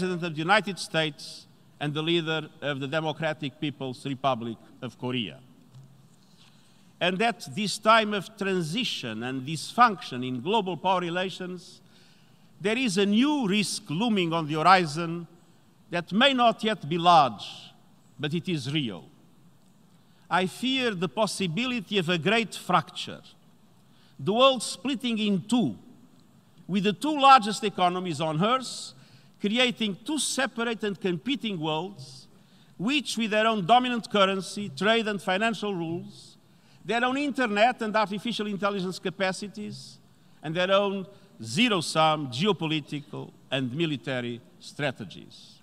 President of the United States and the leader of the Democratic People's Republic of Korea. And at this time of transition and dysfunction in global power relations, there is a new risk looming on the horizon that may not yet be large, but it is real. I fear the possibility of a great fracture, the world splitting in two, with the two largest economies on Earth creating two separate and competing worlds, which with their own dominant currency, trade and financial rules, their own internet and artificial intelligence capacities, and their own zero-sum geopolitical and military strategies.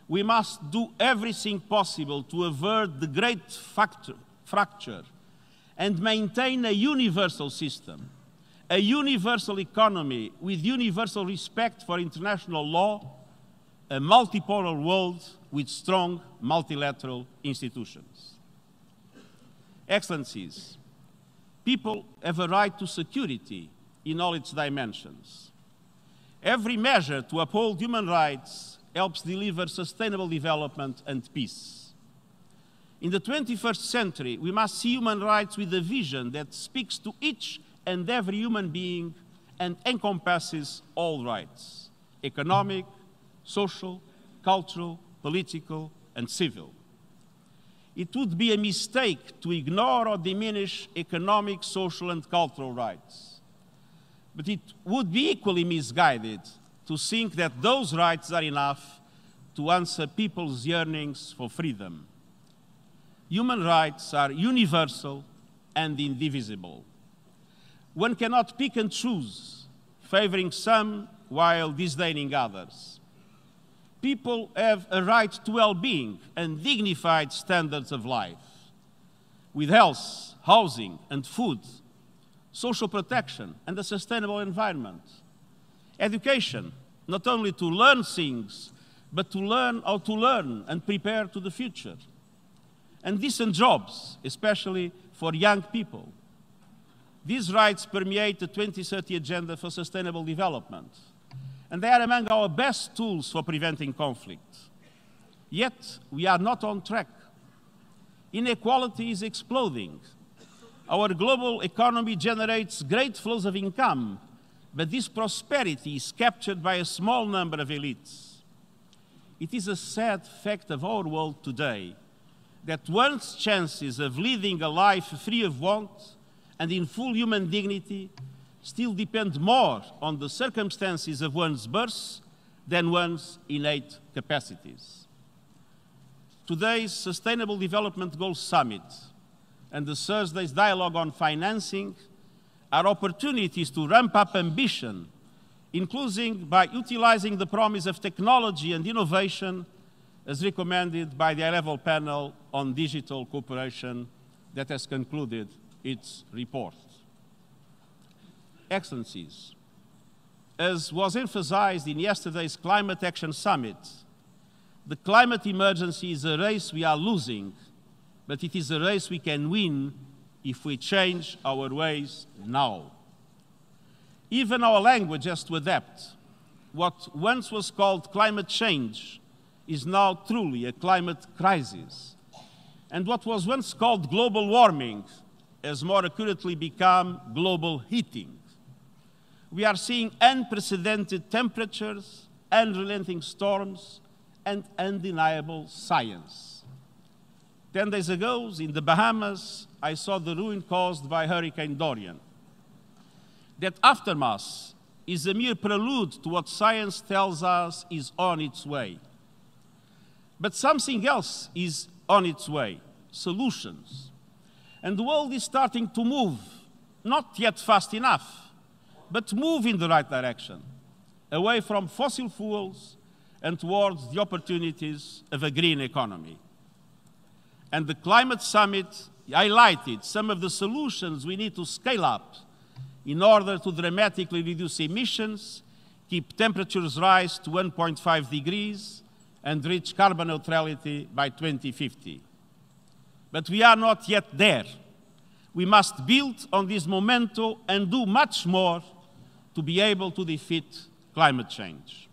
We must do everything possible to avert the great fracture and maintain a universal system, a universal economy with universal respect for international law, a multipolar world with strong multilateral institutions. Excellencies, people have a right to security in all its dimensions. Every measure to uphold human rights helps deliver sustainable development and peace. In the 21st century, we must see human rights with a vision that speaks to each and every human being and encompasses all rights: economic, social, cultural, political, and civil. It would be a mistake to ignore or diminish economic, social, and cultural rights. But it would be equally misguided to think that those rights are enough to answer people's yearnings for freedom. Human rights are universal and indivisible. One cannot pick and choose, favoring some while disdaining others. People have a right to well-being and dignified standards of life, with health, housing, and food, social protection, and a sustainable environment. Education, not only to learn things, but to learn how to learn and prepare to the future. And decent jobs, especially for young people. These rights permeate the 2030 Agenda for Sustainable Development, and they are among our best tools for preventing conflict. Yet, we are not on track. Inequality is exploding. Our global economy generates great flows of income, but this prosperity is captured by a small number of elites. It is a sad fact of our world today that one's chances of leading a life free of want and in full human dignity still depend more on the circumstances of one's birth than one's innate capacities. Today's Sustainable Development Goals Summit and the Thursday's dialogue on financing are opportunities to ramp up ambition, including by utilizing the promise of technology and innovation as recommended by the high-level panel on digital cooperation that has concluded its report. Excellencies, as was emphasized in yesterday's Climate Action Summit, the climate emergency is a race we are losing, but it is a race we can win if we change our ways now. Even our language has to adapt. What once was called climate change is now truly a climate crisis. And what was once called global warming has more accurately become global heating. We are seeing unprecedented temperatures, unrelenting storms, and undeniable science. 10 days ago, in the Bahamas, I saw the ruin caused by Hurricane Dorian. That aftermath is a mere prelude to what science tells us is on its way. But something else is on its way: solutions. And the world is starting to move, not yet fast enough, but move in the right direction, away from fossil fuels and towards the opportunities of a green economy. And the Climate Summit highlighted some of the solutions we need to scale up in order to dramatically reduce emissions, keep temperatures rise to 1.5 degrees, and reach carbon neutrality by 2050. But we are not yet there. We must build on this momentum and do much more to be able to defeat climate change.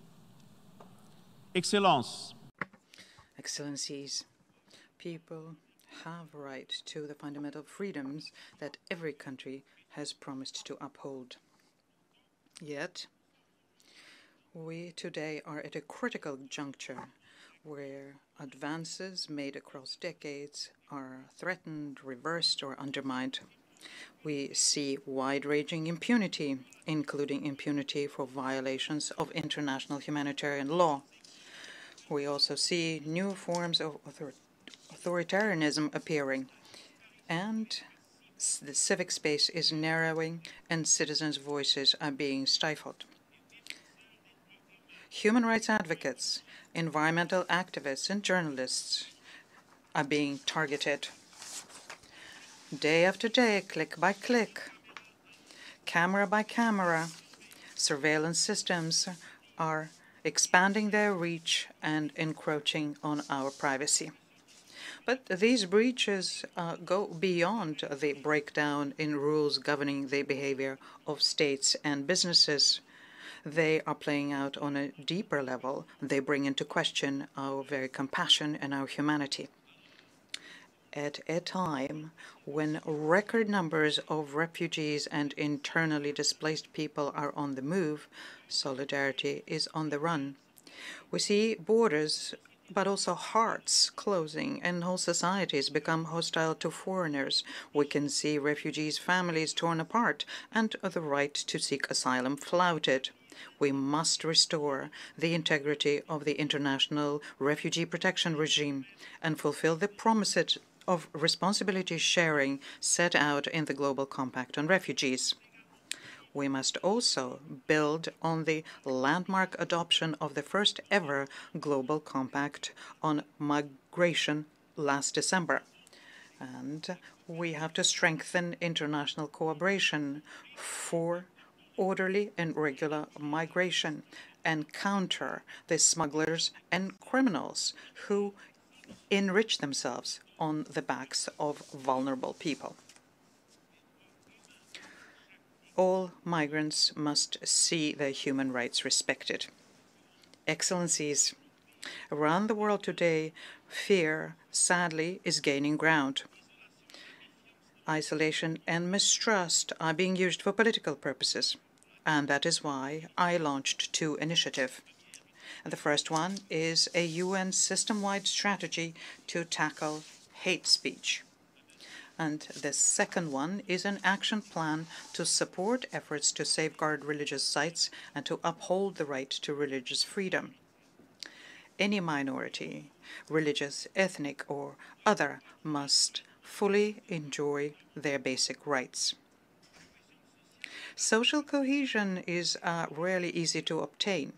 Excellence. Excellencies, people have a right to the fundamental freedoms that every country has promised to uphold. Yet, we today are at a critical juncture where advances made across decades are threatened, reversed, or undermined. We see wide-ranging impunity, including impunity for violations of international humanitarian law. We also see new forms of authoritarianism appearing, and the civic space is narrowing and citizens' voices are being stifled. Human rights advocates, environmental activists, and journalists are being targeted. Day after day, click by click, camera by camera, surveillance systems are expanding their reach and encroaching on our privacy. But these breaches go beyond the breakdown in rules governing the behavior of states and businesses. They are playing out on a deeper level. They bring into question our very compassion and our humanity. At a time when record numbers of refugees and internally displaced people are on the move, solidarity is on the run. We see borders, but also hearts closing and whole societies become hostile to foreigners. We can see refugees' families torn apart and the right to seek asylum flouted. We must restore the integrity of the international refugee protection regime and fulfill the promises of responsibility sharing set out in the Global Compact on Refugees. We must also build on the landmark adoption of the first ever Global Compact on Migration last December. And we have to strengthen international cooperation for orderly and regular migration and counter the smugglers and criminals who enrich themselves on the backs of vulnerable people. All migrants must see their human rights respected. Excellencies, around the world today, fear, sadly, is gaining ground. Isolation and mistrust are being used for political purposes, and that is why I launched two initiatives. The first one is a UN system-wide strategy to tackle hate speech. And the second one is an action plan to support efforts to safeguard religious sites and to uphold the right to religious freedom. Any minority, religious, ethnic, or other, must fully enjoy their basic rights. Social cohesion is rarely easy to obtain.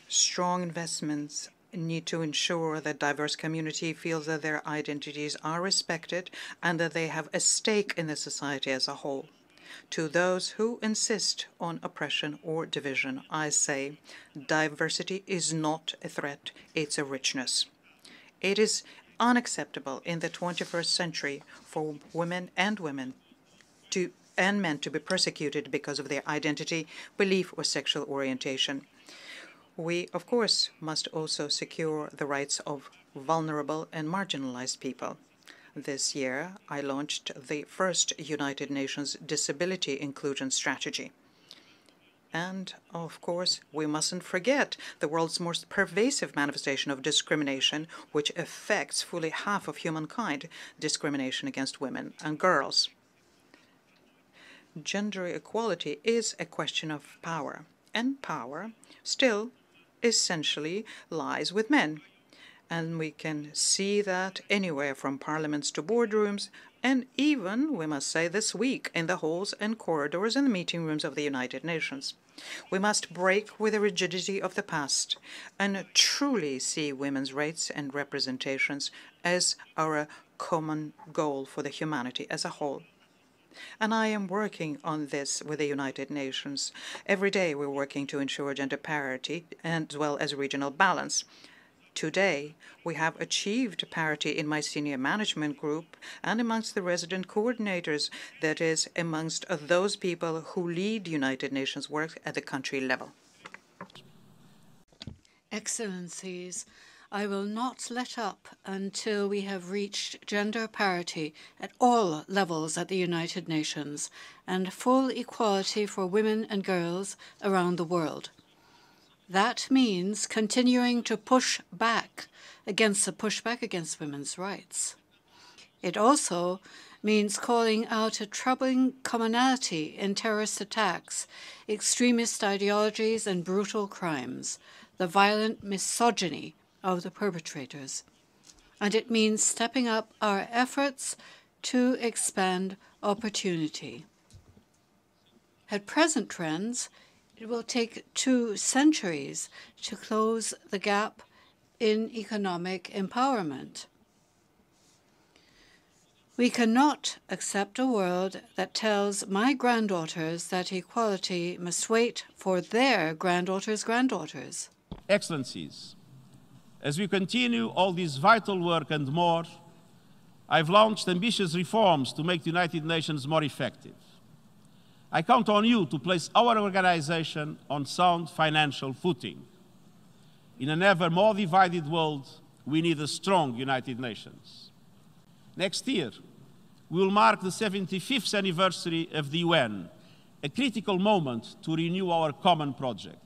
Strong investments need to ensure that diverse community feels that their identities are respected and that they have a stake in the society as a whole. To those who insist on oppression or division, I say diversity is not a threat, it's a richness. It is unacceptable in the 21st century for women and men to be persecuted because of their identity, belief, or sexual orientation. We, of course, must also secure the rights of vulnerable and marginalized people. This year, I launched the first United Nations Disability Inclusion Strategy. And, of course, we mustn't forget the world's most pervasive manifestation of discrimination, which affects fully half of humankind, discrimination against women and girls. Gender equality is a question of power, and power still essentially lies with men. And we can see that anywhere from parliaments to boardrooms, and even, we must say, this week in the halls and corridors and the meeting rooms of the United Nations. We must break with the rigidity of the past and truly see women's rights and representations as our common goal for the humanity as a whole. And I am working on this with the United Nations. Every day we're working to ensure gender parity as well as regional balance. Today, we have achieved parity in my senior management group and amongst the resident coordinators, that is, amongst those people who lead United Nations work at the country level. Excellencies, I will not let up until we have reached gender parity at all levels at the United Nations and full equality for women and girls around the world. That means continuing to push back against the pushback against women's rights. It also means calling out a troubling commonality in terrorist attacks, extremist ideologies, and brutal crimes, the violent misogyny of the perpetrators. And it means stepping up our efforts to expand opportunity. At present trends, it will take 2 centuries to close the gap in economic empowerment. We cannot accept a world that tells my granddaughters that equality must wait for their granddaughters' Excellencies, as we continue all this vital work and more, I've launched ambitious reforms to make the United Nations more effective. I count on you to place our organization on sound financial footing. In an ever more divided world, we need a strong United Nations. Next year, we will mark the 75th anniversary of the UN, a critical moment to renew our common project.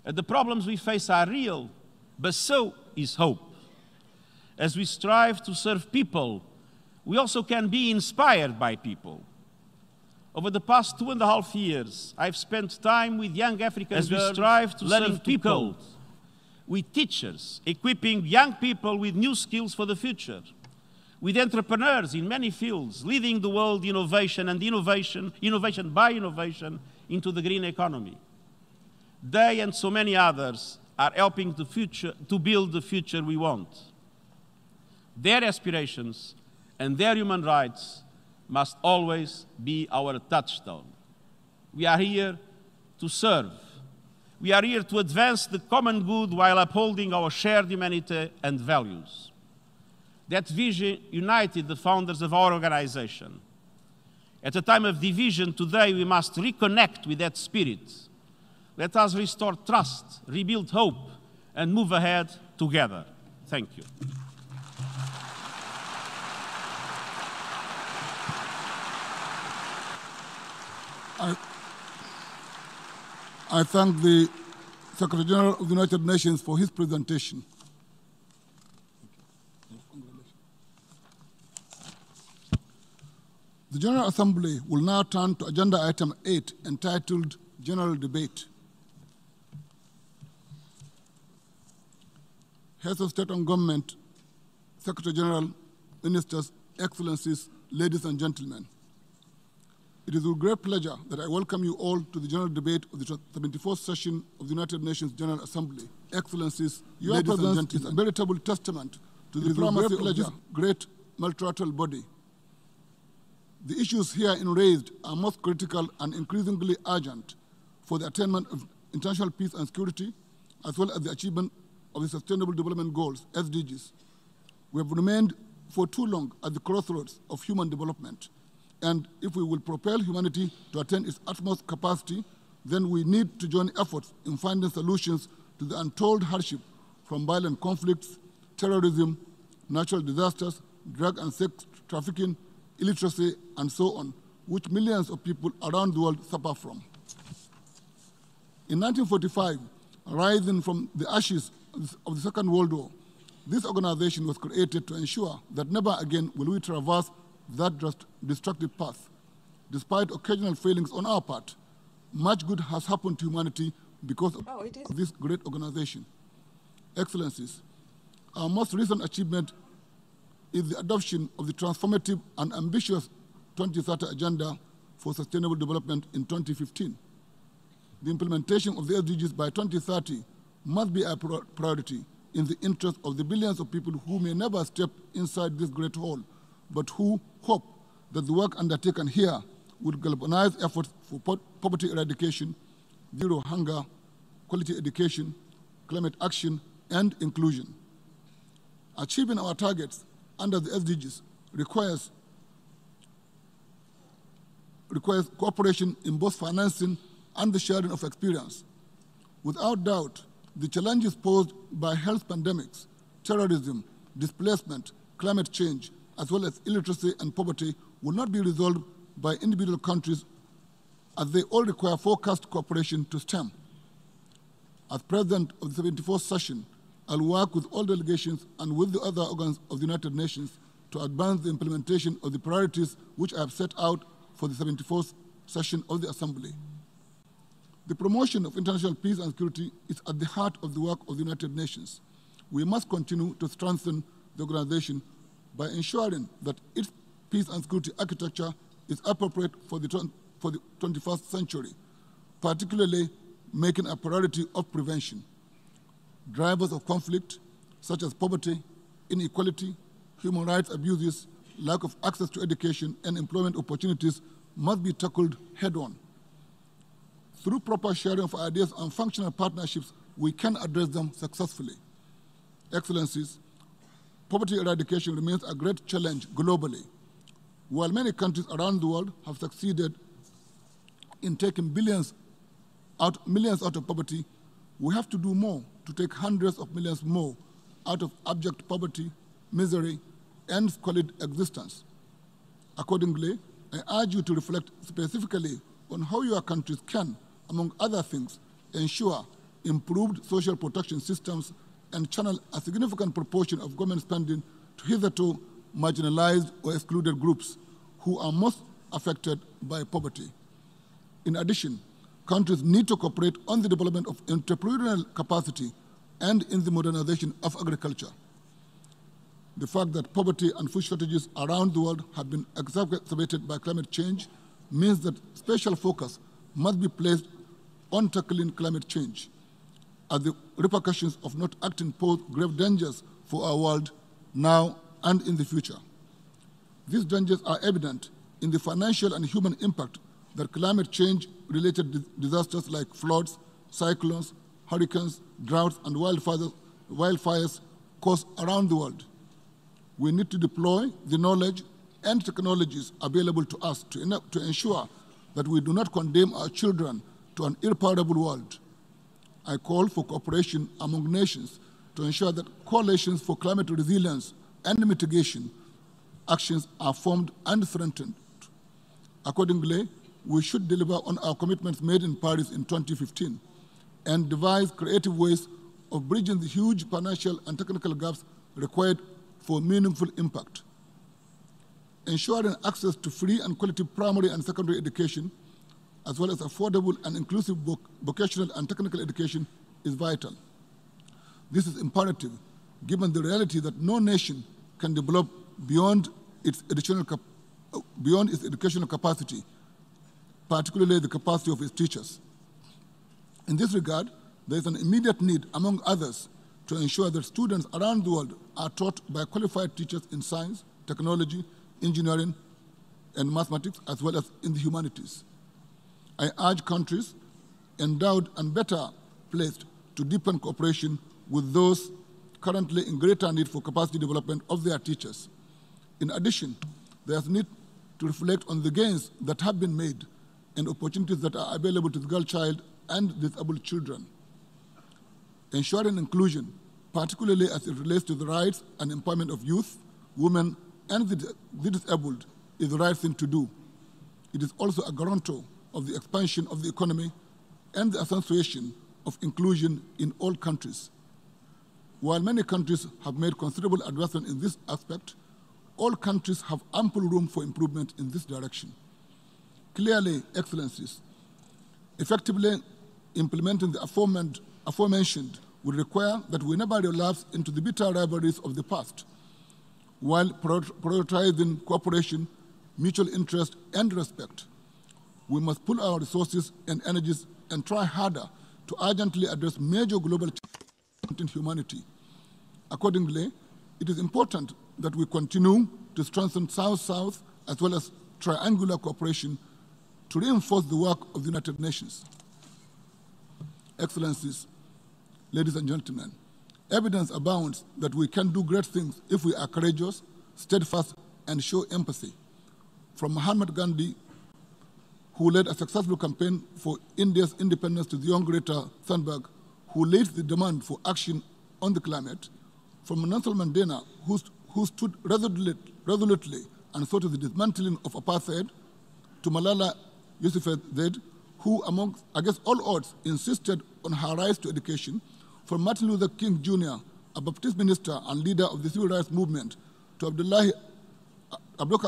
And the problems we face are real, but so is hope. As we strive to serve people, we also can be inspired by people. Over the past 2.5 years, I've spent time with young African girls, as we strive to serve people, with teachers, equipping young people with new skills for the future, with entrepreneurs in many fields, leading the world innovation by innovation into the green economy. They and so many others are helping to build the future we want. Their aspirations and their human rights must always be our touchstone. We are here to serve. We are here to advance the common good while upholding our shared humanity and values. That vision united the founders of our organization. At a time of division today, we must reconnect with that spirit. Let us restore trust, rebuild hope, and move ahead together. Thank you. I thank the Secretary General of the United Nations for his presentation. The General Assembly will now turn to Agenda Item 8, entitled General Debate. Heads of State and Government, Secretary General, Ministers, Excellencies, ladies and gentlemen, it is with great pleasure that I welcome you all to the general debate of the 74th session of the United Nations General Assembly. Excellencies, your presence is a veritable testament to the diplomacy of this great multilateral body. The issues herein raised are most critical and increasingly urgent for the attainment of international peace and security, as well as the achievement of the Sustainable Development Goals, SDGs. We have remained for too long at the crossroads of human development. And if we will propel humanity to attain its utmost capacity, then we need to join efforts in finding solutions to the untold hardship from violent conflicts, terrorism, natural disasters, drug and sex trafficking, illiteracy, and so on, which millions of people around the world suffer from. In 1945, rising from the ashes of the Second World War, this organization was created to ensure that never again will we traverse that destructive path. Despite occasional failings on our part, much good has happened to humanity because of this great organization. Excellencies, our most recent achievement is the adoption of the transformative and ambitious 2030 Agenda for Sustainable Development in 2015. The implementation of the SDGs by 2030 must be a priority in the interest of the billions of people who may never step inside this great hall, but who hope that the work undertaken here would galvanize efforts for poverty eradication, zero hunger, quality education, climate action, and inclusion. Achieving our targets under the SDGs requires cooperation in both financing and the sharing of experience. Without doubt, the challenges posed by health pandemics, terrorism, displacement, climate change, as well as illiteracy and poverty will not be resolved by individual countries, as they all require focused cooperation to stem. As President of the 74th session, I'll work with all delegations and with the other organs of the United Nations to advance the implementation of the priorities which I have set out for the 74th session of the Assembly. The promotion of international peace and security is at the heart of the work of the United Nations. We must continue to strengthen the organization by ensuring that its peace and security architecture is appropriate for the 21st century, particularly making a priority of prevention. Drivers of conflict, such as poverty, inequality, human rights abuses, lack of access to education and employment opportunities must be tackled head-on. Through proper sharing of ideas and functional partnerships, we can address them successfully. Excellencies, poverty eradication remains a great challenge globally. While many countries around the world have succeeded in taking millions out of poverty, we have to do more to take hundreds of millions more out of abject poverty, misery, and squalid existence. Accordingly, I urge you to reflect specifically on how your countries can, among other things, ensure improved social protection systems and channel a significant proportion of government spending to hitherto marginalized or excluded groups who are most affected by poverty. In addition, countries need to cooperate on the development of entrepreneurial capacity and in the modernization of agriculture. The fact that poverty and food shortages around the world have been exacerbated by climate change means that special focus must be placed on tackling climate change, as the repercussions of not acting pose grave dangers for our world now and in the future. These dangers are evident in the financial and human impact that climate change-related disasters like floods, cyclones, hurricanes, droughts, and wildfires cause around the world. We need to deploy the knowledge and technologies available to us to ensure that we do not condemn our children to an irreparable world. I call for cooperation among nations to ensure that coalitions for climate resilience and mitigation actions are formed and strengthened. Accordingly, we should deliver on our commitments made in Paris in 2015 and devise creative ways of bridging the huge financial and technical gaps required for meaningful impact. Ensuring access to free and quality primary and secondary education, as well as affordable and inclusive vocational and technical education, is vital. This is imperative, given the reality that no nation can develop beyond its educational capacity, particularly the capacity of its teachers. In this regard, there is an immediate need, among others, to ensure that students around the world are taught by qualified teachers in science, technology, engineering, and mathematics, as well as in the humanities. I urge countries endowed and better placed to deepen cooperation with those currently in greater need for capacity development of their teachers. In addition, there is need to reflect on the gains that have been made and opportunities that are available to the girl child and disabled children. Ensuring inclusion, particularly as it relates to the rights and empowerment of youth, women, and the disabled, is the right thing to do. It is also a guarantor of the expansion of the economy and the accentuation of inclusion in all countries. While many countries have made considerable advancement in this aspect, all countries have ample room for improvement in this direction. Clearly, Excellencies, effectively implementing the aforementioned would require that we never relapse into the bitter rivalries of the past, while prioritizing cooperation, mutual interest, and respect. We must pool our resources and energies and try harder to urgently address major global challenges in humanity. Accordingly, it is important that we continue to strengthen South-South as well as triangular cooperation to reinforce the work of the United Nations. Excellencies, ladies and gentlemen, evidence abounds that we can do great things if we are courageous, steadfast, and show empathy. From Mahatma Gandhi, who led a successful campaign for India's independence, to the young Greta Thunberg, who leads the demand for action on the climate, from Nelson Mandela, who stood resolutely and sought the dismantling of apartheid, to Malala Yousafzai, who, against all odds, insisted on her rise to education, from Martin Luther King Jr., a Baptist minister and leader of the civil rights movement, to Abubakar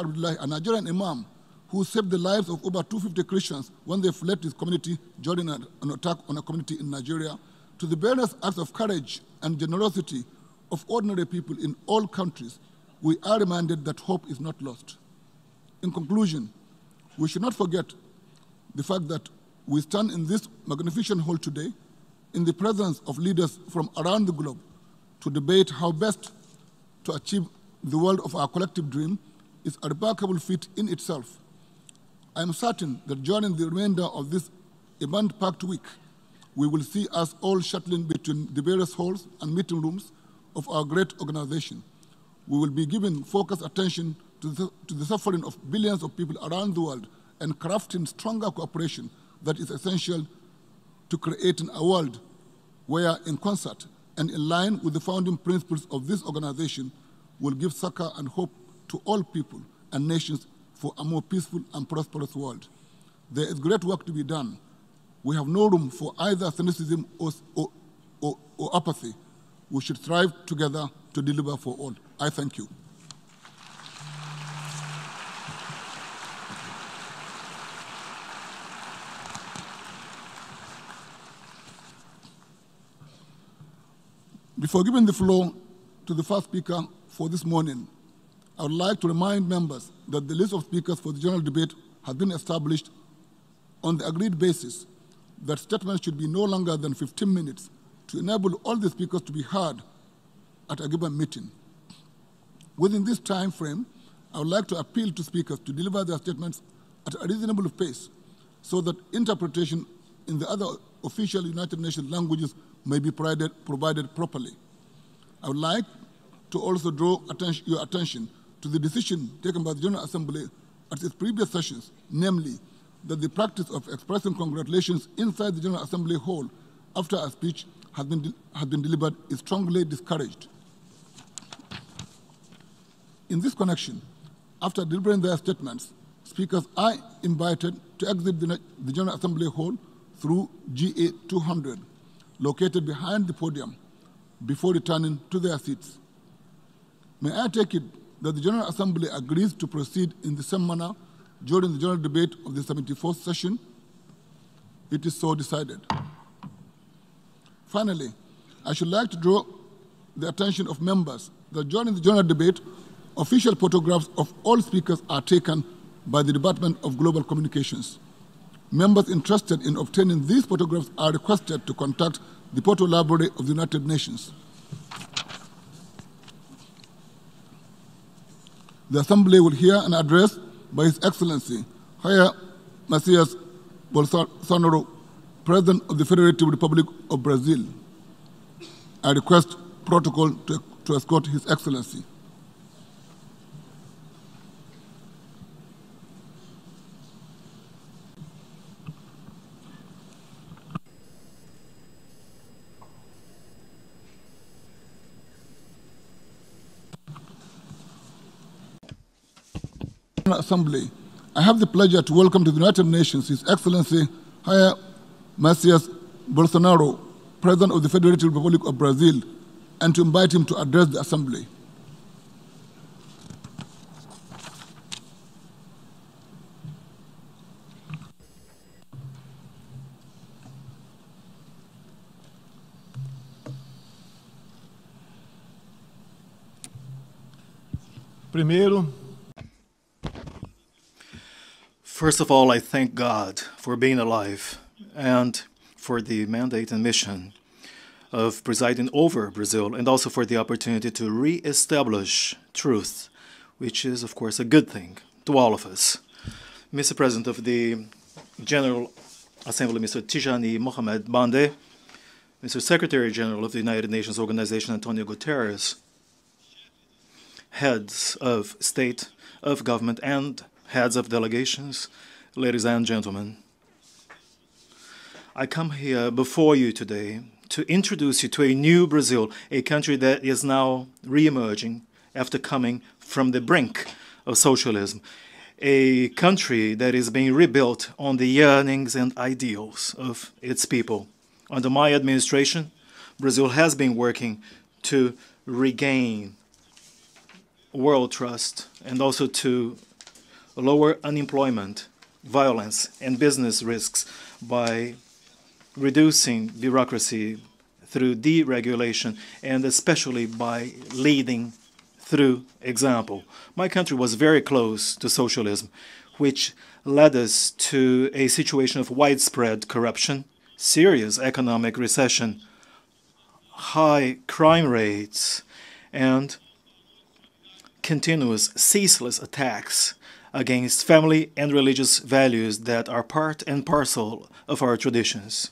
Abdullahi, a Nigerian imam who saved the lives of over 250 Christians when they fled his community during an attack on a community in Nigeria, to the various acts of courage and generosity of ordinary people in all countries, we are reminded that hope is not lost. In conclusion, we should not forget the fact that we stand in this magnificent hall today in the presence of leaders from around the globe to debate how best to achieve the world of our collective dream is a remarkable feat in itself. I am certain that during the remainder of this event-packed week, we will see us all shuttling between the various halls and meeting rooms of our great organization. We will be giving focused attention to the suffering of billions of people around the world and crafting stronger cooperation that is essential to creating a world where, in concert and in line with the founding principles of this organization, will give succor and hope to all people and nations for a more peaceful and prosperous world. There is great work to be done. We have no room for either cynicism or apathy. We should strive together to deliver for all. I thank you. Before giving the floor to the first speaker for this morning, I would like to remind members that the list of speakers for the general debate has been established on the agreed basis that statements should be no longer than 15 minutes to enable all the speakers to be heard at a given meeting. Within this time frame, I would like to appeal to speakers to deliver their statements at a reasonable pace so that interpretation in the other official United Nations languages may be provided properly. I would like to also draw your attention to the decision taken by the General Assembly at its previous sessions, namely that the practice of expressing congratulations inside the General Assembly hall after a speech has been delivered is strongly discouraged. In this connection, after delivering their statements, speakers are invited to exit the General Assembly hall through GA 200, located behind the podium, before returning to their seats. May I take it that the General Assembly agrees to proceed in the same manner during the general debate of the 74th session? It is so decided. Finally, I should like to draw the attention of members that during the general debate, official photographs of all speakers are taken by the Department of Global Communications. Members interested in obtaining these photographs are requested to contact the Photo Library of the United Nations. The Assembly will hear an address by His Excellency, Jair Messias Bolsonaro, President of the Federative Republic of Brazil. I request protocol to escort His Excellency. Assembly, I have the pleasure to welcome to the United Nations His Excellency Jair Messias Bolsonaro, President of the Federative Republic of Brazil, and to invite him to address the Assembly. First of all, I thank God for being alive and for the mandate and mission of presiding over Brazil, and also for the opportunity to re-establish truth, which is, of course, a good thing to all of us. Mr. President of the General Assembly, Mr. Tijani Mohamed Bande, Mr. Secretary General of the United Nations Organization, Antonio Guterres, heads of state, of government, and heads of delegations, ladies and gentlemen. I come here before you today to introduce you to a new Brazil, a country that is now re-emerging after coming from the brink of socialism, a country that is being rebuilt on the yearnings and ideals of its people. Under my administration, Brazil has been working to regain world trust and also to lower unemployment, violence, and business risks by reducing bureaucracy through deregulation and especially by leading through example. My country was very close to socialism, which led us to a situation of widespread corruption, serious economic recession, high crime rates, and continuous, ceaseless attacks against family and religious values that are part and parcel of our traditions.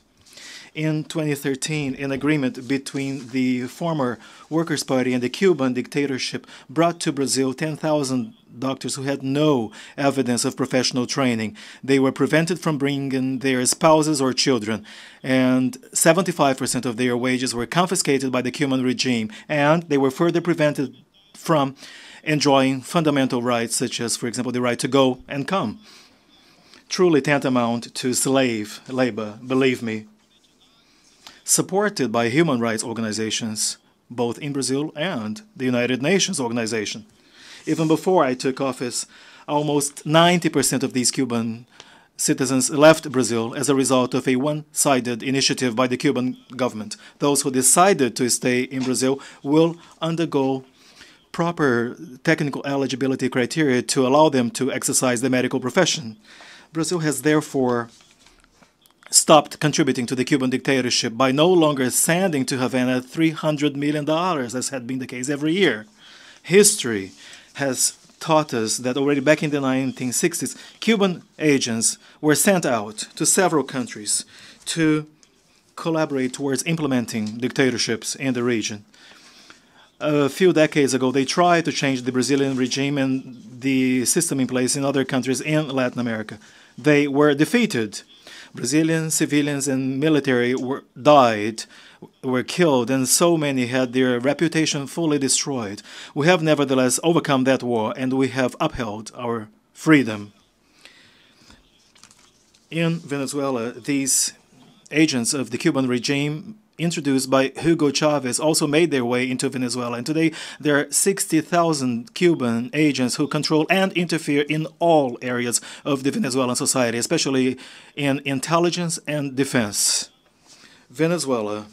In 2013, an agreement between the former Workers' Party and the Cuban dictatorship brought to Brazil 10,000 doctors who had no evidence of professional training. They were prevented from bringing their spouses or children, and 75% of their wages were confiscated by the Cuban regime, and they were further prevented from enjoying fundamental rights such as, for example, the right to go and come. Truly tantamount to slave labor, believe me. Supported by human rights organizations, both in Brazil and the United Nations organization. Even before I took office, almost 90% of these Cuban citizens left Brazil as a result of a one-sided initiative by the Cuban government. Those who decided to stay in Brazil will undergo proper technical eligibility criteria to allow them to exercise the medical profession. Brazil has therefore stopped contributing to the Cuban dictatorship by no longer sending to Havana $300 million, as had been the case every year. History has taught us that already back in the 1960s, Cuban agents were sent out to several countries to collaborate towards implementing dictatorships in the region. A few decades ago, they tried to change the Brazilian regime and the system in place in other countries in Latin America. They were defeated. Brazilian civilians and military were killed, and so many had their reputation fully destroyed. We have nevertheless overcome that war, and we have upheld our freedom. In Venezuela, these agents of the Cuban regime introduced by Hugo Chavez also made their way into Venezuela. And today there are 60,000 Cuban agents who control and interfere in all areas of the Venezuelan society, especially in intelligence and defense. Venezuela,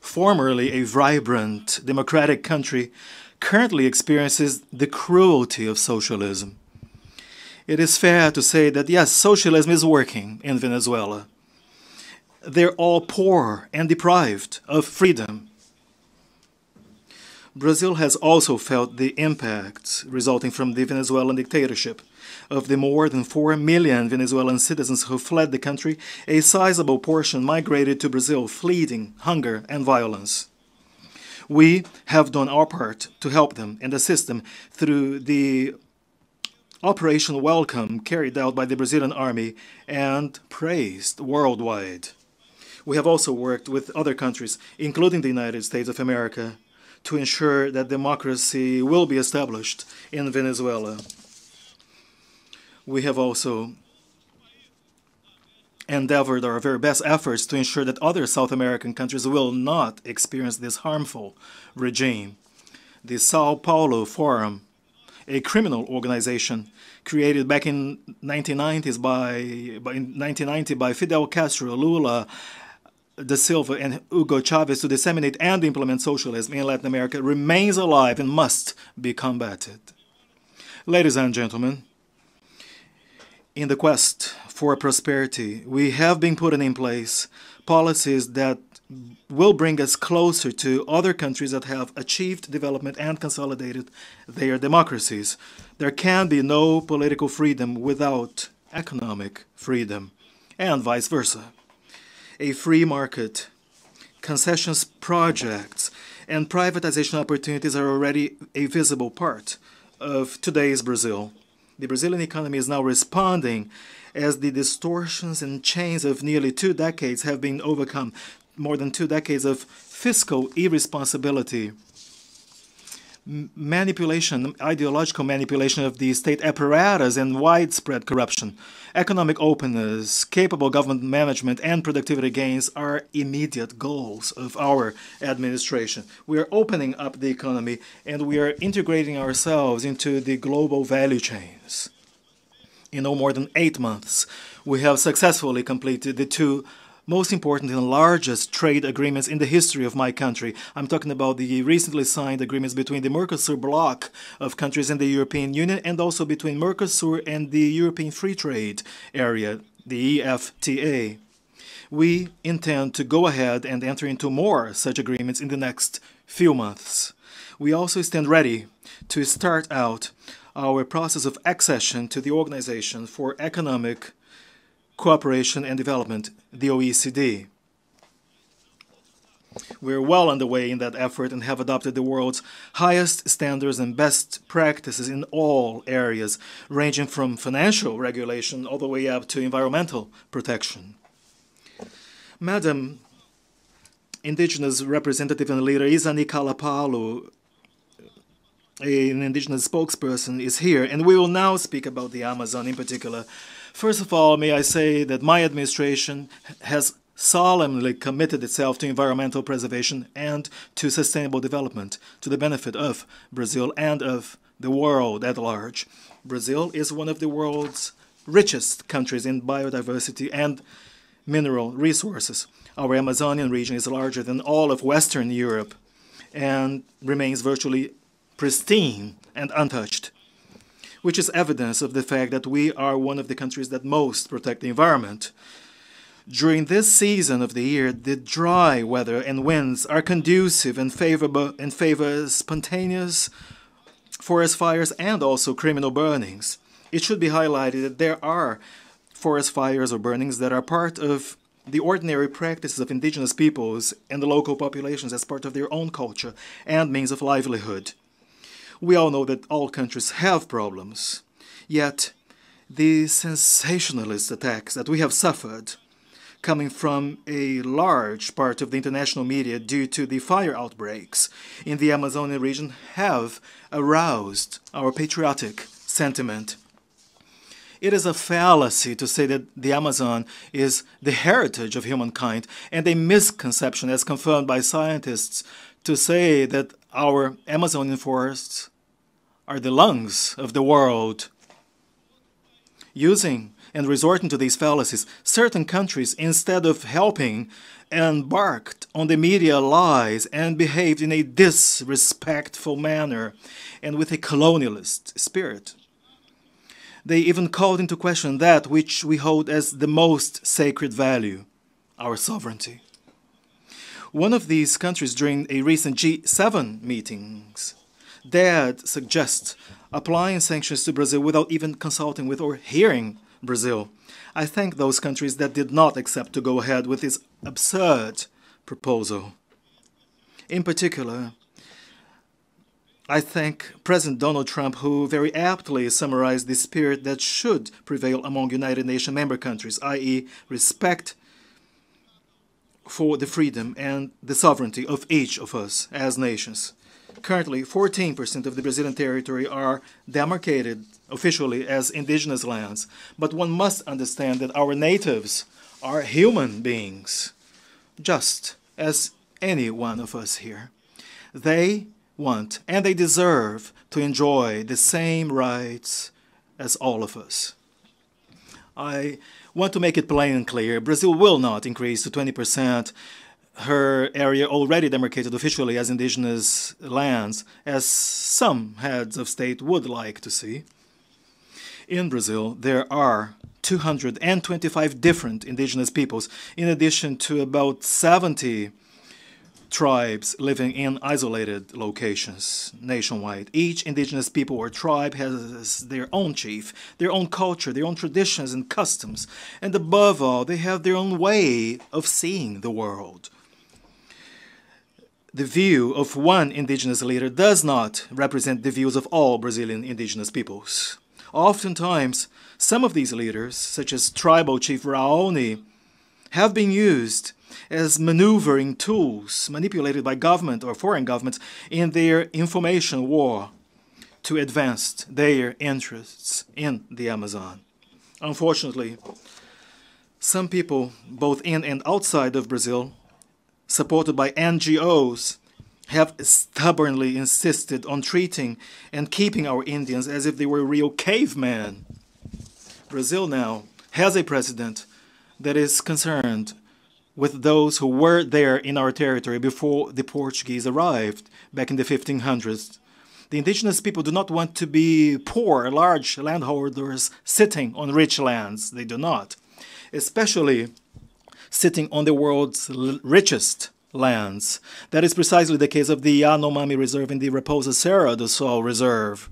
formerly a vibrant democratic country, currently experiences the cruelty of socialism. It is fair to say that, yes, socialism is working in Venezuela. They're all poor and deprived of freedom. Brazil has also felt the impacts resulting from the Venezuelan dictatorship. Of the more than 4 million Venezuelan citizens who fled the country, a sizable portion migrated to Brazil, fleeing hunger and violence. We have done our part to help them and assist them through the Operation Welcome carried out by the Brazilian army and praised worldwide. We have also worked with other countries, including the United States of America, to ensure that democracy will be established in Venezuela. We have also endeavored our very best efforts to ensure that other South American countries will not experience this harmful regime. The Sao Paulo Forum, a criminal organization created back in 1990 by Fidel Castro, Lula da Silva, and Hugo Chavez to disseminate and implement socialism in Latin America, remains alive and must be combated. Ladies and gentlemen, in the quest for prosperity, we have been putting in place policies that will bring us closer to other countries that have achieved development and consolidated their democracies. There can be no political freedom without economic freedom, and vice versa. A free market, concessions projects, and privatization opportunities are already a visible part of today's Brazil. The Brazilian economy is now responding as the distortions and chains of nearly 2 decades have been overcome. more than 2 decades of fiscal irresponsibility, manipulation, ideological manipulation of the state apparatus, and widespread corruption. Economic openness, capable government management, and productivity gains are immediate goals of our administration. We are opening up the economy and we are integrating ourselves into the global value chains. In no more than 8 months, we have successfully completed the 2 most important and largest trade agreements in the history of my country. I'm talking about the recently signed agreements between the Mercosur bloc of countries in the European Union and also between Mercosur and the European Free Trade Area, the EFTA. We intend to go ahead and enter into more such agreements in the next few months. We also stand ready to start out our process of accession to the Organization for Economic Cooperation and Development, the OECD. We're well underway in that effort and have adopted the world's highest standards and best practices in all areas, ranging from financial regulation all the way up to environmental protection. Madam Indigenous Representative and Leader Izani Kalapalu, an indigenous spokesperson, is here, and we will now speak about the Amazon in particular. First of all, may I say that my administration has solemnly committed itself to environmental preservation and to sustainable development to the benefit of Brazil and of the world at large. Brazil is one of the world's richest countries in biodiversity and mineral resources. Our Amazonian region is larger than all of Western Europe and remains virtually pristine and untouched, which is evidence of the fact that we are one of the countries that most protect the environment. During this season of the year, the dry weather and winds are conducive and favor spontaneous forest fires and also criminal burnings. It should be highlighted that there are forest fires or burnings that are part of the ordinary practices of indigenous peoples and the local populations as part of their own culture and means of livelihood. We all know that all countries have problems, yet the sensationalist attacks that we have suffered coming from a large part of the international media due to the fire outbreaks in the Amazonian region have aroused our patriotic sentiment. It is a fallacy to say that the Amazon is the heritage of humankind and a misconception as confirmed by scientists to say that our Amazonian forests are the lungs of the world. Using and resorting to these fallacies, certain countries, instead of helping, embarked on the media lies and behaved in a disrespectful manner and with a colonialist spirit. They even called into question that which we hold as the most sacred value, our sovereignty. One of these countries during a recent G7 meetings dared suggest applying sanctions to Brazil without even consulting with or hearing Brazil. I thank those countries that did not accept to go ahead with this absurd proposal. In particular, I thank President Donald Trump, who very aptly summarized the spirit that should prevail among United Nations member countries, i.e., respect for the freedom and the sovereignty of each of us as nations. Currently, 14% of the Brazilian territory are demarcated officially as indigenous lands, but one must understand that our natives are human beings, just as any one of us here. They want and they deserve to enjoy the same rights as all of us. I want to make it plain and clear, Brazil will not increase to 20% her area already demarcated officially as indigenous lands, as some heads of state would like to see. In Brazil, there are 225 different indigenous peoples, in addition to about 70 tribes living in isolated locations nationwide. Each indigenous people or tribe has their own chief, their own culture, their own traditions and customs, and above all, they have their own way of seeing the world. The view of one indigenous leader does not represent the views of all Brazilian indigenous peoples. Oftentimes, some of these leaders, such as tribal chief Raoni, have been used as maneuvering tools manipulated by government or foreign governments in their information war to advance their interests in the Amazon. Unfortunately, some people, both in and outside of Brazil, supported by NGOs, have stubbornly insisted on treating and keeping our Indians as if they were real cavemen. Brazil now has a president that is concerned with those who were there in our territory before the Portuguese arrived back in the 1500s. The indigenous people do not want to be poor, large landholders sitting on rich lands. They do not. Especially sitting on the world's richest lands. That is precisely the case of the Yanomami Reserve and the Raposa Serra do Sol Reserve.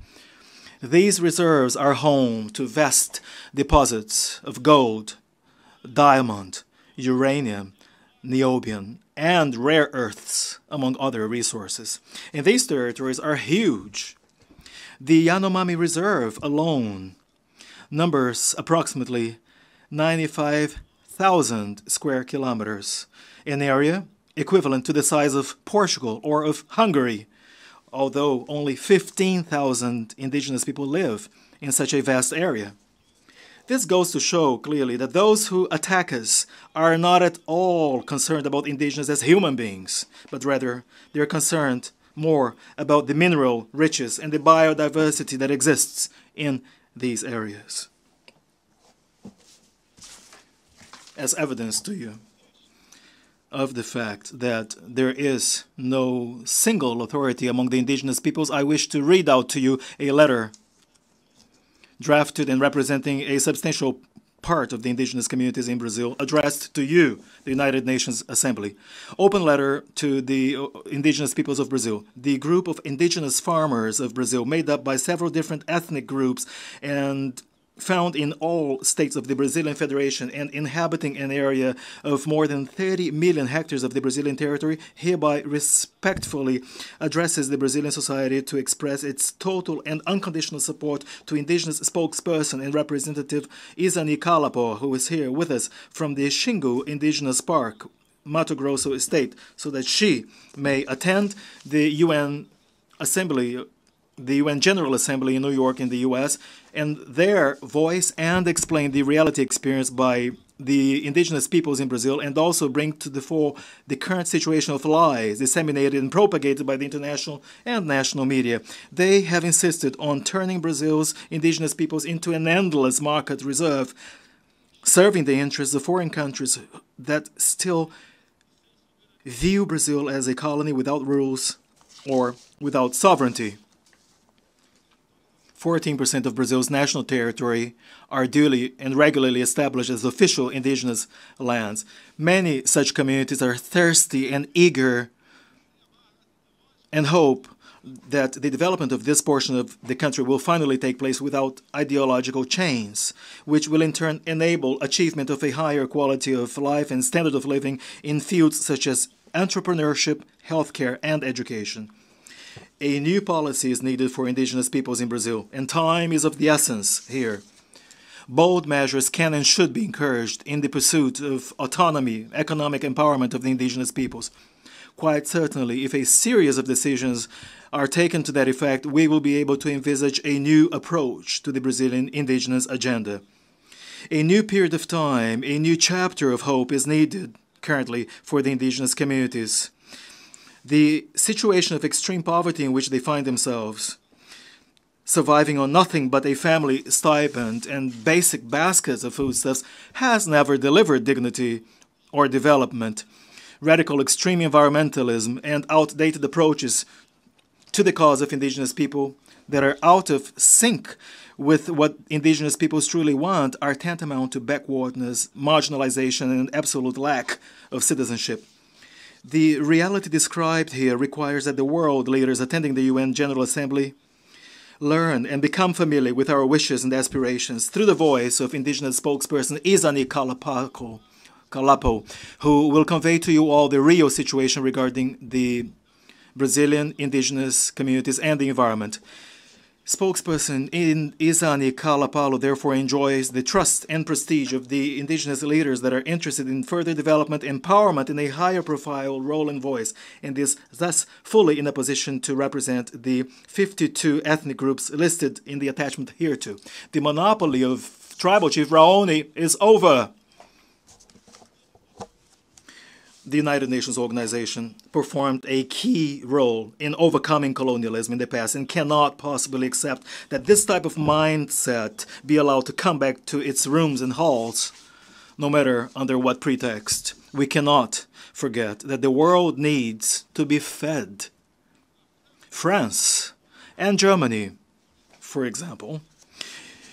These reserves are home to vast deposits of gold, diamond, uranium, niobium, and rare earths, among other resources. And these territories are huge. The Yanomami Reserve alone numbers approximately 95,000 square kilometers, an area equivalent to the size of Portugal or of Hungary, although only 15,000 indigenous people live in such a vast area. This goes to show clearly that those who attack us are not at all concerned about indigenous as human beings, but rather they are concerned more about the mineral riches and the biodiversity that exists in these areas. As evidence to you of the fact that there is no single authority among the indigenous peoples, I wish to read out to you a letter drafted and representing a substantial part of the indigenous communities in Brazil, addressed to you, the United Nations Assembly. Open letter to the indigenous peoples of Brazil. The group of indigenous farmers of Brazil, made up by several different ethnic groups and found in all states of the Brazilian Federation and inhabiting an area of more than 30 million hectares of the Brazilian territory, hereby respectfully addresses the Brazilian society to express its total and unconditional support to indigenous spokesperson and representative Isani Calapo, who is here with us from the Xingu Indigenous Park, Mato Grosso State, so that she may attend the UN Assembly, the UN General Assembly in New York in the US, and there voice and explain the reality experienced by the indigenous peoples in Brazil, and also bring to the fore the current situation of lies disseminated and propagated by the international and national media. They have insisted on turning Brazil's indigenous peoples into an endless market reserve, serving the interests of foreign countries that still view Brazil as a colony without rules or without sovereignty. 14% of Brazil's national territory are duly and regularly established as official indigenous lands. Many such communities are thirsty and eager and hope that the development of this portion of the country will finally take place without ideological chains, which will in turn enable achievement of a higher quality of life and standard of living in fields such as entrepreneurship, healthcare, and education. A new policy is needed for indigenous peoples in Brazil, and time is of the essence here. Bold measures can and should be encouraged in the pursuit of autonomy, economic empowerment of the indigenous peoples. Quite certainly, if a series of decisions are taken to that effect, we will be able to envisage a new approach to the Brazilian indigenous agenda. A new period of time, a new chapter of hope is needed currently for the indigenous communities. The situation of extreme poverty in which they find themselves, surviving on nothing but a family stipend and basic baskets of foodstuffs, has never delivered dignity or development. Radical extreme environmentalism and outdated approaches to the cause of indigenous people that are out of sync with what indigenous peoples truly want are tantamount to backwardness, marginalization, and absolute lack of citizenship. The reality described here requires that the world leaders attending the UN General Assembly learn and become familiar with our wishes and aspirations through the voice of indigenous spokesperson Isani Calapo, who will convey to you all the real situation regarding the Brazilian indigenous communities and the environment. spokesperson in Izani Kalapalo therefore enjoys the trust and prestige of the indigenous leaders that are interested in further development, empowerment, and a higher profile role and voice, and is thus fully in a position to represent the 52 ethnic groups listed in the attachment hereto. The monopoly of Tribal Chief Raoni is over. The United Nations organization performed a key role in overcoming colonialism in the past and cannot possibly accept that this type of mindset be allowed to come back to its rooms and halls, no matter under what pretext. We cannot forget that the world needs to be fed. France and Germany, for example,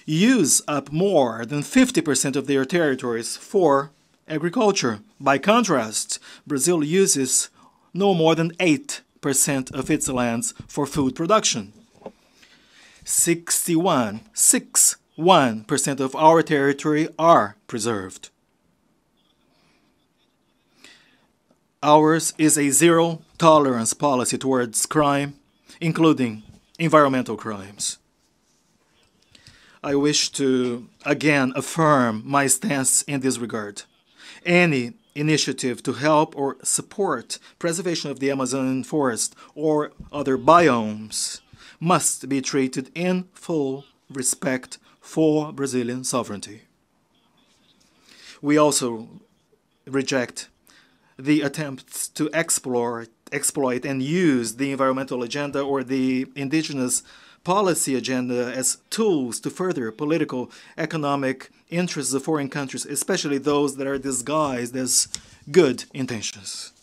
use up more than 50% of their territories for agriculture. By contrast, Brazil uses no more than 8% of its lands for food production. 61% of our territory are preserved. Ours is a zero-tolerance policy towards crime, including environmental crimes. I wish to again affirm my stance in this regard. Any initiative to help or support preservation of the Amazon forest or other biomes must be treated in full respect for Brazilian sovereignty. We also reject the attempts to exploit and use the environmental agenda or the indigenous policy agenda as tools to further political, economic interests of foreign countries, especially those that are disguised as good intentions.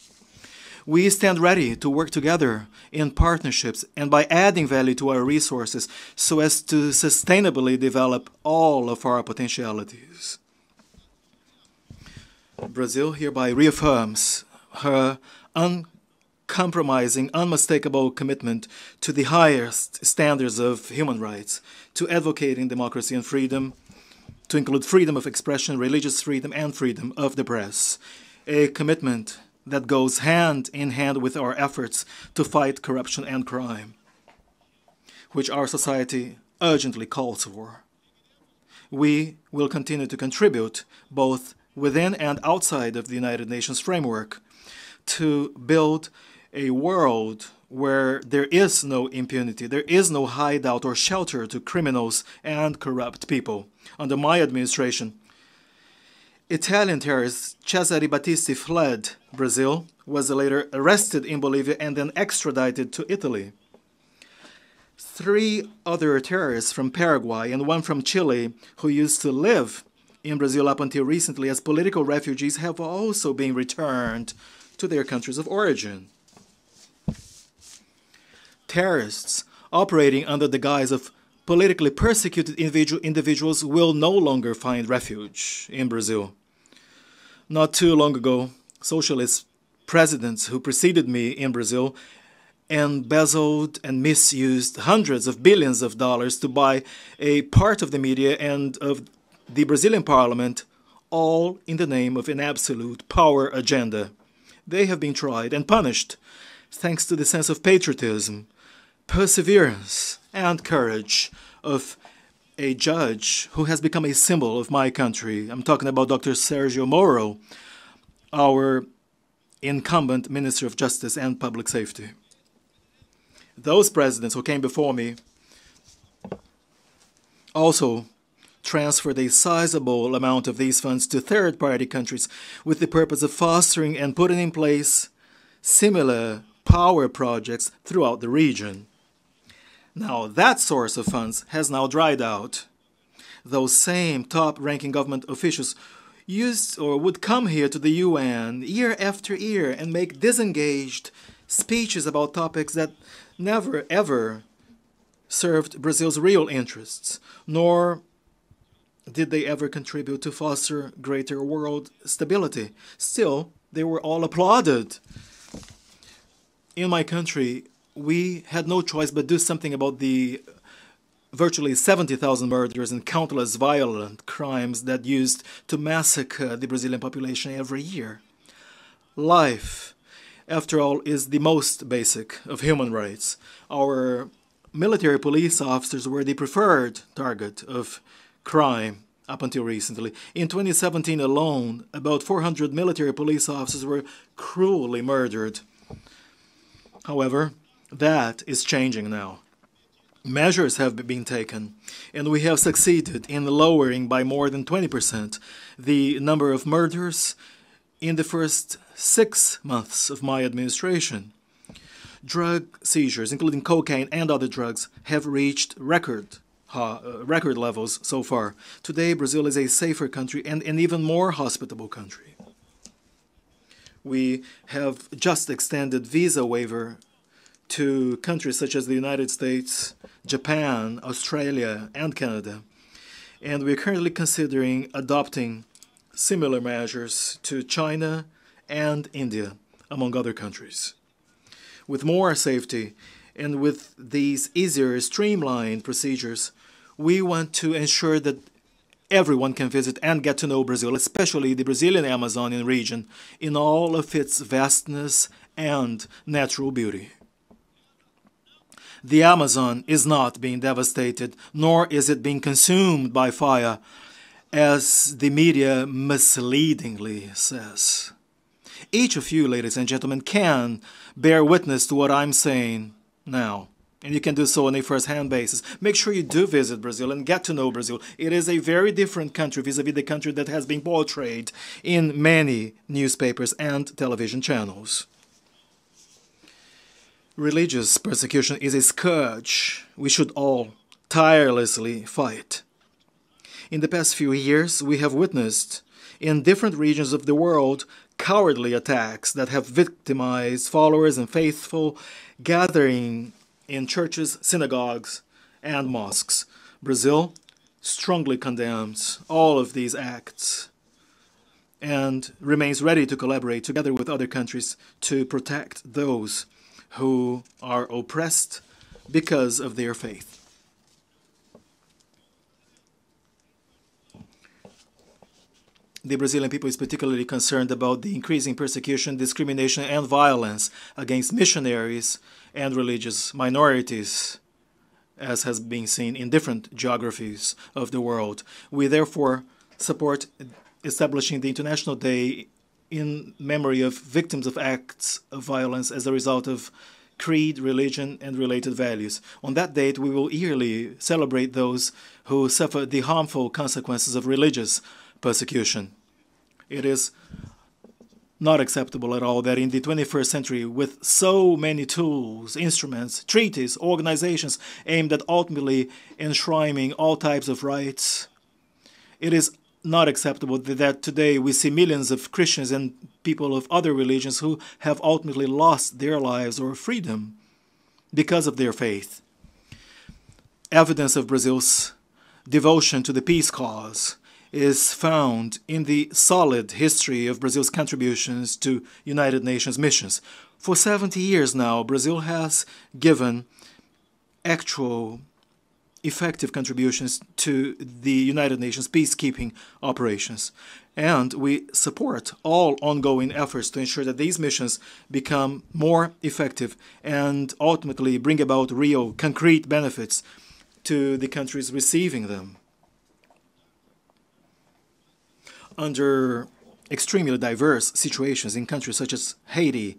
We stand ready to work together in partnerships and by adding value to our resources so as to sustainably develop all of our potentialities. Brazil hereby reaffirms her uncompromising, unmistakable commitment to the highest standards of human rights, to advocating democracy and freedom, to include freedom of expression, religious freedom, and freedom of the press. A commitment that goes hand in hand with our efforts to fight corruption and crime, which our society urgently calls for. We will continue to contribute both within and outside of the United Nations framework to build a world where there is no impunity, there is no hideout or shelter to criminals and corrupt people. Under my administration, Italian terrorist Cesare Battisti fled Brazil, was later arrested in Bolivia and then extradited to Italy. 3 other terrorists from Paraguay and 1 from Chile who used to live in Brazil up until recently as political refugees have also been returned to their countries of origin. Terrorists operating under the guise of politically persecuted individuals will no longer find refuge in Brazil. Not too long ago, socialist presidents who preceded me in Brazil embezzled and misused hundreds of billions of dollars to buy a part of the media and of the Brazilian parliament, all in the name of an absolute power agenda. They have been tried and punished thanks to the sense of patriotism, perseverance, and courage of a judge who has become a symbol of my country. I'm talking about Dr. Sergio Moro, our incumbent Minister of Justice and Public Safety. Those presidents who came before me also transferred a sizable amount of these funds to third-party countries with the purpose of fostering and putting in place similar power projects throughout the region. Now, that source of funds has now dried out. Those same top-ranking government officials used or would come here to the UN year after year and make disengaged speeches about topics that never, ever served Brazil's real interests, nor did they ever contribute to foster greater world stability. Still, they were all applauded. In my country, we had no choice but do something about the virtually 70,000 murders and countless violent crimes that used to massacre the Brazilian population every year. Life, after all, is the most basic of human rights. Our military police officers were the preferred target of crime up until recently. In 2017 alone, about 400 military police officers were cruelly murdered. However, that is changing now. Measures have been taken, and we have succeeded in lowering by more than 20% the number of murders in the first 6 months of my administration. Drug seizures, including cocaine and other drugs, have reached record levels so far. Today, Brazil is a safer country and an even more hospitable country. We have just extended visa waiver to countries such as the United States, Japan, Australia, and Canada. And we're currently considering adopting similar measures to China and India, among other countries. With more safety and with these easier, streamlined procedures, we want to ensure that everyone can visit and get to know Brazil, especially the Brazilian Amazonian region, in all of its vastness and natural beauty. The Amazon is not being devastated, nor is it being consumed by fire, as the media misleadingly says. Each of you, ladies and gentlemen, can bear witness to what I'm saying now, and you can do so on a first-hand basis. Make sure you do visit Brazil and get to know Brazil. It is a very different country vis-à-vis the country that has been portrayed in many newspapers and television channels. Religious persecution is a scourge we should all tirelessly fight. In the past few years, we have witnessed in different regions of the world cowardly attacks that have victimized followers and faithful gathering in churches, synagogues, and mosques. Brazil strongly condemns all of these acts and remains ready to collaborate together with other countries to protect those who are oppressed because of their faith. The Brazilian people is particularly concerned about the increasing persecution, discrimination, and violence against missionaries and religious minorities, as has been seen in different geographies of the world. We therefore support establishing the International Day in memory of victims of acts of violence as a result of creed, religion, and related values. On that date, we will yearly celebrate those who suffer the harmful consequences of religious persecution. It is not acceptable at all that in the 21st century, with so many tools, instruments, treaties, organizations aimed at ultimately enshrining all types of rights, it is not acceptable that today we see millions of Christians and people of other religions who have ultimately lost their lives or freedom because of their faith. Evidence of Brazil's devotion to the peace cause is found in the solid history of Brazil's contributions to United Nations missions. For 70 years now, Brazil has given actual effective contributions to the United Nations peacekeeping operations. And we support all ongoing efforts to ensure that these missions become more effective and ultimately bring about real, concrete benefits to the countries receiving them. Under extremely diverse situations in countries such as Haiti,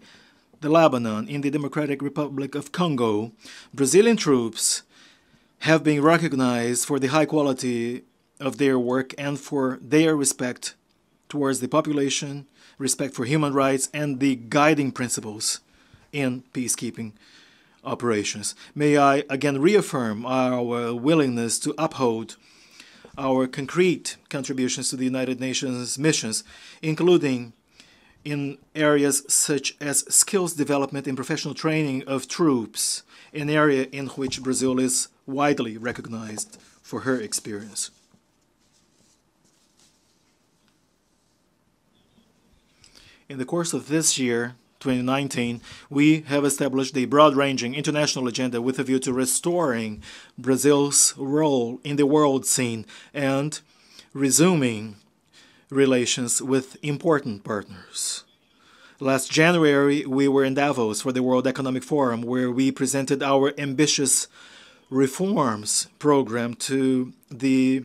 the Lebanon, in the Democratic Republic of Congo, Brazilian troops have been recognized for the high quality of their work and for their respect towards the population, respect for human rights, and the guiding principles in peacekeeping operations. May I again reaffirm our willingness to uphold our concrete contributions to the United Nations missions, including in areas such as skills development and professional training of troops, an area in which Brazil is widely recognized for her experience. In the course of this year, 2019, we have established a broad-ranging international agenda with a view to restoring Brazil's role in the world scene and resuming relations with important partners. Last January, we were in Davos for the World Economic Forum, where we presented our ambitious reforms program to the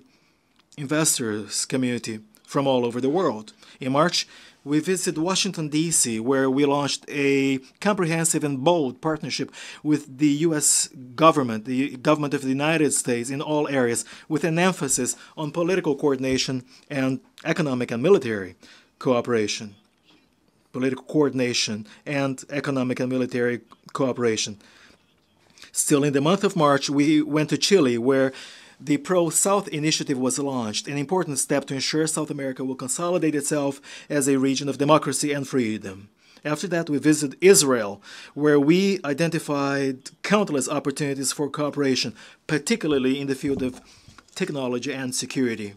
investors community from all over the world. In March, we visited Washington, D.C., where we launched a comprehensive and bold partnership with the U.S. government, the government of the United States in all areas, with an emphasis on political coordination and economic and military cooperation. Political coordination and economic and military cooperation. Still, in the month of March, we went to Chile, where the Pro-South Initiative was launched, an important step to ensure South America will consolidate itself as a region of democracy and freedom. After that, we visited Israel, where we identified countless opportunities for cooperation, particularly in the field of technology and security.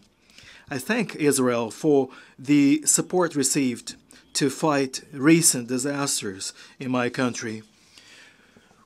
I thank Israel for the support received to fight recent disasters in my country.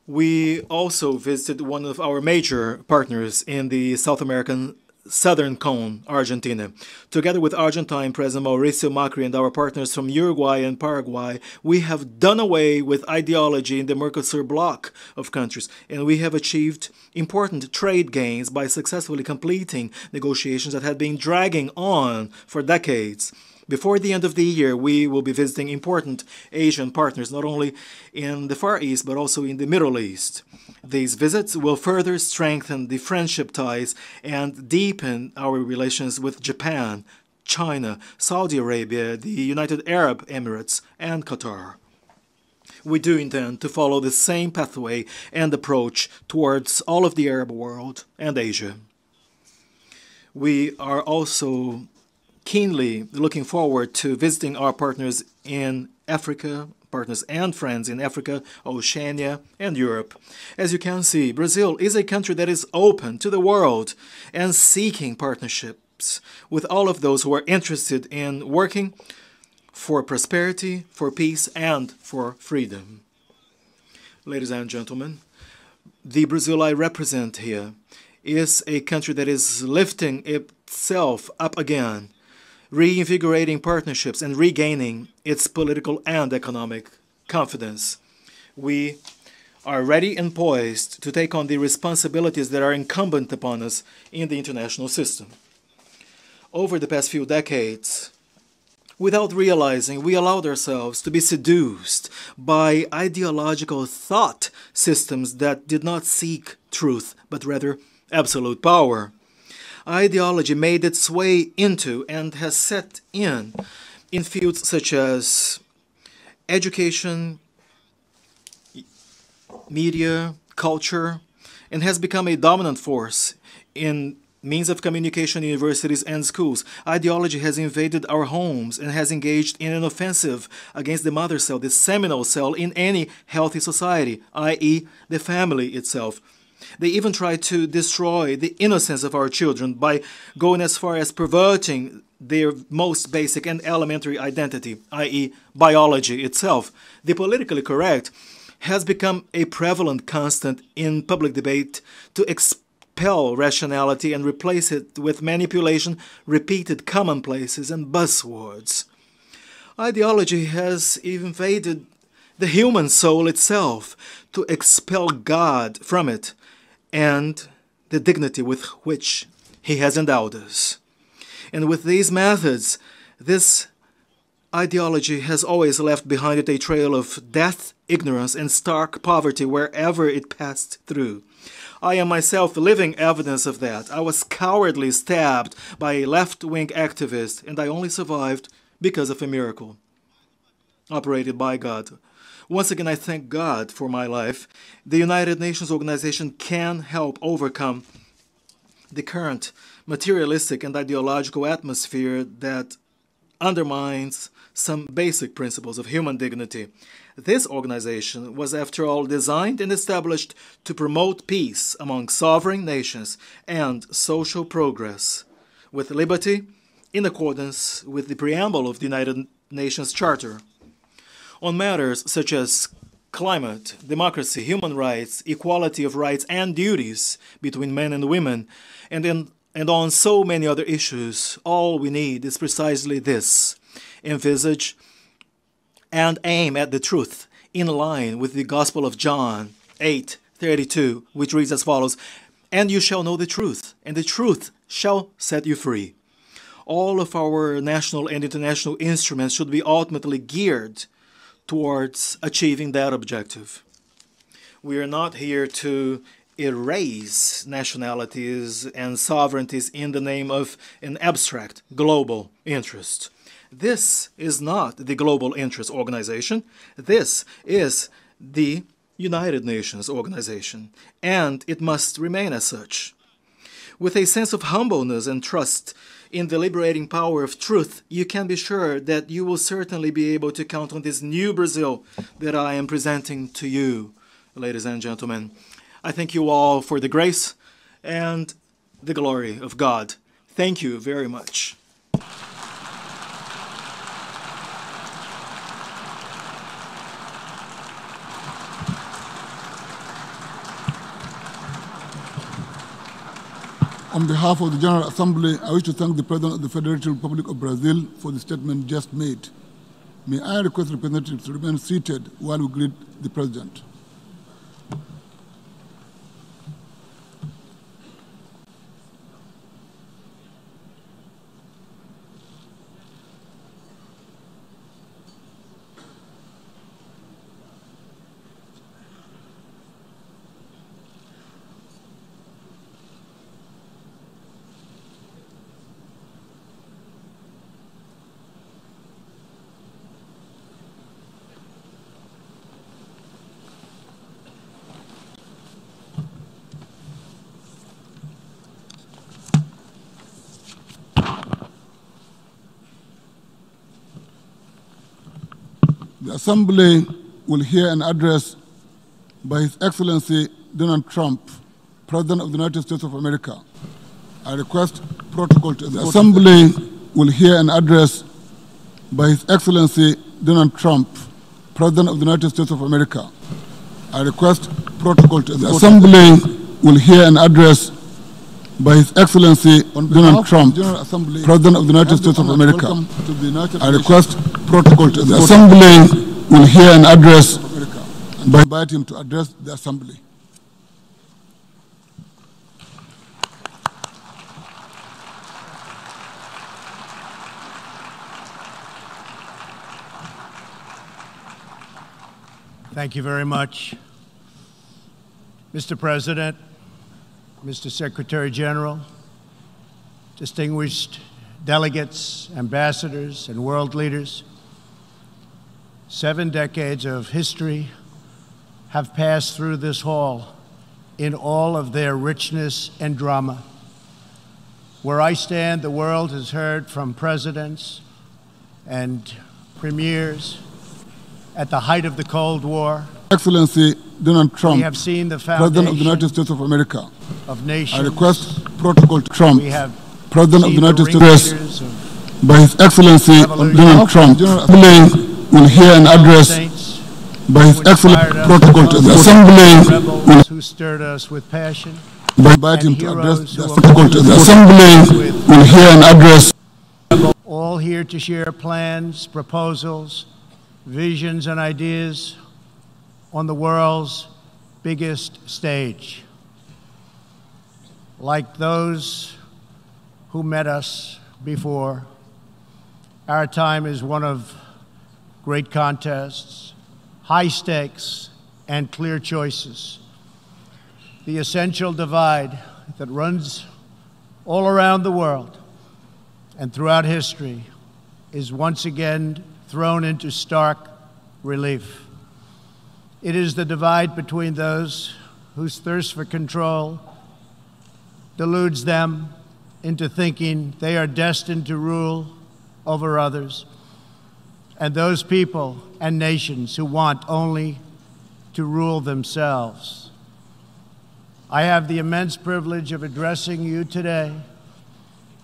We also visited one of our major partners in the South American Southern Cone, Argentina. Together with Argentine President Mauricio Macri and our partners from Uruguay and Paraguay, we have done away with ideology in the Mercosur bloc of countries, and we have achieved important trade gains by successfully completing negotiations that had been dragging on for decades. Before the end of the year, we will be visiting important Asian partners, not only in the Far East, but also in the Middle East. These visits will further strengthen the friendship ties and deepen our relations with Japan, China, Saudi Arabia, the United Arab Emirates, and Qatar. We do intend to follow the same pathway and approach towards all of the Arab world and Asia. We are also keenly looking forward to visiting our partners in Africa, partners and friends in Africa, Oceania, and Europe. As you can see, Brazil is a country that is open to the world and seeking partnerships with all of those who are interested in working for prosperity, for peace, and for freedom. Ladies and gentlemen, the Brazil I represent here is a country that is lifting itself up again, reinvigorating partnerships and regaining its political and economic confidence. We are ready and poised to take on the responsibilities that are incumbent upon us in the international system. Over the past few decades, without realizing, we allowed ourselves to be seduced by ideological thought systems that did not seek truth, but rather absolute power. Ideology made its way into and has set in fields such as education, media, culture, and has become a dominant force in means of communication, universities, and schools. Ideology has invaded our homes and has engaged in an offensive against the mother cell, the seminal cell in any healthy society, i.e., the family itself. They even try to destroy the innocence of our children by going as far as perverting their most basic and elementary identity, i.e., biology itself. The politically correct has become a prevalent constant in public debate to expel rationality and replace it with manipulation, repeated commonplaces, and buzzwords. Ideology has invaded the human soul itself to expel God from it and the dignity with which He has endowed us. And with these methods, this ideology has always left behind it a trail of death, ignorance, and stark poverty wherever it passed through. I am myself living evidence of that. I was cowardly stabbed by a left-wing activist, and I only survived because of a miracle operated by God. Once again, I thank God for my life. The United Nations organization can help overcome the current materialistic and ideological atmosphere that undermines some basic principles of human dignity. This organization was, after all, designed and established to promote peace among sovereign nations and social progress, with liberty in accordance with the preamble of the United Nations Charter. On matters such as climate, democracy, human rights, equality of rights and duties between men and women, and on so many other issues, all we need is precisely this: envisage and aim at the truth in line with the Gospel of John 8:32, which reads as follows: And you shall know the truth, and the truth shall set you free. All of our national and international instruments should be ultimately geared towards achieving that objective. We are not here to erase nationalities and sovereignties in the name of an abstract global interest. This is not the Global Interest Organization. This is the United Nations Organization, and it must remain as such. With a sense of humbleness and trust in the liberating power of truth, you can be sure that you will certainly be able to count on this new Brazil that I am presenting to you, ladies and gentlemen. I thank you all for the grace and the glory of God. Thank you very much. On behalf of the General Assembly, I wish to thank the President of the Federated Republic of Brazil for the statement just made. May I request representatives to remain seated while we greet the President. The Assembly will hear an address by His Excellency Donald Trump, President of the United States of America. I request protocol to the Assembly will hear an address by His Excellency Donald Trump, President of the United States of America. I request protocol to the Assembly will hear an address by His Excellency Donald Trump, President of the United States of America. I request protocol to the Assembly will hear an address and invite him to address the Assembly. Thank you very much. Mr. President, Mr. Secretary General, distinguished delegates, ambassadors, and world leaders, 7 decades of history have passed through this hall in all of their richness and drama. Where I stand, the world has heard from presidents and premiers at the height of the Cold War. Excellency Donald Trump, we have seen the President of the United States of America. Of nations. I request protocol to Trump, we have President of the United States, by His Excellency Donald Trump. Will hear an address by His Excellency protocol to the Assembly who stirred us with passion. By inviting him to address the protocol to the Assembly will hear an address. All here to share plans, proposals, visions, and ideas on the world's biggest stage. Like those who met us before, our time is one of great contests, high stakes, and clear choices. The essential divide that runs all around the world and throughout history is once again thrown into stark relief. It is the divide between those whose thirst for control deludes them into thinking they are destined to rule over others, and those people and nations who want only to rule themselves. I have the immense privilege of addressing you today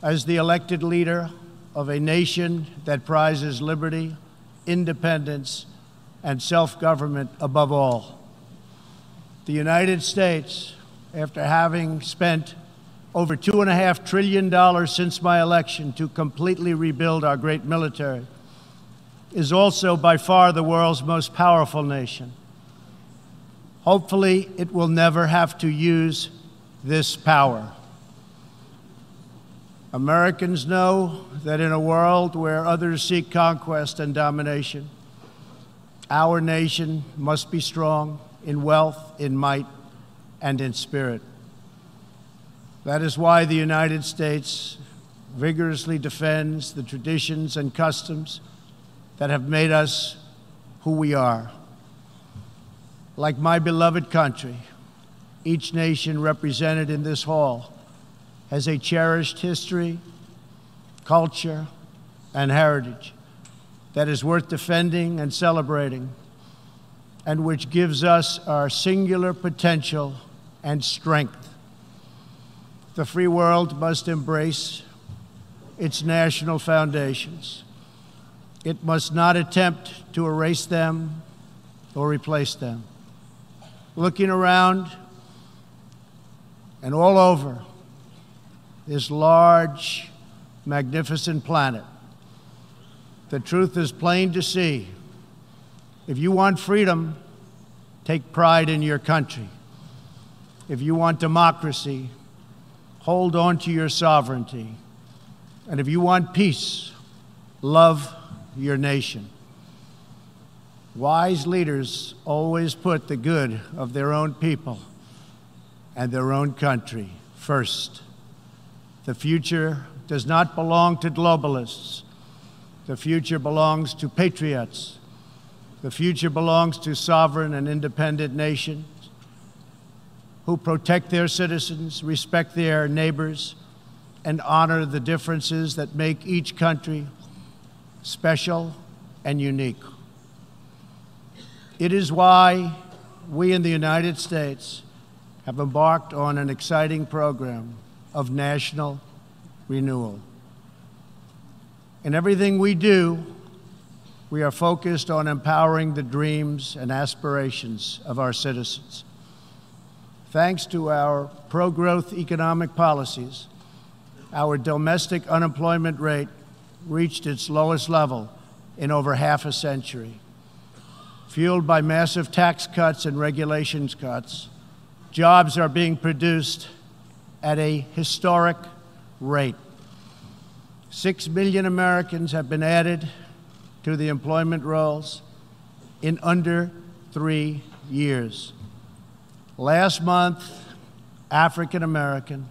as the elected leader of a nation that prizes liberty, independence, and self-government above all. The United States, after having spent over $2.5 trillion since my election to completely rebuild our great military, is also by far the world's most powerful nation. Hopefully, it will never have to use this power. Americans know that in a world where others seek conquest and domination, our nation must be strong in wealth, in might, and in spirit. That is why the United States vigorously defends the traditions and customs that have made us who we are. Like my beloved country, each nation represented in this hall has a cherished history, culture, and heritage that is worth defending and celebrating, and which gives us our singular potential and strength. The free world must embrace its national foundations. It must not attempt to erase them or replace them. Looking around and all over this large, magnificent planet, the truth is plain to see. If you want freedom, take pride in your country. If you want democracy, hold on to your sovereignty. And if you want peace, love your nation. Wise leaders always put the good of their own people and their own country first. The future does not belong to globalists. The future belongs to patriots. The future belongs to sovereign and independent nations who protect their citizens, respect their neighbors, and honor the differences that make each country special and unique. It is why we in the United States have embarked on an exciting program of national renewal. In everything we do, we are focused on empowering the dreams and aspirations of our citizens. Thanks to our pro-growth economic policies, our domestic unemployment rate reached its lowest level in over half a century. Fueled by massive tax cuts and regulations cuts, jobs are being produced at a historic rate. 6 million Americans have been added to the employment rolls in under 3 years. Last month, African American,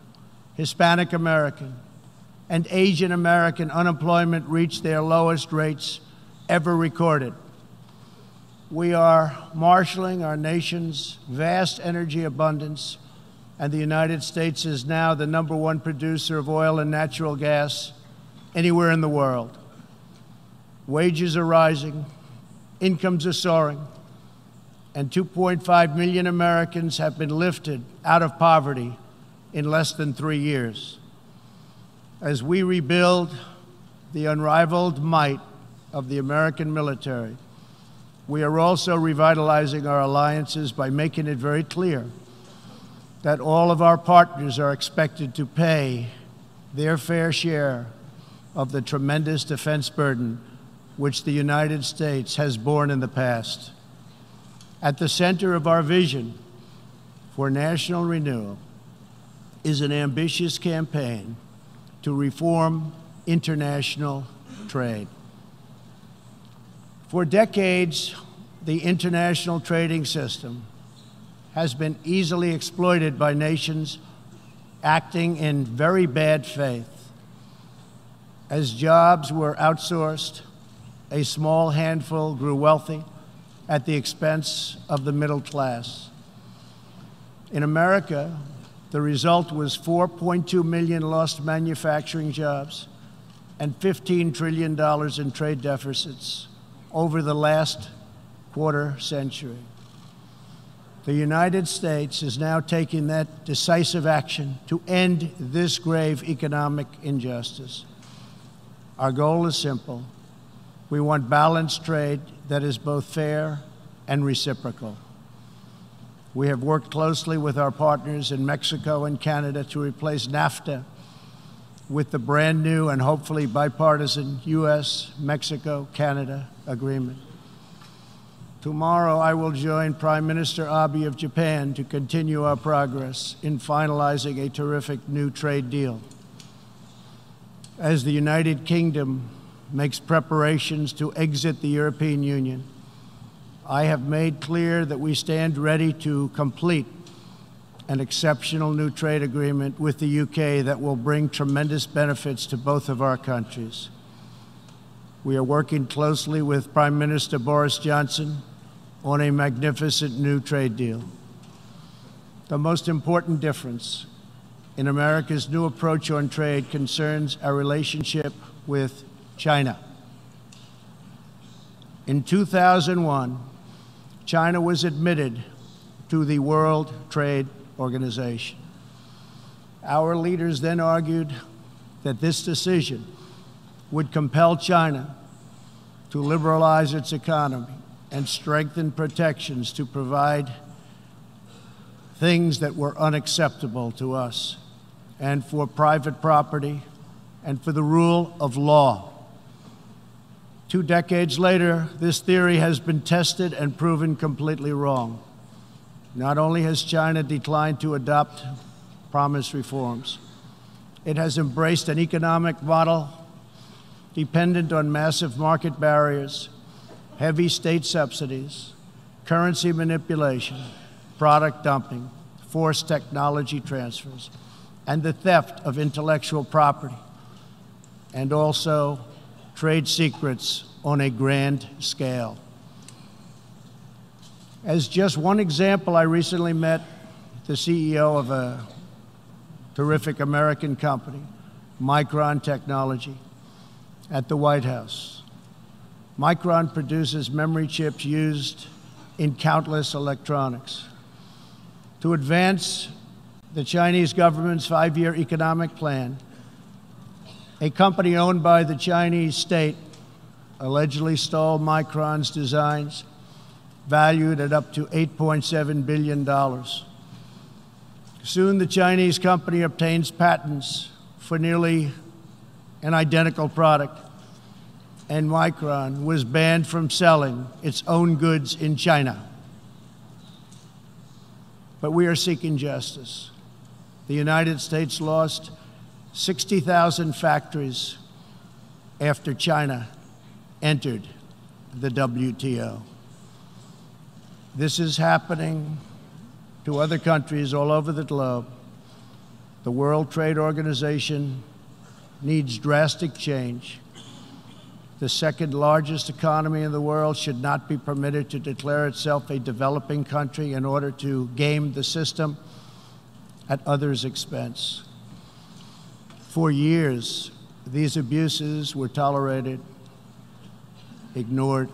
Hispanic American, and Asian American unemployment reached their lowest rates ever recorded. We are marshaling our nation's vast energy abundance, and the United States is now the #1 producer of oil and natural gas anywhere in the world. Wages are rising, incomes are soaring, and 2.5 million Americans have been lifted out of poverty in less than 3 years. As we rebuild the unrivaled might of the American military, we are also revitalizing our alliances by making it very clear that all of our partners are expected to pay their fair share of the tremendous defense burden which the United States has borne in the past. At the center of our vision for national renewal is an ambitious campaign to reform international trade. For decades, the international trading system has been easily exploited by nations acting in very bad faith. As jobs were outsourced, a small handful grew wealthy at the expense of the middle class. In America, the result was 4.2 million lost manufacturing jobs and $15 trillion in trade deficits over the last quarter century. The United States is now taking that decisive action to end this grave economic injustice. Our goal is simple. We want balanced trade that is both fair and reciprocal. We have worked closely with our partners in Mexico and Canada to replace NAFTA with the brand new and hopefully bipartisan U.S.-Mexico-Canada agreement. Tomorrow, I will join Prime Minister Abe of Japan to continue our progress in finalizing a terrific new trade deal. As the United Kingdom makes preparations to exit the European Union, I have made clear that we stand ready to complete an exceptional new trade agreement with the UK that will bring tremendous benefits to both of our countries. We are working closely with Prime Minister Boris Johnson on a magnificent new trade deal. The most important difference in America's new approach on trade concerns our relationship with China. In 2001, China was admitted to the World Trade Organization. Our leaders then argued that this decision would compel China to liberalize its economy and strengthen protections to provide things that were unacceptable to us, and for private property, and for the rule of law. 2 decades later, this theory has been tested and proven completely wrong. Not only has China declined to adopt promised reforms, it has embraced an economic model dependent on massive market barriers, heavy state subsidies, currency manipulation, product dumping, forced technology transfers, and the theft of intellectual property, and also trade secrets on a grand scale. As just one example, I recently met the CEO of a terrific American company, Micron Technology, at the White House. Micron produces memory chips used in countless electronics. To advance the Chinese government's 5-year economic plan, a company owned by the Chinese state allegedly stole Micron's designs, valued at up to $8.7 billion. Soon, the Chinese company obtains patents for nearly an identical product, and Micron was banned from selling its own goods in China. But we are seeking justice. The United States lost 60,000 factories after China entered the WTO. This is happening to other countries all over the globe. The World Trade Organization needs drastic change. The second largest economy in the world should not be permitted to declare itself a developing country in order to game the system at others' expense. For years, these abuses were tolerated, ignored,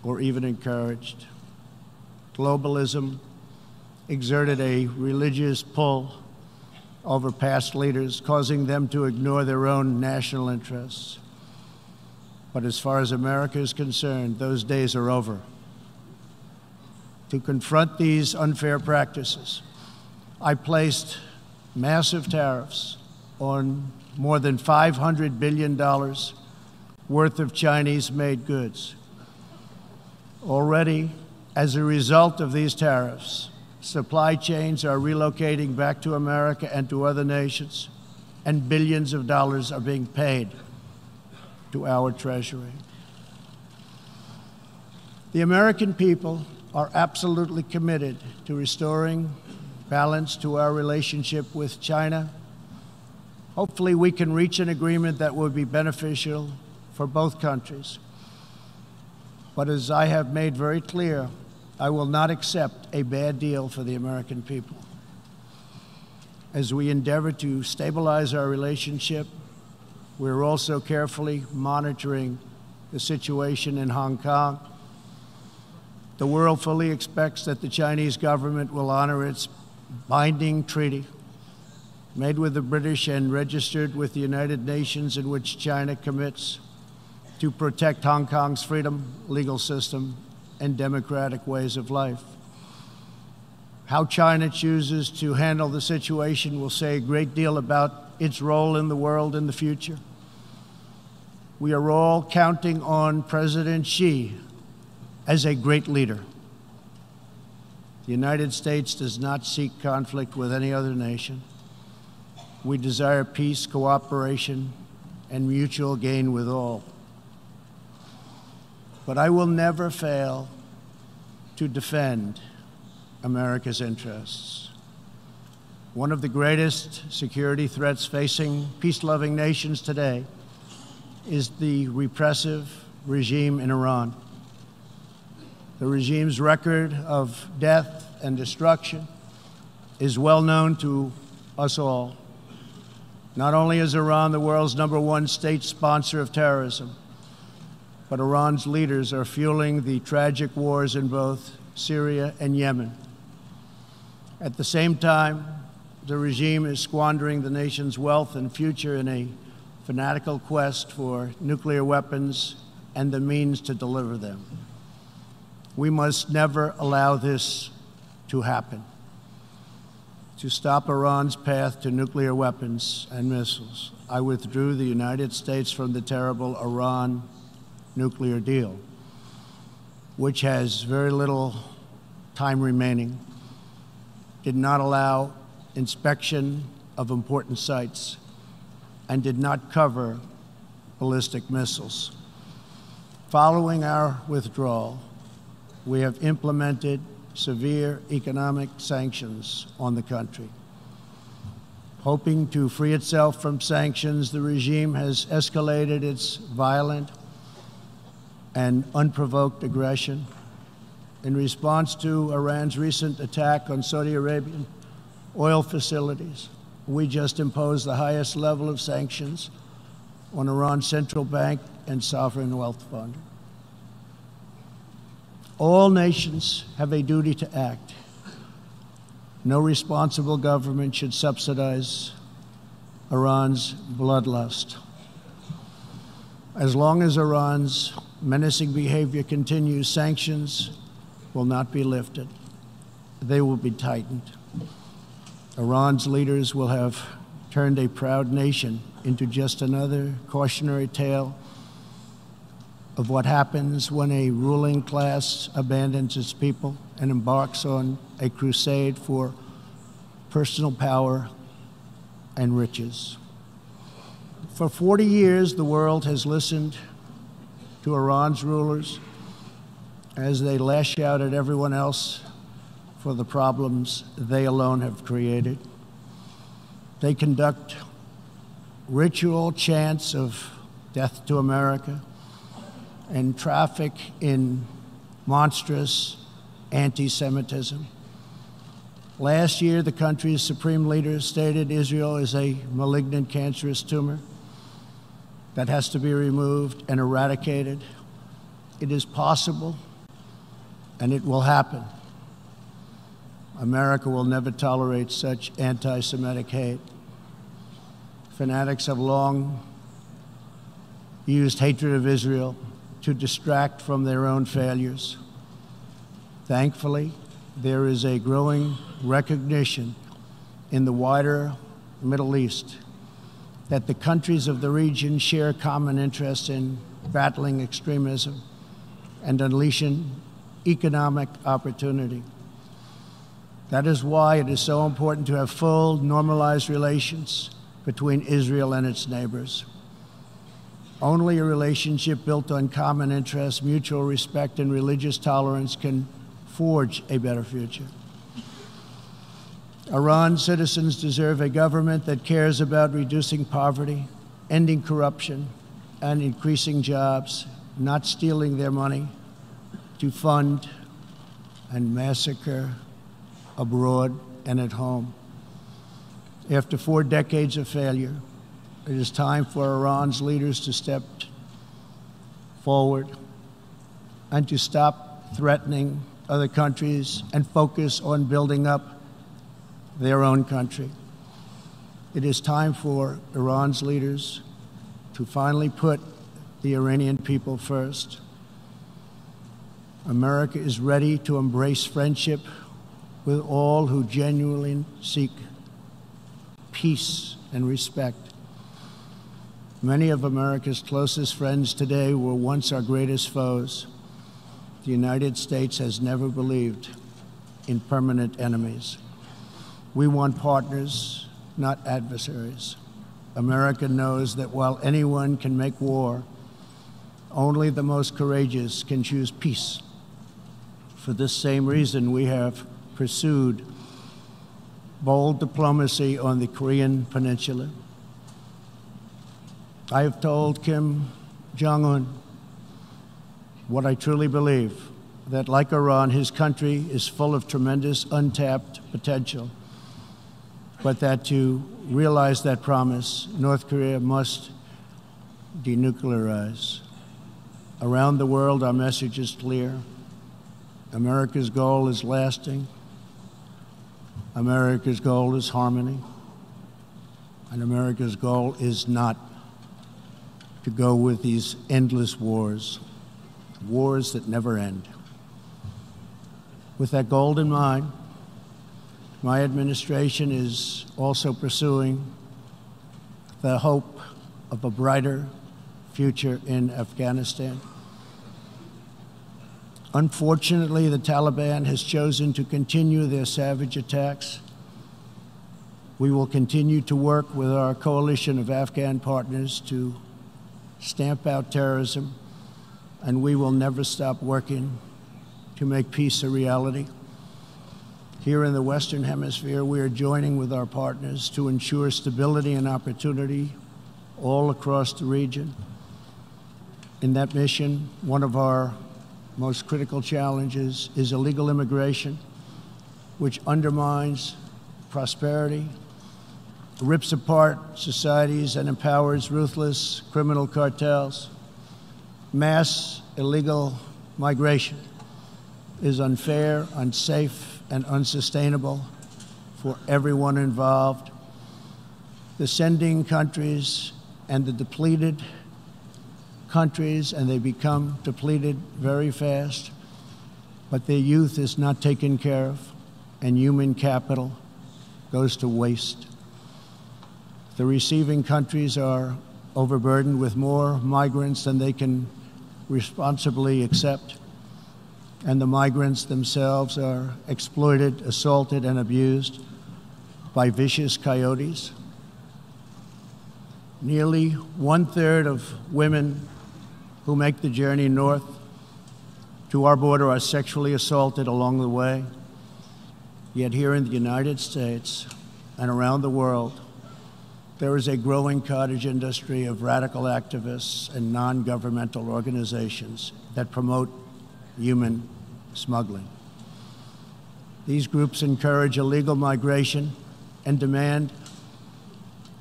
or even encouraged. Globalism exerted a religious pull over past leaders, causing them to ignore their own national interests. But as far as America is concerned, those days are over. To confront these unfair practices, I placed massive tariffs on more than $500 billion worth of Chinese-made goods. Already, as a result of these tariffs, supply chains are relocating back to America and to other nations, and billions of dollars are being paid to our Treasury. The American people are absolutely committed to restoring balance to our relationship with China. Hopefully, we can reach an agreement that will be beneficial for both countries. But as I have made very clear, I will not accept a bad deal for the American people. As we endeavor to stabilize our relationship, we're also carefully monitoring the situation in Hong Kong. The world fully expects that the Chinese government will honor its binding treaty made with the British and registered with the United Nations, in which China commits to protect Hong Kong's freedom, legal system, and democratic ways of life. How China chooses to handle the situation will say a great deal about its role in the world in the future. We are all counting on President Xi as a great leader. The United States does not seek conflict with any other nation. We desire peace, cooperation, and mutual gain with all. But I will never fail to defend America's interests. One of the greatest security threats facing peace-loving nations today is the repressive regime in Iran. The regime's record of death and destruction is well known to us all. Not only is Iran the world's #1 state sponsor of terrorism, but Iran's leaders are fueling the tragic wars in both Syria and Yemen. At the same time, the regime is squandering the nation's wealth and future in a fanatical quest for nuclear weapons and the means to deliver them. We must never allow this to happen. To stop Iran's path to nuclear weapons and missiles, I withdrew the United States from the terrible Iran nuclear deal, which has very little time remaining, did not allow inspection of important sites, and did not cover ballistic missiles. Following our withdrawal, we have implemented severe economic sanctions on the country. Hoping to free itself from sanctions, the regime has escalated its violent and unprovoked aggression. In response to Iran's recent attack on Saudi Arabian oil facilities, we just imposed the highest level of sanctions on Iran's central bank and sovereign wealth fund. All nations have a duty to act. No responsible government should subsidize Iran's bloodlust. As long as Iran's menacing behavior continues, sanctions will not be lifted. They will be tightened. Iran's leaders will have turned a proud nation into just another cautionary tale of what happens when a ruling class abandons its people and embarks on a crusade for personal power and riches. For 40 years, the world has listened to Iran's rulers as they lash out at everyone else for the problems they alone have created. They conduct ritual chants of death to America and traffic in monstrous anti-Semitism. Last year, the country's supreme leader stated Israel is a malignant, cancerous tumor that has to be removed and eradicated. It is possible, and it will happen. America will never tolerate such anti-Semitic hate. Fanatics have long used hatred of Israel to distract from their own failures. Thankfully, there is a growing recognition in the wider Middle East that the countries of the region share common interests in battling extremism and unleashing economic opportunity. That is why it is so important to have full, normalized relations between Israel and its neighbors. Only a relationship built on common interests, mutual respect, and religious tolerance can forge a better future. Iran's citizens deserve a government that cares about reducing poverty, ending corruption, and increasing jobs, not stealing their money to fund and massacre abroad and at home. After 4 decades of failure, it is time for Iran's leaders to step forward and to stop threatening other countries and focus on building up their own country. It is time for Iran's leaders to finally put the Iranian people first. America is ready to embrace friendship with all who genuinely seek peace and respect. Many of America's closest friends today were once our greatest foes. The the United States has never believed in permanent enemies. We want partners, not adversaries. America knows that while anyone can make war, only the most courageous can choose peace. For this same reason, we have pursued bold diplomacy on the Korean Peninsula. I have told Kim Jong-un what I truly believe, that like Iran, his country is full of tremendous untapped potential, but that to realize that promise, North Korea must denuclearize. Around the world, our message is clear. America's goal is lasting. America's goal is harmony. And America's goal is not to go with these endless wars, wars that never end. With that goal in mind, my administration is also pursuing the hope of a brighter future in Afghanistan. Unfortunately, the Taliban has chosen to continue their savage attacks. We will continue to work with our coalition of Afghan partners to stamp out terrorism, and we will never stop working to make peace a reality. Here in the Western Hemisphere, we are joining with our partners to ensure stability and opportunity all across the region. In that mission, one of our most critical challenges is illegal immigration, which undermines prosperity, rips apart societies, and empowers ruthless criminal cartels. Mass illegal migration is unfair, unsafe, and unsustainable for everyone involved. The sending countries and the depleted countries, and they become depleted very fast, but their youth is not taken care of, and human capital goes to waste. The receiving countries are overburdened with more migrants than they can responsibly accept, and the migrants themselves are exploited, assaulted, and abused by vicious coyotes. Nearly 1/3 of women who make the journey north to our border are sexually assaulted along the way. Yet here in the United States and around the world, there is a growing cottage industry of radical activists and non-governmental organizations that promote human smuggling. These groups encourage illegal migration and demand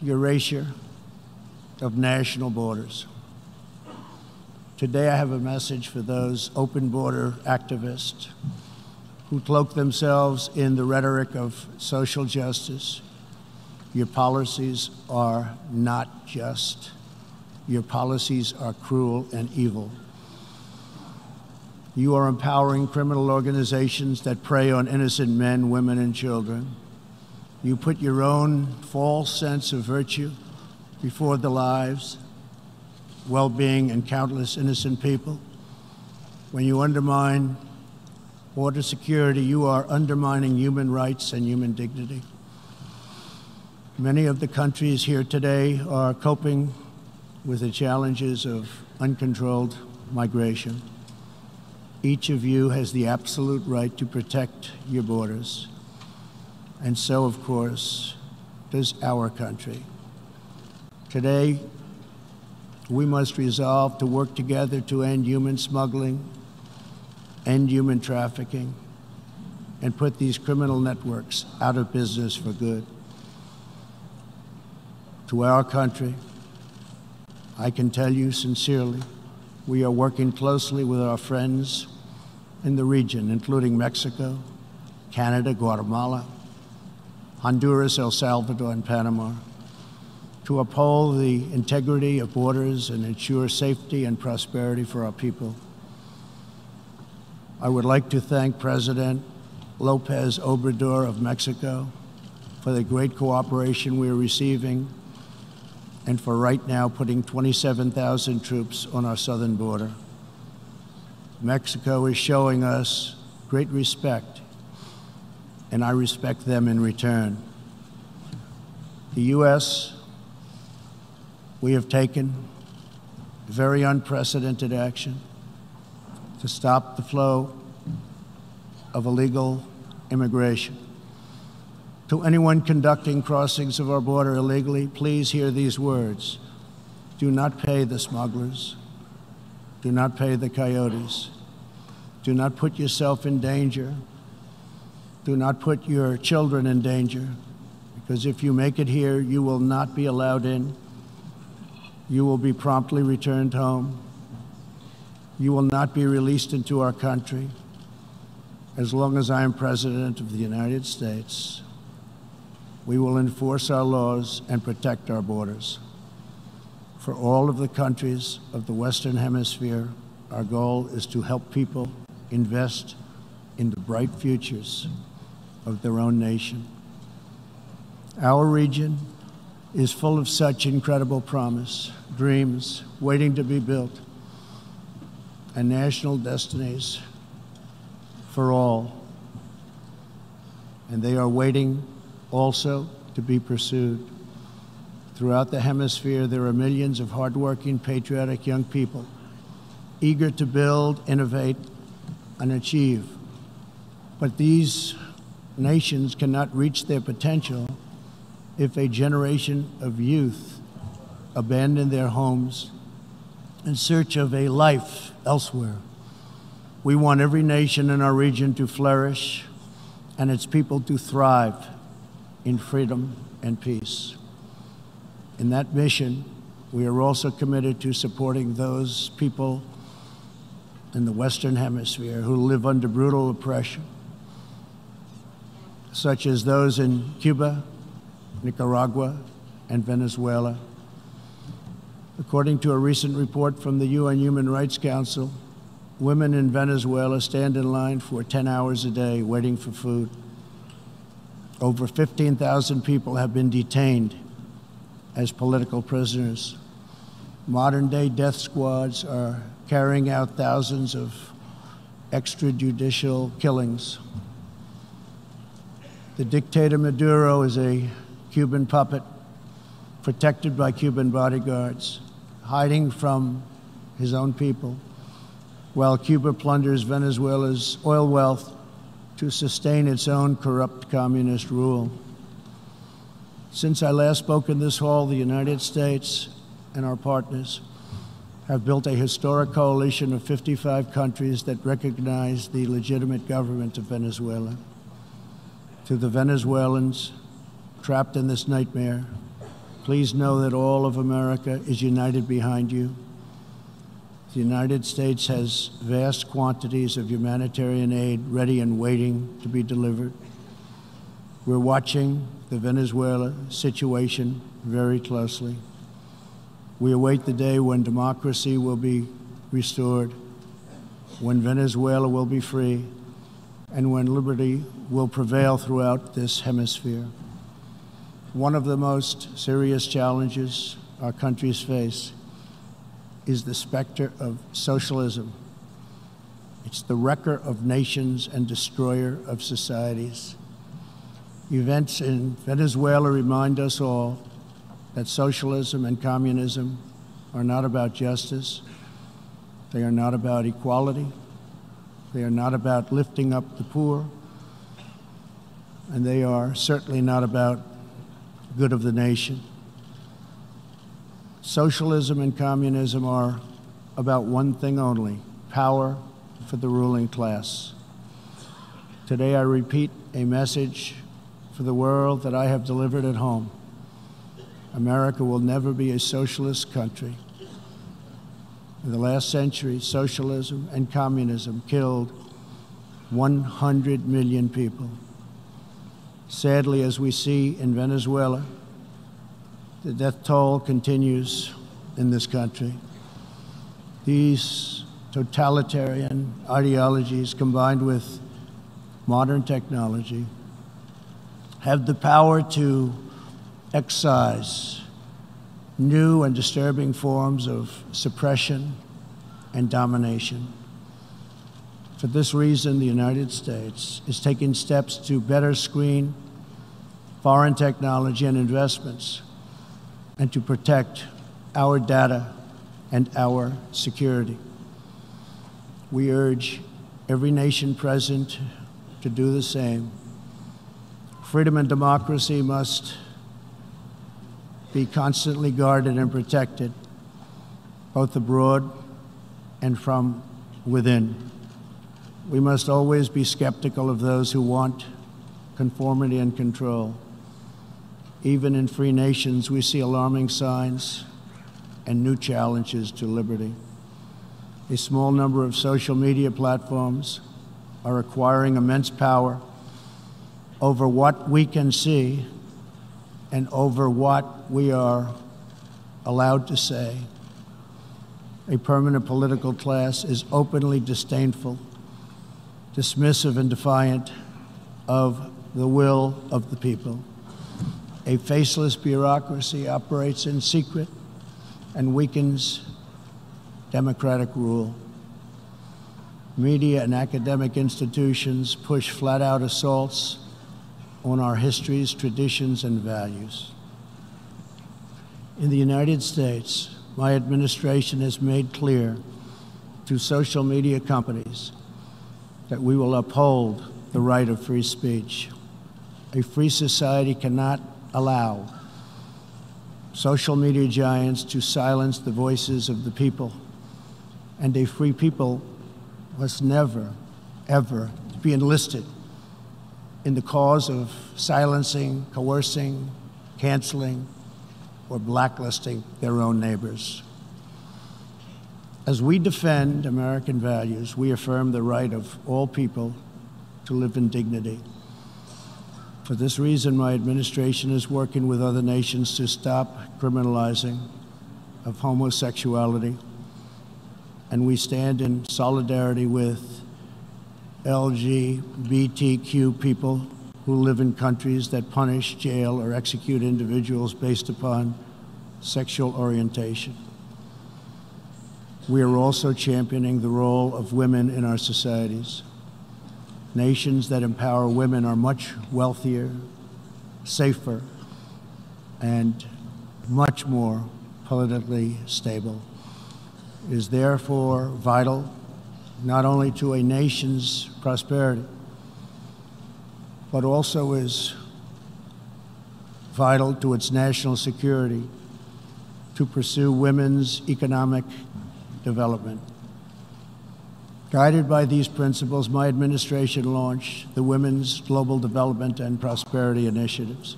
erasure of national borders. Today I have a message for those open border activists who cloak themselves in the rhetoric of social justice. Your policies are not just. Your policies are cruel and evil. You are empowering criminal organizations that prey on innocent men, women, and children. You put your own false sense of virtue before the lives, well-being, and countless innocent people. When you undermine border security, you are undermining human rights and human dignity. Many of the countries here today are coping with the challenges of uncontrolled migration. Each of you has the absolute right to protect your borders. And so, of course, does our country. Today, we must resolve to work together to end human smuggling, end human trafficking, and put these criminal networks out of business for good. To our country, I can tell you sincerely, we are working closely with our friends in the region, including Mexico, Canada, Guatemala, Honduras, El Salvador, and Panama, to uphold the integrity of borders and ensure safety and prosperity for our people. I would like to thank President López Obrador of Mexico for the great cooperation we are receiving and for right now putting 27,000 troops on our southern border. Mexico is showing us great respect, and I respect them in return. The U.S., we have taken very unprecedented action to stop the flow of illegal immigration. To anyone conducting crossings of our border illegally, please hear these words. Do not pay the smugglers. Do not pay the coyotes. Do not put yourself in danger. Do not put your children in danger, because if you make it here, you will not be allowed in. You will be promptly returned home. You will not be released into our country. As long as I am President of the United States, we will enforce our laws and protect our borders. For all of the countries of the Western Hemisphere, our goal is to help people invest in the bright futures of their own nation. Our region is full of such incredible promise, dreams waiting to be built, and national destinies for all. And they are waiting also to be pursued. Throughout the hemisphere, there are millions of hardworking, patriotic young people eager to build, innovate, and achieve. But these nations cannot reach their potential if a generation of youth abandon their homes in search of a life elsewhere. We want every nation in our region to flourish and its people to thrive in freedom and peace. In that mission, we are also committed to supporting those people in the Western Hemisphere who live under brutal oppression, such as those in Cuba, Nicaragua, and Venezuela. According to a recent report from the UN Human Rights Council, women in Venezuela stand in line for 10 hours a day waiting for food. Over 15,000 people have been detained as political prisoners. Modern-day death squads are carrying out thousands of extrajudicial killings. The dictator Maduro is a Cuban puppet protected by Cuban bodyguards, hiding from his own people, while Cuba plunders Venezuela's oil wealth to sustain its own corrupt communist rule. Since I last spoke in this hall, the United States and our partners have built a historic coalition of 55 countries that recognize the legitimate government of Venezuela. To the Venezuelans trapped in this nightmare, please know that all of America is united behind you. The United States has vast quantities of humanitarian aid ready and waiting to be delivered. We're watching the Venezuela situation very closely. We await the day when democracy will be restored, when Venezuela will be free, and when liberty will prevail throughout this hemisphere. One of the most serious challenges our countries face is the specter of socialism. It's the wrecker of nations and destroyer of societies. Events in Venezuela remind us all that socialism and communism are not about justice. They are not about equality. They are not about lifting up the poor. And they are certainly not about good of the nation. Socialism and communism are about one thing only: power for the ruling class. Today I repeat a message for the world that I have delivered at home. America will never be a socialist country. In the last century, socialism and communism killed 100 million people. Sadly, as we see in Venezuela, the death toll continues in this country. These totalitarian ideologies, combined with modern technology, have the power to excise new and disturbing forms of suppression and domination. For this reason, the United States is taking steps to better screen foreign technology and investments and to protect our data and our security. We urge every nation present to do the same. Freedom and democracy must be constantly guarded and protected, both abroad and from within. We must always be skeptical of those who want conformity and control. Even in free nations, we see alarming signs and new challenges to liberty. A small number of social media platforms are acquiring immense power over what we can see and over what we are allowed to say. A permanent political class is openly disdainful, dismissive, and defiant of the will of the people. A faceless bureaucracy operates in secret and weakens democratic rule. Media and academic institutions push flat-out assaults on our histories, traditions, and values. In the United States, my administration has made clear to social media companies that we will uphold the right of free speech. A free society cannot allow social media giants to silence the voices of the people, and a free people must never, ever be enlisted in the cause of silencing, coercing, canceling, or blacklisting their own neighbors. As we defend American values, we affirm the right of all people to live in dignity. For this reason, my administration is working with other nations to stop criminalizing of homosexuality, and we stand in solidarity with LGBTQ people who live in countries that punish, jail, or execute individuals based upon sexual orientation. We are also championing the role of women in our societies. Nations that empower women are much wealthier, safer, and much more politically stable. It is therefore vital not only to a nation's prosperity, but also is vital to its national security to pursue women's economic development. Guided by these principles, my administration launched the Women's Global Development and Prosperity Initiatives.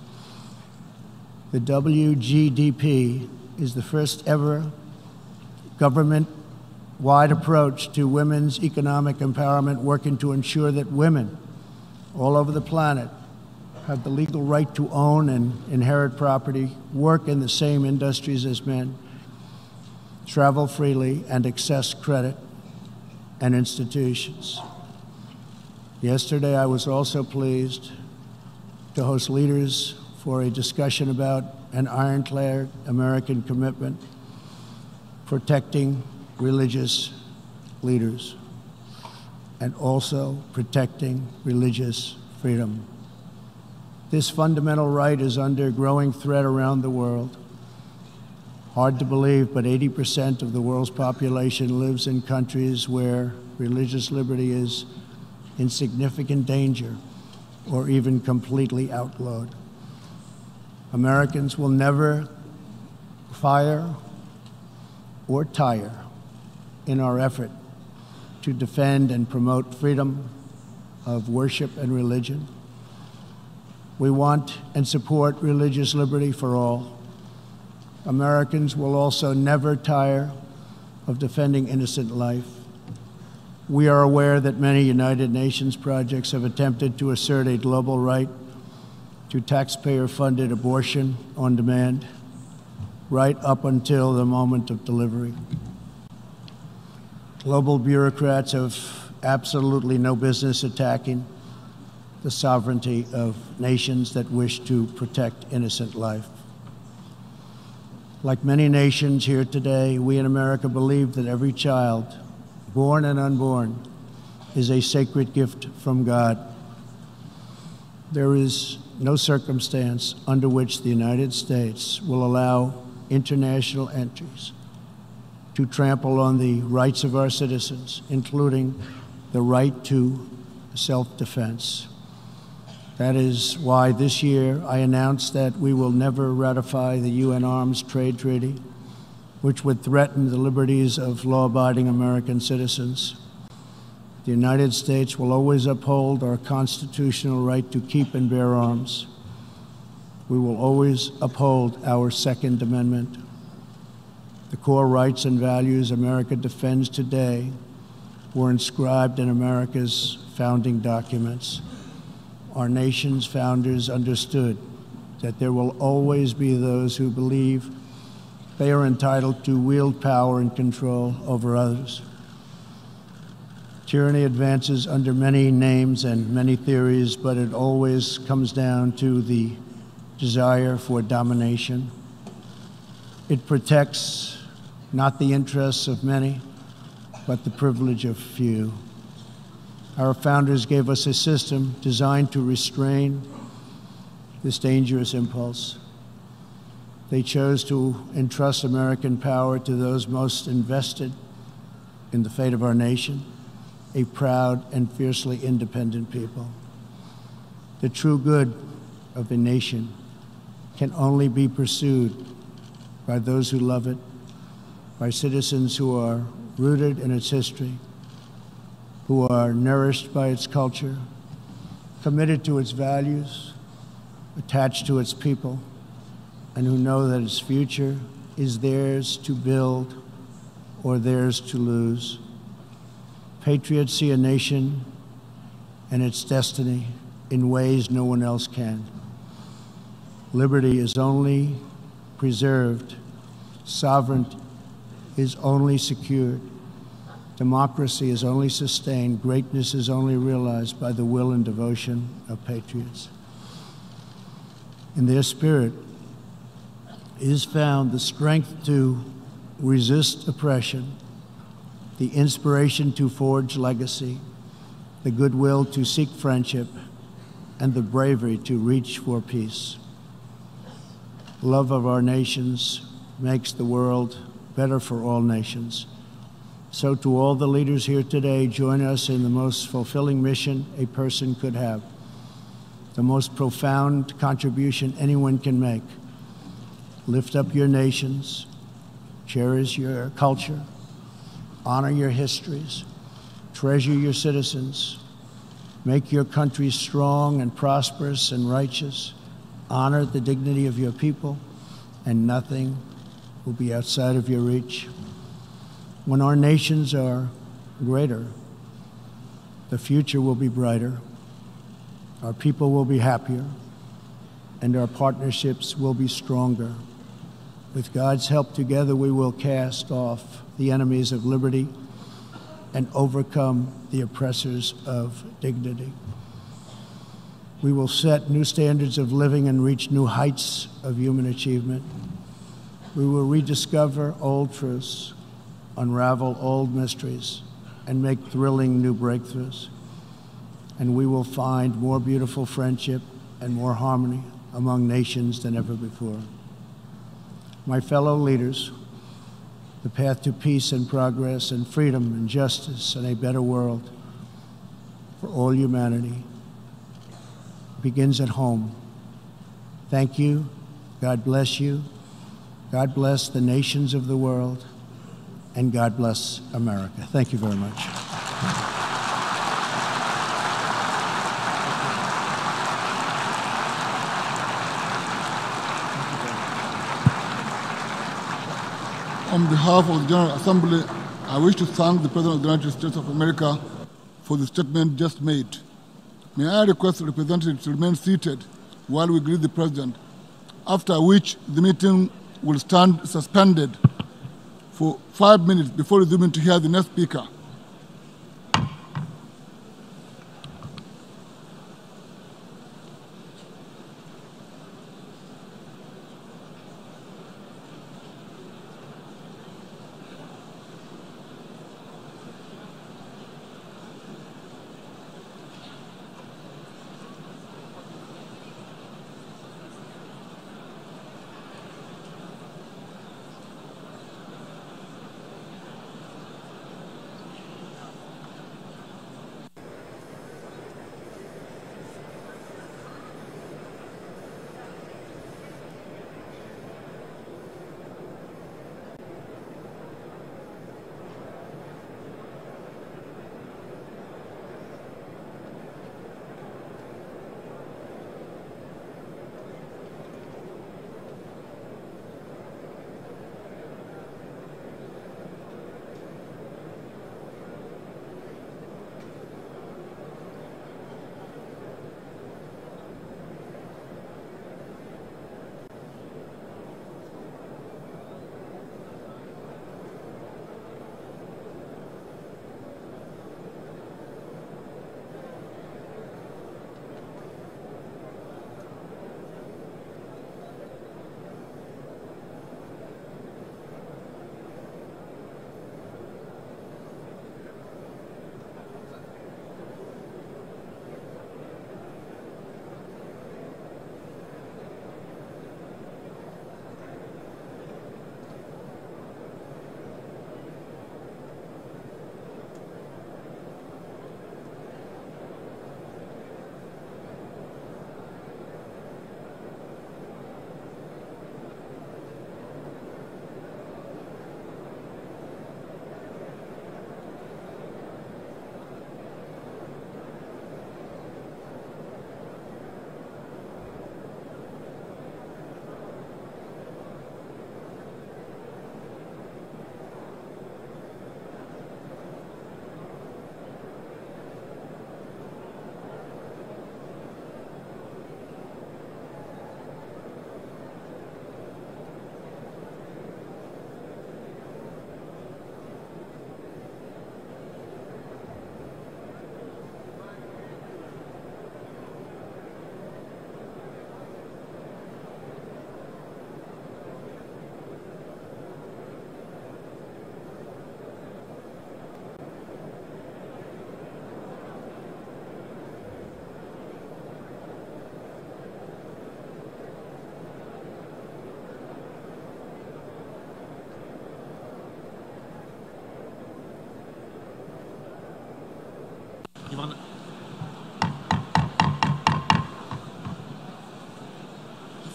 The WGDP is the first ever government-wide approach to women's economic empowerment, working to ensure that women all over the planet have the legal right to own and inherit property, work in the same industries as men, travel freely, and access credit and institutions. Yesterday, I was also pleased to host leaders for a discussion about an ironclad American commitment protecting religious leaders and also protecting religious freedom. This fundamental right is under growing threat around the world. Hard to believe, but 80% of the world's population lives in countries where religious liberty is in significant danger or even completely outlawed. Americans will never fire or tire in our effort to defend and promote freedom of worship and religion. We want and support religious liberty for all. Americans will also never tire of defending innocent life. We are aware that many United Nations projects have attempted to assert a global right to taxpayer-funded abortion on demand, right up until the moment of delivery. Global bureaucrats have absolutely no business attacking the sovereignty of nations that wish to protect innocent life. Like many nations here today, we in America believe that every child, born and unborn, is a sacred gift from God. There is no circumstance under which the United States will allow international entries to trample on the rights of our citizens, including the right to self-defense. That is why this year I announced that we will never ratify the UN Arms Trade Treaty, which would threaten the liberties of law-abiding American citizens. The United States will always uphold our constitutional right to keep and bear arms. We will always uphold our Second Amendment. The core rights and values America defends today were inscribed in America's founding documents. Our nation's founders understood that there will always be those who believe they are entitled to wield power and control over others. Tyranny advances under many names and many theories, but it always comes down to the desire for domination. It protects not the interests of many, but the privilege of few. Our founders gave us a system designed to restrain this dangerous impulse. They chose to entrust American power to those most invested in the fate of our nation, a proud and fiercely independent people. The true good of a nation can only be pursued by those who love it, by citizens who are rooted in its history, who are nourished by its culture, committed to its values, attached to its people, and who know that its future is theirs to build or theirs to lose. Patriots see a nation and its destiny in ways no one else can. Liberty is only preserved, sovereignty is only secured, democracy is only sustained, greatness is only realized by the will and devotion of patriots. In their spirit is found the strength to resist oppression, the inspiration to forge legacy, the goodwill to seek friendship, and the bravery to reach for peace. Love of our nations makes the world better for all nations. So to all the leaders here today, join us in the most fulfilling mission a person could have, the most profound contribution anyone can make. Lift up your nations, cherish your culture, honor your histories, treasure your citizens, make your country strong and prosperous and righteous, honor the dignity of your people, and nothing will be outside of your reach. When our nations are greater, the future will be brighter, our people will be happier, and our partnerships will be stronger. With God's help, together we will cast off the enemies of liberty and overcome the oppressors of dignity. We will set new standards of living and reach new heights of human achievement. We will rediscover old truths, unravel old mysteries, and make thrilling new breakthroughs. And we will find more beautiful friendship and more harmony among nations than ever before. My fellow leaders, the path to peace and progress and freedom and justice and a better world for all humanity begins at home. Thank you. God bless you. God bless the nations of the world. And God bless America. Thank you very much. On behalf of the General Assembly, I wish to thank the President of the United States of America for the statement just made. May I request the representatives to remain seated while we greet the President, after which the meeting will stand suspended for 5 minutes before resuming to hear the next speaker.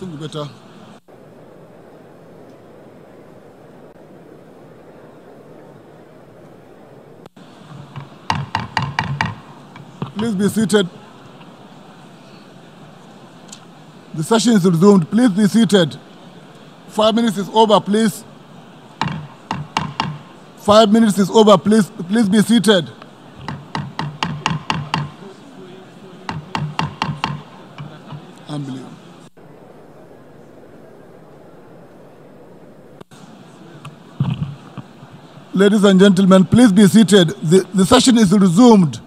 think we better. Please be seated. The session is resumed. Please be seated. 5 minutes is over, please. 5 minutes is over, please. Please be seated. Unbelievable. Ladies and gentlemen, please be seated. The session is resumed.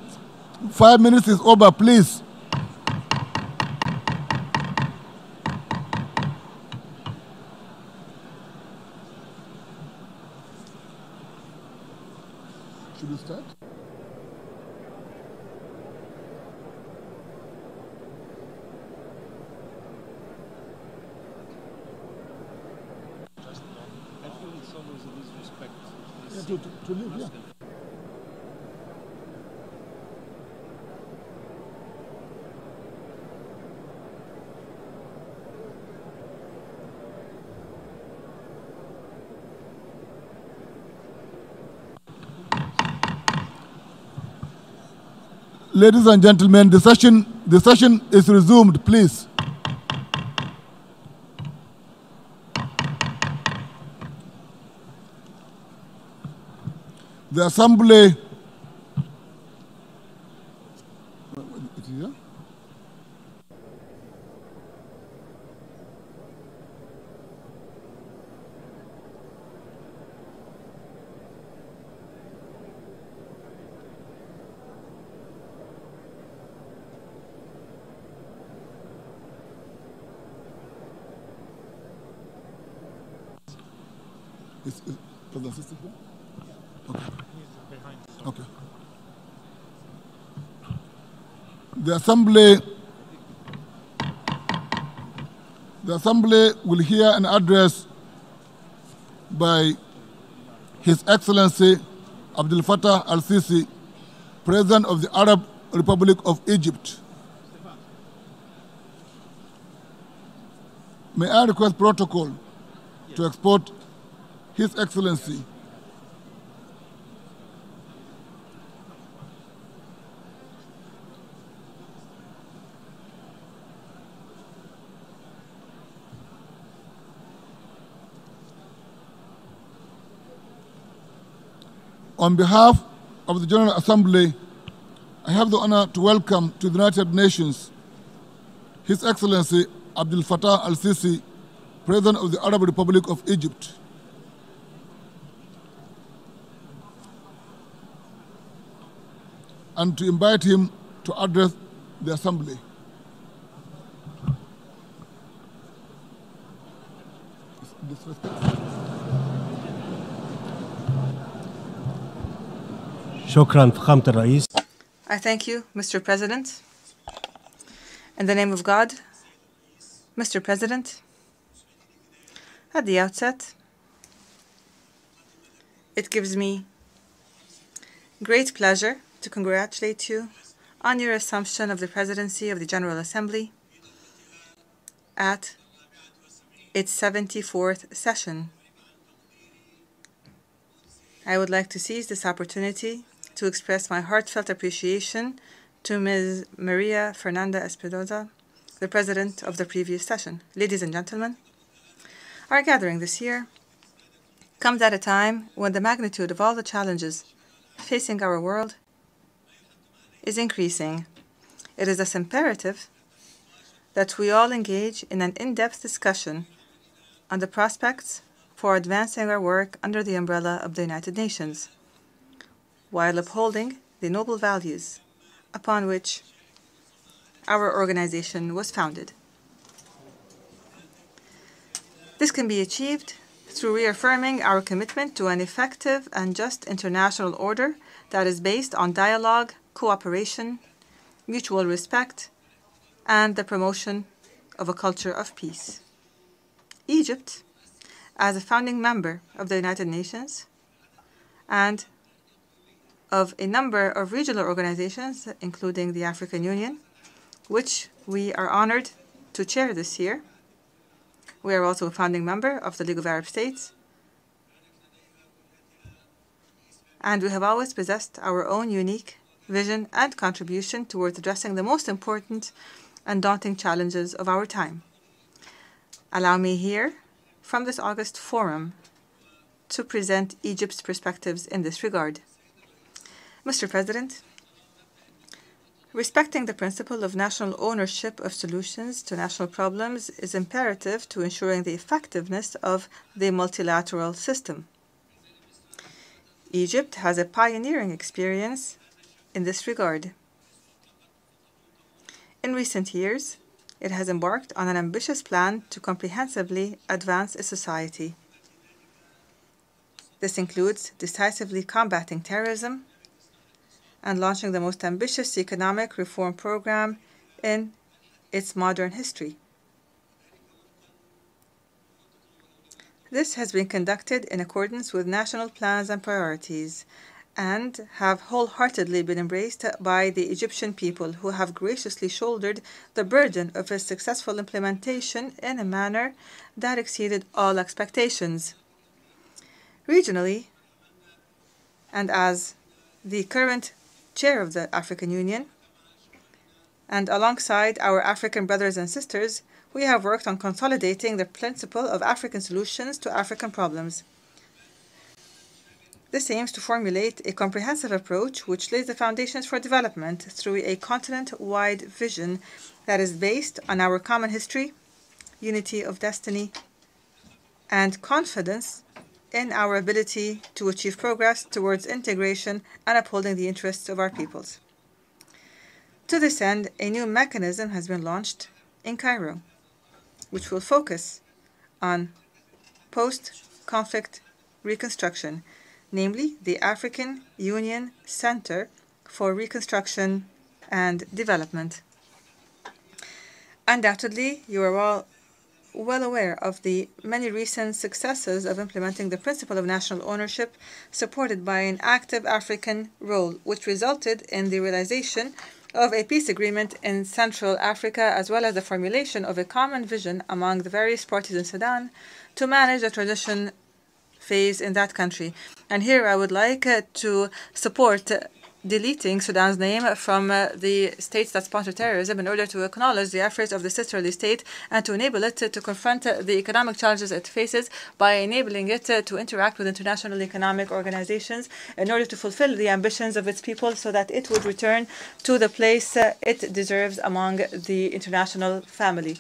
5 minutes is over, please. Should we start? I feel it's always a disrespect. To leave, yeah. Ladies and gentlemen, the session is resumed, please. The assembly. It is here? Is President Assistant here? Okay. Okay. The assembly will hear an address by His Excellency Abdel Fattah al-Sisi, President of the Arab Republic of Egypt. May I request protocol to export His Excellency on behalf of the General Assembly. I have the honor to welcome to the United Nations His Excellency Abdel Fattah al-Sisi, President of the Arab Republic of Egypt. And to invite him to address the Assembly. شكرا فخامة الرئيس. I thank you, Mr. President. In the name of God, Mr. President, at the outset, it gives me great pleasure to congratulate you on your assumption of the presidency of the General Assembly at its 74th session. I would like to seize this opportunity to express my heartfelt appreciation to Ms. Maria Fernanda Espinosa, the president of the previous session. Ladies and gentlemen, our gathering this year comes at a time when the magnitude of all the challenges facing our world is increasing. It is thus imperative that we all engage in an in-depth discussion on the prospects for advancing our work under the umbrella of the United Nations, while upholding the noble values upon which our organization was founded. This can be achieved through reaffirming our commitment to an effective and just international order that is based on dialogue, cooperation, mutual respect, and the promotion of a culture of peace. Egypt, as a founding member of the United Nations and of a number of regional organizations, including the African Union, which we are honored to chair this year, We are also a founding member of the League of Arab States, and we have always possessed our own unique vision and contribution towards addressing the most important and daunting challenges of our time. Allow me here, from this August forum, to present Egypt's perspectives in this regard. Mr. President, respecting the principle of national ownership of solutions to national problems is imperative to ensuring the effectiveness of the multilateral system. Egypt has a pioneering experience in this regard. In recent years, it has embarked on an ambitious plan to comprehensively advance its society. This includes decisively combating terrorism and launching the most ambitious economic reform program in its modern history. This has been conducted in accordance with national plans and priorities, and have wholeheartedly been embraced by the Egyptian people, who have graciously shouldered the burden of its successful implementation in a manner that exceeded all expectations. Regionally, and as the current chair of the African Union, and alongside our African brothers and sisters, we have worked on consolidating the principle of African solutions to African problems. This aims to formulate a comprehensive approach which lays the foundations for development through a continent-wide vision that is based on our common history, unity of destiny, and confidence in our ability to achieve progress towards integration and upholding the interests of our peoples. To this end, a new mechanism has been launched in Cairo, which will focus on post-conflict reconstruction, namely the African Union Center for Reconstruction and Development. Undoubtedly, you are all well aware of the many recent successes of implementing the principle of national ownership, supported by an active African role, which resulted in the realization of a peace agreement in Central Africa, as well as the formulation of a common vision among the various parties in Sudan to manage the transition phase in that country. And here I would like to support deleting Sudan's name from the states that sponsor terrorism in order to acknowledge the efforts of the sisterly state and to enable it to confront the economic challenges it faces by enabling it to interact with international economic organizations in order to fulfill the ambitions of its people so that it would return to the place it deserves among the international family.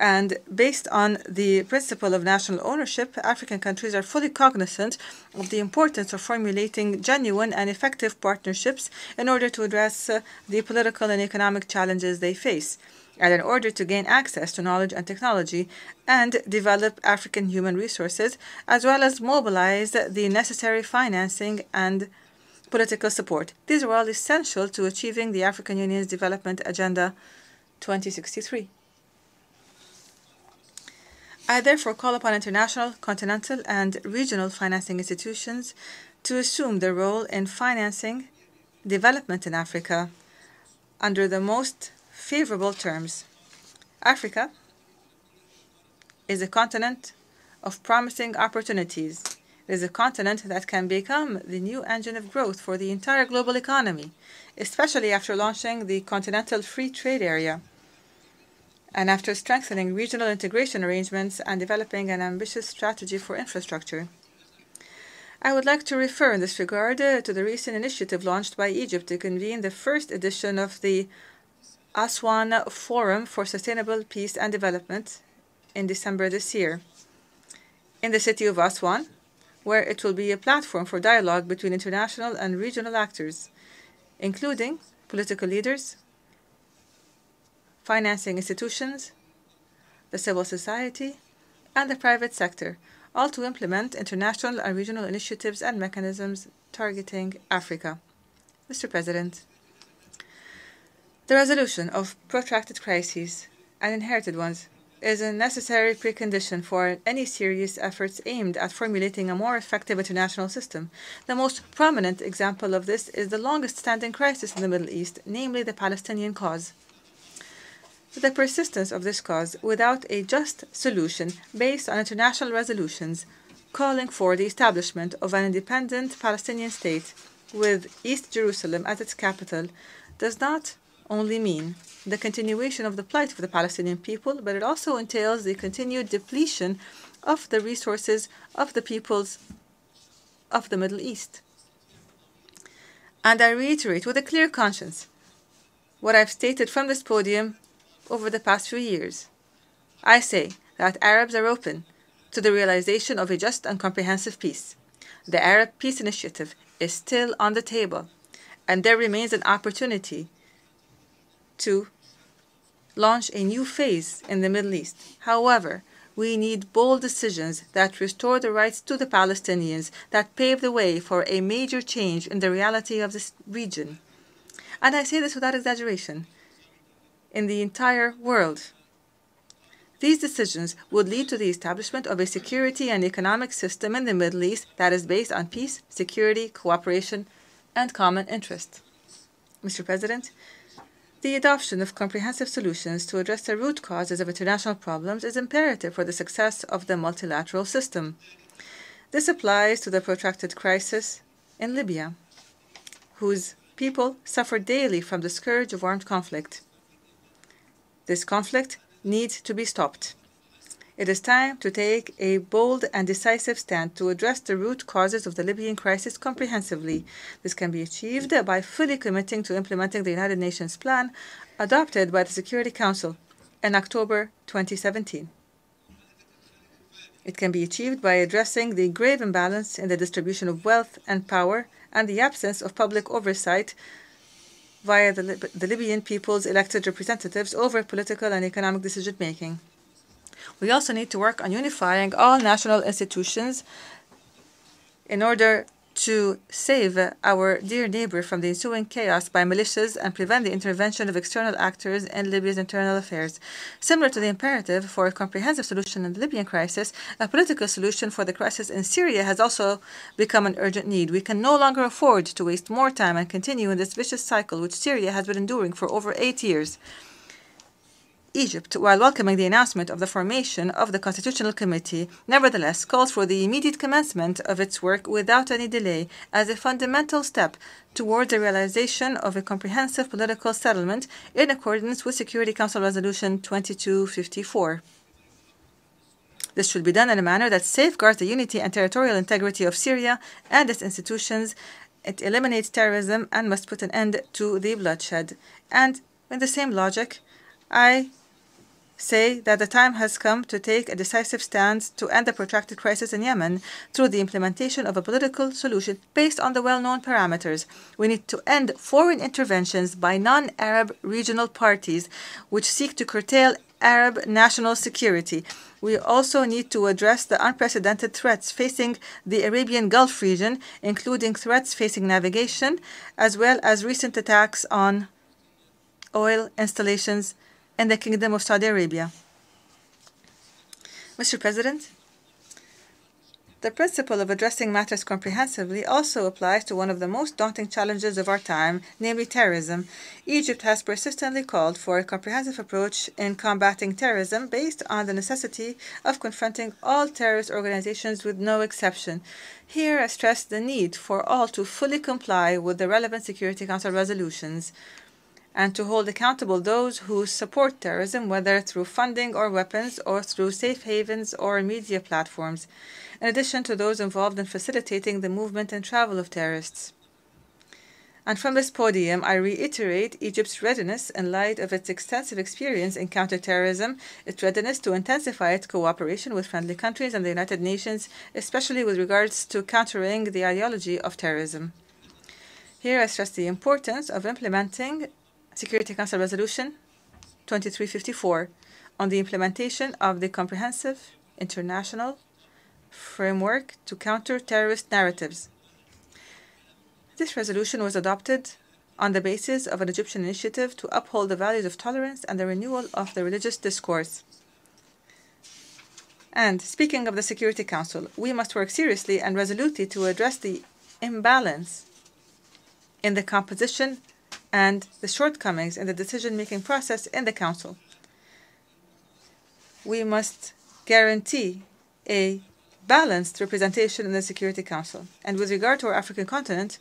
And based on the principle of national ownership, African countries are fully cognizant of the importance of formulating genuine and effective partnerships in order to address the political and economic challenges they face, and in order to gain access to knowledge and technology and develop African human resources, as well as mobilize the necessary financing and political support. These are all essential to achieving the African Union's Development Agenda 2063. I therefore call upon international, continental, and regional financing institutions to assume their role in financing development in Africa under the most favorable terms. Africa is a continent of promising opportunities. It is a continent that can become the new engine of growth for the entire global economy, especially after launching the Continental Free Trade Area, and after strengthening regional integration arrangements and developing an ambitious strategy for infrastructure. I would like to refer in this regard to the recent initiative launched by Egypt to convene the first edition of the Aswan Forum for Sustainable Peace and Development in December this year, in the city of Aswan, where it will be a platform for dialogue between international and regional actors, including political leaders, financing institutions, the civil society, and the private sector, all to implement international and regional initiatives and mechanisms targeting Africa. Mr. President, the resolution of protracted crises and inherited ones is a necessary precondition for any serious efforts aimed at formulating a more effective international system. The most prominent example of this is the longest-standing crisis in the Middle East, namely the Palestinian cause. the persistence of this cause without a just solution based on international resolutions calling for the establishment of an independent Palestinian state with East Jerusalem as its capital does not only mean the continuation of the plight of the Palestinian people, but it also entails the continued depletion of the resources of the peoples of the Middle East. And I reiterate with a clear conscience what I've stated from this podium over the past few years. I say that Arabs are open to the realization of a just and comprehensive peace. The Arab Peace Initiative is still on the table, and there remains an opportunity to launch a new phase in the Middle East. However, we need bold decisions that restore the rights to the Palestinians, that pave the way for a major change in the reality of this region. And I say this without exaggeration. In the entire world, these decisions would lead to the establishment of a security and economic system in the Middle East that is based on peace, security, cooperation, and common interest. Mr. President, the adoption of comprehensive solutions to address the root causes of international problems is imperative for the success of the multilateral system. This applies to the protracted crisis in Libya, whose people suffer daily from the scourge of armed conflict. This conflict needs to be stopped. It is time to take a bold and decisive stand to address the root causes of the Libyan crisis comprehensively. This can be achieved by fully committing to implementing the United Nations plan adopted by the Security Council in October 2017. It can be achieved by addressing the grave imbalance in the distribution of wealth and power and the absence of public oversight via the Libyan people's elected representatives over political and economic decision-making. We also need to work on unifying all national institutions in order to save our dear neighbor from the ensuing chaos by militias and prevent the intervention of external actors in Libya's internal affairs. Similar to the imperative for a comprehensive solution in the Libyan crisis, a political solution for the crisis in Syria has also become an urgent need. We can no longer afford to waste more time and continue in this vicious cycle which Syria has been enduring for over 8 years. Egypt, while welcoming the announcement of the formation of the Constitutional Committee, nevertheless calls for the immediate commencement of its work without any delay as a fundamental step towards the realization of a comprehensive political settlement in accordance with Security Council Resolution 2254. This should be done in a manner that safeguards the unity and territorial integrity of Syria and its institutions. It eliminates terrorism and must put an end to the bloodshed. And in the same logic, I say that the time has come to take a decisive stand to end the protracted crisis in Yemen through the implementation of a political solution based on the well-known parameters. We need to end foreign interventions by non-Arab regional parties which seek to curtail Arab national security. We also need to address the unprecedented threats facing the Arabian Gulf region, including threats facing navigation, as well as recent attacks on oil installations in the Kingdom of Saudi Arabia. Mr. President, the principle of addressing matters comprehensively also applies to one of the most daunting challenges of our time, namely terrorism. Egypt has persistently called for a comprehensive approach in combating terrorism based on the necessity of confronting all terrorist organizations with no exception. Here I stress the need for all to fully comply with the relevant Security Council resolutions and to hold accountable those who support terrorism, whether through funding or weapons or through safe havens or media platforms, in addition to those involved in facilitating the movement and travel of terrorists. And from this podium, I reiterate Egypt's readiness in light of its extensive experience in counterterrorism, its readiness to intensify its cooperation with friendly countries and the United Nations, especially with regards to countering the ideology of terrorism. Here I stress the importance of implementing Security Council Resolution 2354 on the implementation of the comprehensive international framework to counter terrorist narratives. This resolution was adopted on the basis of an Egyptian initiative to uphold the values of tolerance and the renewal of the religious discourse. And speaking of the Security Council, we must work seriously and resolutely to address the imbalance in the composition and the shortcomings in the decision-making process in the Council. we must guarantee a balanced representation in the Security Council. And with regard to our African continent,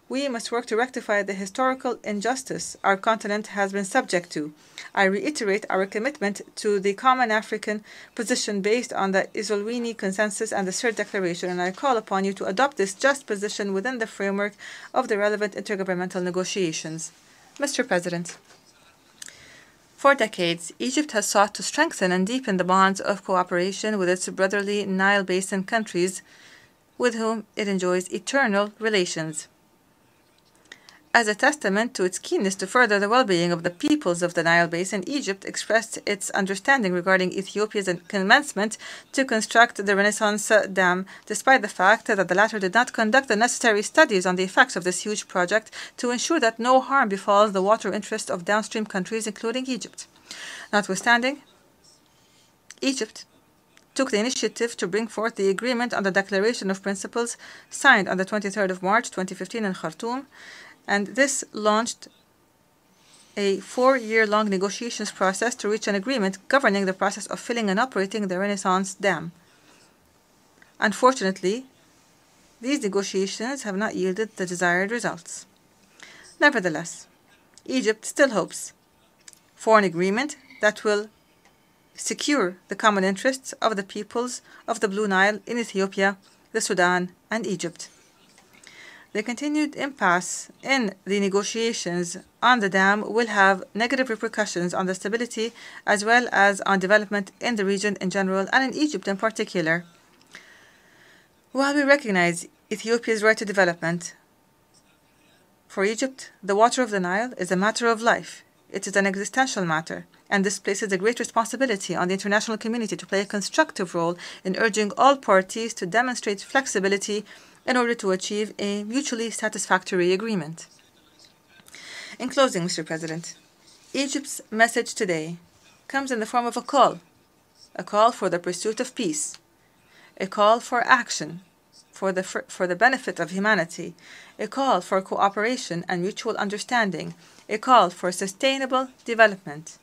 we must work to rectify the historical injustice our continent has been subject to. I reiterate our commitment to the common African position based on the Isolini Consensus and the Third Declaration, and I call upon you to adopt this just position within the framework of the relevant intergovernmental negotiations. Mr. President, for decades, Egypt has sought to strengthen and deepen the bonds of cooperation with its brotherly Nile Basin countries, with whom it enjoys eternal relations. As a testament to its keenness to further the well-being of the peoples of the Nile Basin, Egypt expressed its understanding regarding Ethiopia's commencement to construct the Renaissance Dam, despite the fact that the latter did not conduct the necessary studies on the effects of this huge project to ensure that no harm befalls the water interests of downstream countries, including Egypt. Notwithstanding, Egypt took the initiative to bring forth the agreement on the Declaration of Principles signed on the 23rd of March 2015 in Khartoum, and this launched a 4-year-long negotiations process to reach an agreement governing the process of filling and operating the Renaissance Dam. Unfortunately, these negotiations have not yielded the desired results. Nevertheless, Egypt still hopes for an agreement that will secure the common interests of the peoples of the Blue Nile in Ethiopia, the Sudan, and Egypt. The continued impasse in the negotiations on the dam will have negative repercussions on the stability as well as on development in the region in general and in Egypt in particular. While we recognize Ethiopia's right to development, for Egypt, the water of the Nile is a matter of life. It is an existential matter, and this places a great responsibility on the international community to play a constructive role in urging all parties to demonstrate flexibility in order to achieve a mutually satisfactory agreement. In closing, Mr. President, Egypt's message today comes in the form of a call for the pursuit of peace, a call for action for the benefit of humanity, a call for cooperation and mutual understanding, a call for sustainable development,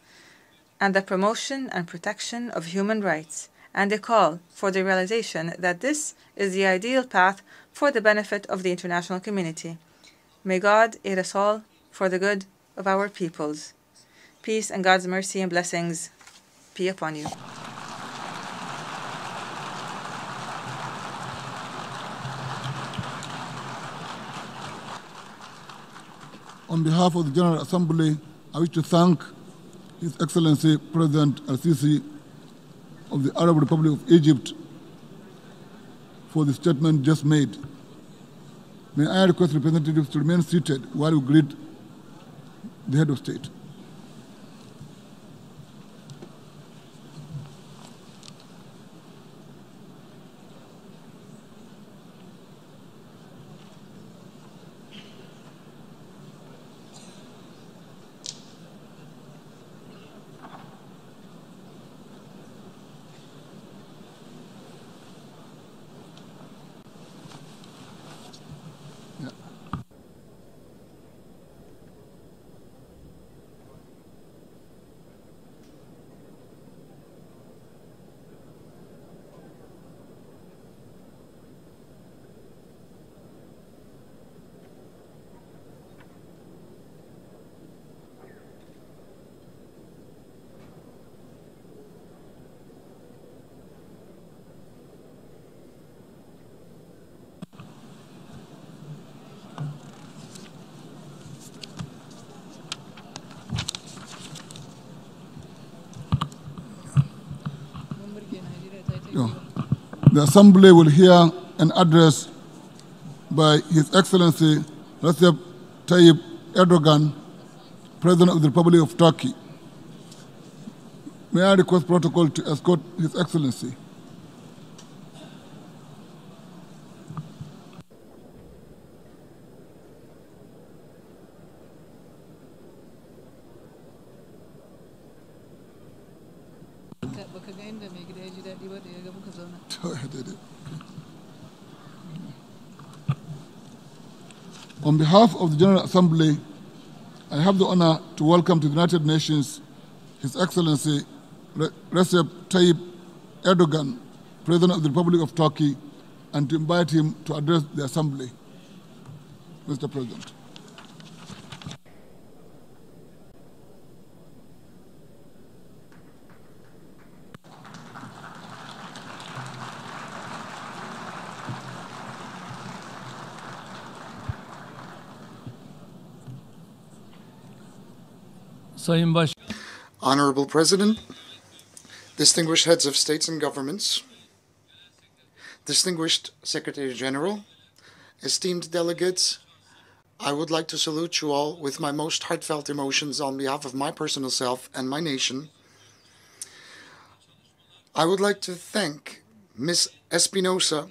and the promotion and protection of human rights, and a call for the realization that this is the ideal path for the benefit of the international community. May God aid us all for the good of our peoples. Peace and God's mercy and blessings be upon you. On behalf of the General Assembly, I wish to thank His Excellency President Al-Sisi of the Arab Republic of Egypt for the statement just made. May I request representatives to remain seated while we greet the head of state. The Assembly will hear an address by His Excellency Recep Tayyip Erdogan, President of the Republic of Turkey. May I request protocol to escort His Excellency. On behalf of the General Assembly, I have the honor to welcome to the United Nations His Excellency Recep Tayyip Erdogan, President of the Republic of Turkey, and to invite him to address the Assembly. Mr. President. Honorable President, distinguished heads of states and governments, distinguished Secretary General, esteemed delegates, I would like to salute you all with my most heartfelt emotions on behalf of my personal self and my nation. I would like to thank Ms. Espinosa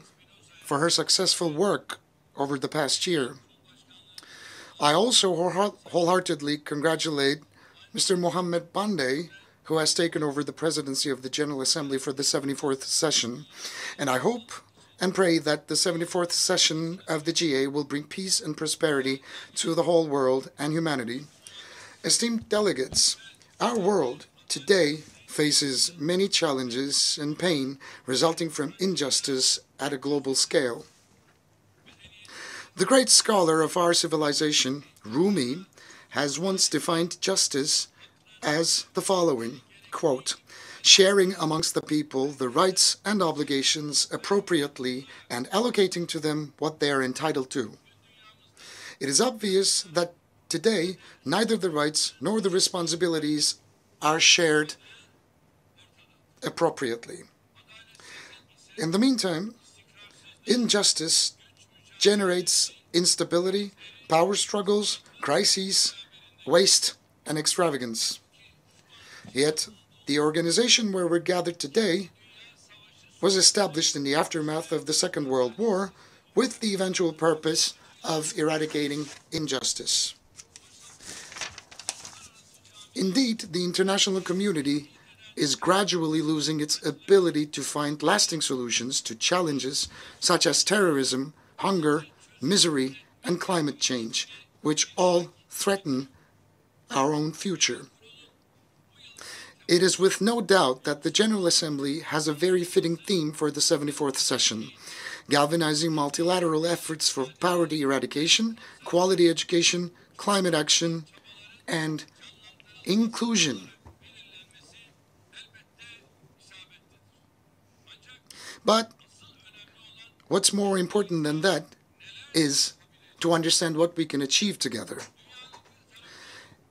for her successful work over the past year. I also wholeheartedly congratulate Mr. Mohammed Pandey, who has taken over the presidency of the General Assembly for the 74th session, and I hope and pray that the 74th session of the GA will bring peace and prosperity to the whole world and humanity. Esteemed delegates, our world today faces many challenges and pain resulting from injustice at a global scale. The great scholar of our civilization, Rumi, has once defined justice as the following, quote, sharing amongst the people the rights and obligations appropriately and allocating to them what they are entitled to. It is obvious that today neither the rights nor the responsibilities are shared appropriately. In the meantime, injustice generates instability, power struggles, crises, waste, and extravagance. Yet, the organization where we're gathered today was established in the aftermath of the Second World War with the eventual purpose of eradicating injustice. Indeed, the international community is gradually losing its ability to find lasting solutions to challenges such as terrorism, hunger, misery, and climate change, which all threaten our own future. It is with no doubt that the General Assembly has a very fitting theme for the 74th session, galvanizing multilateral efforts for poverty eradication, quality education, climate action, and inclusion. But what's more important than that is to understand what we can achieve together.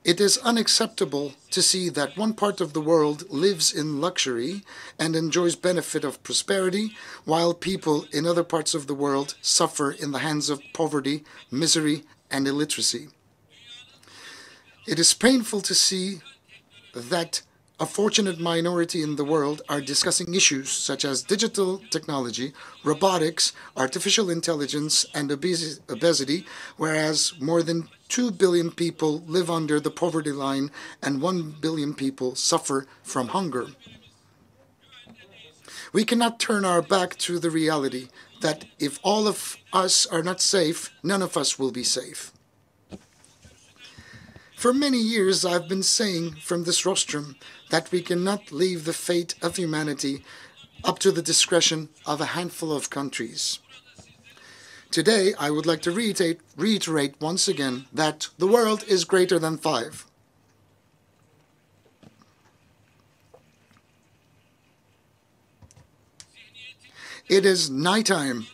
It is unacceptable to see that one part of the world lives in luxury and enjoys benefit of prosperity, while people in other parts of the world suffer in the hands of poverty, misery, and illiteracy. It is painful to see that a fortunate minority in the world are discussing issues such as digital technology, robotics, artificial intelligence, and obesity, whereas more than 2 billion people live under the poverty line and 1 billion people suffer from hunger. We cannot turn our back to the reality that if all of us are not safe, none of us will be safe. For many years, I've been saying from this rostrum that we cannot leave the fate of humanity up to the discretion of a handful of countries. Today, I would like to reiterate once again that the world is greater than 5. It is nighttime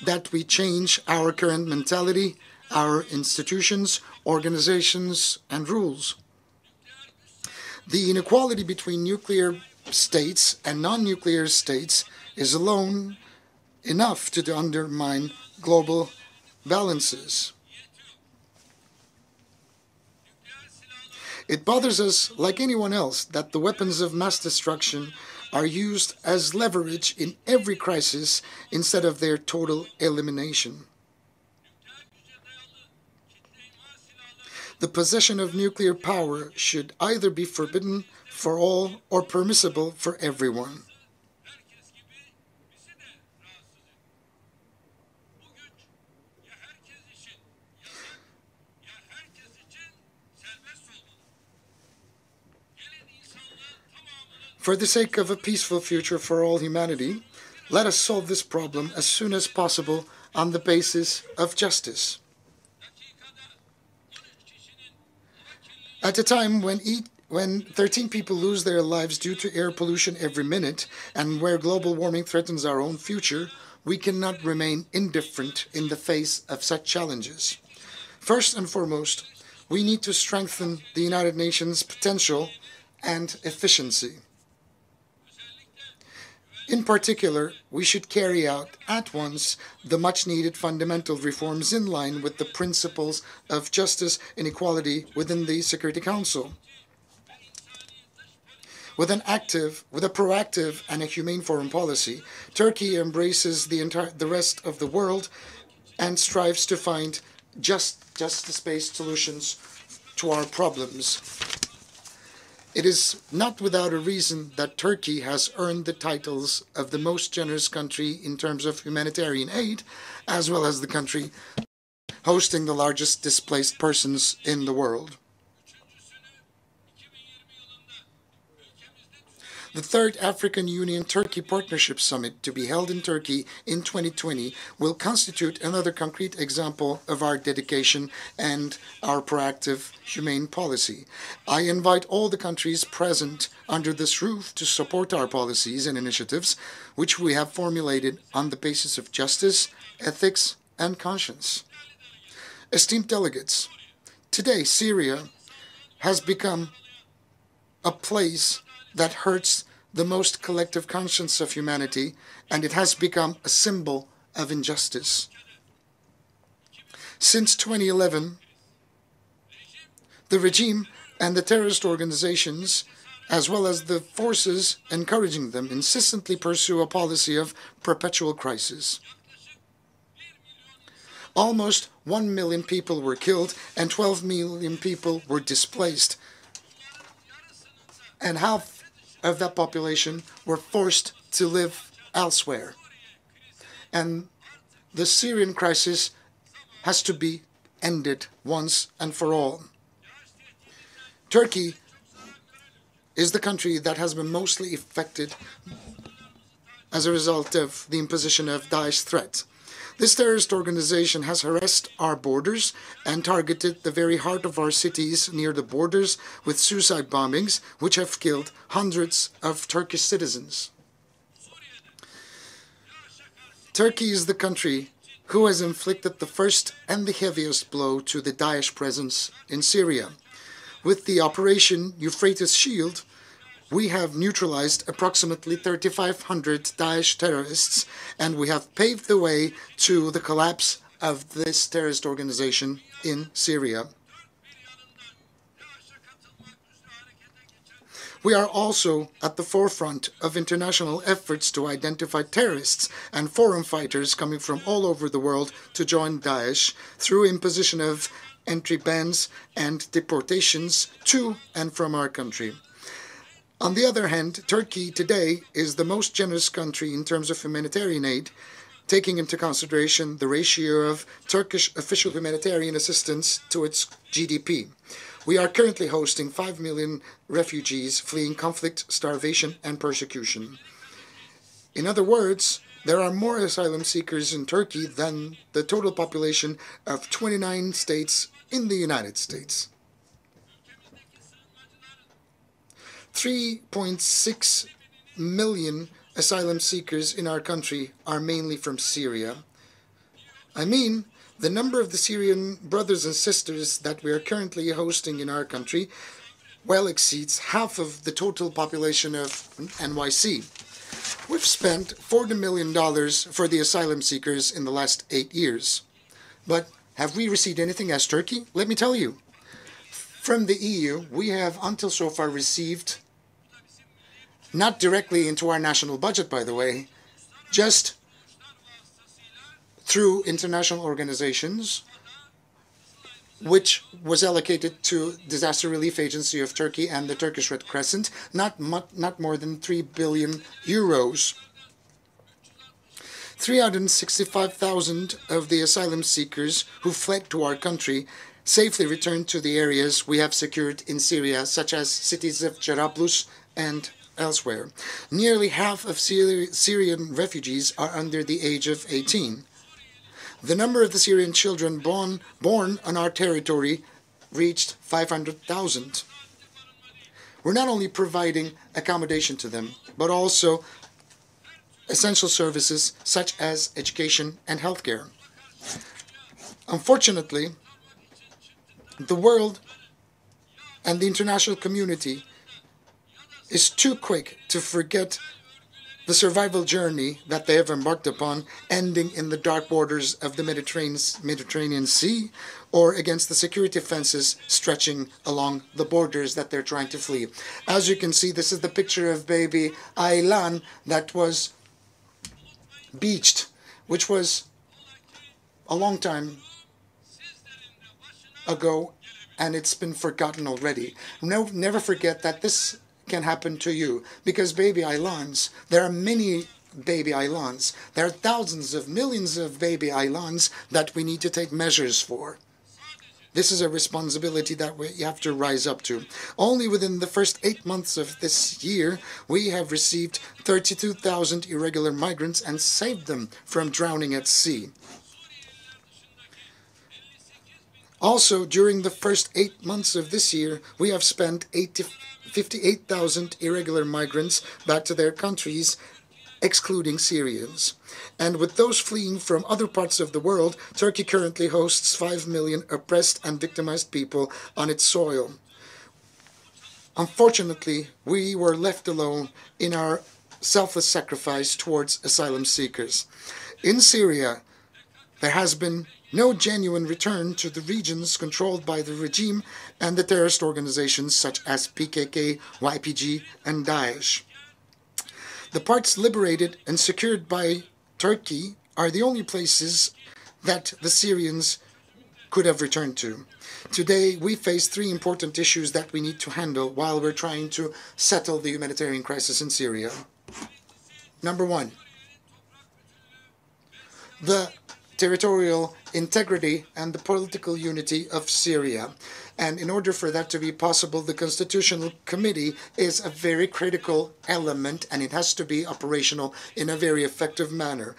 that we change our current mentality, our institutions, organizations, and rules. The inequality between nuclear states and non-nuclear states is alone enough to undermine global balances. It bothers us, like anyone else, that the weapons of mass destruction are used as leverage in every crisis instead of their total elimination. The possession of nuclear power should either be forbidden for all or permissible for everyone. For the sake of a peaceful future for all humanity, let us solve this problem as soon as possible on the basis of justice. At a time when 13 people lose their lives due to air pollution every minute, and where global warming threatens our own future, we cannot remain indifferent in the face of such challenges. First and foremost, we need to strengthen the United Nations' potential and efficiency. In particular, we should carry out at once the much-needed fundamental reforms in line with the principles of justice and equality within the Security Council. With a proactive and a humane foreign policy, Turkey embraces the rest of the world and strives to find justice-based solutions to our problems. It is not without a reason that Turkey has earned the titles of the most generous country in terms of humanitarian aid, as well as the country hosting the largest displaced persons in the world. The third African Union-Turkey Partnership Summit, to be held in Turkey in 2020, will constitute another concrete example of our dedication and our proactive, humane policy. I invite all the countries present under this roof to support our policies and initiatives, which we have formulated on the basis of justice, ethics, and conscience. Esteemed delegates, today Syria has become a place that hurts the most collective conscience of humanity, and it has become a symbol of injustice. Since 2011, the regime and the terrorist organizations, as well as the forces encouraging them, insistently pursue a policy of perpetual crisis. Almost 1 million people were killed and 12 million people were displaced, and half of that population were forced to live elsewhere. And the Syrian crisis has to be ended once and for all. Turkey is the country that has been mostly affected as a result of the imposition of Daesh threat. This terrorist organization has harassed our borders and targeted the very heart of our cities near the borders with suicide bombings, which have killed hundreds of Turkish citizens. Turkey is the country who has inflicted the first and the heaviest blow to the Daesh presence in Syria. With the Operation Euphrates Shield, we have neutralized approximately 3,500 Daesh terrorists, and we have paved the way to the collapse of this terrorist organization in Syria. We are also at the forefront of international efforts to identify terrorists and foreign fighters coming from all over the world to join Daesh through imposition of entry bans and deportations to and from our country. On the other hand, Turkey today is the most generous country in terms of humanitarian aid, taking into consideration the ratio of Turkish official humanitarian assistance to its GDP. We are currently hosting 5 million refugees fleeing conflict, starvation, and persecution. In other words, there are more asylum seekers in Turkey than the total population of 29 states in the United States. 3.6 million asylum seekers in our country are mainly from Syria. I mean, the number of the Syrian brothers and sisters that we are currently hosting in our country well exceeds half of the total population of NYC. We've spent $40 million for the asylum seekers in the last 8 years. But have we received anything as Turkey? Let me tell you. From the EU, we have until so far received, not directly into our national budget, by the way, just through international organizations, which was allocated to Disaster Relief Agency of Turkey and the Turkish Red Crescent, not more than 3 billion euros. 365,000 of the asylum seekers who fled to our country safely returned to the areas we have secured in Syria, such as cities of Jarablus and elsewhere. Nearly half of Syrian refugees are under the age of 18. The number of the Syrian children born on our territory reached 500,000. We're not only providing accommodation to them, but also essential services such as education and healthcare. Unfortunately, the world and the international community is too quick to forget the survival journey that they have embarked upon, ending in the dark waters of the Mediterranean Sea or against the security fences stretching along the borders that they're trying to flee. As you can see, this is the picture of baby Aylan that was beached, which was a long time ago, and it's been forgotten already. No, never forget that this can happen to you, because baby Aylans, there are many baby Aylans. There are thousands of millions of baby Aylans that we need to take measures for. This is a responsibility that we have to rise up to. Only within the first 8 months of this year, we have received 32,000 irregular migrants and saved them from drowning at sea. Also, during the first 8 months of this year, we have spent 58,000 irregular migrants back to their countries, excluding Syrians. And with those fleeing from other parts of the world, Turkey currently hosts 5 million oppressed and victimized people on its soil. Unfortunately, we were left alone in our selfless sacrifice towards asylum seekers. In Syria, there has been no genuine return to the regions controlled by the regime and the terrorist organizations such as PKK, YPG, and Daesh. The parts liberated and secured by Turkey are the only places that the Syrians could have returned to. Today, we face 3 important issues that we need to handle while we're trying to settle the humanitarian crisis in Syria. Number 1, the territorial integrity and the political unity of Syria. And in order for that to be possible, the Constitutional Committee is a very critical element, and it has to be operational in a very effective manner.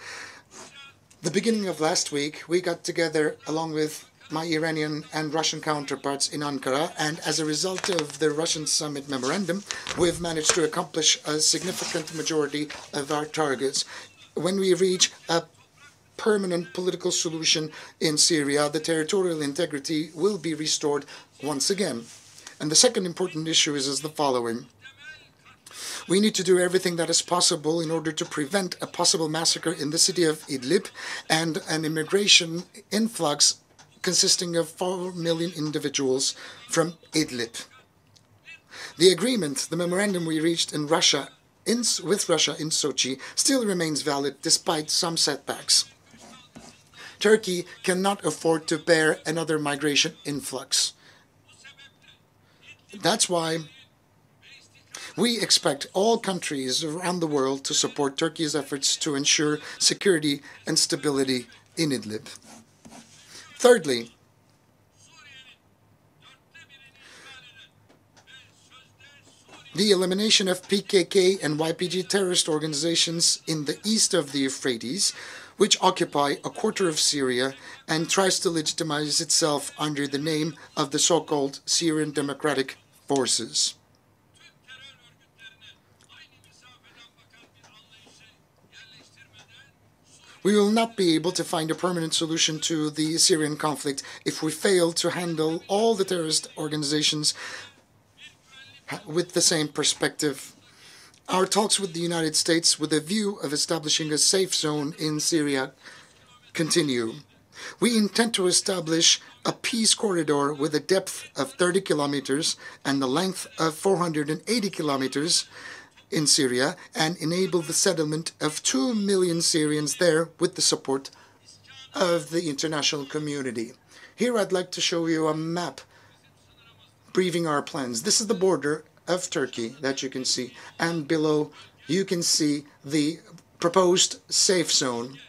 The beginning of last week, we got together along with my Iranian and Russian counterparts in Ankara, and as a result of the Russian summit memorandum, we've managed to accomplish a significant majority of our targets. When we reach a permanent political solution in Syria, the territorial integrity will be restored once again. And the second important issue is the following. We need to do everything that is possible in order to prevent a possible massacre in the city of Idlib and an immigration influx consisting of 4 million individuals from Idlib. The agreement, the memorandum we reached with Russia in Sochi, still remains valid despite some setbacks. Turkey cannot afford to bear another migration influx. That's why we expect all countries around the world to support Turkey's efforts to ensure security and stability in Idlib. Thirdly, the elimination of PKK and YPG terrorist organizations in the east of the Euphrates, which occupy a quarter of Syria and tries to legitimize itself under the name of the so-called Syrian Democratic Forces. We will not be able to find a permanent solution to the Syrian conflict if we fail to handle all the terrorist organizations with the same perspective. Our talks with the United States with a view of establishing a safe zone in Syria continue. We intend to establish a peace corridor with a depth of 30 kilometers and the length of 480 kilometers in Syria and enable the settlement of 2 million Syrians there with the support of the international community. Here I'd like to show you a map briefing our plans. This is the border of Turkey that you can see, and below you can see the proposed safe zone.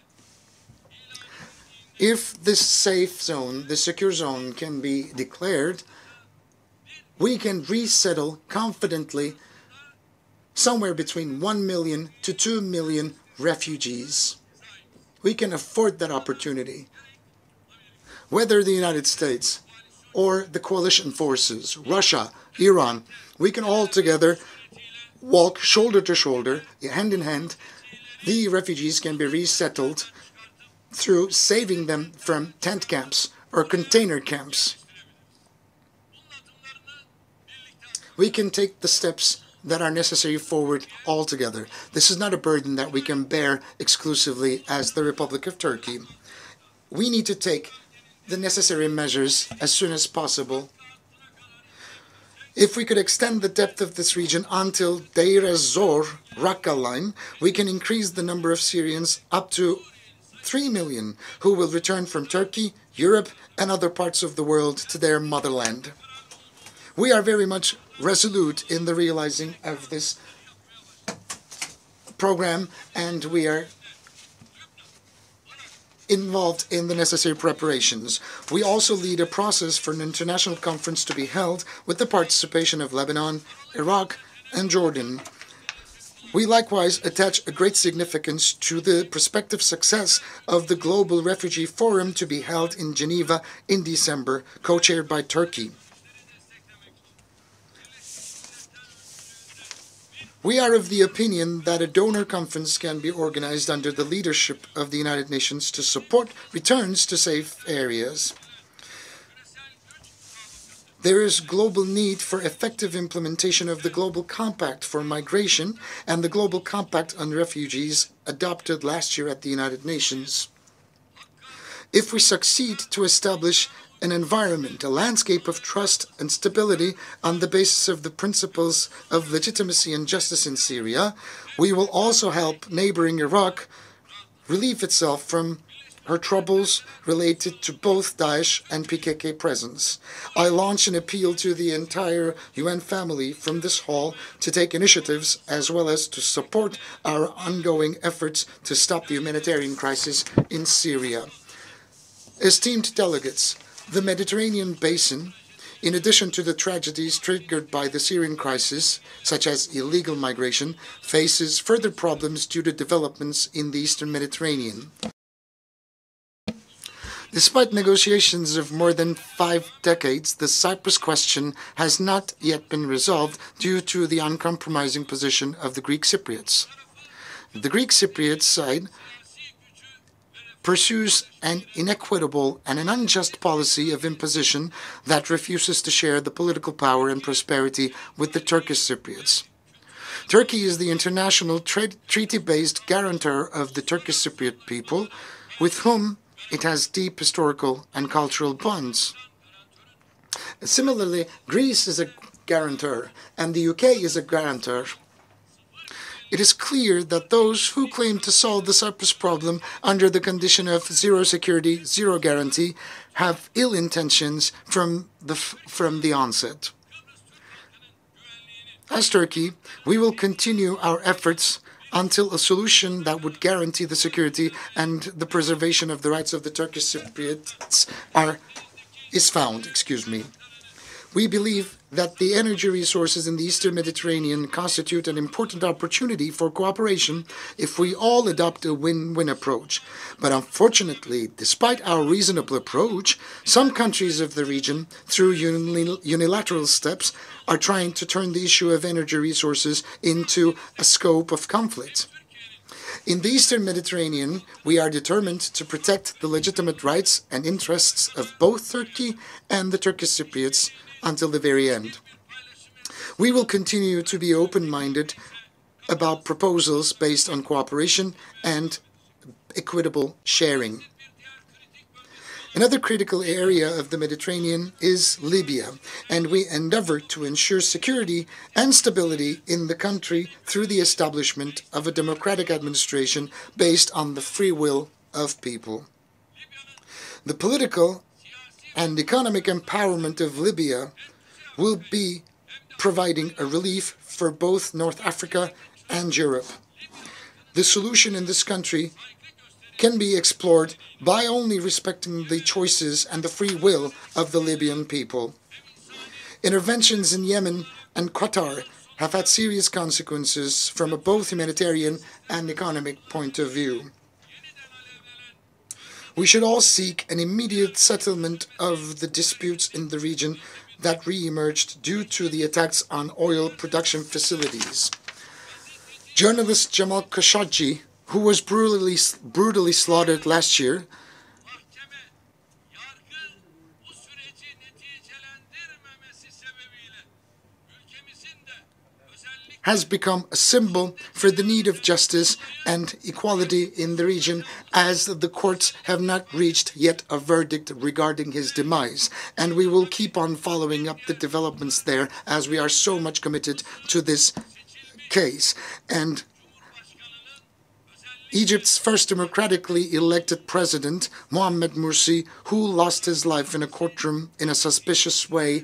If this safe zone, the secure zone, can be declared, we can resettle confidently somewhere between 1 million to 2 million refugees. We can afford that opportunity. Whether the United States or the coalition forces, Russia, Iran, we can all together walk shoulder to shoulder, hand in hand. The refugees can be resettled through saving them from tent camps or container camps. We can take the steps that are necessary forward altogether. This is not a burden that we can bear exclusively as the Republic of Turkey. We need to take the necessary measures as soon as possible. If we could extend the depth of this region until Deir ez-Zor, Raqqa line, we can increase the number of Syrians up to 3 million who will return from Turkey, Europe, and other parts of the world to their motherland. We are very much resolute in the realizing of this program, and we are involved in the necessary preparations. We also lead a process for an international conference to be held with the participation of Lebanon, Iraq, and Jordan. We likewise attach a great significance to the prospective success of the Global Refugee Forum to be held in Geneva in December, co-chaired by Turkey. We are of the opinion that a donor conference can be organized under the leadership of the United Nations to support returns to safe areas. There is global need for effective implementation of the Global Compact for Migration and the Global Compact on Refugees adopted last year at the United Nations. If we succeed to establish an environment, a landscape of trust and stability on the basis of the principles of legitimacy and justice in Syria, we will also help neighboring Iraq relieve itself from her troubles related to both Daesh and PKK presence. I launch an appeal to the entire UN family from this hall to take initiatives as well as to support our ongoing efforts to stop the humanitarian crisis in Syria. Esteemed delegates, the Mediterranean basin, in addition to the tragedies triggered by the Syrian crisis, such as illegal migration, faces further problems due to developments in the Eastern Mediterranean. Despite negotiations of more than 5 decades, the Cyprus question has not yet been resolved due to the uncompromising position of the Greek Cypriots. The Greek Cypriot side pursues an inequitable and an unjust policy of imposition that refuses to share the political power and prosperity with the Turkish Cypriots. Turkey is the international treaty-based guarantor of the Turkish Cypriot people, with whom it has deep historical and cultural bonds. Similarly, Greece is a guarantor, and the UK is a guarantor. It is clear that those who claim to solve the Cyprus problem under the condition of zero security, zero guarantee, have ill intentions from the onset. As Turkey, we will continue our efforts until a solution that would guarantee the security and the preservation of the rights of the Turkish Cypriots is found. We believe that the energy resources in the Eastern Mediterranean constitute an important opportunity for cooperation if we all adopt a win-win approach. But unfortunately, despite our reasonable approach, some countries of the region, through unilateral steps, are trying to turn the issue of energy resources into a scope of conflict. In the Eastern Mediterranean, we are determined to protect the legitimate rights and interests of both Turkey and the Turkish Cypriots until the very end. We will continue to be open-minded about proposals based on cooperation and equitable sharing. Another critical area of the Mediterranean is Libya, and we endeavor to ensure security and stability in the country through the establishment of a democratic administration based on the free will of people. The political and economic empowerment of Libya will be providing a relief for both North Africa and Europe. The solution in this country can be explored by only respecting the choices and the free will of the Libyan people. Interventions in Yemen and Qatar have had serious consequences from a both humanitarian and economic point of view. We should all seek an immediate settlement of the disputes in the region that re-emerged due to the attacks on oil production facilities. Journalist Jamal Khashoggi, who was brutally slaughtered last year, has become a symbol for the need of justice and equality in the region, as the courts have not reached yet a verdict regarding his demise. And we will keep on following up the developments there, as we are so much committed to this case. And Egypt's first democratically elected president, Mohamed Morsi, who lost his life in a courtroom in a suspicious way,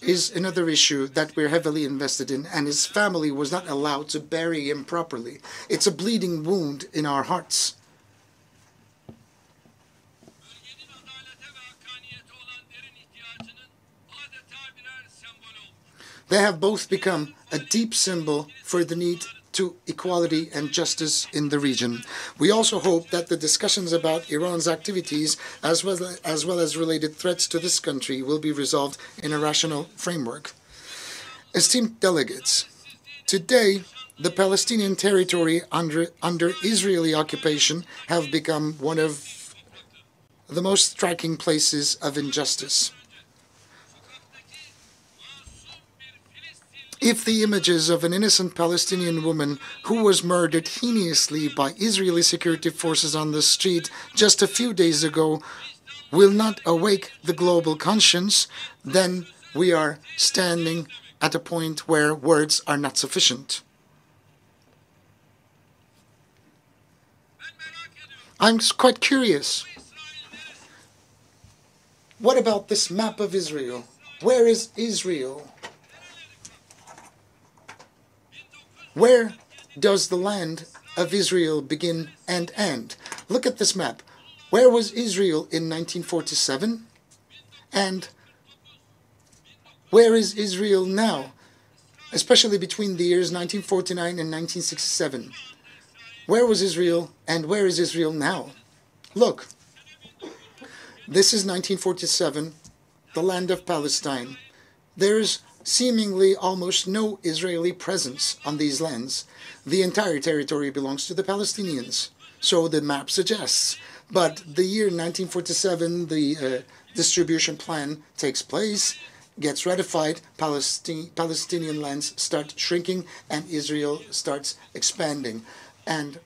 is another issue that we're heavily invested in, and his family was not allowed to bury him properly. It's a bleeding wound in our hearts. They have both become a deep symbol for the need to equality and justice in the region. We also hope that the discussions about Iran's activities, as well as related threats to this country, will be resolved in a rational framework. Esteemed delegates, today the Palestinian territory under Israeli occupation have become one of the most striking places of injustice. If the images of an innocent Palestinian woman who was murdered heinously by Israeli security forces on the street just a few days ago will not awake the global conscience, then we are standing at a point where words are not sufficient. I'm quite curious. What about this map of Israel? Where is Israel? Where does the land of Israel begin and end? Look at this map. Where was Israel in 1947? And where is Israel now, especially between the years 1949 and 1967? Where was Israel and where is Israel now? Look, this is 1947, the land of Palestine. There's seemingly almost no Israeli presence on these lands. The entire territory belongs to the Palestinians, so the map suggests. But the year 1947, the distribution plan takes place, gets ratified, Palestinian lands start shrinking, and Israel starts expanding. And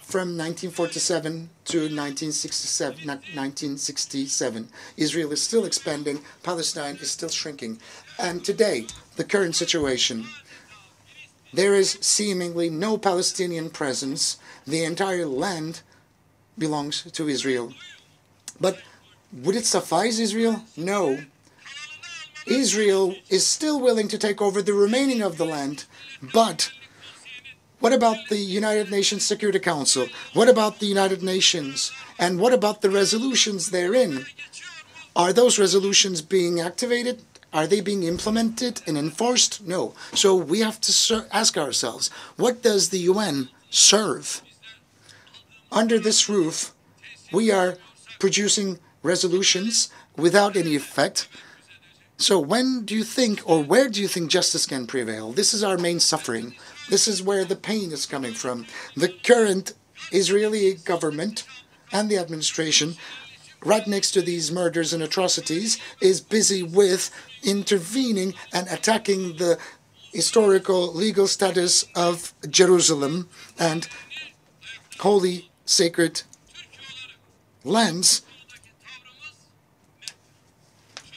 from 1947 to 1967, Israel is still expanding, Palestine is still shrinking. And today, the current situation, there is seemingly no Palestinian presence. The entire land belongs to Israel. But would it suffice Israel? No. Israel is still willing to take over the remaining of the land, but what about the United Nations Security Council? What about the United Nations? And what about the resolutions therein? Are those resolutions being activated? Are they being implemented and enforced? No. So we have to ask ourselves, what does the UN serve? Under this roof, we are producing resolutions without any effect. So when do you think, or where do you think justice can prevail? This is our main suffering. This is where the pain is coming from. The current Israeli government and the administration, right next to these murders and atrocities, is busy with intervening and attacking the historical legal status of Jerusalem and holy sacred lands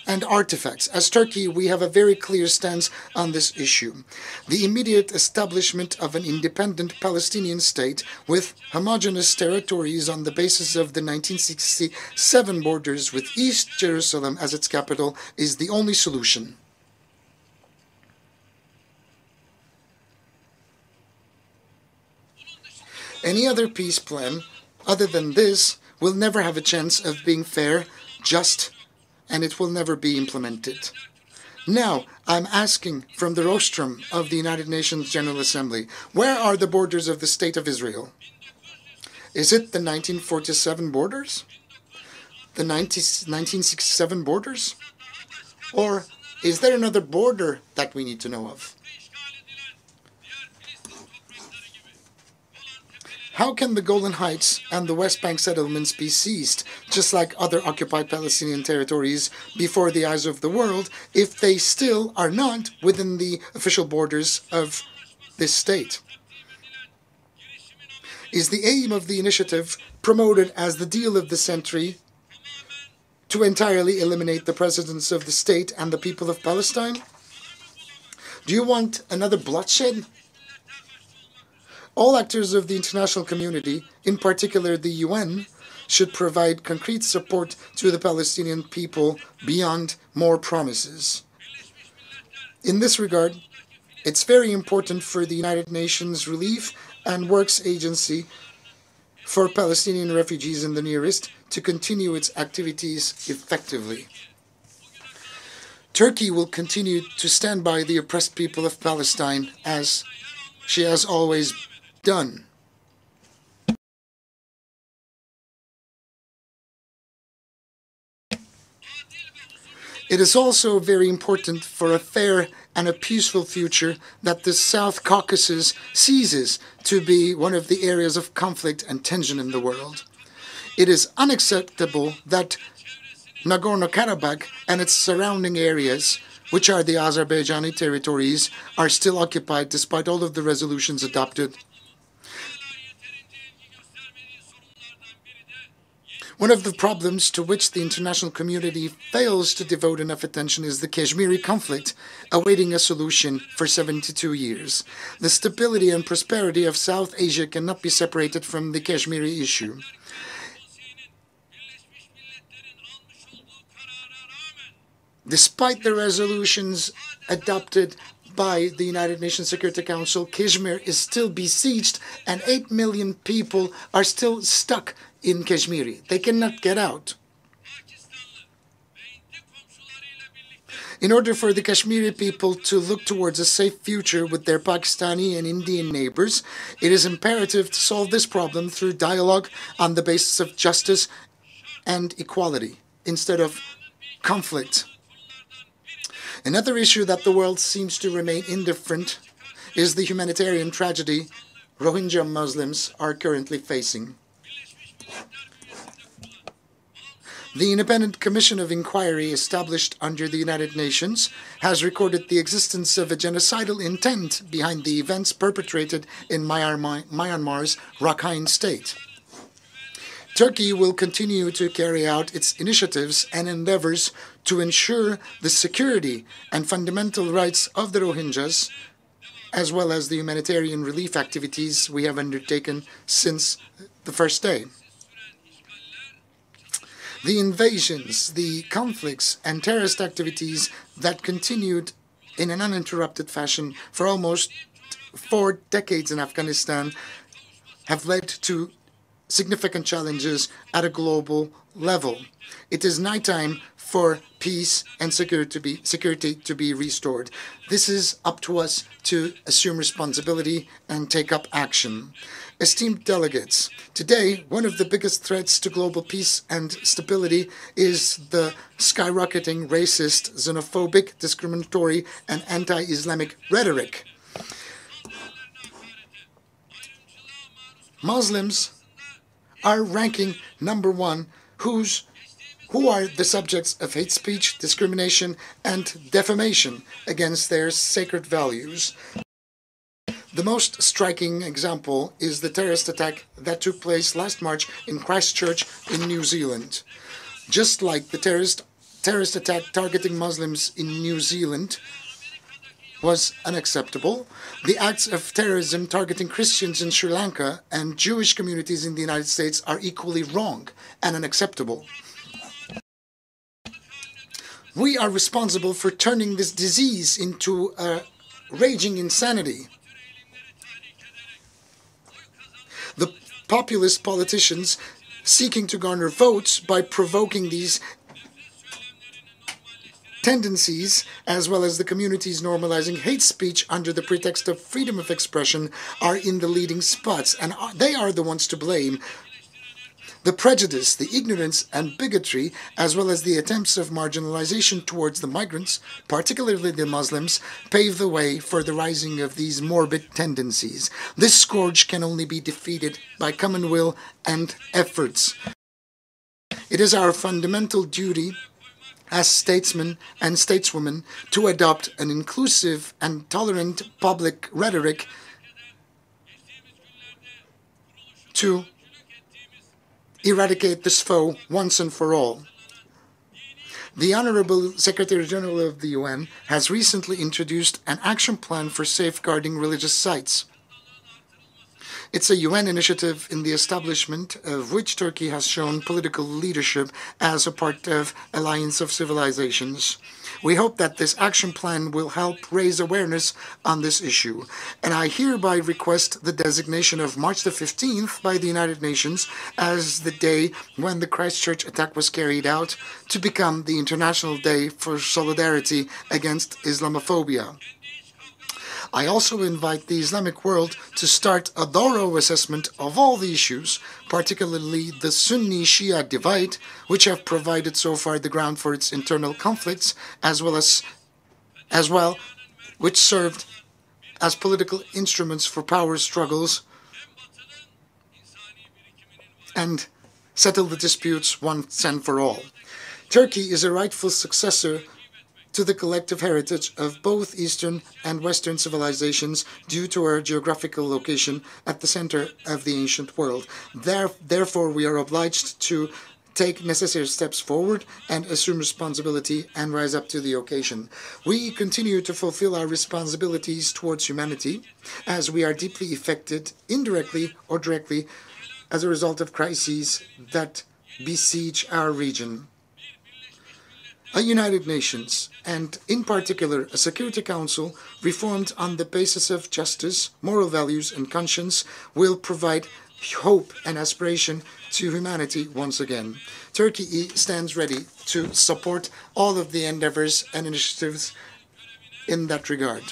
and artifacts. As Turkey, we have a very clear stance on this issue. The immediate establishment of an independent Palestinian state with homogeneous territories on the basis of the 1967 borders with East Jerusalem as its capital is the only solution. Any other peace plan other than this will never have a chance of being fair, just, and it will never be implemented. Now, I'm asking from the rostrum of the United Nations General Assembly, where are the borders of the State of Israel? Is it the 1947 borders? The 1967 borders? Or is there another border that we need to know of? How can the Golan Heights and the West Bank settlements be seized, just like other occupied Palestinian territories, before the eyes of the world, if they still are not within the official borders of this state? Is the aim of the initiative, promoted as the deal of the century, to entirely eliminate the presence of the state and the people of Palestine? Do you want another bloodshed? All actors of the international community, in particular the UN, should provide concrete support to the Palestinian people beyond more promises. In this regard, it's very important for the United Nations Relief and Works Agency for Palestinian refugees in the Near East to continue its activities effectively. Turkey will continue to stand by the oppressed people of Palestine as she has always done. It is also very important for a fair and a peaceful future that the South Caucasus ceases to be one of the areas of conflict and tension in the world. It is unacceptable that Nagorno-Karabakh and its surrounding areas, which are the Azerbaijani territories, are still occupied despite all of the resolutions adopted. One of the problems to which the international community fails to devote enough attention is the Kashmiri conflict, awaiting a solution for 72 years. The stability and prosperity of South Asia cannot be separated from the Kashmiri issue. Despite the resolutions adopted by the United Nations Security Council, Kashmir is still besieged and 8 million people are still stuck in Kashmiri. They cannot get out. In order for the Kashmiri people to look towards a safe future with their Pakistani and Indian neighbors, it is imperative to solve this problem through dialogue on the basis of justice and equality instead of conflict. Another issue that the world seems to remain indifferent is the humanitarian tragedy Rohingya Muslims are currently facing. The Independent Commission of Inquiry established under the United Nations has recorded the existence of a genocidal intent behind the events perpetrated in Myanmar's Rakhine State. Turkey will continue to carry out its initiatives and endeavors to ensure the security and fundamental rights of the Rohingyas, as well as the humanitarian relief activities we have undertaken since the first day. The invasions, the conflicts, and terrorist activities that continued in an uninterrupted fashion for almost 4 decades in Afghanistan have led to significant challenges at a global level. It is now time for peace and security to be restored. This is up to us to assume responsibility and take up action. Esteemed delegates, today one of the biggest threats to global peace and stability is the skyrocketing racist, xenophobic, discriminatory, and anti-Islamic rhetoric. Muslims are ranking number 1 who are the subjects of hate speech, discrimination, and defamation against their sacred values. The most striking example is the terrorist attack that took place last March in Christchurch in New Zealand. Just like the terrorist attack targeting Muslims in New Zealand was unacceptable, the acts of terrorism targeting Christians in Sri Lanka and Jewish communities in the United States are equally wrong and unacceptable. We are responsible for turning this disease into a raging insanity. The populist politicians seeking to garner votes by provoking these tendencies, as well as the communities normalizing hate speech under the pretext of freedom of expression, are in the leading spots, and they are the ones to blame. The prejudice, the ignorance and bigotry, as well as the attempts of marginalization towards the migrants, particularly the Muslims, pave the way for the rising of these morbid tendencies. This scourge can only be defeated by common will and efforts. It is our fundamental duty as statesmen and stateswomen to adopt an inclusive and tolerant public rhetoric to eradicate this foe once and for all. The Honorable Secretary General of the UN has recently introduced an action plan for safeguarding religious sites. It's a UN initiative in the establishment of which Turkey has shown political leadership as a part of Alliance of Civilizations. We hope that this action plan will help raise awareness on this issue, and I hereby request the designation of March the 15th by the United Nations as the day when the Christchurch attack was carried out to become the International Day for Solidarity Against Islamophobia. I also invite the Islamic world to start a thorough assessment of all the issues, particularly the Sunni-Shia divide, which have provided so far the ground for its internal conflicts, as well, which served as political instruments for power struggles and settle the disputes once and for all. Turkey is a rightful successor to the collective heritage of both Eastern and Western civilizations due to our geographical location at the center of the ancient world. Therefore, we are obliged to take necessary steps forward and assume responsibility and rise up to the occasion. We continue to fulfill our responsibilities towards humanity as we are deeply affected, indirectly or directly, as a result of crises that besiege our region. A United Nations, and in particular a Security Council reformed on the basis of justice, moral values and conscience will provide hope and aspiration to humanity once again. Turkey stands ready to support all of the endeavors and initiatives in that regard.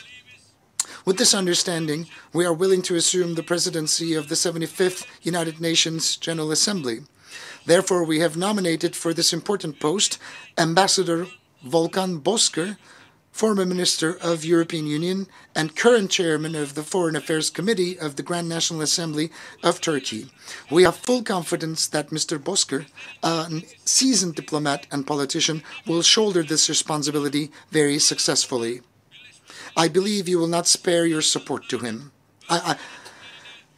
With this understanding, we are willing to assume the presidency of the 75th United Nations General Assembly. Therefore, we have nominated for this important post Ambassador Volkan Bozkır, former Minister of European Union and current Chairman of the Foreign Affairs Committee of the Grand National Assembly of Turkey. We have full confidence that Mr. Bozkır, a seasoned diplomat and politician, will shoulder this responsibility very successfully. I believe you will not spare your support to him.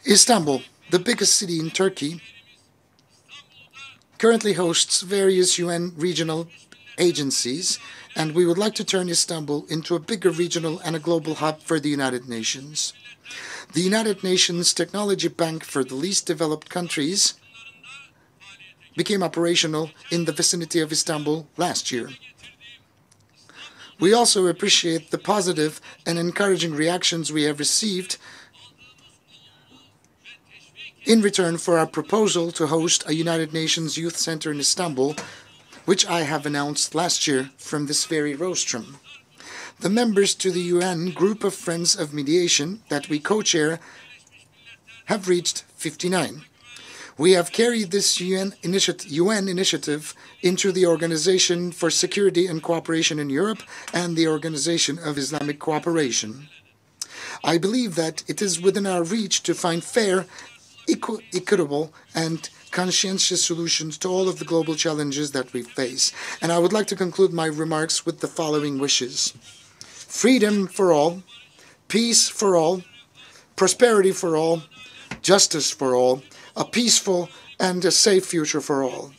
Istanbul, the biggest city in Turkey, currently hosts various UN regional agencies, and we would like to turn Istanbul into a bigger regional and a global hub for the United Nations. The United Nations Technology Bank for the Least Developed Countries became operational in the vicinity of Istanbul last year. We also appreciate the positive and encouraging reactions we have received in return for our proposal to host a United Nations Youth Center in Istanbul, which I have announced last year from this very rostrum. The members to the UN Group of Friends of Mediation that we co-chair have reached 59. We have carried this UN initiative into the Organization for Security and Cooperation in Europe and the Organization of Islamic Cooperation. I believe that it is within our reach to find fair, equitable, and conscientious solutions to all of the global challenges that we face. And I would like to conclude my remarks with the following wishes. Freedom for all, peace for all, prosperity for all, justice for all, a peaceful and a safe future for all.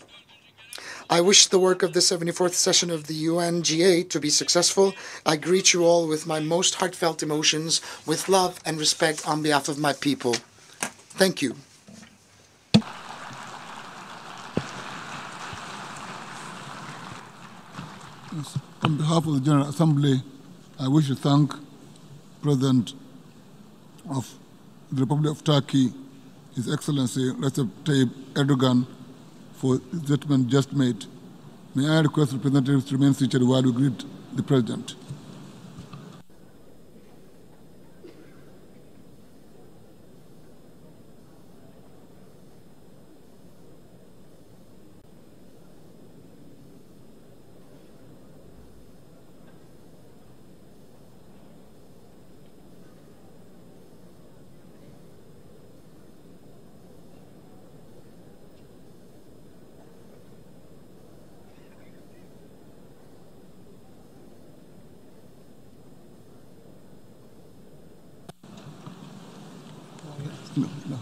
I wish the work of the 74th session of the UNGA to be successful. I greet you all with my most heartfelt emotions, with love and respect on behalf of my people. Thank you. On behalf of the General Assembly, I wish to thank President of the Republic of Turkey, His Excellency Recep Tayyip Erdogan, for the statement just made. May I request representatives to remain seated while we greet the President.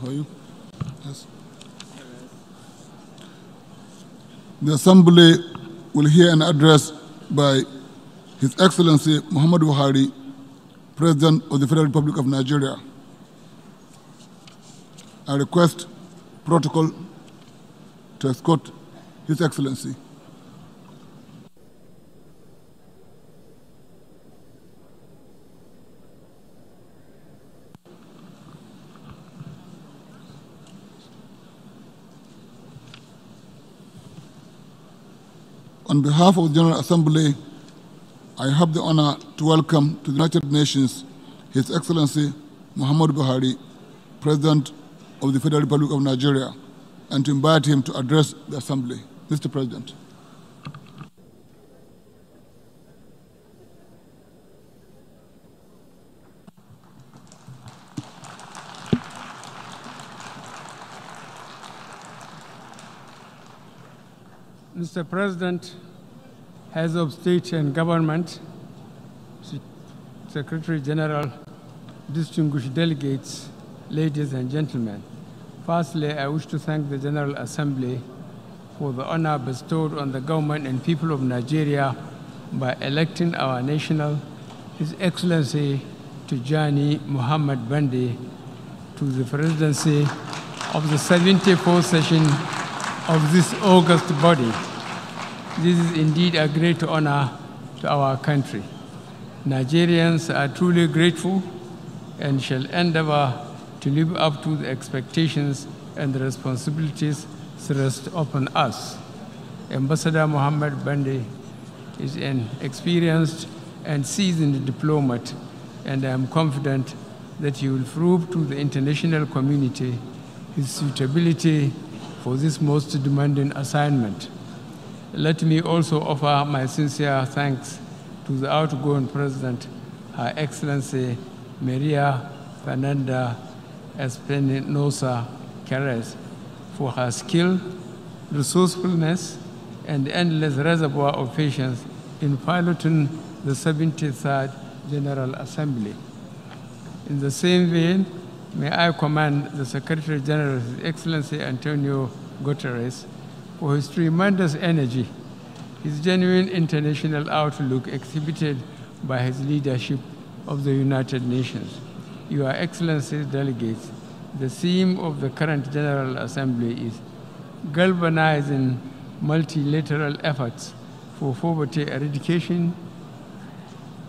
How are you? Yes. The Assembly will hear an address by His Excellency Muhammadu Buhari, President of the Federal Republic of Nigeria. I request protocol to escort His Excellency. On behalf of the General Assembly, I have the honor to welcome to the United Nations His Excellency Muhammadu Buhari, President of the Federal Republic of Nigeria, and to invite him to address the Assembly. Mr. President. Mr. President, Heads of State and Government, Secretary General, distinguished delegates, ladies and gentlemen. Firstly, I wish to thank the General Assembly for the honor bestowed on the government and people of Nigeria by electing our national, His Excellency Tijani Muhammad Bande, to the presidency of the 74th session of this august body. This is indeed a great honor to our country. Nigerians are truly grateful and shall endeavor to live up to the expectations and the responsibilities thrust upon us. Ambassador Muhammad Bande is an experienced and seasoned diplomat, and I am confident that he will prove to the international community his suitability for this most demanding assignment. Let me also offer my sincere thanks to the outgoing President, Her Excellency Maria Fernanda Espinosa Carrez, for her skill, resourcefulness, and endless reservoir of patience in piloting the 73rd General Assembly. In the same vein, may I commend the Secretary General, His Excellency Antonio Guterres, for his tremendous energy, his genuine international outlook exhibited by his leadership of the United Nations. Your Excellencies, delegates, the theme of the current General Assembly is galvanizing multilateral efforts for poverty eradication,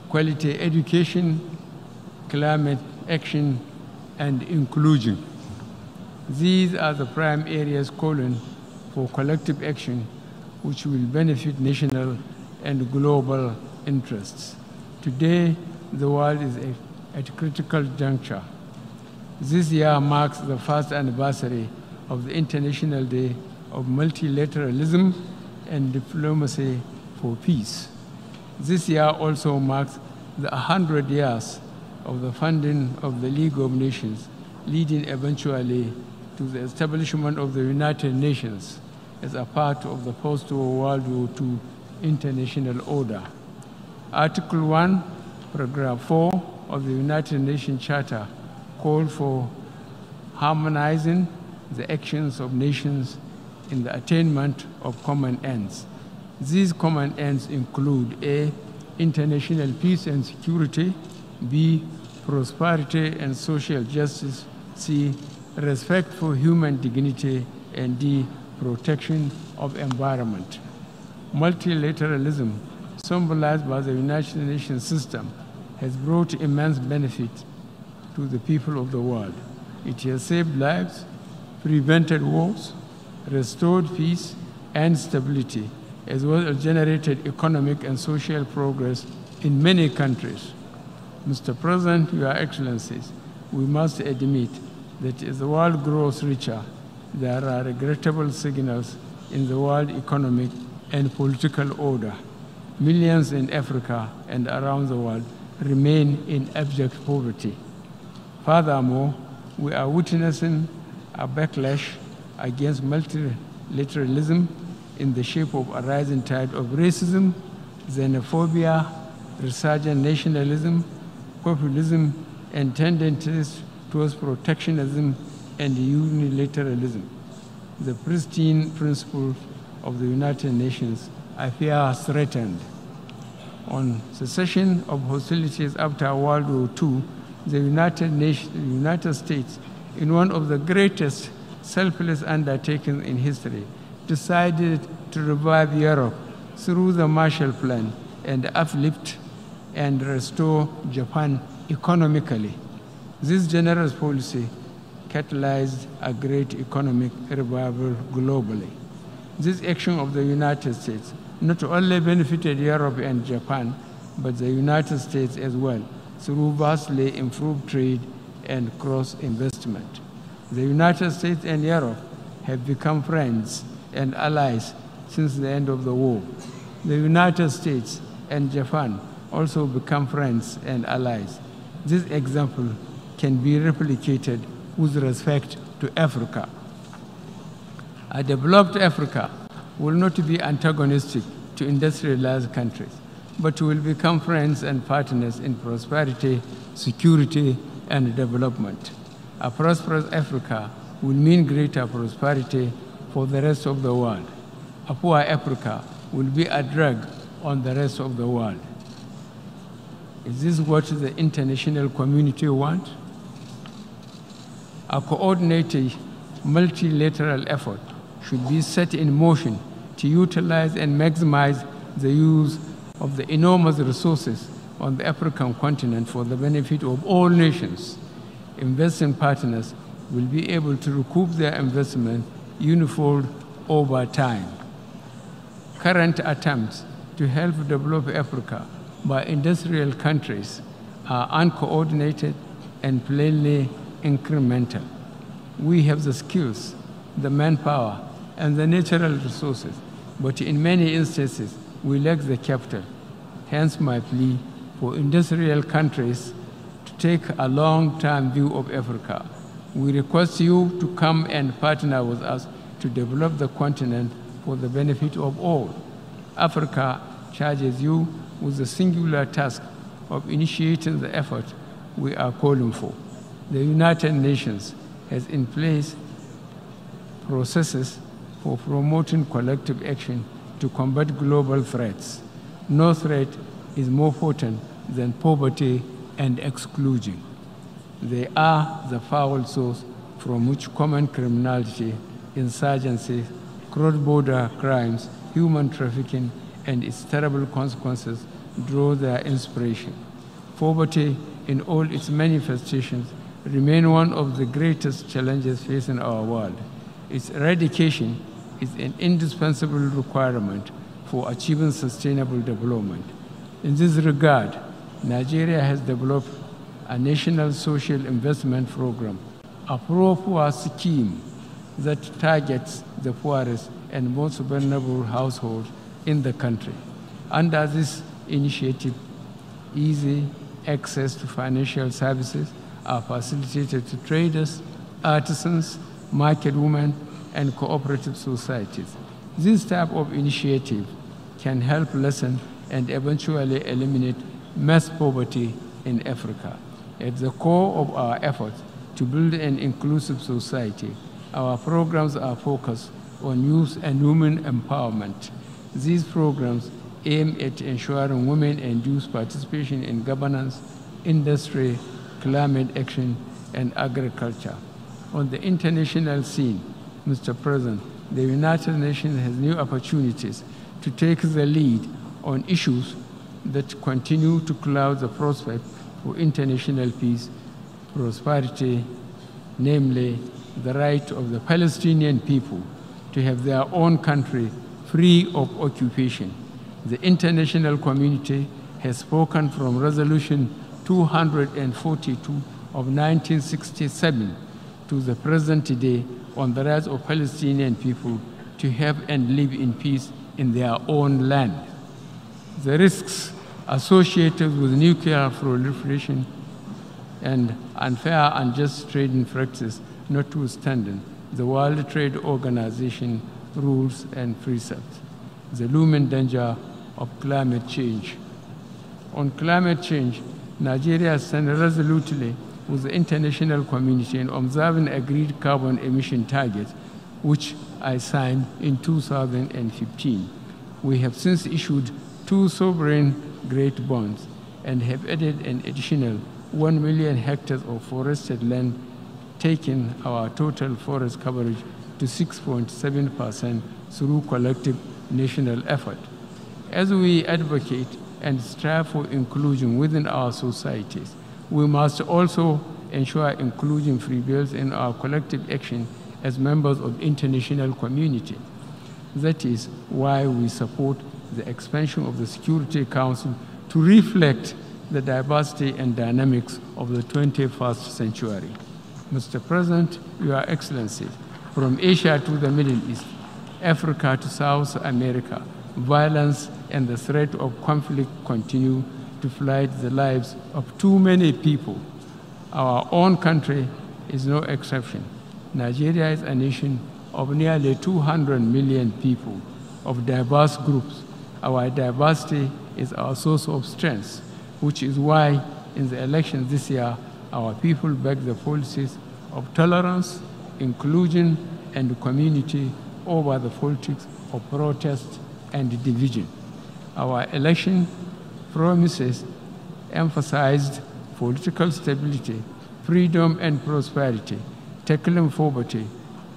quality education, climate action, and inclusion. These are the prime areas calling for collective action which will benefit national and global interests. Today, the world is at a critical juncture. This year marks the first anniversary of the International Day of Multilateralism and Diplomacy for Peace. This year also marks the 100 years of the founding of the League of Nations, leading eventually to the establishment of the United Nations as a part of the post-war World War II international order. Article 1, Paragraph 4 of the United Nations Charter called for harmonizing the actions of nations in the attainment of common ends. These common ends include A, international peace and security, B, prosperity and social justice, C, respect for human dignity, and D, protection of environment. Multilateralism, symbolized by the United Nations system, has brought immense benefit to the people of the world. It has saved lives, prevented wars, restored peace and stability, as well as generated economic and social progress in many countries. Mr. President, Your Excellencies, we must admit that as the world grows richer, there are regrettable signals in the world economic and political order. Millions in Africa and around the world remain in abject poverty. Furthermore, we are witnessing a backlash against multilateralism in the shape of a rising tide of racism, xenophobia, resurgent nationalism, populism, and tendencies towards protectionism and unilateralism. The pristine principles of the United Nations appear threatened. On cessation of hostilities after World War II, the United States, in one of the greatest selfless undertakings in history, decided to revive Europe through the Marshall Plan and uplift and restore Japan economically. This generous policy catalyzed a great economic revival globally. This action of the United States not only benefited Europe and Japan, but the United States as well, through vastly improved trade and cross-investment. The United States and Europe have become friends and allies since the end of the war. The United States and Japan also become friends and allies. This example can be replicated with respect to Africa. A developed Africa will not be antagonistic to industrialized countries, but will become friends and partners in prosperity, security, and development. A prosperous Africa will mean greater prosperity for the rest of the world. A poor Africa will be a drag on the rest of the world. Is this what the international community wants? A coordinated multilateral effort should be set in motion to utilize and maximize the use of the enormous resources on the African continent for the benefit of all nations. Investing partners will be able to recoup their investment unifold over time. Current attempts to help develop Africa by industrial countries are uncoordinated and plainly incremental. We have the skills, the manpower, and the natural resources, but in many instances, we lack the capital. Hence my plea for industrial countries to take a long-term view of Africa. We request you to come and partner with us to develop the continent for the benefit of all. Africa charges you with the singular task of initiating the effort we are calling for. The United Nations has in place processes for promoting collective action to combat global threats. No threat is more potent than poverty and exclusion. They are the foul source from which common criminality, insurgency, cross-border crimes, human trafficking, and its terrible consequences draw their inspiration. Poverty in all its manifestations remain one of the greatest challenges facing our world. Its eradication is an indispensable requirement for achieving sustainable development. In this regard, Nigeria has developed a national social investment program, a pro-poor scheme that targets the poorest and most vulnerable households in the country. Under this initiative, easy access to financial services are facilitated to traders, artisans, market women, and cooperative societies. This type of initiative can help lessen and eventually eliminate mass poverty in Africa. At the core of our efforts to build an inclusive society, our programs are focused on youth and women empowerment. These programs aim at ensuring women and youth participation in governance, industry, climate action, and agriculture. On the international scene, Mr. President, the United Nations has new opportunities to take the lead on issues that continue to cloud the prospect for international peace, prosperity, namely the right of the Palestinian people to have their own country free of occupation. The international community has spoken from Resolution 242 of 1967 to the present day on the rights of Palestinian people to have and live in peace in their own land. The risks associated with nuclear proliferation and unfair and unjust trading practices notwithstanding the World Trade Organization rules and precepts, the looming danger of climate change. On climate change, Nigeria stands resolutely with the international community in observing agreed carbon emission targets, which I signed in 2015. We have since issued 2 sovereign-grade bonds and have added an additional 1 million hectares of forested land, taking our total forest coverage to 6.7% through collective national effort. As we advocate and strive for inclusion within our societies, we must also ensure inclusion prevails in our collective action as members of the international community. That is why we support the expansion of the Security Council to reflect the diversity and dynamics of the 21st century. Mr. President, Your Excellencies, from Asia to the Middle East, Africa to South America, violence and the threat of conflict continue to flood the lives of too many people. Our own country is no exception. Nigeria is a nation of nearly 200 million people of diverse groups. Our diversity is our source of strength, which is why in the election this year, our people back the policies of tolerance, inclusion, and community over the politics of protest and division. Our election promises emphasized political stability, freedom and prosperity, tackling poverty,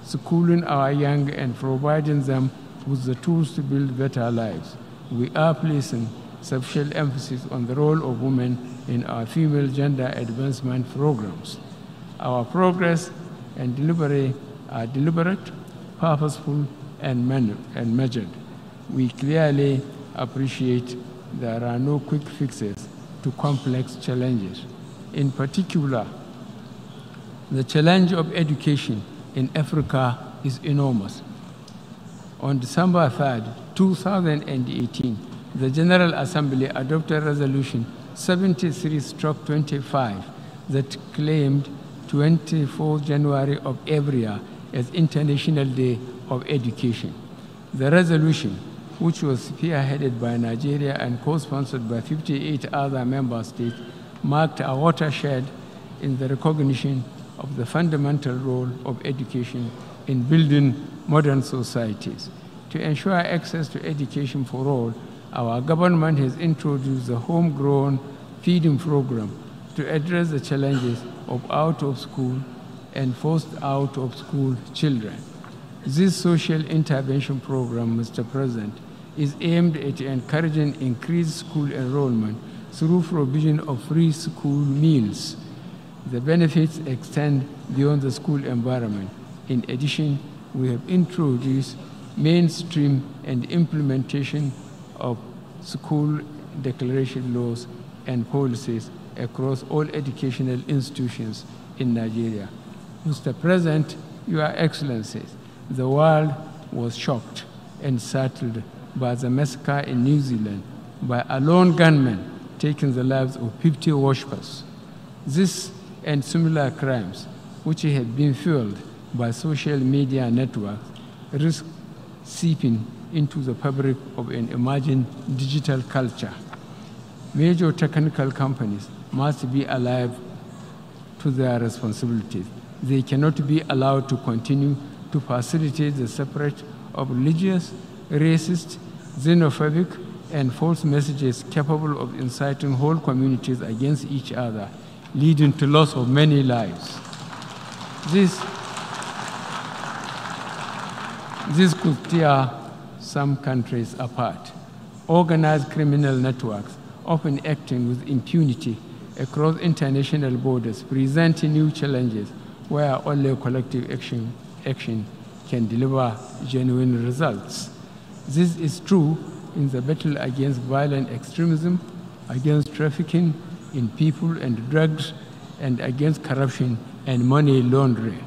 schooling our young and providing them with the tools to build better lives. We are placing special emphasis on the role of women in our female gender advancement programs. Our progress and delivery are deliberate, purposeful, and measured. We clearly appreciate there are no quick fixes to complex challenges. In particular, the challenge of education in Africa is enormous. On December 3, 2018, the General Assembly adopted Resolution 73/25 that claimed 24 January of every year as International Day of Education. The resolution, which was spearheaded by Nigeria and co-sponsored by 58 other member states, marked a watershed in the recognition of the fundamental role of education in building modern societies. To ensure access to education for all, our government has introduced the homegrown feeding program to address the challenges of out-of-school and forced out-of-school children. This social intervention program, Mr. President, is aimed at encouraging increased school enrollment through provision of free school meals. The benefits extend beyond the school environment. In addition, we have introduced mainstream and implementation of school declaration laws and policies across all educational institutions in Nigeria. Mr. President, Your Excellencies, the world was shocked and startled by the massacre in New Zealand by a lone gunman taking the lives of 50 worshippers. This and similar crimes, which have been fueled by social media networks, risk seeping into the fabric of an emerging digital culture. Major technical companies must be alive to their responsibilities. They cannot be allowed to continue to facilitate the spread of religious, racist, xenophobic, and false messages capable of inciting whole communities against each other, leading to loss of many lives. This could tear some countries apart. Organized criminal networks, often acting with impunity across international borders, present new challenges where only collective action can deliver genuine results. This is true in the battle against violent extremism, against trafficking in people and drugs, and against corruption and money laundering.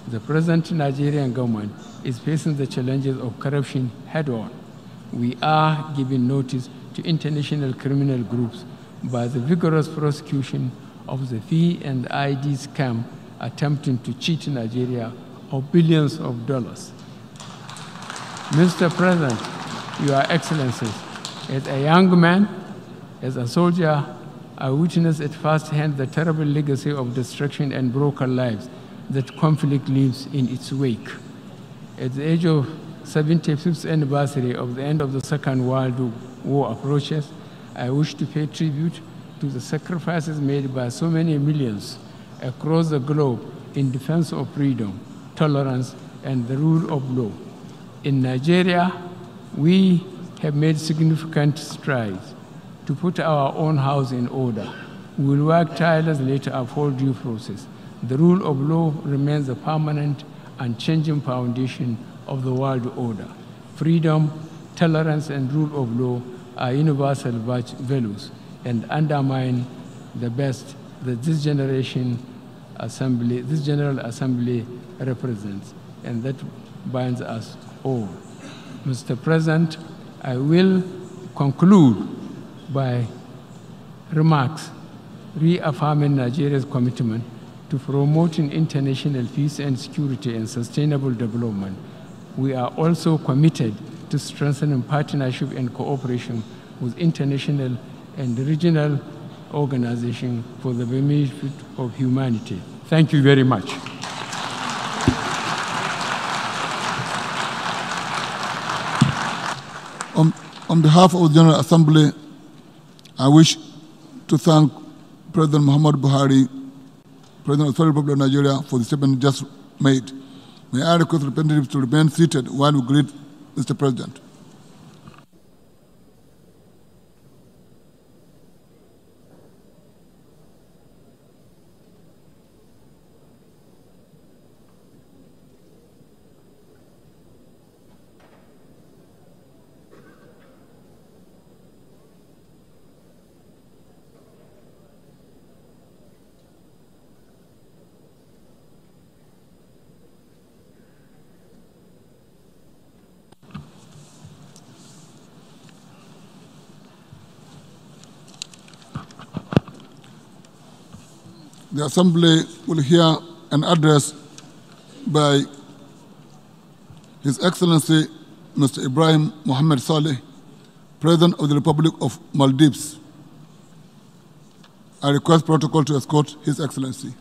The present Nigerian government is facing the challenges of corruption head-on. We are giving notice to international criminal groups by the vigorous prosecution of the fee and ID scam attempting to cheat Nigeria of billions of dollars. Mr. President, Your Excellencies, as a young man, as a soldier, I witnessed at firsthand the terrible legacy of destruction and broken lives that conflict leaves in its wake. At the age of 75th anniversary of the end of the Second World War approaches, I wish to pay tribute to the sacrifices made by so many millions across the globe in defense of freedom, tolerance, and the rule of law. In Nigeria, we have made significant strides to put our own house in order. We will work tirelessly to uphold due process. The rule of law remains the permanent and changing foundation of the world order. Freedom, tolerance, and rule of law are universal values and undermine the best that this General Assembly represents, and that binds us all. Mr. President, I will conclude by remarks reaffirming Nigeria's commitment to promoting international peace and security and sustainable development. We are also committed to strengthening partnership and cooperation with international and regional organizations for the benefit of humanity. Thank you very much. On behalf of the General Assembly, I wish to thank President Muhammad Buhari, President of the Republic of Nigeria, for the statement just made. May I request representatives to remain seated while we greet Mr. President. The Assembly will hear an address by His Excellency Mr. Ibrahim Mohammed Saleh, President of the Republic of Maldives. I request protocol to escort His Excellency.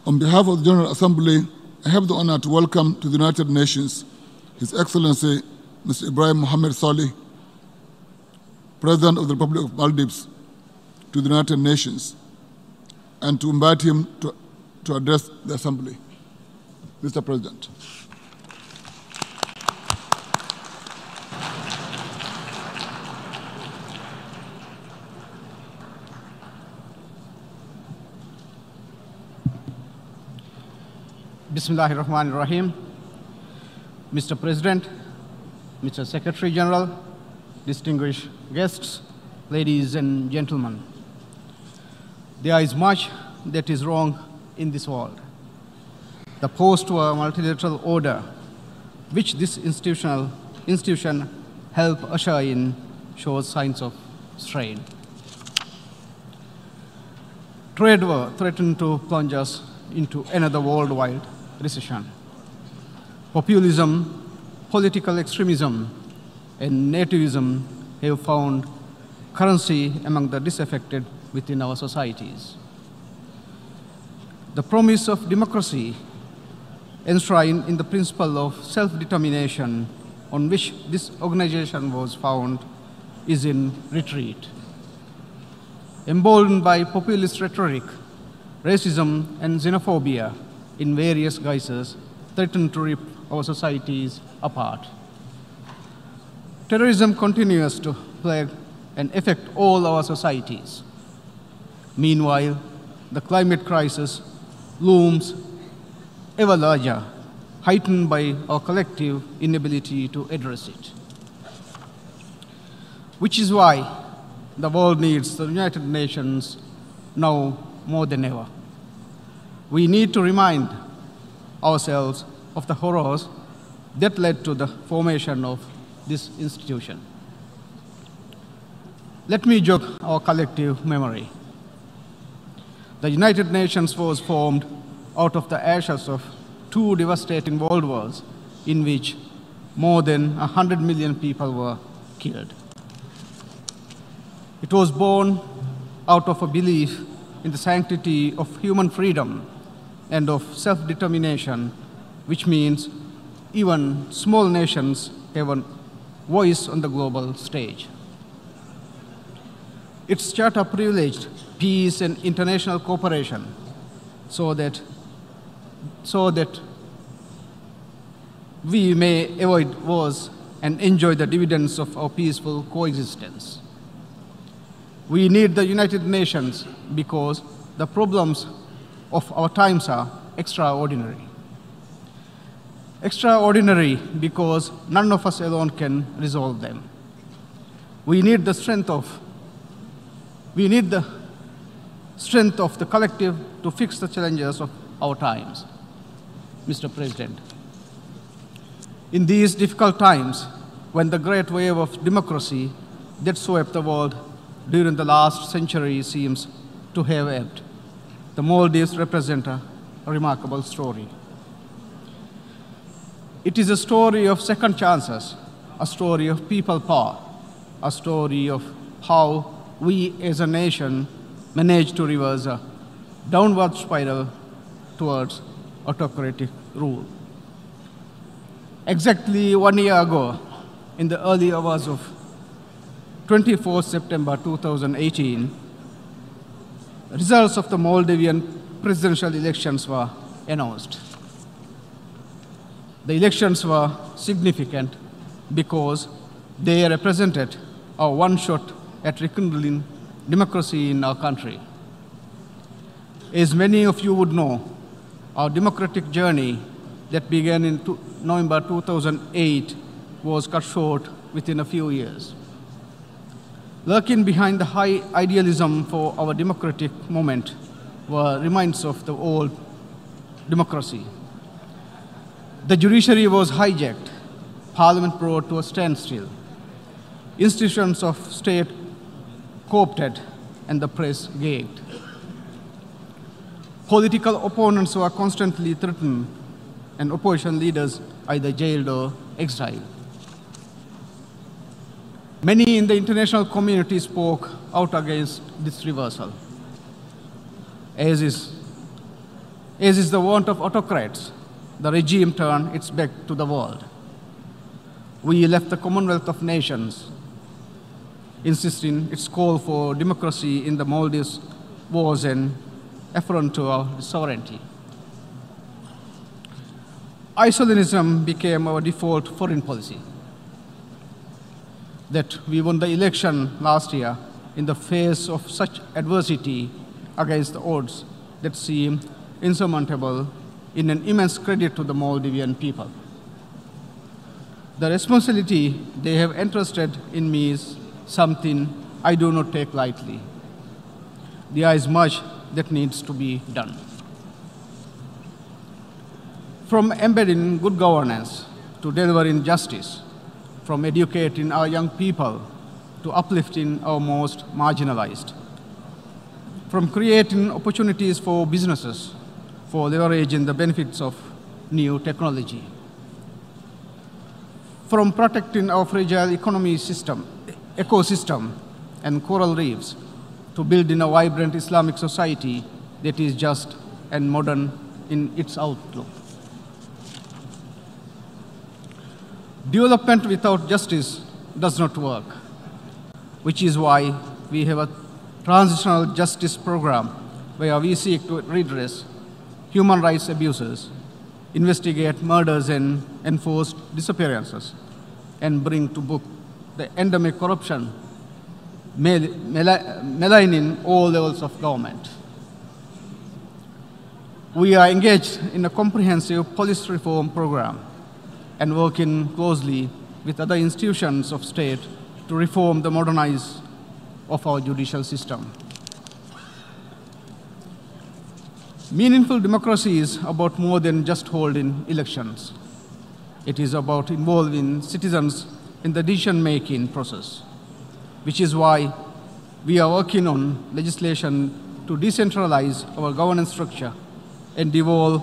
On behalf of the General Assembly, I have the honor to welcome to the United Nations His Excellency Mr. Ibrahim Mohammed Saleh, President of the Republic of Maldives, to the United Nations, and to invite him to address the Assembly. Mr. President. Bismillahir Rahmanir Rahim. Mr. President, Mr. Secretary General, distinguished guests, ladies and gentlemen. There is much that is wrong in this world. The post-multilateral order, which this institution helped usher in, shows signs of strain. Trade war threatened to plunge us into another worldwide recession. Populism, political extremism, and nativism have found currency among the disaffected within our societies. The promise of democracy, enshrined in the principle of self-determination on which this organization was found, is in retreat. Emboldened by populist rhetoric, racism and xenophobia in various guises threaten to rip our societies apart. Terrorism continues to plague and affect all our societies. Meanwhile, the climate crisis looms ever larger, heightened by our collective inability to address it. Which is why the world needs the United Nations now more than ever. We need to remind ourselves of the horrors that led to the formation of this institution. Let me jog our collective memory. The United Nations was formed out of the ashes of two devastating world wars in which more than 100 million people were killed. It was born out of a belief in the sanctity of human freedom and of self-determination, which means even small nations have a voice on the global stage. Its charter privileged peace and international cooperation so that we may avoid wars and enjoy the dividends of our peaceful coexistence. We need the United Nations because the problems of our times are extraordinary. Extraordinary because none of us alone can resolve them. We need the strength of the collective to fix the challenges of our times. Mr. President, in these difficult times, when the great wave of democracy that swept the world during the last century seems to have ebbed, the Maldives represent a remarkable story. It is a story of second chances, a story of people power, a story of how we as a nation managed to reverse a downward spiral towards autocratic rule. Exactly 1 year ago, in the early hours of 24 September 2018, results of the Maldivian presidential elections were announced. The elections were significant because they represented a one shot at rekindling democracy in our country. As many of you would know, our democratic journey that began in November 2008 was cut short within a few years. Lurking behind the high idealism for our democratic movement were remains of the old democracy. The judiciary was hijacked, parliament brought to a standstill, institutions of state co-opted, and the press gagged. Political opponents were constantly threatened, and opposition leaders either jailed or exiled. Many in the international community spoke out against this reversal. As is the want of autocrats, the regime turned its back to the world. We left the Commonwealth of Nations, insisting its call for democracy in the Maldives was an affront to our sovereignty. Isolationism became our default foreign policy. That we won the election last year in the face of such adversity against the odds that seem insurmountable in an immense credit to the Maldivian people. The responsibility they have entrusted in me is something I do not take lightly. There is much that needs to be done. From embedding good governance to delivering justice, from educating our young people to uplifting our most marginalized, from creating opportunities for businesses for leveraging the benefits of new technology, from protecting our fragile ecosystem and coral reefs to building a vibrant Islamic society that is just and modern in its outlook. Development without justice does not work, which is why we have a transitional justice program where we seek to redress human rights abuses, investigate murders and enforced disappearances, and bring to book the endemic corruption maligning all levels of government. We are engaged in a comprehensive police reform program and working closely with other institutions of state to reform the modernize of our judicial system. Meaningful democracy is about more than just holding elections. It is about involving citizens in the decision-making process, which is why we are working on legislation to decentralize our governance structure and devolve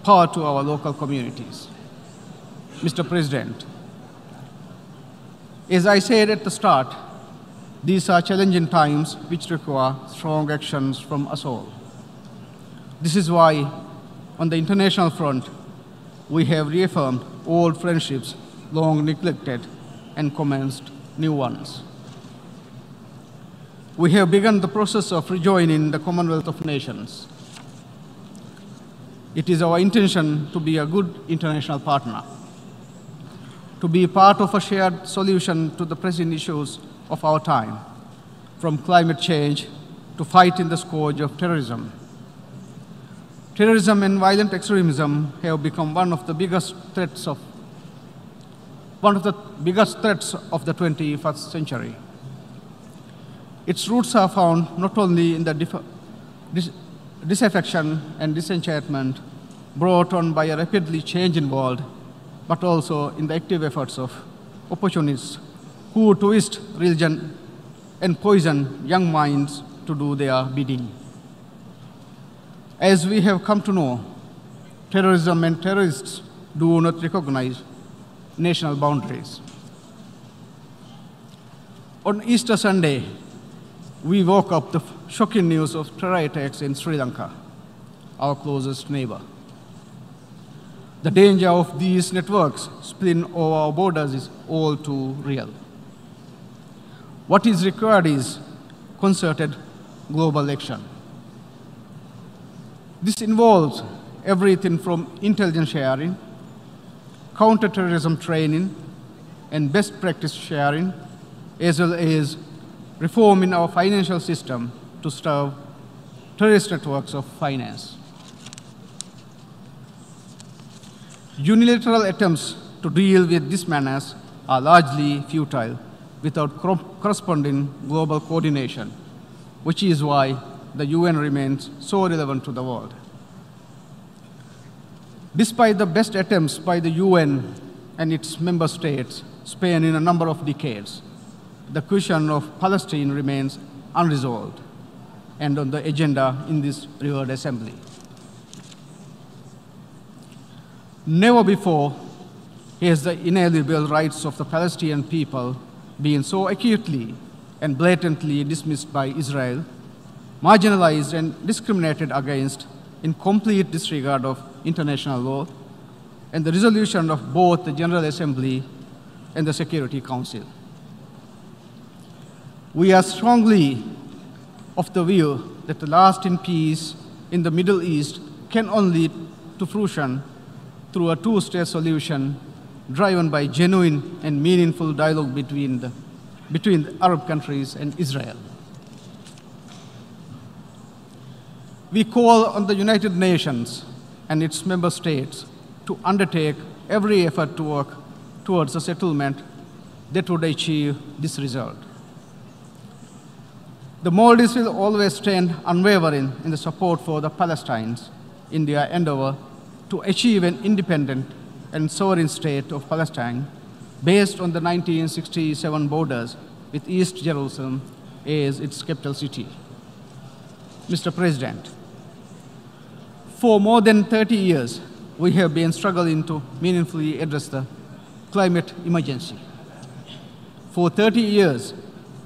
power to our local communities. Mr. President, as I said at the start, these are challenging times which require strong actions from us all. This is why, on the international front, we have reaffirmed old friendships long neglected and commenced new ones. We have begun the process of rejoining the Commonwealth of Nations. It is our intention to be a good international partner, to be part of a shared solution to the pressing issues of our time, from climate change to fighting the scourge of terrorism. Terrorism and violent extremism have become one of the biggest threats of the 21st century. Its roots are found not only in the disaffection and disenchantment brought on by a rapidly changing world, but also in the active efforts of opportunists who twist religion and poison young minds to do their bidding. As we have come to know, terrorism and terrorists do not recognize national boundaries. On Easter Sunday, we woke up to shocking news of terror attacks in Sri Lanka, our closest neighbor. The danger of these networks spilling over our borders is all too real. What is required is concerted global action. This involves everything from intelligence sharing, counterterrorism training, and best practice sharing, as well as reforming our financial system to stop terrorist networks of finance. Unilateral attempts to deal with this menace are largely futile without corresponding global coordination, which is why the UN remains so relevant to the world. Despite the best attempts by the UN and its member states spanning a number of decades, the question of Palestine remains unresolved and on the agenda in this revered assembly. Never before has the inalienable rights of the Palestinian people been so acutely and blatantly dismissed by Israel, marginalized and discriminated against in complete disregard of international law and the resolution of both the General Assembly and the Security Council. We are strongly of the view that the lasting peace in the Middle East can only lead to fruition through a two-state solution driven by genuine and meaningful dialogue between the Arab countries and Israel. We call on the United Nations and its member states to undertake every effort to work towards a settlement that would achieve this result. The Maldives will always stand unwavering in the support for the Palestinians in their endeavor to achieve an independent and sovereign state of Palestine based on the 1967 borders with East Jerusalem as its capital city. Mr. President, for more than 30 years, we have been struggling to meaningfully address the climate emergency. For 30 years,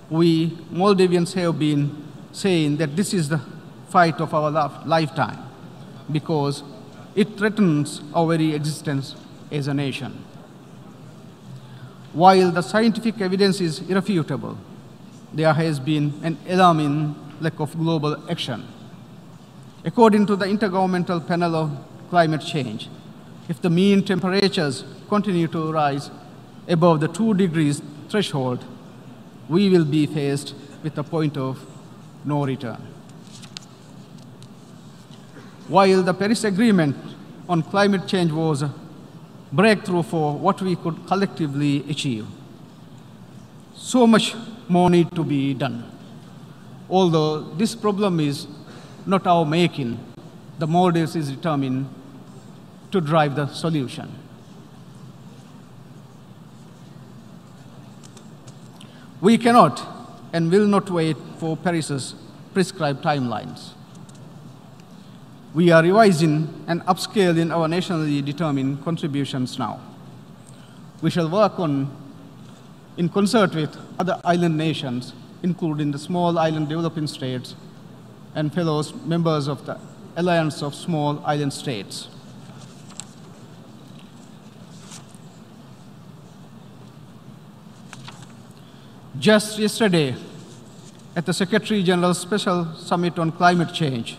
we Maldivians have been saying that this is the fight of our lifetime because it threatens our very existence as a nation. While the scientific evidence is irrefutable, there has been an alarming lack of global action. According to the Intergovernmental Panel on Climate Change, if the mean temperatures continue to rise above the 2 degrees threshold, we will be faced with a point of no return. While the Paris Agreement on climate change was a breakthrough for what we could collectively achieve, so much more needs to be done. Although this problem is not our making, the Maldives is determined to drive the solution. We cannot and will not wait for Paris's prescribed timelines. We are revising and upscaling our nationally determined contributions now. We shall work on, in concert with other island nations, including the small island developing states and fellow members of the Alliance of Small Island States. Just yesterday, at the Secretary General's Special Summit on Climate Change,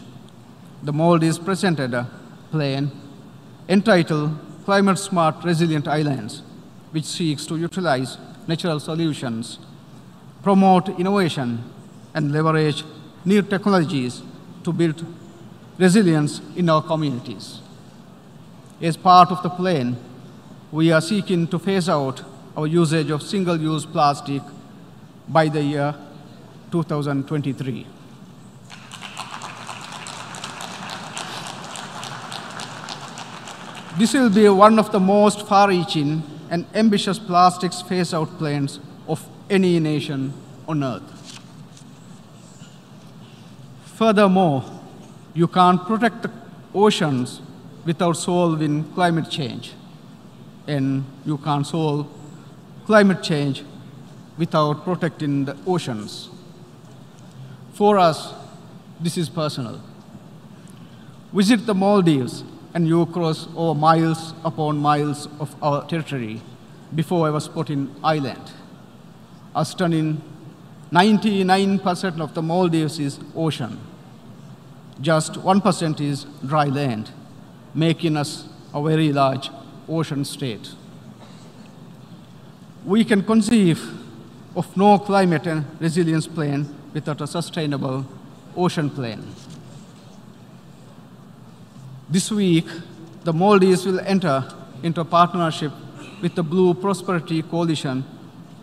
the Maldives presented a plan entitled Climate Smart Resilient Islands, which seeks to utilize natural solutions, promote innovation, and leverage new technologies to build resilience in our communities. As part of the plan, we are seeking to phase out our usage of single-use plastic by the year 2023. This will be one of the most far-reaching and ambitious plastics phase-out plans of any nation on Earth. Furthermore, you can't protect the oceans without solving climate change, and you can't solve climate change without protecting the oceans. For us, this is personal. Visit the Maldives and you cross over miles upon miles of our territory before ever spotting island. A stunning 99% of the Maldives is ocean. Just 1% is dry land, making us a very large ocean state. We can conceive of no climate and resilience plan without a sustainable ocean plan. This week, the Maldives will enter into a partnership with the Blue Prosperity Coalition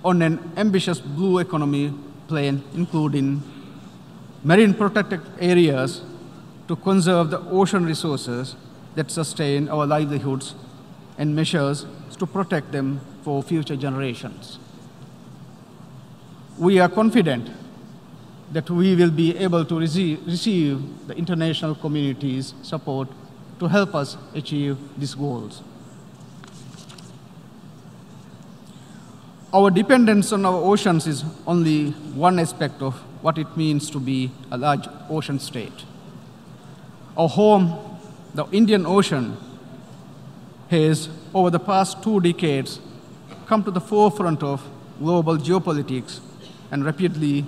on an ambitious blue economy plan, including marine protected areas to conserve the ocean resources that sustain our livelihoods and measures to protect them for future generations. We are confident that we will be able to receive the international community's support to help us achieve these goals. Our dependence on our oceans is only one aspect of what it means to be a large ocean state. Our home, the Indian Ocean, has, over the past 2 decades, come to the forefront of global geopolitics and rapidly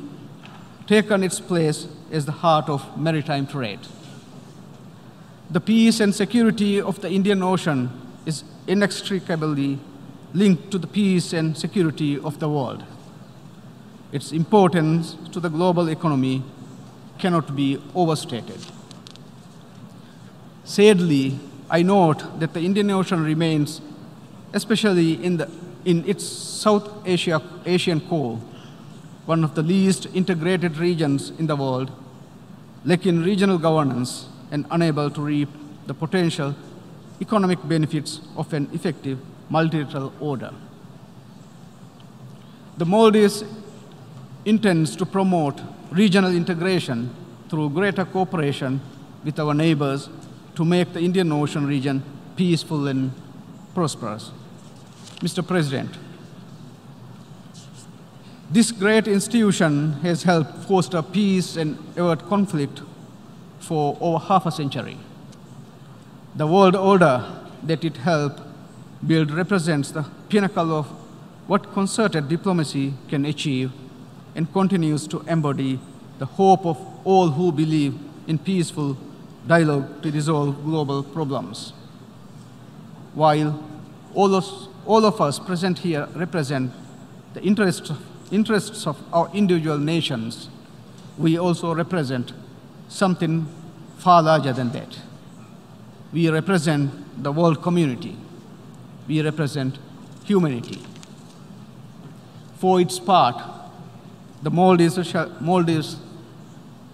taken its place as the heart of maritime trade. The peace and security of the Indian Ocean is inextricably linked to the peace and security of the world. Its importance to the global economy cannot be overstated. Sadly, I note that the Indian Ocean remains, especially in its South Asian core, one of the least integrated regions in the world, lacking regional governance and unable to reap the potential economic benefits of an effective multilateral order. The Maldives intends to promote regional integration through greater cooperation with our neighbors to make the Indian Ocean region peaceful and prosperous. Mr. President, this great institution has helped foster peace and avert conflict for over half a century. The world order that it helped build represents the pinnacle of what concerted diplomacy can achieve and continues to embody the hope of all who believe in peaceful dialogue to resolve global problems. While all of us present here represent the interests of our individual nations, we also represent something far larger than that. We represent the world community. We represent humanity. For its part, the Maldives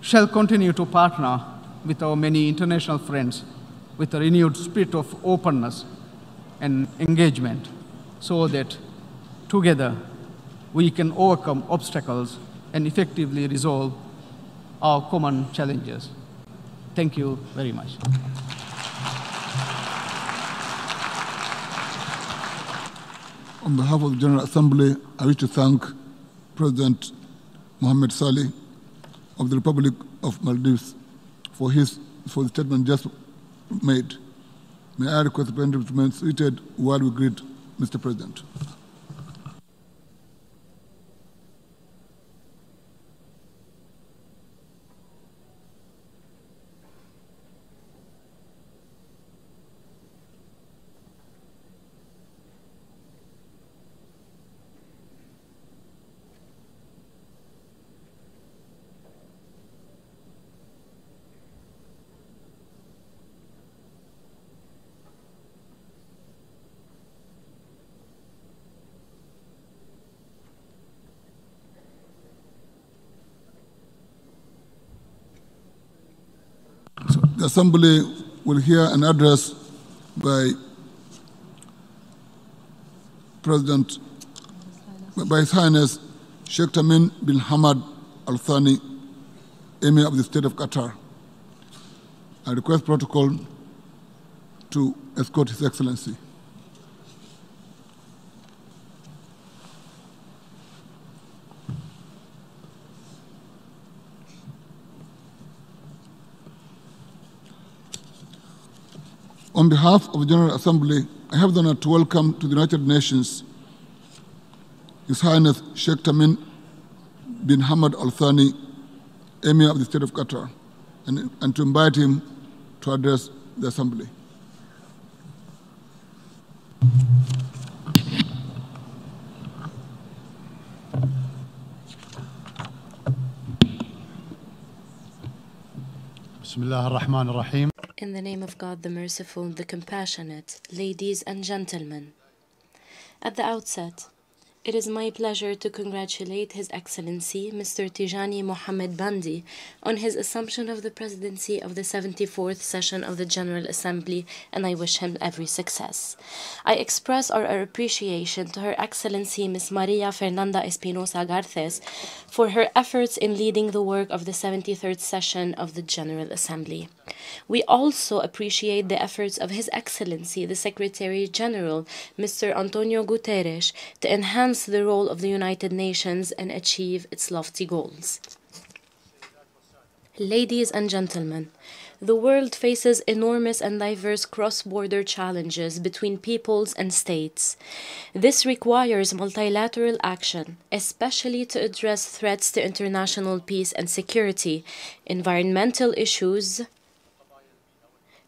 shall continue to partner with our many international friends with a renewed spirit of openness and engagement so that together we can overcome obstacles and effectively resolve our common challenges. Thank you very much. On behalf of the General Assembly, I wish to thank President Mohammed Saleh of the Republic of Maldives for the statement just made. May I request the President to remain seated while we greet Mr. President. The Assembly will hear an address by His Highness Sheikh Tamim bin Hamad Al Thani, Emir of the State of Qatar. I request protocol to escort His Excellency. On behalf of the General Assembly, I have the honor to welcome to the United Nations His Highness Sheikh Tamim bin Hamad Al Thani, Emir of the State of Qatar, and to invite him to address the Assembly. Bismillah ar-Rahman ar-Rahim. In the name of God, the Merciful, the Compassionate, ladies and gentlemen. At the outset, it is my pleasure to congratulate His Excellency, Mr. Tijani Mohammed Bandi, on his assumption of the presidency of the 74th session of the General Assembly, and I wish him every success. I express our appreciation to Her Excellency Ms. Maria Fernanda Espinosa Garces for her efforts in leading the work of the 73rd session of the General Assembly. We also appreciate the efforts of His Excellency, the Secretary General, Mr. Antonio Guterres, to enhance the role of the United Nations and achieve its lofty goals. Ladies and gentlemen, the world faces enormous and diverse cross-border challenges between peoples and states. This requires multilateral action, especially to address threats to international peace and security, environmental issues,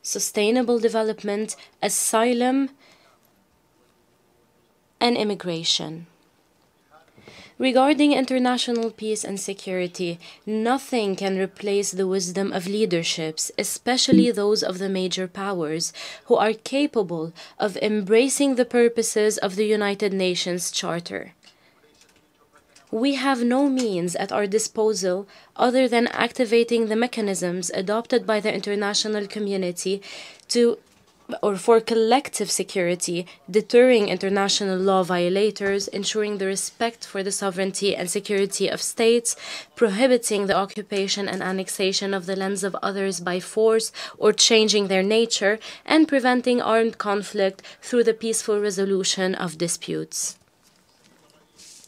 sustainable development, asylum, and immigration. Regarding international peace and security, nothing can replace the wisdom of leaderships, especially those of the major powers, who are capable of embracing the purposes of the United Nations Charter. We have no means at our disposal other than activating the mechanisms adopted by the international community for collective security, deterring international law violators, ensuring the respect for the sovereignty and security of states, prohibiting the occupation and annexation of the lands of others by force or changing their nature, and preventing armed conflict through the peaceful resolution of disputes.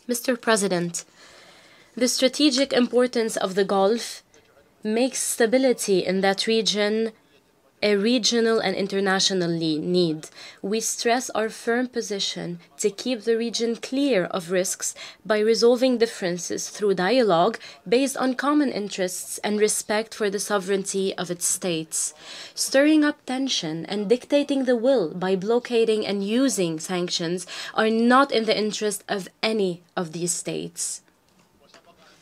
Mr. President, the strategic importance of the Gulf makes stability in that region a regional and international need. We stress our firm position to keep the region clear of risks by resolving differences through dialogue based on common interests and respect for the sovereignty of its states. Stirring up tension and dictating the will by blockading and using sanctions are not in the interest of any of these states.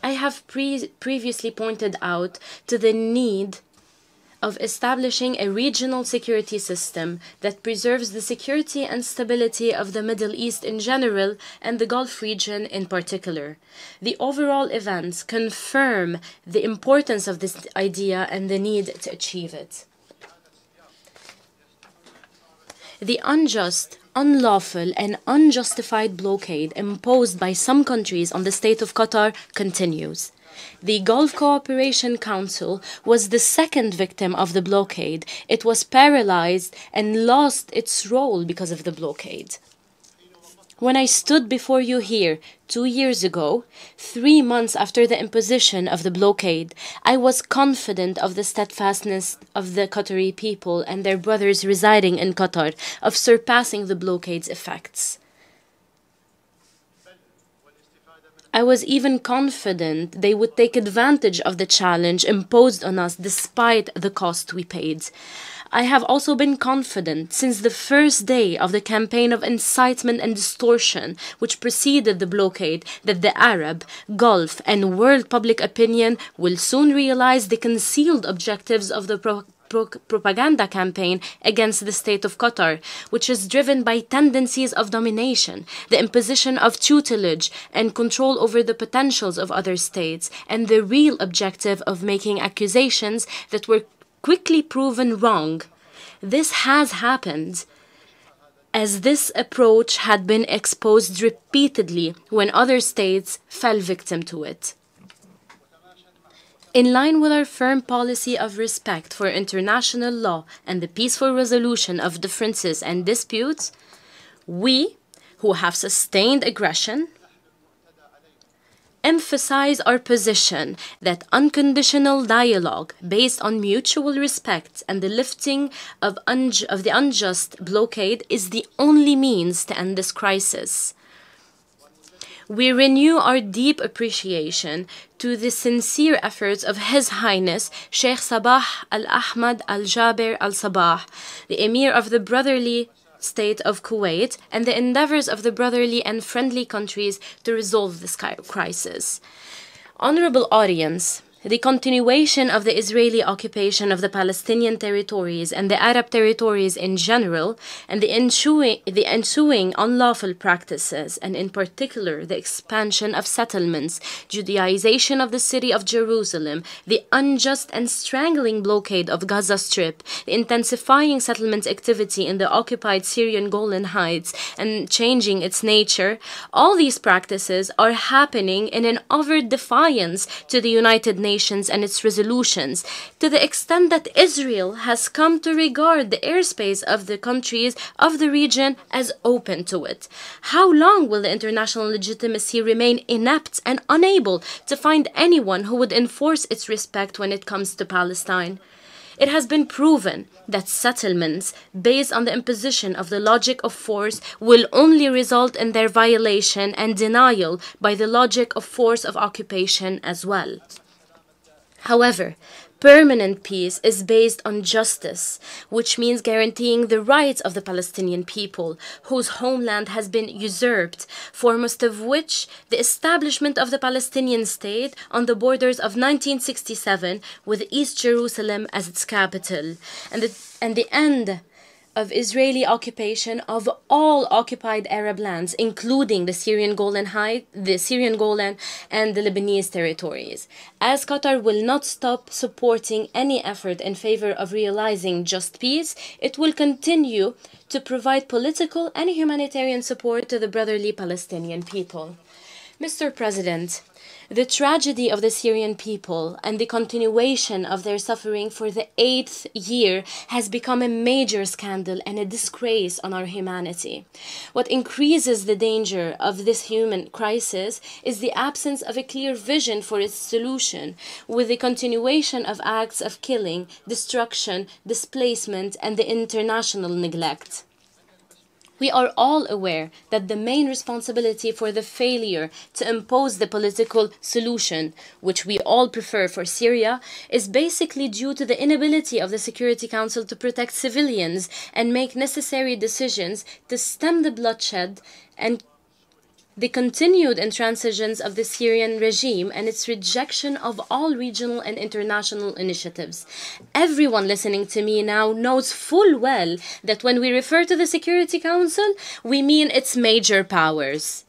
I have previously pointed out to the need of establishing a regional security system that preserves the security and stability of the Middle East in general and the Gulf region in particular. The overall events confirm the importance of this idea and the need to achieve it. The unjust, unlawful, and unjustified blockade imposed by some countries on the state of Qatar continues. The Gulf Cooperation Council was the second victim of the blockade. It was paralyzed and lost its role because of the blockade. When I stood before you here 2 years ago, 3 months after the imposition of the blockade, I was confident of the steadfastness of the Qatari people and their brothers residing in Qatar of surpassing the blockade's effects. I was even confident they would take advantage of the challenge imposed on us despite the cost we paid. I have also been confident since the first day of the campaign of incitement and distortion which preceded the blockade that the Arab, Gulf, and world public opinion will soon realize the concealed objectives of the propaganda campaign against the state of Qatar, which is driven by tendencies of domination, the imposition of tutelage and control over the potentials of other states, and the real objective of making accusations that were quickly proven wrong. This has happened as this approach had been exposed repeatedly when other states fell victim to it. In line with our firm policy of respect for international law and the peaceful resolution of differences and disputes, we, who have sustained aggression, emphasize our position that unconditional dialogue based on mutual respect and the lifting of the unjust blockade is the only means to end this crisis. We renew our deep appreciation to the sincere efforts of His Highness Sheikh Sabah Al-Ahmad Al-Jaber Al-Sabah, the Emir of the Brotherly State of Kuwait, and the endeavors of the brotherly and friendly countries to resolve this crisis. Honorable audience, the continuation of the Israeli occupation of the Palestinian territories and the Arab territories in general, and the ensuing unlawful practices, and in particular the expansion of settlements, Judaization of the city of Jerusalem, the unjust and strangling blockade of Gaza Strip, the intensifying settlement activity in the occupied Syrian Golan Heights, and changing its nature, all these practices are happening in an overt defiance to the United Nations and its resolutions, to the extent that Israel has come to regard the airspace of the countries of the region as open to it. How long will the international legitimacy remain inept and unable to find anyone who would enforce its respect when it comes to Palestine? It has been proven that settlements based on the imposition of the logic of force will only result in their violation and denial by the logic of force of occupation as well. However, permanent peace is based on justice, which means guaranteeing the rights of the Palestinian people, whose homeland has been usurped, foremost of which the establishment of the Palestinian state on the borders of 1967 with East Jerusalem as its capital, and the end of Israeli occupation of all occupied Arab lands, including the Syrian Golan and the Lebanese territories. As Qatar will not stop supporting any effort in favor of realizing just peace, it will continue to provide political and humanitarian support to the brotherly Palestinian people. Mr. President, The tragedy of the Syrian people and the continuation of their suffering for the 8th year has become a major scandal and a disgrace on our humanity. What increases the danger of this human crisis is the absence of a clear vision for its solution, with the continuation of acts of killing, destruction, displacement, and the international neglect. We are all aware that the main responsibility for the failure to impose the political solution, which we all prefer for Syria, is basically due to the inability of the Security Council to protect civilians and make necessary decisions to stem the bloodshed and the continued intransigence of the Syrian regime and its rejection of all regional and international initiatives. Everyone listening to me now knows full well that when we refer to the Security Council, we mean its major powers.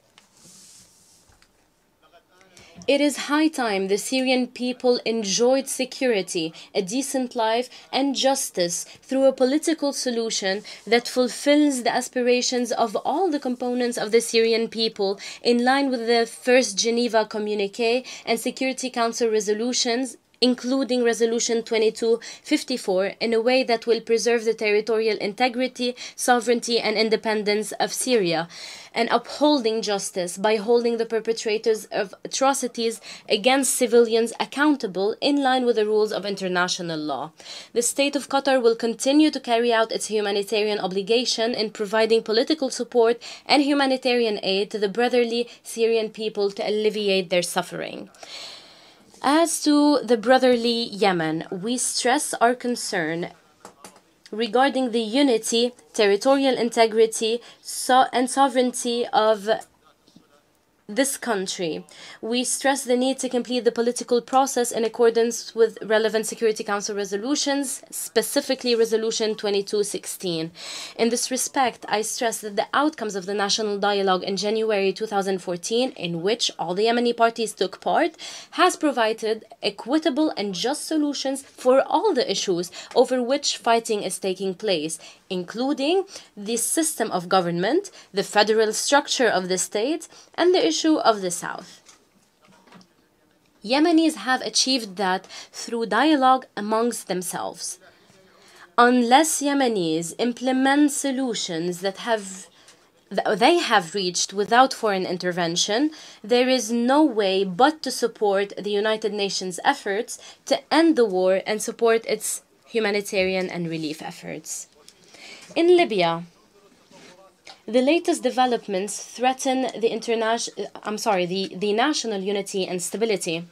It is high time the Syrian people enjoyed security, a decent life, and justice through a political solution that fulfills the aspirations of all the components of the Syrian people in line with the First Geneva Communiqué and Security Council resolutions, including Resolution 2254, in a way that will preserve the territorial integrity, sovereignty, and independence of Syria, and upholding justice by holding the perpetrators of atrocities against civilians accountable in line with the rules of international law. The State of Qatar will continue to carry out its humanitarian obligation in providing political support and humanitarian aid to the brotherly Syrian people to alleviate their suffering. As to the brotherly Yemen, we stress our concern regarding the unity, territorial integrity, and sovereignty of this country. We stress the need to complete the political process in accordance with relevant Security Council resolutions, specifically Resolution 2216. In this respect, I stress that the outcomes of the national dialogue in January 2014, in which all the Yemeni parties took part, has provided equitable and just solutions for all the issues over which fighting is taking place, including the system of government, the federal structure of the state, and the issue of the South. Yemenis have achieved that through dialogue amongst themselves. Unless Yemenis implement solutions that they have reached without foreign intervention, there is no way but to support the United Nations efforts to end the war and support its humanitarian and relief efforts. In Libya, the latest developments threaten the national unity and stability.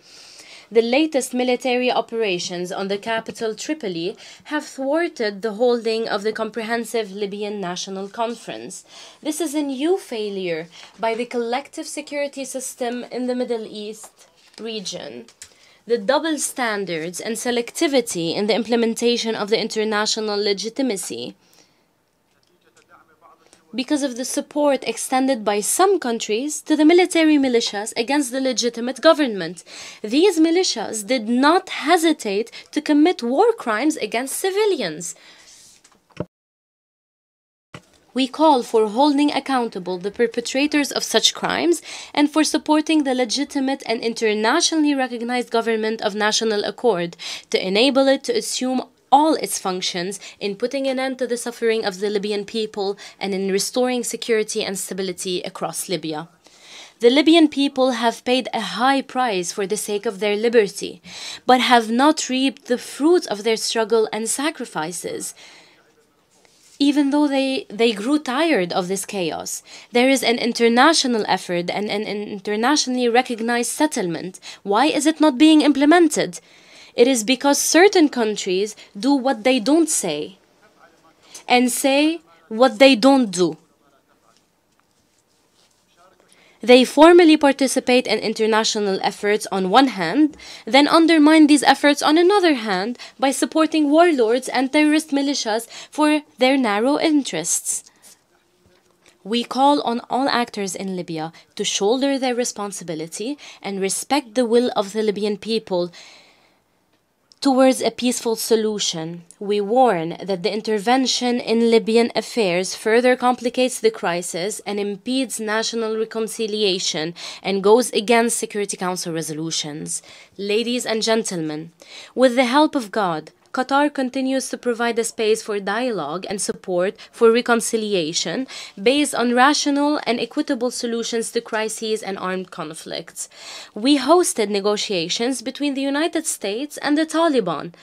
The latest military operations on the capital Tripoli have thwarted the holding of the Comprehensive Libyan National Conference. This is a new failure by the collective security system in the Middle East region. The double standards and selectivity in the implementation of the international legitimacy, because of the support extended by some countries to the military militias against the legitimate government. These militias did not hesitate to commit war crimes against civilians. We call for holding accountable the perpetrators of such crimes and for supporting the legitimate and internationally recognized government of national accord to enable it to assume all its functions in putting an end to the suffering of the Libyan people and in restoring security and stability across Libya. The Libyan people have paid a high price for the sake of their liberty, but have not reaped the fruits of their struggle and sacrifices. Even though they grew tired of this chaos, there is an international effort and an internationally recognized settlement. Why is it not being implemented? It is because certain countries do what they don't say and say what they don't do. They formally participate in international efforts on one hand, then undermine these efforts on another hand by supporting warlords and terrorist militias for their narrow interests. We call on all actors in Libya to shoulder their responsibility and respect the will of the Libyan people towards a peaceful solution. We warn that the intervention in Libyan affairs further complicates the crisis and impedes national reconciliation and goes against Security Council resolutions. Ladies and gentlemen, with the help of God, Qatar continues to provide a space for dialogue and support for reconciliation based on rational and equitable solutions to crises and armed conflicts. We hosted negotiations between the United States and the Taliban.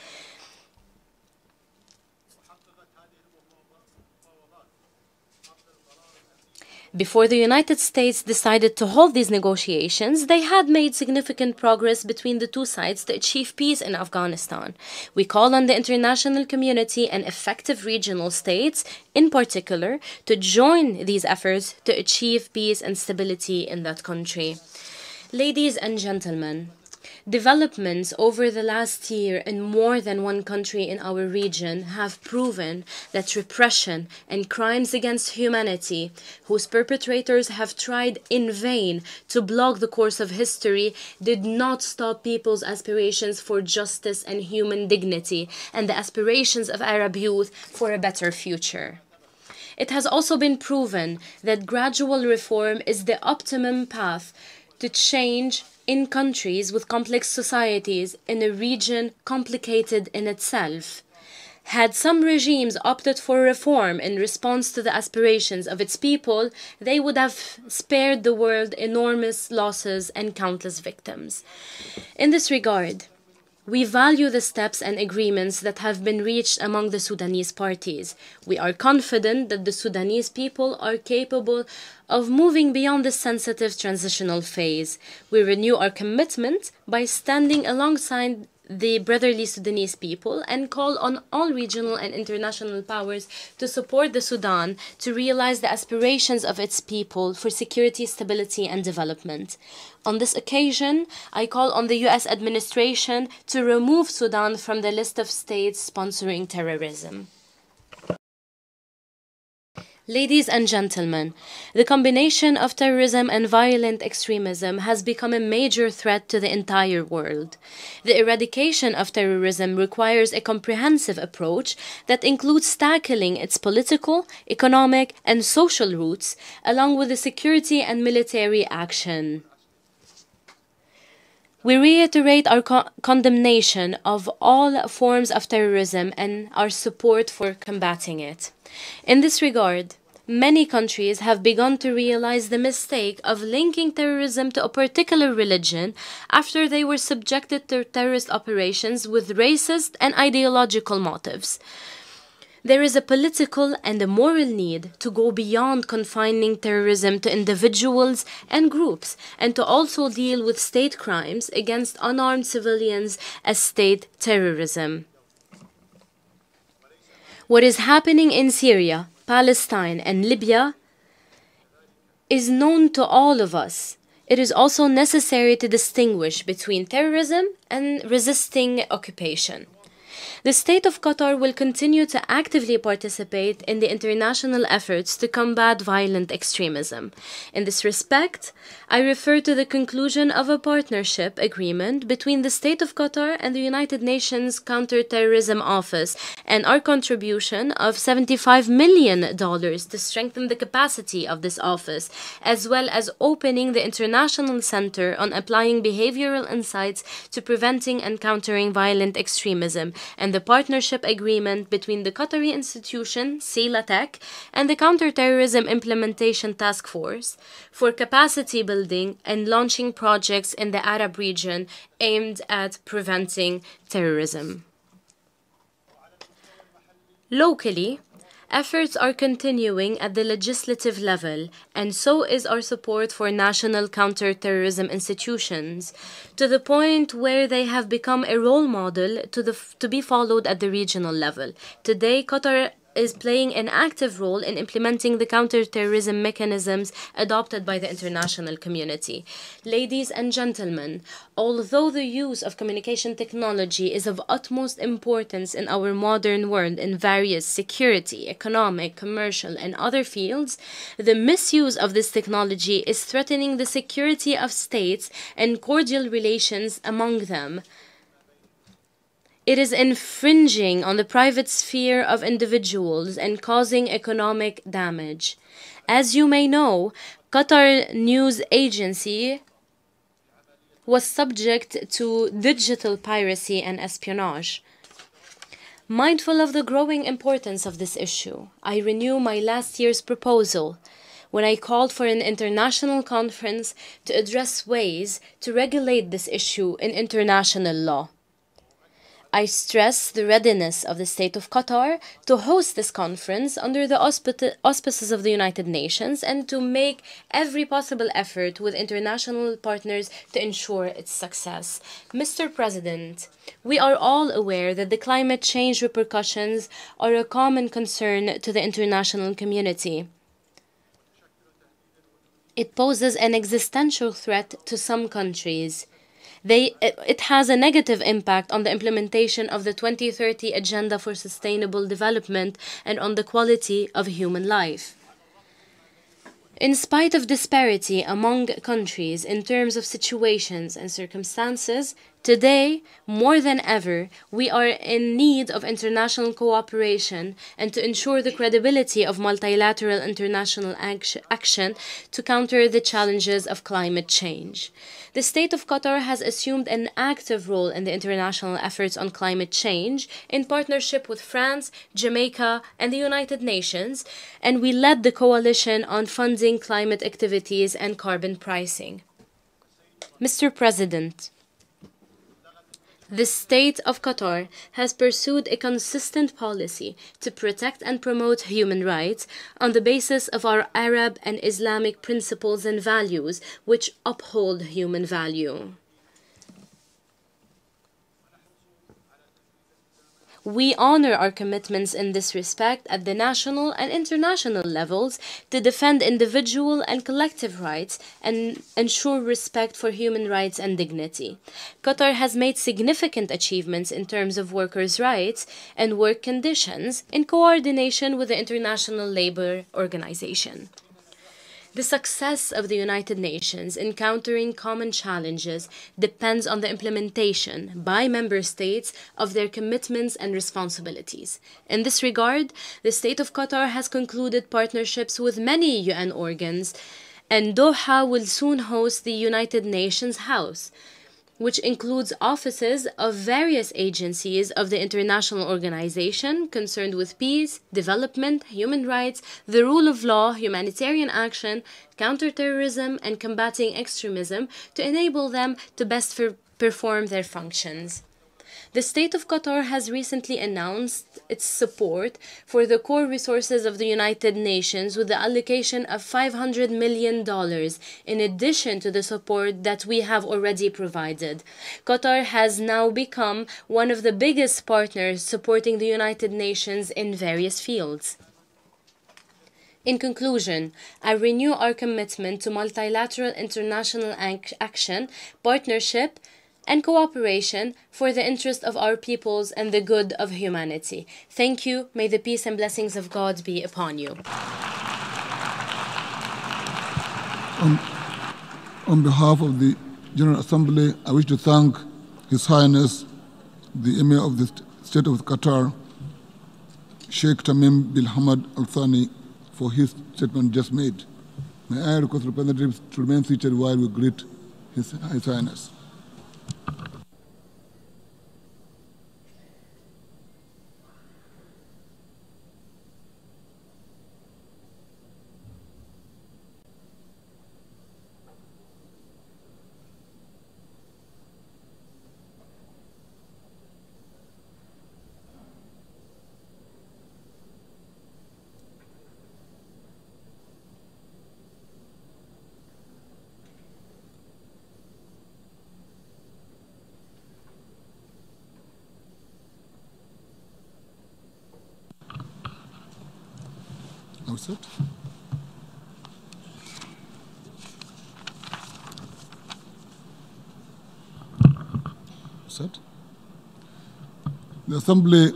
Before the United States decided to hold these negotiations, they had made significant progress between the two sides to achieve peace in Afghanistan. We call on the international community and effective regional states, in particular, to join these efforts to achieve peace and stability in that country. Ladies and gentlemen, developments over the last year in more than one country in our region have proven that repression and crimes against humanity, whose perpetrators have tried in vain to block the course of history, did not stop people's aspirations for justice and human dignity and the aspirations of Arab youth for a better future. It has also been proven that gradual reform is the optimum path to change in countries with complex societies in a region complicated in itself. Had some regimes opted for reform in response to the aspirations of its people, they would have spared the world enormous losses and countless victims. In this regard, we value the steps and agreements that have been reached among the Sudanese parties. We are confident that the Sudanese people are capable of moving beyond this sensitive transitional phase. We renew our commitment by standing alongside the brotherly Sudanese people and call on all regional and international powers to support the Sudan to realize the aspirations of its people for security, stability, and development. On this occasion, I call on the U.S. administration to remove Sudan from the list of states sponsoring terrorism. Ladies and gentlemen, the combination of terrorism and violent extremism has become a major threat to the entire world. The eradication of terrorism requires a comprehensive approach that includes tackling its political, economic, and social roots, along with the security and military action. We reiterate our condemnation of all forms of terrorism and our support for combating it. In this regard, many countries have begun to realize the mistake of linking terrorism to a particular religion after they were subjected to terrorist operations with racist and ideological motives. There is a political and a moral need to go beyond confining terrorism to individuals and groups and to also deal with state crimes against unarmed civilians as state terrorism. What is happening in Syria, Palestine, and Libya is known to all of us. It is also necessary to distinguish between terrorism and resisting occupation. The State of Qatar will continue to actively participate in the international efforts to combat violent extremism. In this respect, I refer to the conclusion of a partnership agreement between the State of Qatar and the United Nations Counterterrorism Office and our contribution of $75 million to strengthen the capacity of this office, as well as opening the International Center on Applying Behavioral Insights to Preventing and Countering Violent Extremism, and the partnership agreement between the Qatari institution, CELATEC, and the Counterterrorism Implementation Task Force for capacity building and launching projects in the Arab region aimed at preventing terrorism. Locally, efforts are continuing at the legislative level, and so is our support for national counterterrorism institutions, to the point where they have become a role model to be followed at the regional level. Today, Qatar is playing an active role in implementing the counterterrorism mechanisms adopted by the international community. Ladies and gentlemen, although the use of communication technology is of utmost importance in our modern world in various security, economic, commercial, and other fields, the misuse of this technology is threatening the security of states and cordial relations among them. It is infringing on the private sphere of individuals and causing economic damage. As you may know, Qatar News Agency was subject to digital piracy and espionage. Mindful of the growing importance of this issue, I renew my last year's proposal when I called for an international conference to address ways to regulate this issue in international law. I stress the readiness of the State of Qatar to host this conference under the auspices of the United Nations and to make every possible effort with international partners to ensure its success. Mr. President, we are all aware that the climate change repercussions are a common concern to the international community. It poses an existential threat to some countries. It has a negative impact on the implementation of the 2030 Agenda for Sustainable Development and on the quality of human life. In spite of disparity among countries in terms of situations and circumstances, today, more than ever, we are in need of international cooperation and to ensure the credibility of multilateral international action to counter the challenges of climate change. The State of Qatar has assumed an active role in the international efforts on climate change in partnership with France, Jamaica, and the United Nations, and we led the coalition on funding climate activities and carbon pricing. Mr. President, the State of Qatar has pursued a consistent policy to protect and promote human rights on the basis of our Arab and Islamic principles and values, which uphold human value. We honor our commitments in this respect at the national and international levels to defend individual and collective rights and ensure respect for human rights and dignity. Qatar has made significant achievements in terms of workers' rights and work conditions in coordination with the International Labour Organization. The success of the United Nations in countering common challenges depends on the implementation by member states of their commitments and responsibilities. In this regard, the State of Qatar has concluded partnerships with many UN organs, and Doha will soon host the United Nations House, which includes offices of various agencies of the international organization concerned with peace, development, human rights, the rule of law, humanitarian action, counterterrorism, and combating extremism to enable them to best perform their functions. The State of Qatar has recently announced its support for the core resources of the United Nations with the allocation of $500 million in addition to the support that we have already provided. Qatar has now become one of the biggest partners supporting the United Nations in various fields. In conclusion, I renew our commitment to multilateral international action, partnership, and cooperation for the interest of our peoples and the good of humanity. Thank you. May the peace and blessings of God be upon you. On behalf of the General Assembly, I wish to thank His Highness, the Emir of the State of Qatar, Sheikh Tamim bin Hamad Al Thani, for his statement just made. May I request representatives to remain seated while we greet His Highness. Set. Set. The Assembly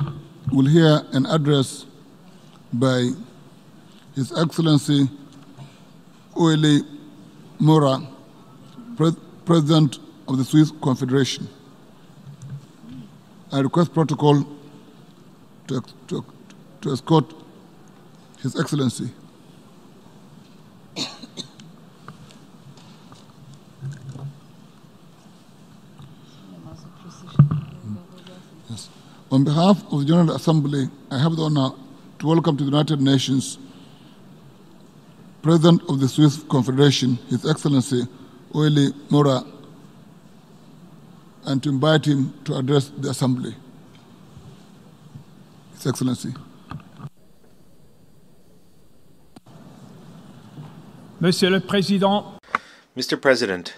will hear an address by His Excellency Oele Mora, President of the Swiss Confederation. I request protocol to escort His Excellency. Yes. On behalf of the General Assembly, I have the honor to welcome to the United Nations President of the Swiss Confederation, His Excellency Oeli Mora, and to invite him to address the Assembly. His Excellency. Monsieur le Président. Mr. President,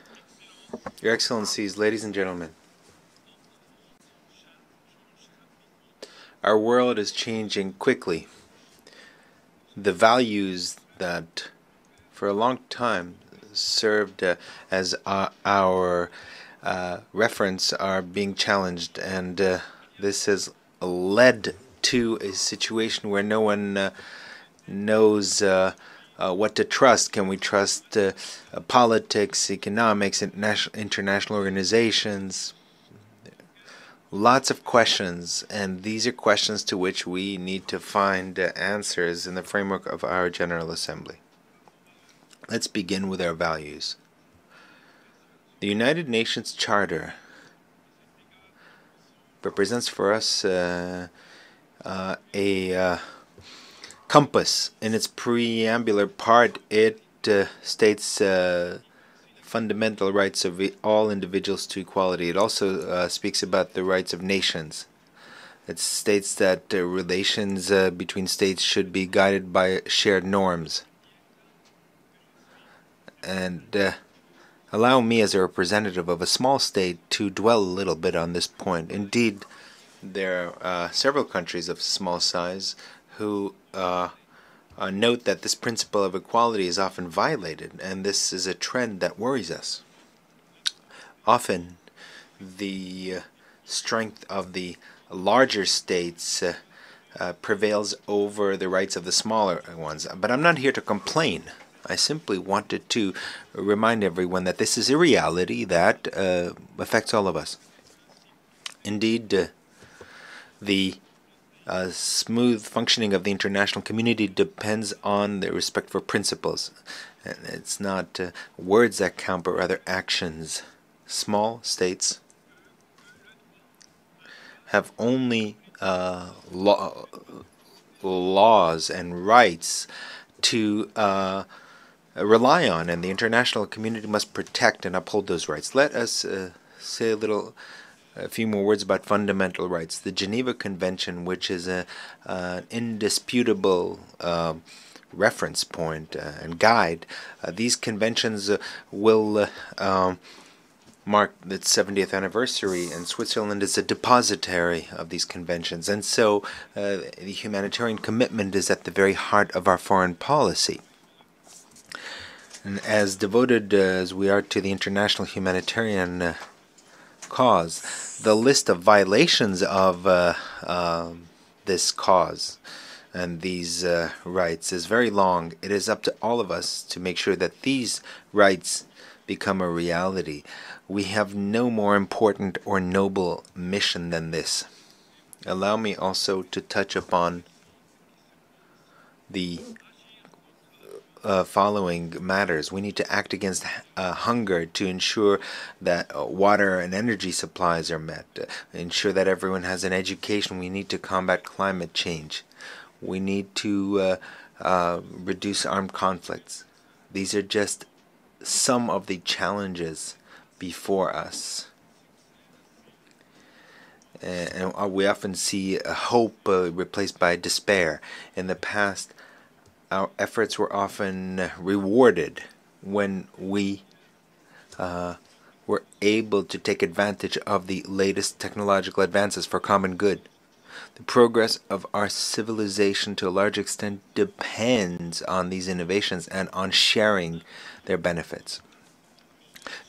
Your Excellencies, ladies and gentlemen, our world is changing quickly. The values that for a long time served as our reference are being challenged, and this has led to a situation where no one knows what to trust. Can we trust politics, economics, international organizations? Lots of questions, and these are questions to which we need to find answers in the framework of our General Assembly. Let's begin with our values. The United Nations Charter represents for us a compass. In its preambular part, it states fundamental rights of all individuals to equality. It also speaks about the rights of nations. It states that relations between states should be guided by shared norms. And allow me, as a representative of a small state, to dwell a little bit on this point. Indeed, there are several countries of small size who note that this principle of equality is often violated, and this is a trend that worries us. Often, the strength of the larger states prevails over the rights of the smaller ones. But I'm not here to complain. I simply wanted to remind everyone that this is a reality that affects all of us. Indeed, the smooth functioning of the international community depends on the respect for principles. And it's not words that count, but rather actions. Small states have only laws and rights to rely on, and the international community must protect and uphold those rights. Let us say a few more words about fundamental rights. The Geneva Convention, which is an indisputable reference point and guide, these conventions will mark its 70th anniversary, and Switzerland is a depositary of these conventions. And so the humanitarian commitment is at the very heart of our foreign policy. And as devoted as we are to the international humanitarian cause, the list of violations of this cause and these rights is very long. It is up to all of us to make sure that these rights become a reality. We have no more important or noble mission than this. Allow me also to touch upon the following matters. We need to act against hunger to ensure that water and energy supplies are met, ensure that everyone has an education. We need to combat climate change. We need to reduce armed conflicts. These are just some of the challenges before us. And we often see hope replaced by despair. In the past, our efforts were often rewarded when we were able to take advantage of the latest technological advances for common good. The progress of our civilization to a large extent depends on these innovations and on sharing their benefits.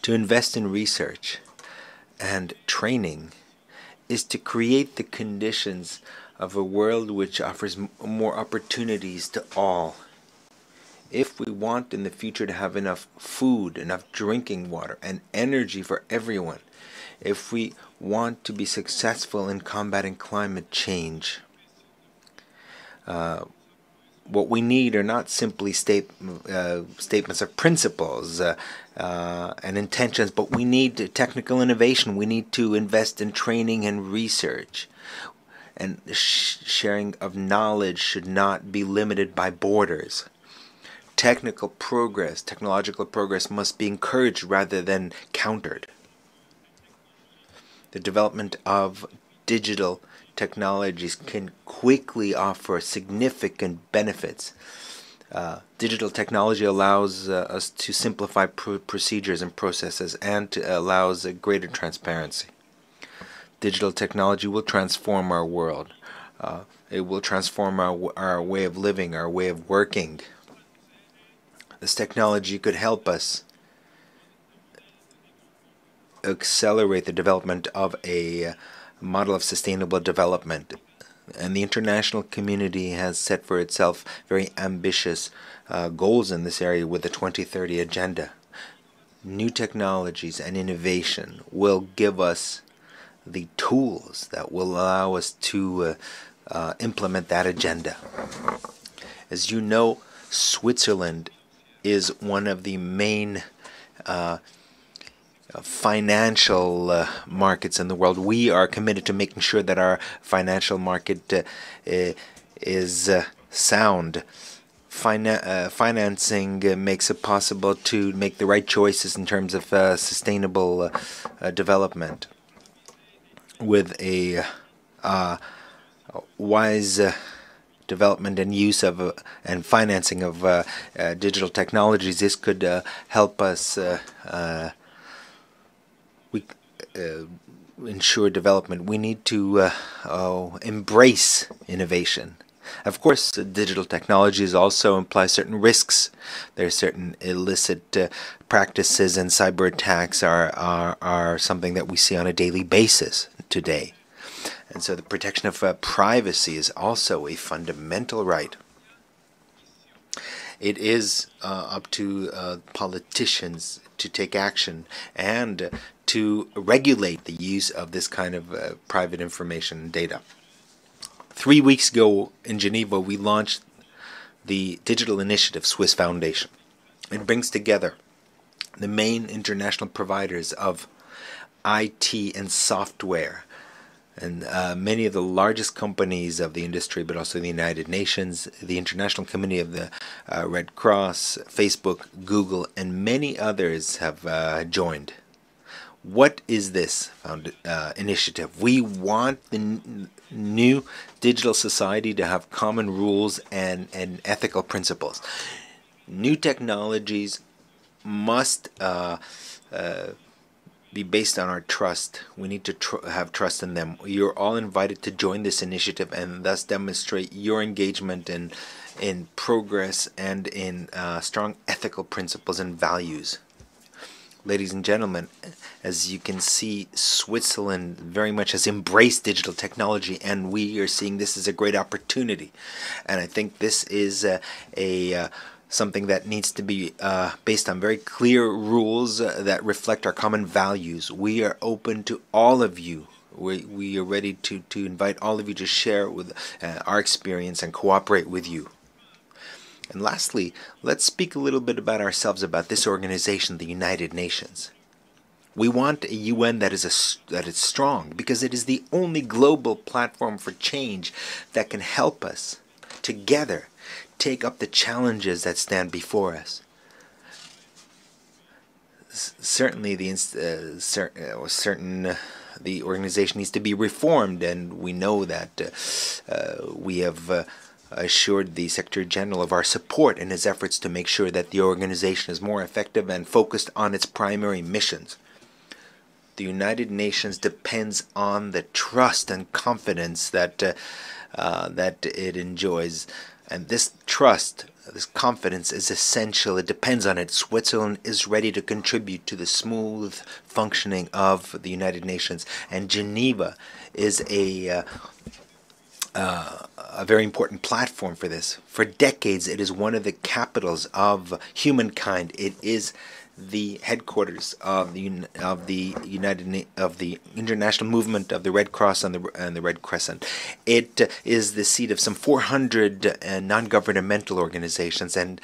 To invest in research and training is to create the conditions of a world which offers more opportunities to all. If we want in the future to have enough food, enough drinking water, and energy for everyone, If we want to be successful in combating climate change, what we need are not simply statements of principles and intentions, but we need technical innovation. We need to invest in training and research. And sharing of knowledge should not be limited by borders. Technological progress must be encouraged rather than countered. The development of digital technologies can quickly offer significant benefits. Digital technology allows us to simplify procedures and processes and allows greater transparency. Digital technology will transform our world. It will transform our way of living, our way of working. This technology could help us accelerate the development of a model of sustainable development. And the international community has set for itself very ambitious goals in this area with the 2030 Agenda. New technologies and innovation will give us the tools that will allow us to implement that agenda. As you know, Switzerland is one of the main financial markets in the world. We are committed to making sure that our financial market is sound. Financing makes it possible to make the right choices in terms of sustainable development. With a wise development and use of and financing of digital technologies, this could help us ensure development. We need to embrace innovation. Of course, digital technologies also imply certain risks. There are certain illicit practices, and cyber attacks are something that we see on a daily basis today. And so the protection of privacy is also a fundamental right. It is up to politicians to take action and to regulate the use of this kind of private information and data. 3 weeks ago in Geneva, we launched the Digital Initiative Swiss Foundation. It brings together the main international providers of IT and software, and many of the largest companies of the industry, but also the United Nations, the International Committee of the Red Cross, Facebook, Google, and many others have joined. What is this initiative? We want the new digital society to have common rules and ethical principles. New technologies must be based on our trust. We need to have trust in them. You're all invited to join this initiative and thus demonstrate your engagement in progress and in strong ethical principles and values. Ladies and gentlemen, as you can see, Switzerland very much has embraced digital technology, and we are seeing this as a great opportunity. And I think this is something that needs to be based on very clear rules that reflect our common values. We are open to all of you. We are ready to invite all of you to share with our experience and cooperate with you. And lastly, let's speak a little bit about ourselves, about this organization, the United Nations. We want a UN that is strong, because it is the only global platform for change that can help us together take up the challenges that stand before us. Certainly, the organization needs to be reformed, and we know that we have assured the Secretary General of our support in his efforts to make sure that the organization is more effective and focused on its primary missions. The United Nations depends on the trust and confidence that it enjoys, and this trust, this confidence is essential. It depends on it. Switzerland is ready to contribute to the smooth functioning of the United Nations, and Geneva is a very important platform for this. For decades, it is one of the capitals of humankind. It is the headquarters of the International Movement of the Red Cross and the Red Crescent. It is the seat of some 400 non-governmental organizations, and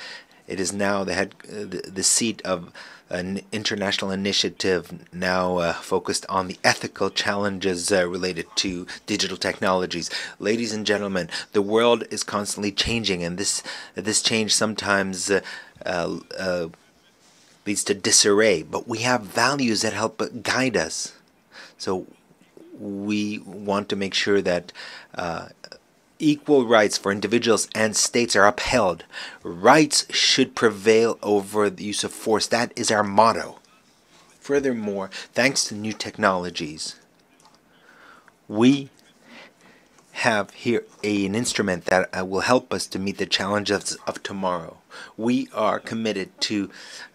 it is now the seat of an international initiative now focused on the ethical challenges related to digital technologies. Ladies and gentlemen, the world is constantly changing, and this change sometimes leads to disarray, but we have values that help guide us. So we want to make sure that equal rights for individuals and states are upheld. Rights should prevail over the use of force. That is our motto. Furthermore, thanks to new technologies, we have here an instrument that will help us to meet the challenges of tomorrow. We are committed to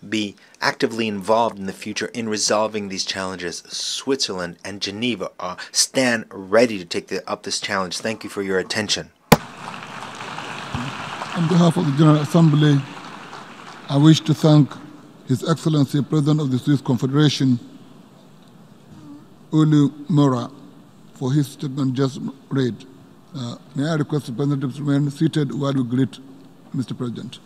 be actively involved in the future in resolving these challenges. Switzerland and Geneva stand ready to take up this challenge. Thank you for your attention. On behalf of the General Assembly, I wish to thank His Excellency President of the Swiss Confederation, Uli Mora, for his statement just read. May I request the President to remain seated while we greet Mr. President.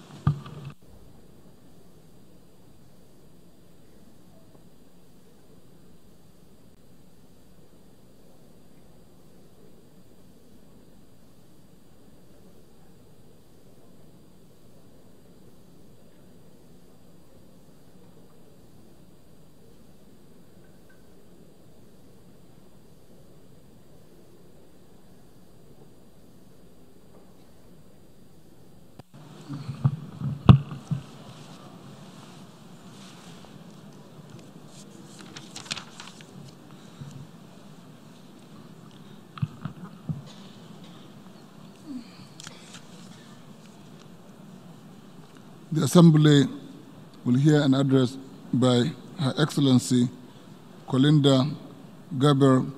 The Assembly will hear an address by Her Excellency Kolinda Gaber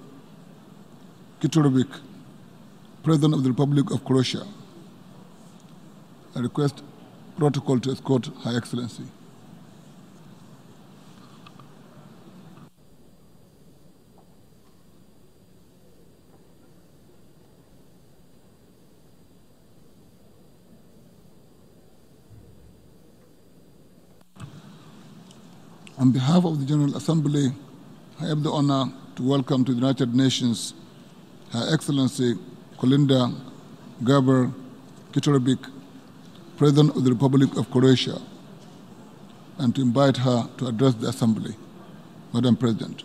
Kitorovic, President of the Republic of Croatia. I request protocol to escort Her Excellency. On behalf of the General Assembly, I have the honor to welcome to the United Nations Her Excellency Kolinda Gaber Kitorovic, President of the Republic of Croatia, and to invite her to address the Assembly. Madam President.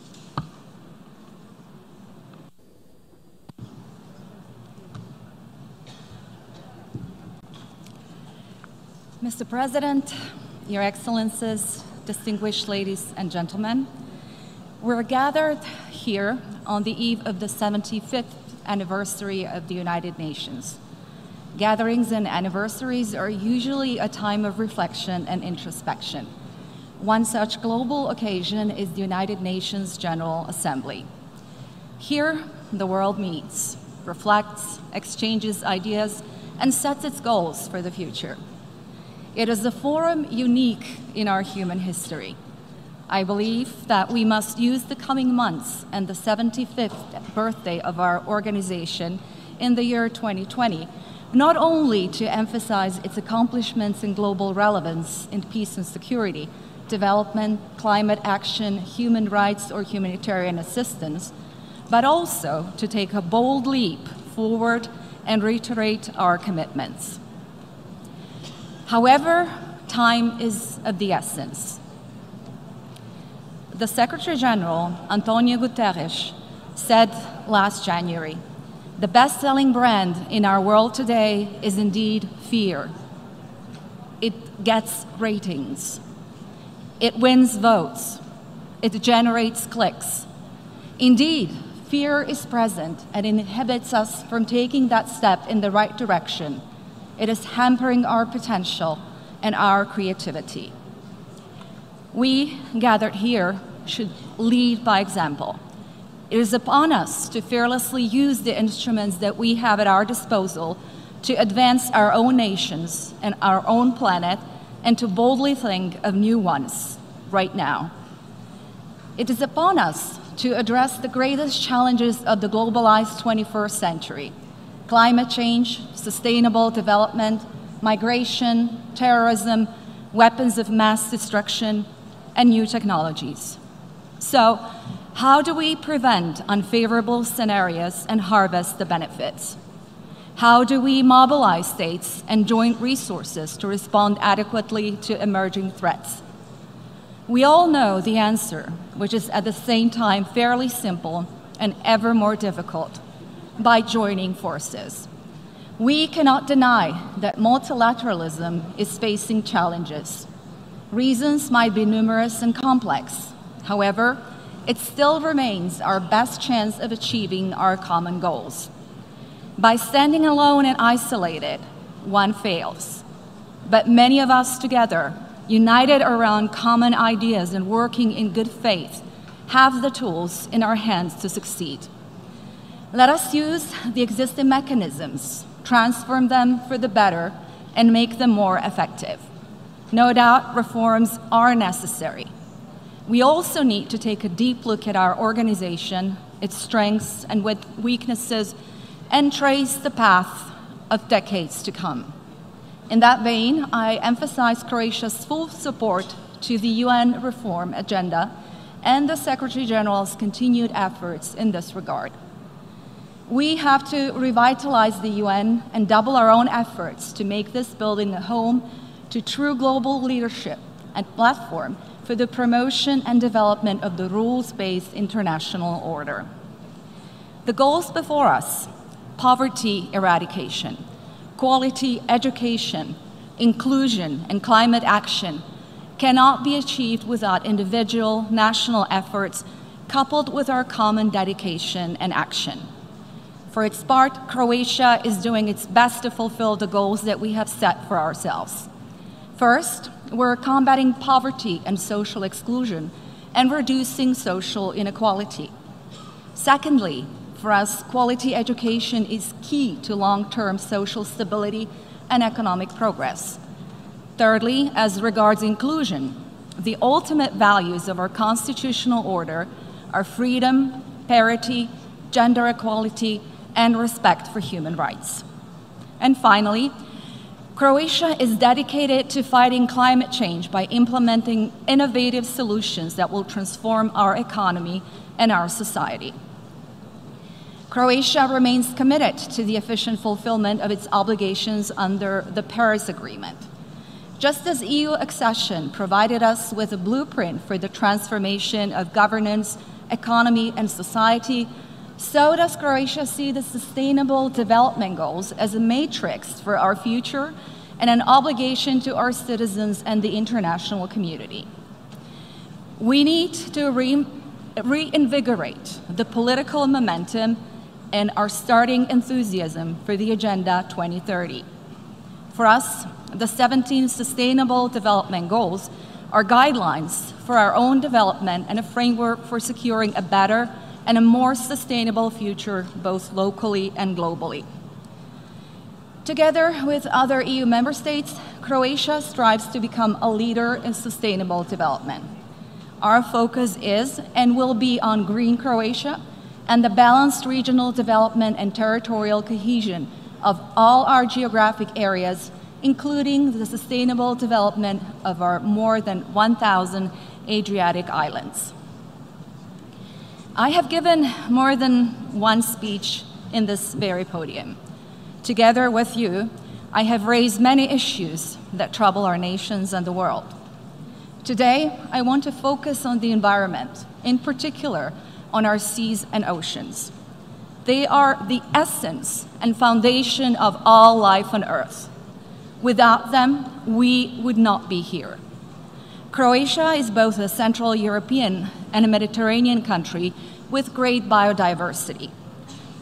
Mr. President, Your Excellencies, distinguished ladies and gentlemen, we're gathered here on the eve of the 75th anniversary of the United Nations. Gatherings and anniversaries are usually a time of reflection and introspection. One such global occasion is the United Nations General Assembly. Here, the world meets, reflects, exchanges ideas, and sets its goals for the future. It is a forum unique in our human history. I believe that we must use the coming months and the 75th birthday of our organization in the year 2020, not only to emphasize its accomplishments in global relevance in peace and security, development, climate action, human rights, or humanitarian assistance, but also to take a bold leap forward and reiterate our commitments. However, time is of the essence. The Secretary General, Antonio Guterres, said last January, "The best-selling brand in our world today is indeed fear. It gets ratings. It wins votes. It generates clicks. Indeed, fear is present and inhibits us from taking that step in the right direction. It is hampering our potential and our creativity. We, gathered here, should lead by example. It is upon us to fearlessly use the instruments that we have at our disposal to advance our own nations and our own planet, and to boldly think of new ones, right now. It is upon us to address the greatest challenges of the globalized 21st century: climate change, sustainable development, migration, terrorism, weapons of mass destruction, and new technologies. So, how do we prevent unfavorable scenarios and harvest the benefits? How do we mobilize states and joint resources to respond adequately to emerging threats? We all know the answer, which is at the same time fairly simple and ever more difficult: by joining forces. We cannot deny that multilateralism is facing challenges. Reasons might be numerous and complex. However, it still remains our best chance of achieving our common goals. By standing alone and isolated, one fails. But many of us together, united around common ideas and working in good faith, have the tools in our hands to succeed. Let us use the existing mechanisms, transform them for the better, and make them more effective. No doubt, reforms are necessary. We also need to take a deep look at our organization, its strengths and weaknesses, and trace the path of decades to come. In that vein, I emphasize Croatia's full support to the UN reform agenda and the Secretary General's continued efforts in this regard. We have to revitalize the UN and double our own efforts to make this building a home to true global leadership and platform for the promotion and development of the rules-based international order. The goals before us: poverty eradication, quality education, inclusion, and climate action, cannot be achieved without individual national efforts coupled with our common dedication and action. For its part, Croatia is doing its best to fulfill the goals that we have set for ourselves. First, we're combating poverty and social exclusion and reducing social inequality. Secondly, for us, quality education is key to long-term social stability and economic progress. Thirdly, as regards inclusion, the ultimate values of our constitutional order are freedom, parity, gender equality, and respect for human rights. And finally, Croatia is dedicated to fighting climate change by implementing innovative solutions that will transform our economy and our society. Croatia remains committed to the efficient fulfillment of its obligations under the Paris Agreement. Just as EU accession provided us with a blueprint for the transformation of governance, economy, and society, so does Croatia see the Sustainable Development Goals as a matrix for our future and an obligation to our citizens and the international community. We need to reinvigorate the political momentum and our starting enthusiasm for the Agenda 2030. For us, the 17 Sustainable Development Goals are guidelines for our own development and a framework for securing a better and a more sustainable future, both locally and globally. Together with other EU member states, Croatia strives to become a leader in sustainable development. Our focus is and will be on green Croatia and the balanced regional development and territorial cohesion of all our geographic areas, including the sustainable development of our more than 1,000 Adriatic islands. I have given more than one speech in this very podium. Together with you, I have raised many issues that trouble our nations and the world. Today, I want to focus on the environment, in particular on our seas and oceans. They are the essence and foundation of all life on Earth. Without them, we would not be here. Croatia is both a Central European and a Mediterranean country with great biodiversity.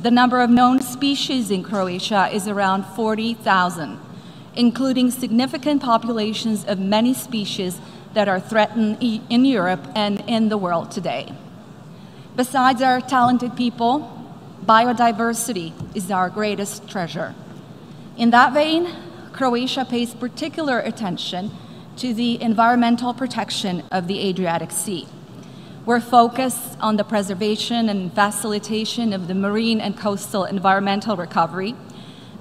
The number of known species in Croatia is around 40,000, including significant populations of many species that are threatened in Europe and in the world today. Besides our talented people, biodiversity is our greatest treasure. In that vein, Croatia pays particular attention to the environmental protection of the Adriatic Sea. We're focused on the preservation and facilitation of the marine and coastal environmental recovery,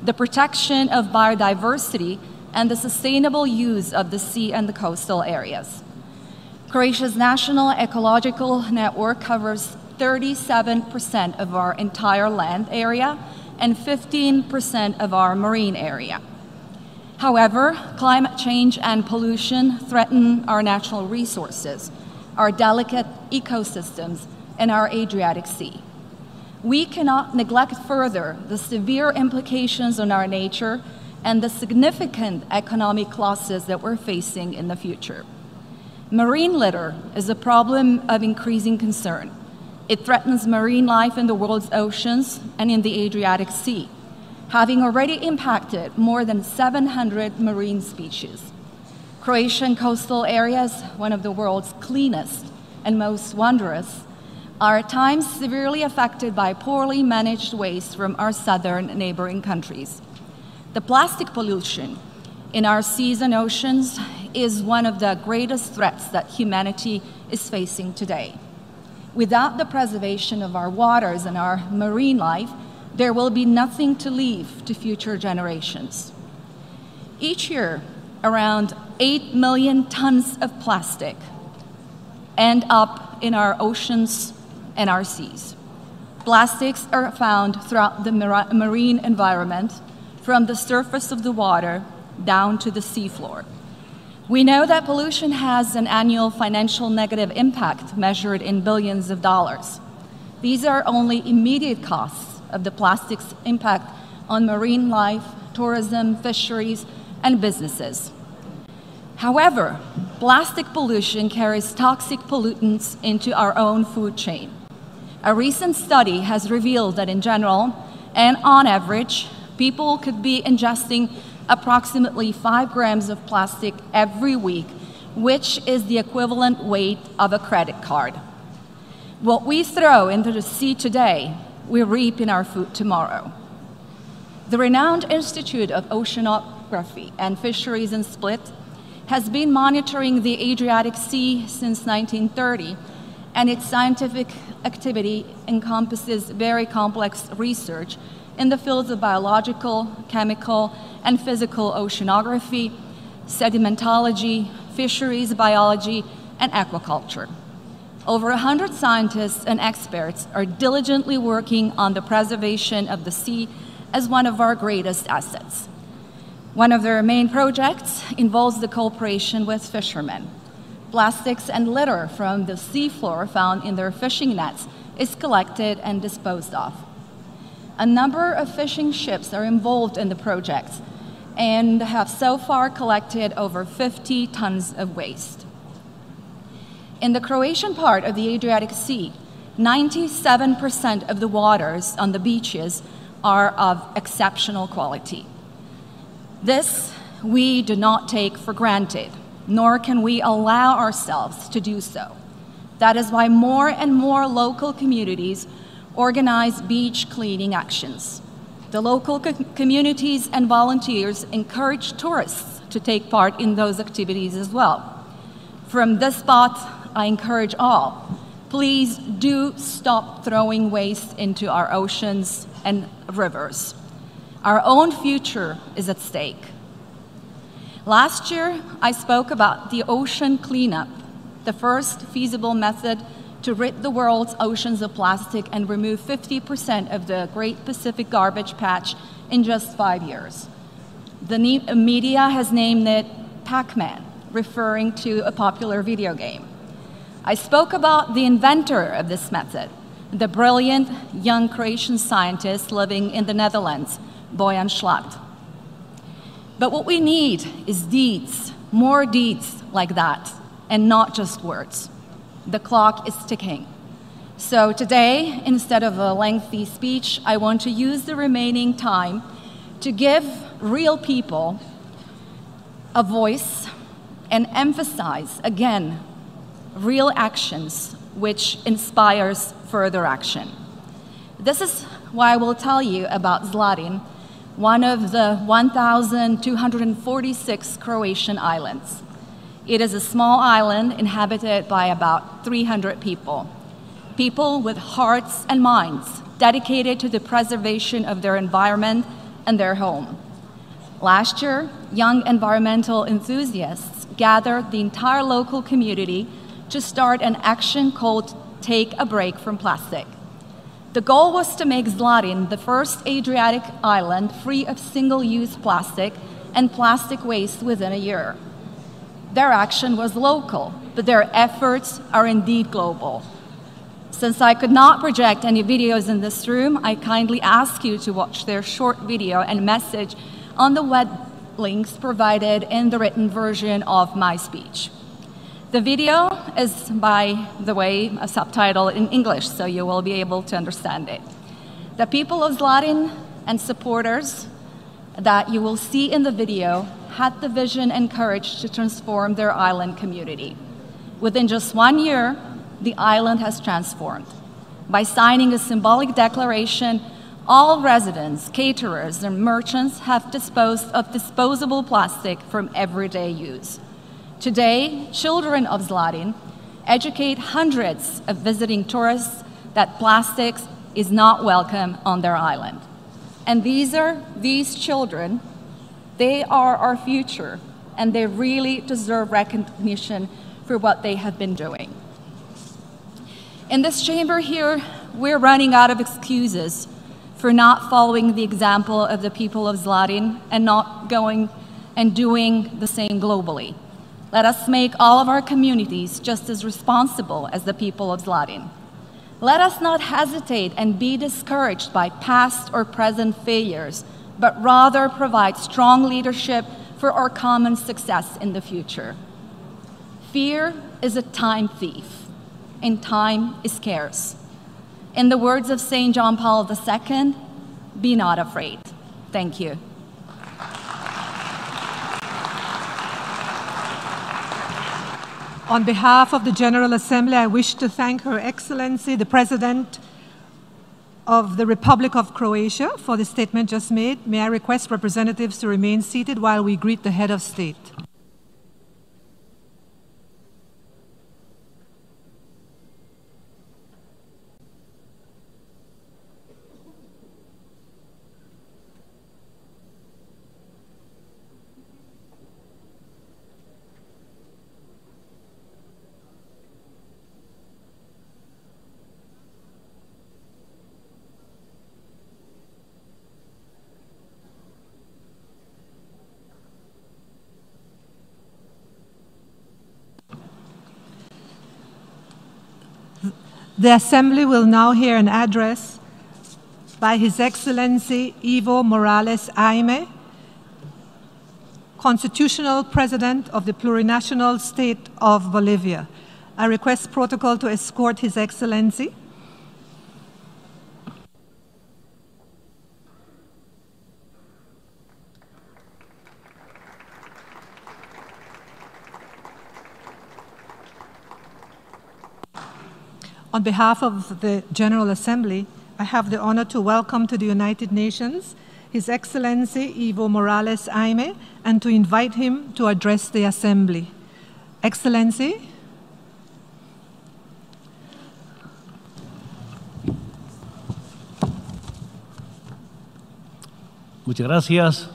the protection of biodiversity, and the sustainable use of the sea and the coastal areas. Croatia's national ecological network covers 37% of our entire land area and 15% of our marine area. However, climate change and pollution threaten our natural resources, our delicate ecosystems, and our Adriatic Sea. We cannot neglect further the severe implications on our nature and the significant economic losses that we're facing in the future. Marine litter is a problem of increasing concern. It threatens marine life in the world's oceans and in the Adriatic Sea, having already impacted more than 700 marine species. Croatian coastal areas, one of the world's cleanest and most wondrous, are at times severely affected by poorly managed waste from our southern neighboring countries. The plastic pollution in our seas and oceans is one of the greatest threats that humanity is facing today. Without the preservation of our waters and our marine life, there will be nothing to leave to future generations. Each year, around 8 million tons of plastic end up in our oceans and our seas. Plastics are found throughout the marine environment, from the surface of the water down to the seafloor. We know that pollution has an annual financial negative impact measured in billions of dollars. These are only immediate costs of the plastic's impact on marine life, tourism, fisheries, and businesses. However, plastic pollution carries toxic pollutants into our own food chain. A recent study has revealed that in general, and on average, people could be ingesting approximately 5 grams of plastic every week, which is the equivalent weight of a credit card. What we throw into the sea today, we reap in our food tomorrow. The renowned Institute of Oceanography and Fisheries in Split has been monitoring the Adriatic Sea since 1930, and its scientific activity encompasses very complex research in the fields of biological, chemical, and physical oceanography, sedimentology, fisheries biology, and aquaculture. Over 100 scientists and experts are diligently working on the preservation of the sea as one of our greatest assets. One of their main projects involves the cooperation with fishermen. Plastics and litter from the seafloor found in their fishing nets is collected and disposed of. A number of fishing ships are involved in the project and have so far collected over 50 tons of waste. In the Croatian part of the Adriatic Sea, 97% of the waters on the beaches are of exceptional quality. This we do not take for granted, nor can we allow ourselves to do so. That is why more and more local communities organize beach cleaning actions. The local communities and volunteers encourage tourists to take part in those activities as well. From this spot, I encourage all, please do stop throwing waste into our oceans and rivers. Our own future is at stake. Last year, I spoke about the ocean cleanup, the first feasible method to rid the world's oceans of plastic and remove 50% of the Great Pacific Garbage Patch in just 5 years. The media has named it Pac-Man, referring to a popular video game. I spoke about the inventor of this method, the brilliant young Croatian scientist living in the Netherlands, Bojan Šlat. But what we need is deeds, more deeds like that, and not just words. The clock is ticking. So today, instead of a lengthy speech, I want to use the remaining time to give real people a voice and emphasize, again, real actions which inspires further action. This is why I will tell you about Zlatin, one of the 1,246 Croatian islands. It is a small island inhabited by about 300 people. People with hearts and minds dedicated to the preservation of their environment and their home. Last year, young environmental enthusiasts gathered the entire local community to start an action called Take a Break from Plastic. The goal was to make Zlatin the first Adriatic island free of single-use plastic and plastic waste within a year. Their action was local, but their efforts are indeed global. Since I could not project any videos in this room, I kindly ask you to watch their short video and message on the web links provided in the written version of my speech. The video is, by the way, a subtitle in English, so you will be able to understand it. The people of Zlatin and supporters that you will see in the video had the vision and courage to transform their island community. Within just 1 year, the island has transformed. By signing a symbolic declaration, all residents, caterers, and merchants have disposed of disposable plastic from everyday use. Today, children of Zlatin educate hundreds of visiting tourists that plastics is not welcome on their island. And these children, they are our future, and they really deserve recognition for what they have been doing. In this chamber here, we're running out of excuses for not following the example of the people of Zlatin and not going and doing the same globally. Let us make all of our communities just as responsible as the people of Zlatin. Let us not hesitate and be discouraged by past or present failures, but rather provide strong leadership for our common success in the future. Fear is a time thief, and time is scarce. In the words of St. John Paul II, be not afraid. Thank you. On behalf of the General Assembly, I wish to thank Her Excellency, the President of the Republic of Croatia, for the statement just made. May I request representatives to remain seated while we greet the head of state. The Assembly will now hear an address by His Excellency Evo Morales Jaime, Constitutional President of the Plurinational State of Bolivia. I request protocol to escort His Excellency. On behalf of the General Assembly, I have the honor to welcome to the United Nations His Excellency Evo Morales Jaime and to invite him to address the Assembly. Excellency. Muchas gracias.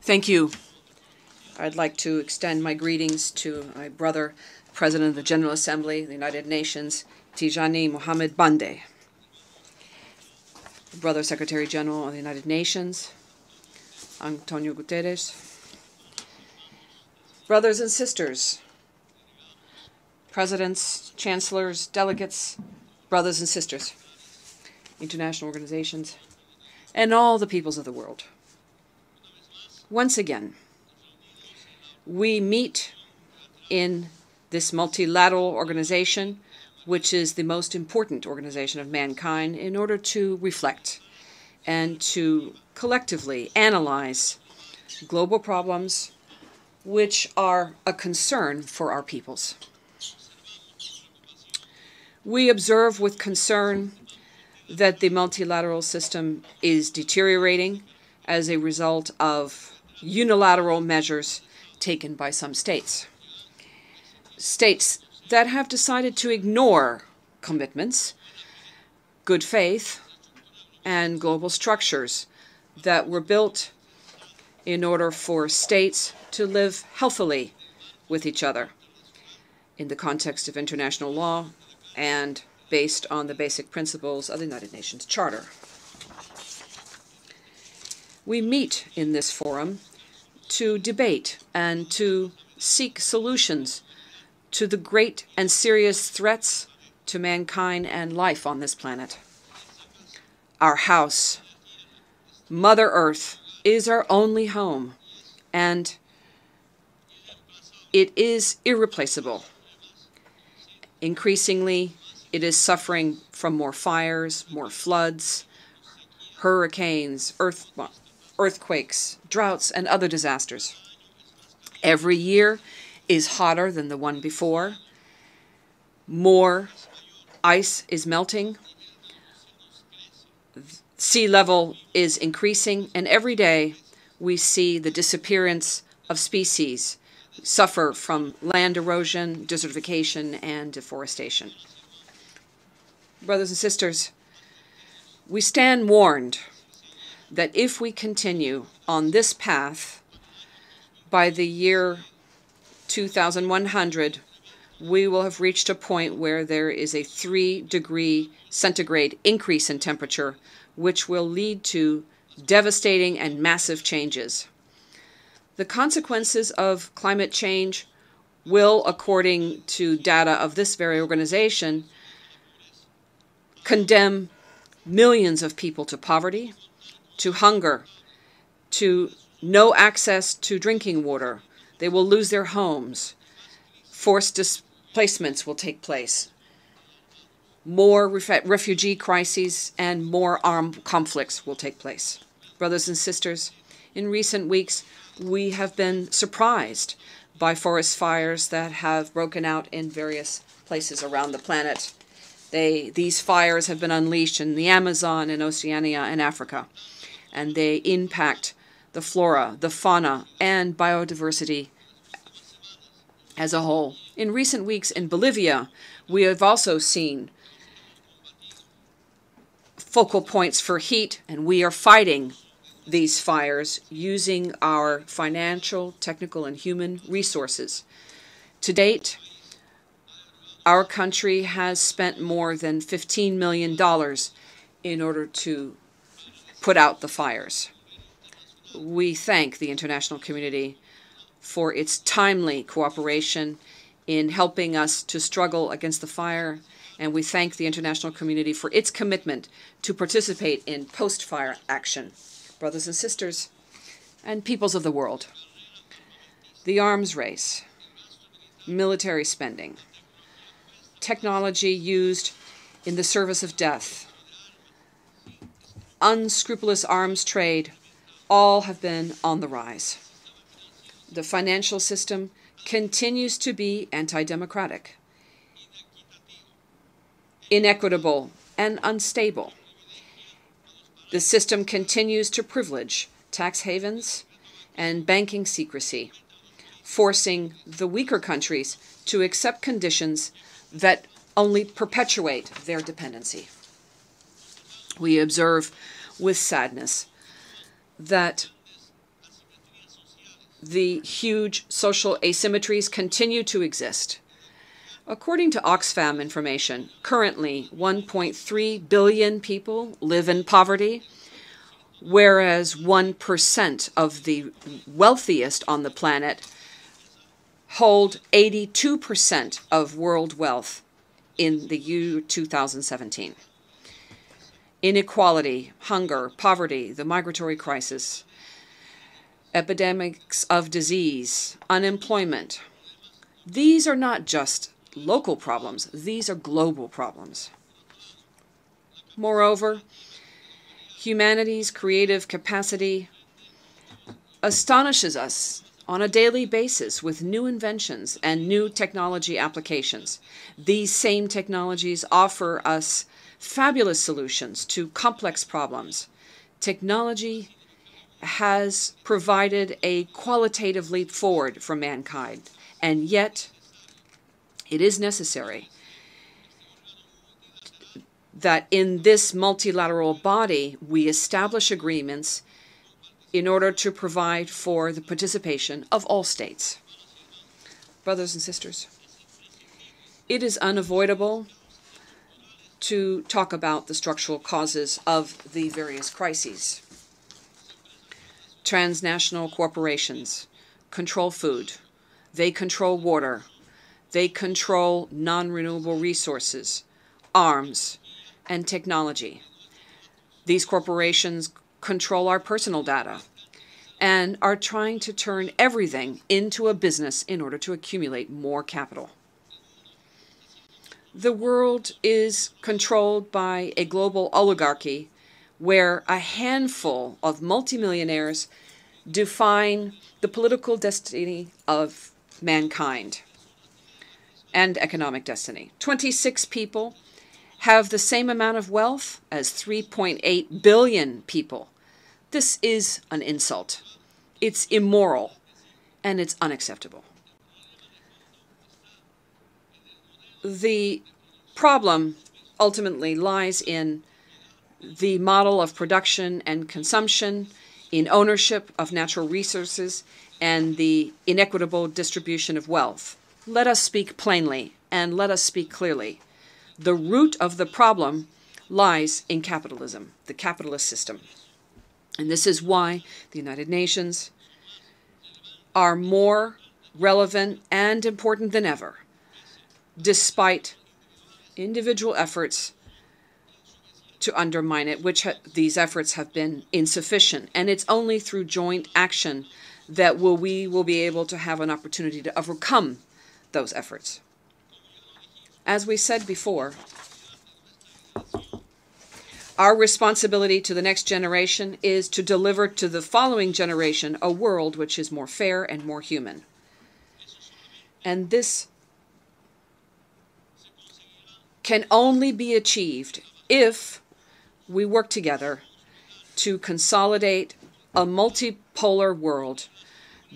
Thank you. I'd like to extend my greetings to my brother, President of the General Assembly of the United Nations, Tijani Mohamed Bande, Brother Secretary General of the United Nations, Antonio Guterres, brothers and sisters, presidents, chancellors, delegates, brothers and sisters, international organizations, and all the peoples of the world. Once again, we meet in this multilateral organization, which is the most important organization of mankind, in order to reflect and to collectively analyze global problems which are a concern for our peoples. We observe with concern that the multilateral system is deteriorating as a result of unilateral measures taken by some states. States that have decided to ignore commitments, good faith, and global structures that were built in order for states to live healthily with each other in the context of international law and based on the basic principles of the United Nations Charter. We meet in this forum to debate and to seek solutions to the great and serious threats to mankind and life on this planet. Our house, Mother Earth, is our only home, and it is irreplaceable. Increasingly, it is suffering from more fires, more floods, hurricanes, earthquakes, droughts, and other disasters. Every year is hotter than the one before. More ice is melting. Sea level is increasing, and every day we see the disappearance of species suffer from land erosion, desertification, and deforestation. Brothers and sisters, we stand warned that if we continue on this path, by the year 2100, we will have reached a point where there is a 3-degree centigrade increase in temperature, which will lead to devastating and massive changes. The consequences of climate change will, according to data of this very organization, condemn millions of people to poverty, to hunger, to no access to drinking water. They will lose their homes. Forced displacements will take place. More refugee crises and more armed conflicts will take place. Brothers and sisters, in recent weeks, we have been surprised by forest fires that have broken out in various places around the planet. These fires have been unleashed in the Amazon and Oceania and Africa, and they impact the flora, the fauna, and biodiversity as a whole. In recent weeks in Bolivia, we have also seen focal points for heat, and we are fighting these fires using our financial, technical, and human resources. To date, our country has spent more than $15 million in order to put out the fires. We thank the international community for its timely cooperation in helping us to struggle against the fire, and we thank the international community for its commitment to participate in post-fire action. Brothers and sisters, and peoples of the world, the arms race, military spending, technology used in the service of death, unscrupulous arms trade, all have been on the rise. The financial system continues to be anti-democratic, inequitable, and unstable. The system continues to privilege tax havens and banking secrecy, forcing the weaker countries to accept conditions that only perpetuate their dependency. We observe with sadness that the huge social asymmetries continue to exist. According to Oxfam information, currently 1.3 billion people live in poverty, whereas 1% of the wealthiest on the planet hold 82% of world wealth in the year 2017. Inequality, hunger, poverty, the migratory crisis, epidemics of disease, unemployment. These are not just local problems, these are global problems. Moreover, humanity's creative capacity astonishes us on a daily basis with new inventions and new technology applications. These same technologies offer us fabulous solutions to complex problems. Technology has provided a qualitative leap forward for mankind, and yet it is necessary that in this multilateral body we establish agreements in order to provide for the participation of all states. Brothers and sisters, it is unavoidable to talk about the structural causes of the various crises. Transnational corporations control food, they control water, they control non-renewable resources, arms, and technology. These corporations control our personal data and are trying to turn everything into a business in order to accumulate more capital. The world is controlled by a global oligarchy where a handful of multimillionaires define the political destiny of mankind and economic destiny. 26 people have the same amount of wealth as 3.8 billion people. This is an insult. It's immoral, and it's unacceptable. The problem ultimately lies in the model of production and consumption, in ownership of natural resources, and the inequitable distribution of wealth. Let us speak plainly, and let us speak clearly. The root of the problem lies in capitalism, the capitalist system. And this is why the United Nations are more relevant and important than ever, despite individual efforts to undermine it, which these efforts have been insufficient. And it's only through joint action that we will be able to have an opportunity to overcome those efforts. As we said before, our responsibility to the next generation is to deliver to the following generation a world which is more fair and more human. And this can only be achieved if we work together to consolidate a multipolar world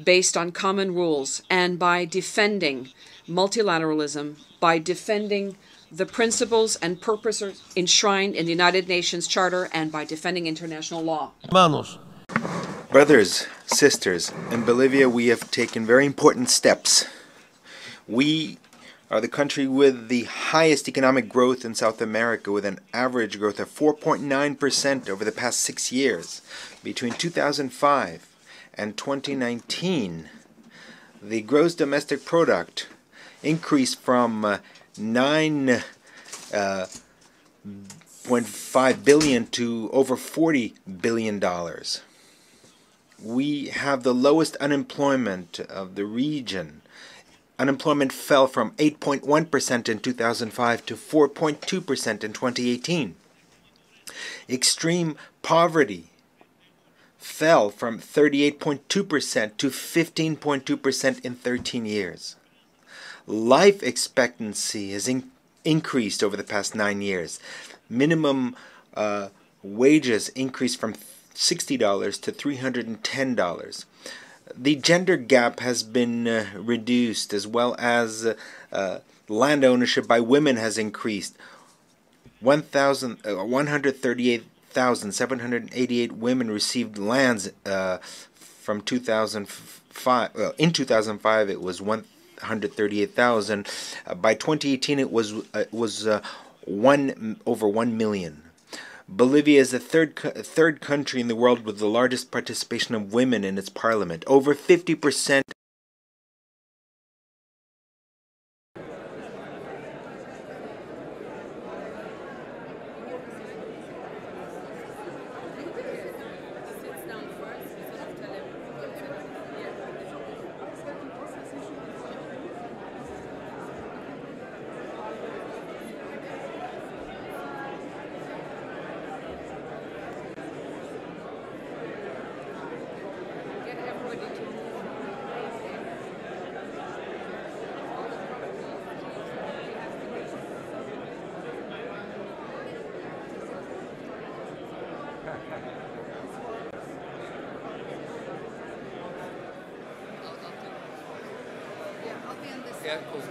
based on common rules, and by defending multilateralism, by defending the principles and purposes enshrined in the United Nations Charter, and by defending international law. Hermanos. Brothers, sisters, in Bolivia we have taken very important steps. We are the country with the highest economic growth in South America, with an average growth of 4.9% over the past 6 years. Between 2005 and 2019, the gross domestic product increased from 9.5 billion to over $40 billion. We have the lowest unemployment of the region. Unemployment fell from 8.1% in 2005 to 4.2% in 2018. Extreme poverty fell from 38.2% to 15.2% in 13 years. Life expectancy has increased over the past 9 years. Minimum wages increased from $60 to $310. The gender gap has been reduced, as well as land ownership by women has increased. 138,788 women received lands from 2005. Well, in 2005, it was 138,000. By 2018, it was over 1 million. Bolivia is the third country in the world with the largest participation of women in its parliament. Over 50%. Yeah, cool.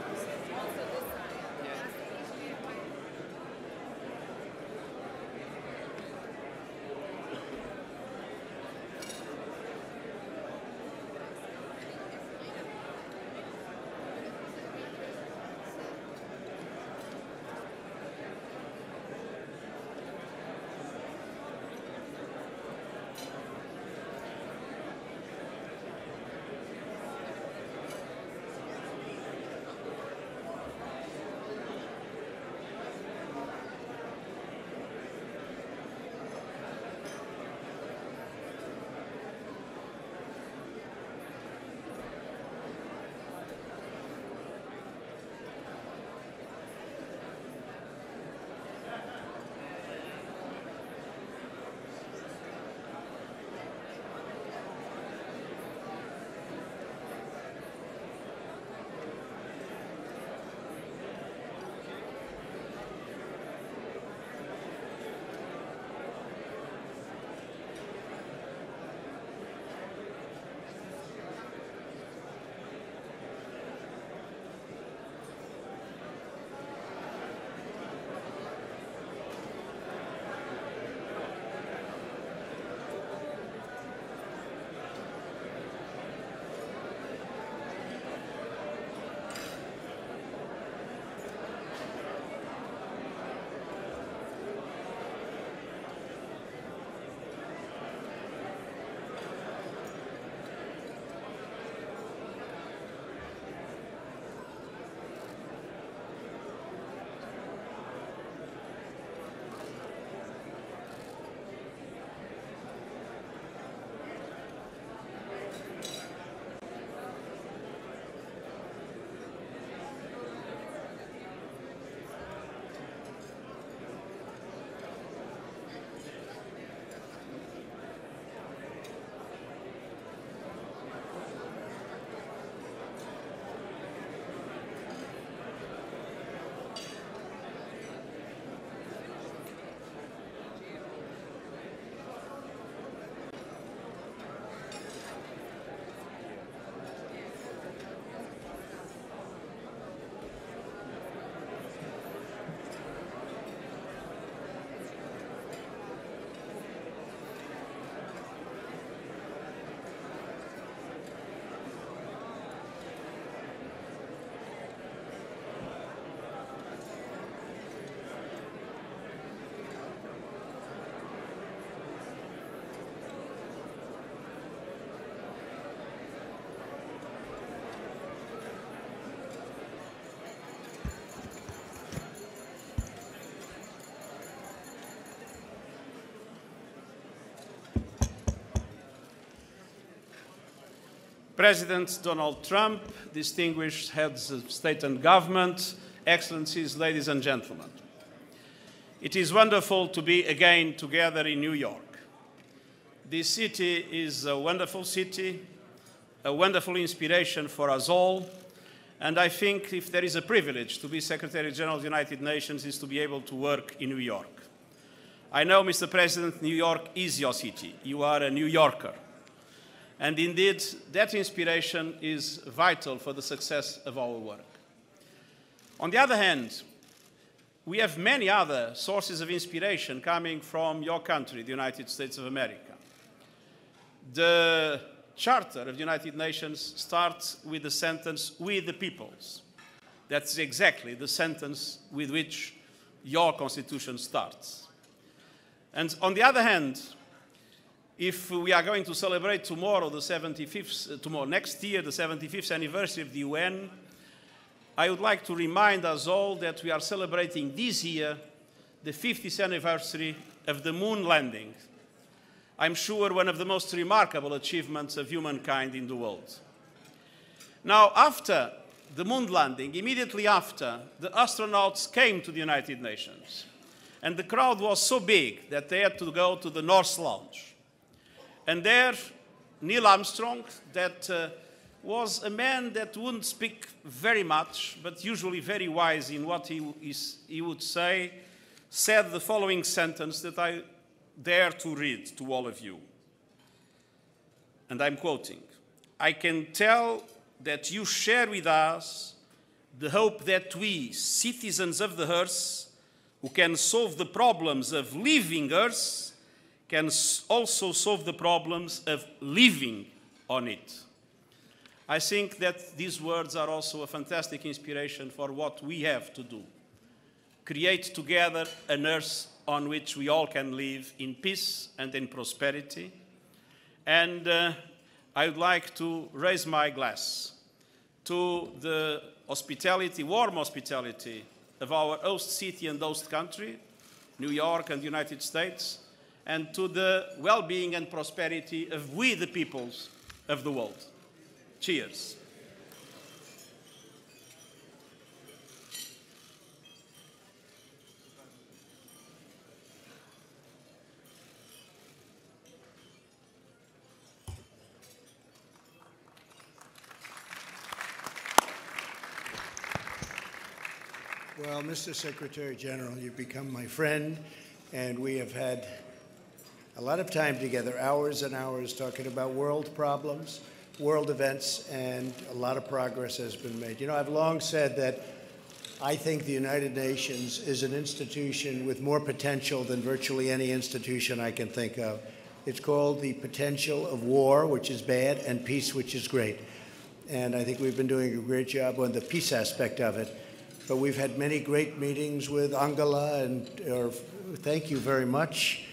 President Donald Trump, distinguished heads of state and government, excellencies, ladies and gentlemen. It is wonderful to be again together in New York. This city is a wonderful city, a wonderful inspiration for us all, and I think if there is a privilege to be Secretary General of the United Nations is to be able to work in New York. I know, Mr. President, New York is your city. You are a New Yorker. And indeed, that inspiration is vital for the success of our work. On the other hand, we have many other sources of inspiration coming from your country, the United States of America. The Charter of the United Nations starts with the sentence, "We the peoples." That's exactly the sentence with which your Constitution starts. And on the other hand, if we are going to celebrate tomorrow, next year, the 75th anniversary of the UN, I would like to remind us all that we are celebrating this year the 50th anniversary of the moon landing. I'm sure one of the most remarkable achievements of humankind in the world. Now, after the moon landing, immediately after, the astronauts came to the United Nations. And the crowd was so big that they had to go to the North Lounge. And there, Neil Armstrong, that was a man that wouldn't speak very much, but usually very wise in what he would say, said the following sentence that I dare to read to all of you. And I'm quoting, "I can tell that you share with us the hope that we, citizens of the Earth, who can solve the problems of living Earth, can also solve the problems of living on it. I think that these words are also a fantastic inspiration for what we have to do. Create together an Earth on which we all can live in peace and in prosperity. And I would like to raise my glass to the hospitality, warm hospitality of our host city and host country, New York and the United States, and to the well-being and prosperity of we, the peoples of the world. Cheers. Well, Mr. Secretary General, you've become my friend, and we have had a lot of time together, hours and hours, talking about world problems, world events, and a lot of progress has been made. You know, I've long said that I think the United Nations is an institution with more potential than virtually any institution I can think of. It's called the potential of war, which is bad, and peace, which is great. And I think we've been doing a great job on the peace aspect of it. But we've had many great meetings with Angela, and thank you very much.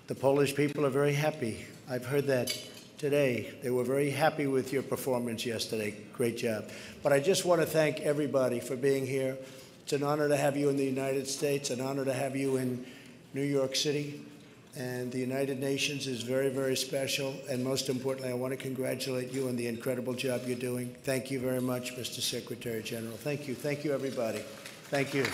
The Polish people are very happy. I've heard that today. They were very happy with your performance yesterday. Great job. But I just want to thank everybody for being here. It's an honor to have you in the United States, an honor to have you in New York City. And the United Nations is very, very special. And most importantly, I want to congratulate you on the incredible job you're doing. Thank you very much, Mr. Secretary General. Thank you. Thank you, everybody. Thank you.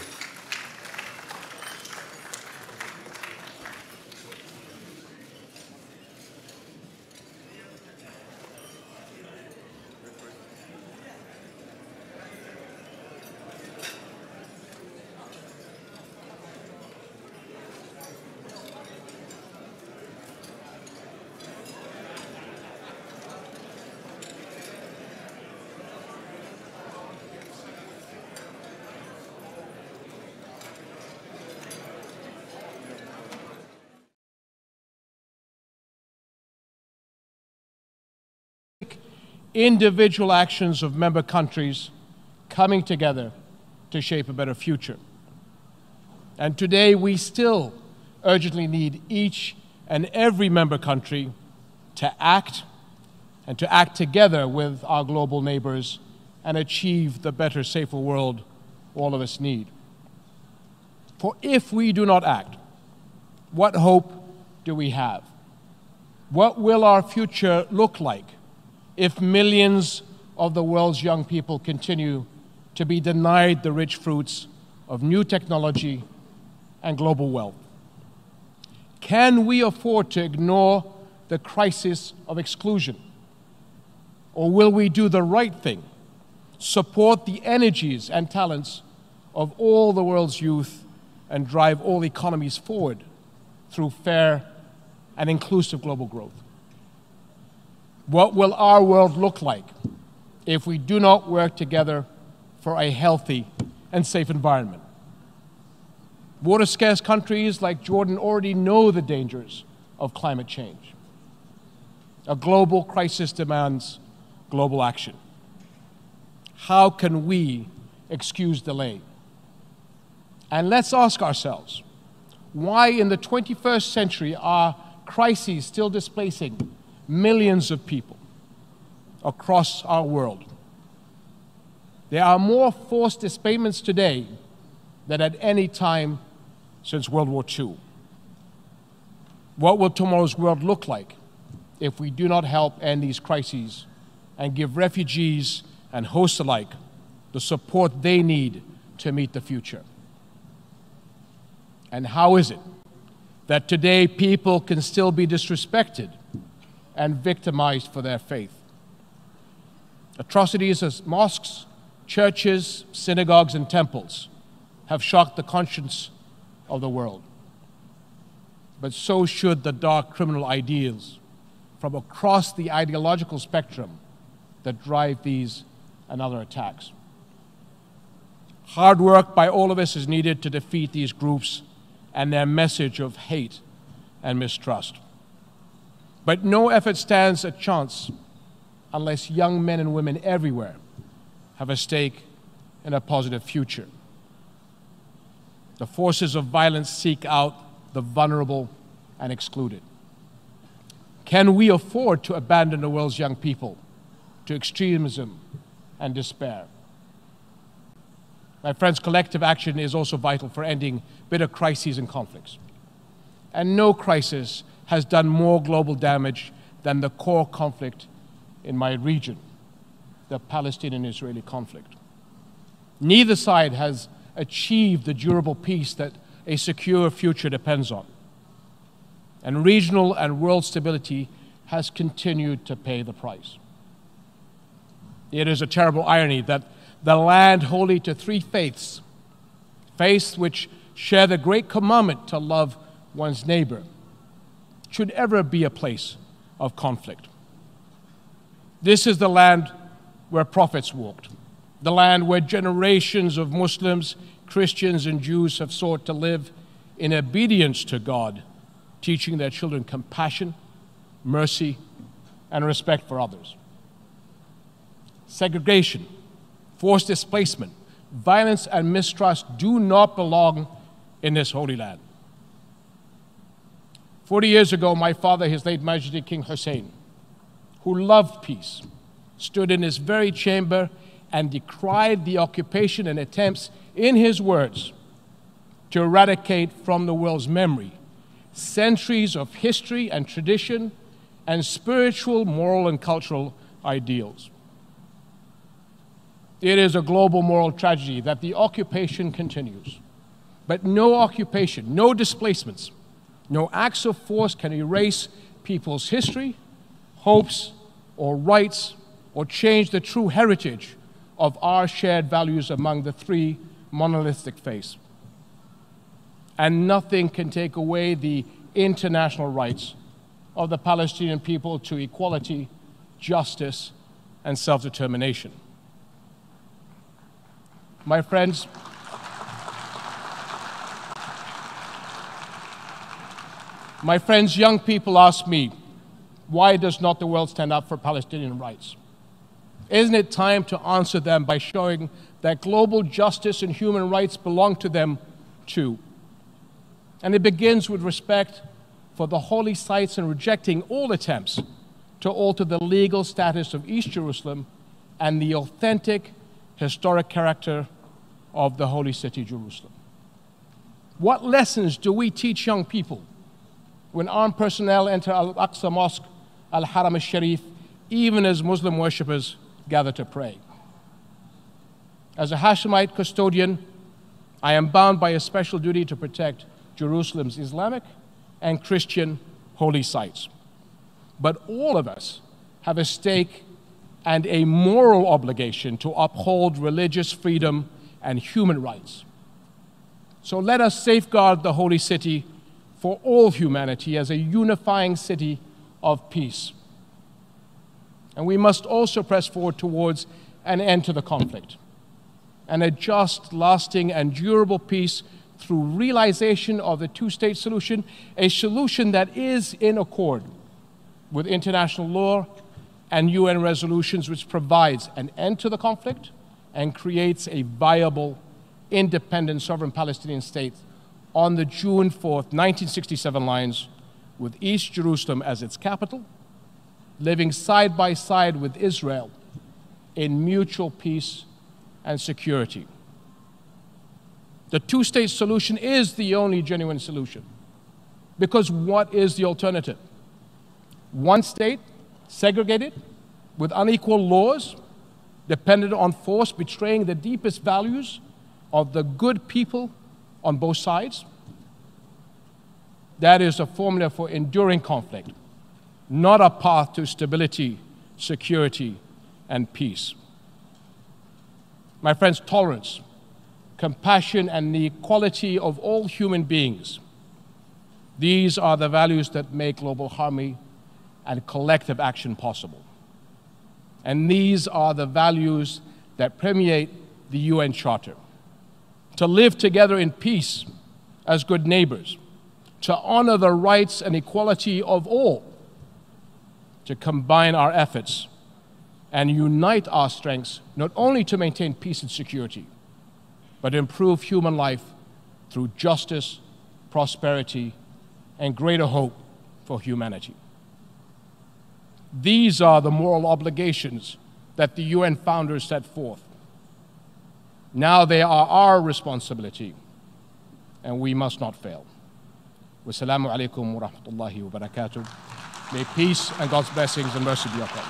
Individual actions of member countries coming together to shape a better future. And today we still urgently need each and every member country to act, and to act together with our global neighbors and achieve the better, safer world all of us need. For if we do not act, what hope do we have? What will our future look like if millions of the world's young people continue to be denied the rich fruits of new technology and global wealth? Can we afford to ignore the crisis of exclusion? Or will we do the right thing, support the energies and talents of all the world's youth, and drive all economies forward through fair and inclusive global growth? What will our world look like if we do not work together for a healthy and safe environment? Water-scarce countries like Jordan already know the dangers of climate change. A global crisis demands global action. How can we excuse delay? And let's ask ourselves, why in the 21st century are crises still displacing millions of people across our world? There are more forced displacements today than at any time since World War II. What will tomorrow's world look like if we do not help end these crises and give refugees and hosts alike the support they need to meet the future? And how is it that today people can still be disrespected and victimized for their faith? Atrocities as mosques, churches, synagogues, and temples have shocked the conscience of the world. But so should the dark criminal ideals from across the ideological spectrum that drive these and other attacks. Hard work by all of us is needed to defeat these groups and their message of hate and mistrust. But no effort stands a chance unless young men and women everywhere have a stake in a positive future. The forces of violence seek out the vulnerable and excluded. Can we afford to abandon the world's young people to extremism and despair? My friends, collective action is also vital for ending bitter crises and conflicts. And no crisis has done more global damage than the core conflict in my region, the Palestinian-Israeli conflict. Neither side has achieved the durable peace that a secure future depends on. And regional and world stability has continued to pay the price. It is a terrible irony that the land holy to three faiths, faiths which share the great commandment to love one's neighbor, should ever be a place of conflict. This is the land where prophets walked, the land where generations of Muslims, Christians, and Jews have sought to live in obedience to God, teaching their children compassion, mercy, and respect for others. Segregation, forced displacement, violence, and mistrust do not belong in this holy land. 40 years ago, my father, His late Majesty King Hussein, who loved peace, stood in his very chamber and decried the occupation and attempts, in his words, to eradicate from the world's memory centuries of history and tradition and spiritual, moral, and cultural ideals. It is a global moral tragedy that the occupation continues. But no occupation, no displacements, no acts of force can erase people's history, hopes, or rights, or change the true heritage of our shared values among the three monolithic faiths. And nothing can take away the international rights of the Palestinian people to equality, justice, and self-determination. My friends, young people ask me, why does not the world stand up for Palestinian rights? Isn't it time to answer them by showing that global justice and human rights belong to them too? And it begins with respect for the holy sites and rejecting all attempts to alter the legal status of East Jerusalem and the authentic historic character of the holy city, Jerusalem. What lessons do we teach young people when armed personnel enter Al-Aqsa Mosque, Al-Haram al-Sharif, even as Muslim worshippers gather to pray? As a Hashemite custodian, I am bound by a special duty to protect Jerusalem's Islamic and Christian holy sites. But all of us have a stake and a moral obligation to uphold religious freedom and human rights. So let us safeguard the holy city for all humanity as a unifying city of peace. And we must also press forward towards an end to the conflict and a just, lasting, and durable peace through realization of the two-state solution, a solution that is in accord with international law and UN resolutions, which provides an end to the conflict and creates a viable, independent, sovereign Palestinian state on the June 4th, 1967 lines, with East Jerusalem as its capital, living side by side with Israel in mutual peace and security. The two-state solution is the only genuine solution, because what is the alternative? One state, segregated, with unequal laws, dependent on force, betraying the deepest values of the good people on both sides? That is a formula for enduring conflict, not a path to stability, security, and peace. My friends, tolerance, compassion, and the equality of all human beings, these are the values that make global harmony and collective action possible. And these are the values that permeate the UN Charter, to live together in peace as good neighbors, to honor the rights and equality of all, to combine our efforts and unite our strengths, not only to maintain peace and security, but improve human life through justice, prosperity, and greater hope for humanity. These are the moral obligations that the UN founders set forth. Now they are our responsibility, and we must not fail. Wassalamu alaikum wa rahmatullahi wa barakatuh. May peace and God's blessings and mercy be upon you.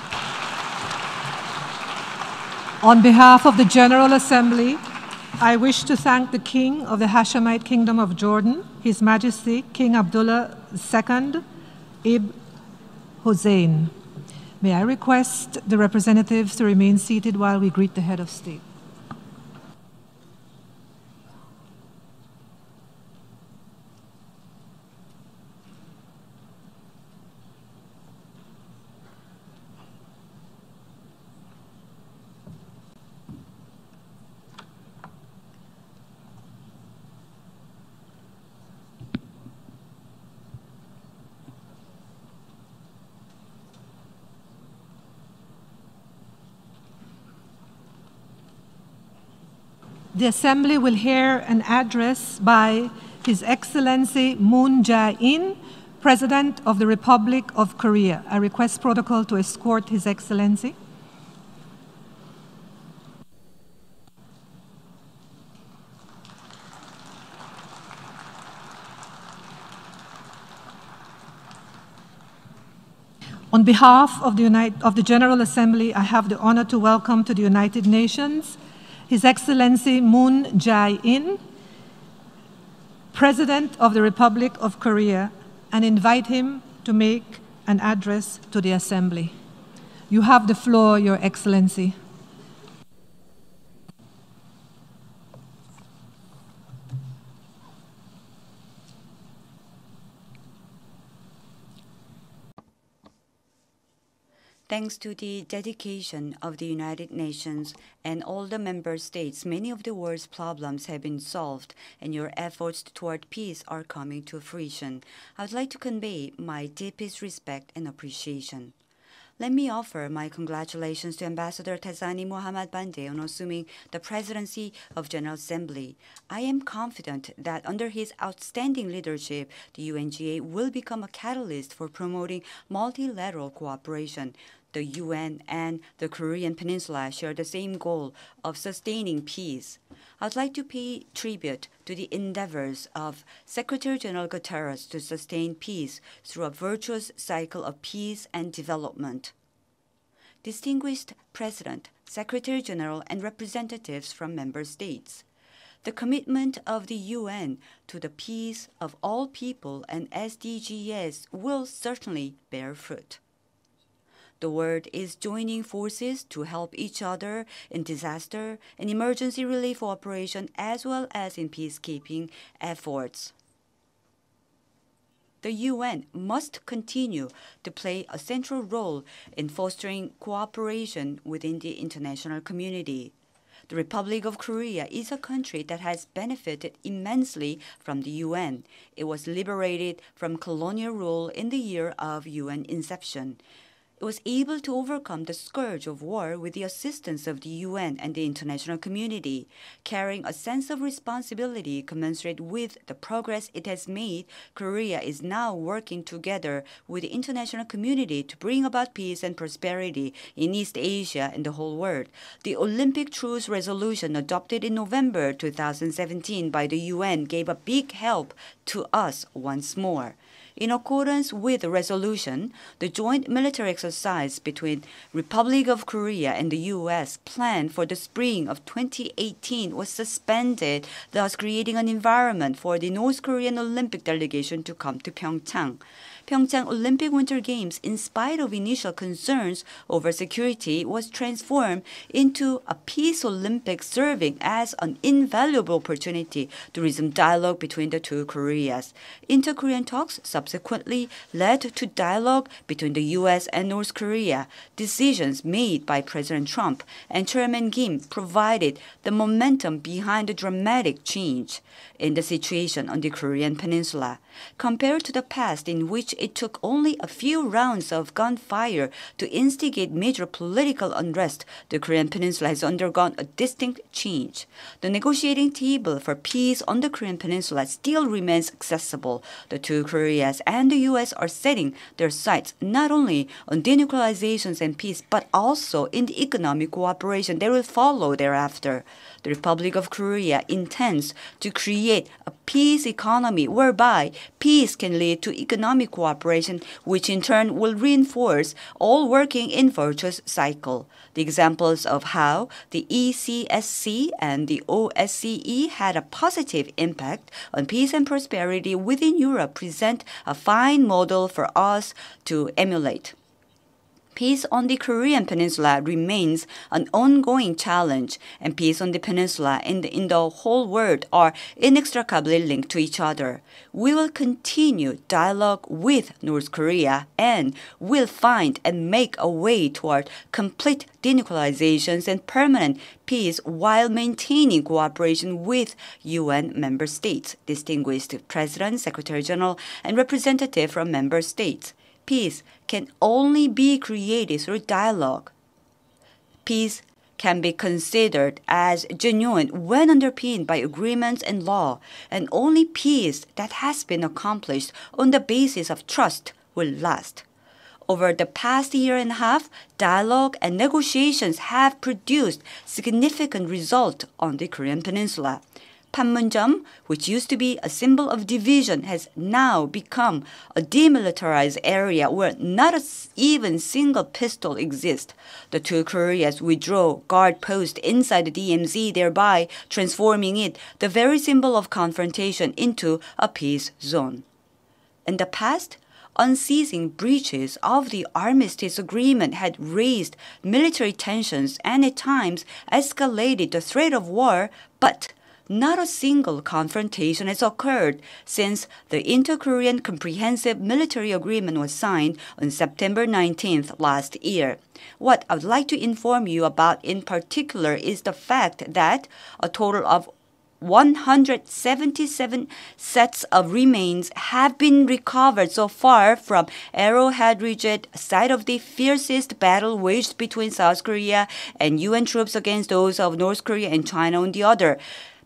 On behalf of the General Assembly, I wish to thank the King of the Hashemite Kingdom of Jordan, His Majesty King Abdullah II Ibn Hussein. May I request the representatives to remain seated while we greet the head of state. The Assembly will hear an address by His Excellency Moon Jae-in, President of the Republic of Korea. I request protocol to escort His Excellency. On behalf of the General Assembly, I have the honor to welcome to the United Nations His Excellency Moon Jae-in, President of the Republic of Korea, and invite him to make an address to the Assembly. You have the floor, Your Excellency. Thanks to the dedication of the United Nations and all the member states, many of the world's problems have been solved and your efforts toward peace are coming to fruition. I would like to convey my deepest respect and appreciation. Let me offer my congratulations to Ambassador Tazani Mohammad Bande on assuming the presidency of General Assembly. I am confident that under his outstanding leadership, the UNGA will become a catalyst for promoting multilateral cooperation. The UN and the Korean Peninsula share the same goal of sustaining peace. I'd like to pay tribute to the endeavors of Secretary General Guterres to sustain peace through a virtuous cycle of peace and development. Distinguished President, Secretary General, and representatives from member states, the commitment of the UN to the peace of all people and SDGs will certainly bear fruit. The world is joining forces to help each other in disaster and emergency relief operation as well as in peacekeeping efforts. The UN must continue to play a central role in fostering cooperation within the international community. The Republic of Korea is a country that has benefited immensely from the UN. It was liberated from colonial rule in the year of UN inception. It was able to overcome the scourge of war with the assistance of the UN and the international community, carrying a sense of responsibility commensurate with the progress it has made. Korea is now working together with the international community to bring about peace and prosperity in East Asia and the whole world. The Olympic Truce Resolution adopted in November 2017 by the UN gave a big help to us once more. In accordance with the resolution, the joint military exercise between Republic of Korea and the U.S. planned for the spring of 2018 was suspended, thus creating an environment for the North Korean Olympic delegation to come to Pyeongchang. Pyeongchang Olympic Winter Games, in spite of initial concerns over security, was transformed into a peace Olympics, serving as an invaluable opportunity to resume dialogue between the two Koreas. Inter-Korean talks subsequently led to dialogue between the U.S. and North Korea. Decisions made by President Trump and Chairman Kim provided the momentum behind the dramatic change in the situation on the Korean Peninsula. Compared to the past, in which it took only a few rounds of gunfire to instigate major political unrest, the Korean Peninsula has undergone a distinct change. The negotiating table for peace on the Korean Peninsula still remains accessible. The two Koreas and the U.S. are setting their sights not only on denuclearizations and peace, but also in the economic cooperation that will follow thereafter. The Republic of Korea intends to create a peace economy whereby peace can lead to economic cooperation, which in turn will reinforce all working in virtuous cycle. The examples of how the ECSC and the OSCE had a positive impact on peace and prosperity within Europe present a fine model for us to emulate. Peace on the Korean Peninsula remains an ongoing challenge, and peace on the peninsula and in the whole world are inextricably linked to each other. We will continue dialogue with North Korea and will find and make a way toward complete denuclearizations and permanent peace while maintaining cooperation with UN member states, distinguished President, Secretary General, and representative from member states. Peace can only be created through dialogue. Peace can be considered as genuine when underpinned by agreements and law, and only peace that has been accomplished on the basis of trust will last. Over the past year and a half, dialogue and negotiations have produced significant results on the Korean Peninsula. Panmunjom, which used to be a symbol of division, has now become a demilitarized area where not even single pistol exists. The two Koreas withdraw guard posts inside the DMZ, thereby transforming it, the very symbol of confrontation, into a peace zone. In the past, unceasing breaches of the armistice agreement had raised military tensions and at times escalated the threat of war, but not a single confrontation has occurred since the Inter-Korean Comprehensive Military Agreement was signed on September 19th last year. What I would like to inform you about in particular is the fact that a total of 177 sets of remains have been recovered so far from Arrowhead Ridge, site of the fiercest battle waged between South Korea and UN troops against those of North Korea and China on the other.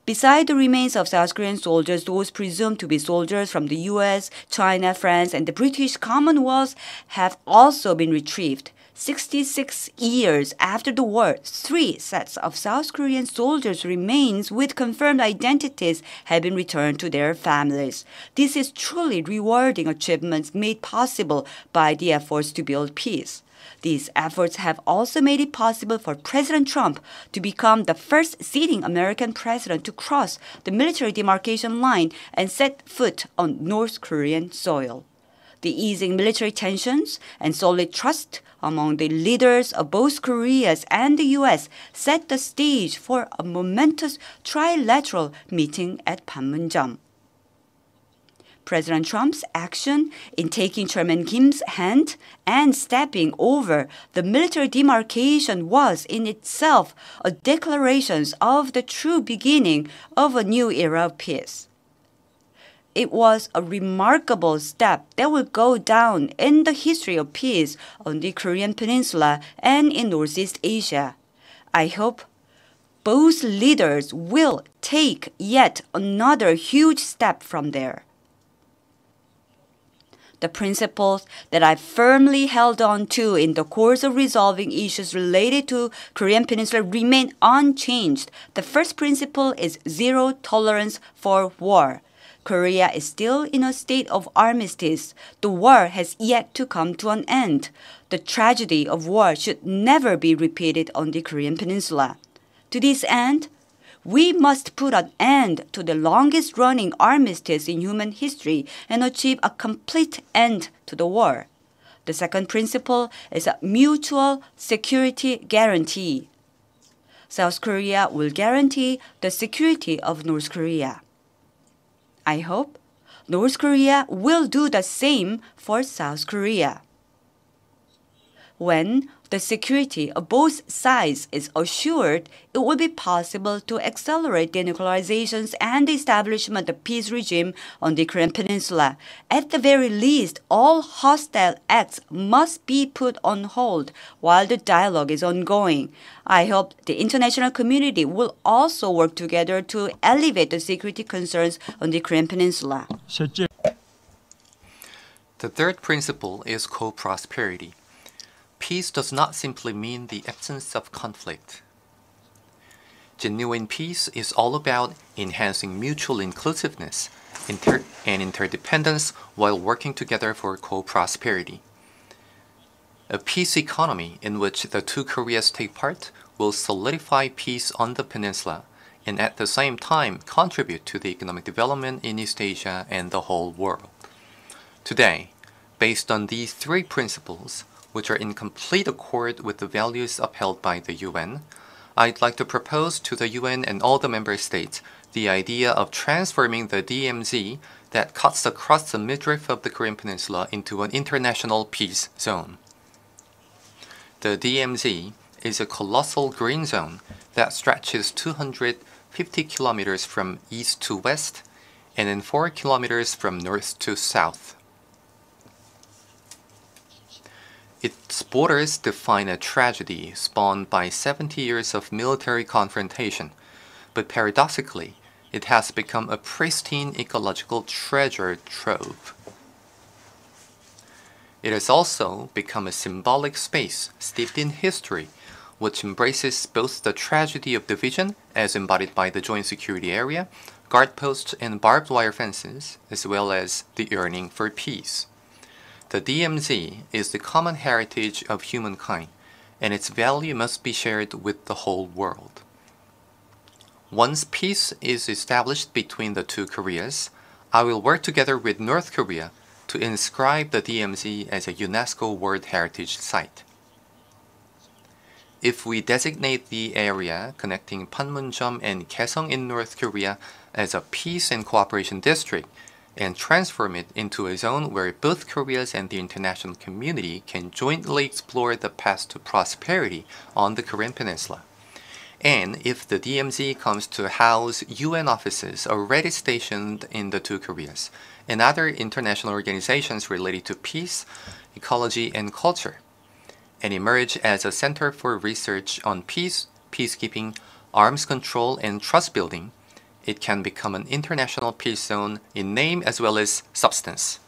Beside the remains of South Korean soldiers, those presumed to be soldiers from the US, China, France, and the British Commonwealth have also been retrieved. 66 years after the war, 3 sets of South Korean soldiers' remains with confirmed identities have been returned to their families. This is truly rewarding achievements made possible by the efforts to build peace. These efforts have also made it possible for President Trump to become the first sitting American president to cross the military demarcation line and set foot on North Korean soil. The easing military tensions and solid trust among the leaders of both Koreas and the U.S. set the stage for a momentous trilateral meeting at Panmunjom. President Trump's action in taking Chairman Kim's hand and stepping over the military demarcation was in itself a declaration of the true beginning of a new era of peace. It was a remarkable step that will go down in the history of peace on the Korean Peninsula and in Northeast Asia. I hope both leaders will take yet another huge step from there. The principles that I firmly held on to in the course of resolving issues related to Korean Peninsula remain unchanged. The first principle is zero tolerance for war. Korea is still in a state of armistice. The war has yet to come to an end. The tragedy of war should never be repeated on the Korean Peninsula. To this end, We must put an end to the longest-running armistice in human history and achieve a complete end to the war. The second principle is a mutual security guarantee. South Korea will guarantee the security of North Korea. I hope North Korea will do the same for South Korea. When the security of both sides is assured, it will be possible to accelerate denuclearizations and the establishment of peace regime on the Korean Peninsula. At the very least, all hostile acts must be put on hold while the dialogue is ongoing. I hope the international community will also work together to alleviate the security concerns on the Korean Peninsula. The third principle is co-prosperity. Peace does not simply mean the absence of conflict. Genuine peace is all about enhancing mutual inclusiveness and interdependence while working together for co-prosperity. A peace economy in which the two Koreas take part will solidify peace on the peninsula and at the same time contribute to the economic development in East Asia and the whole world. Today, based on these three principles, which are in complete accord with the values upheld by the UN, I'd like to propose to the UN and all the member states the idea of transforming the DMZ that cuts across the midriff of the Korean Peninsula into an international peace zone. The DMZ is a colossal green zone that stretches 250 kilometers from east to west and then 4 kilometers from north to south. Its borders define a tragedy spawned by 70 years of military confrontation, but paradoxically, it has become a pristine ecological treasure trove. It has also become a symbolic space steeped in history, which embraces both the tragedy of division, as embodied by the Joint Security Area, guard posts and barbed wire fences, as well as the yearning for peace. The DMZ is the common heritage of humankind, and its value must be shared with the whole world. Once peace is established between the two Koreas, I will work together with North Korea to inscribe the DMZ as a UNESCO World Heritage Site. If we designate the area connecting Panmunjom and Kaesong in North Korea as a peace and cooperation district, and transform it into a zone where both Koreas and the international community can jointly explore the path to prosperity on the Korean Peninsula. And if the DMZ comes to house UN offices already stationed in the two Koreas and other international organizations related to peace, ecology, and culture, and emerge as a center for research on peace, peacekeeping, arms control, and trust building, it can become an international peace zone in name as well as substance.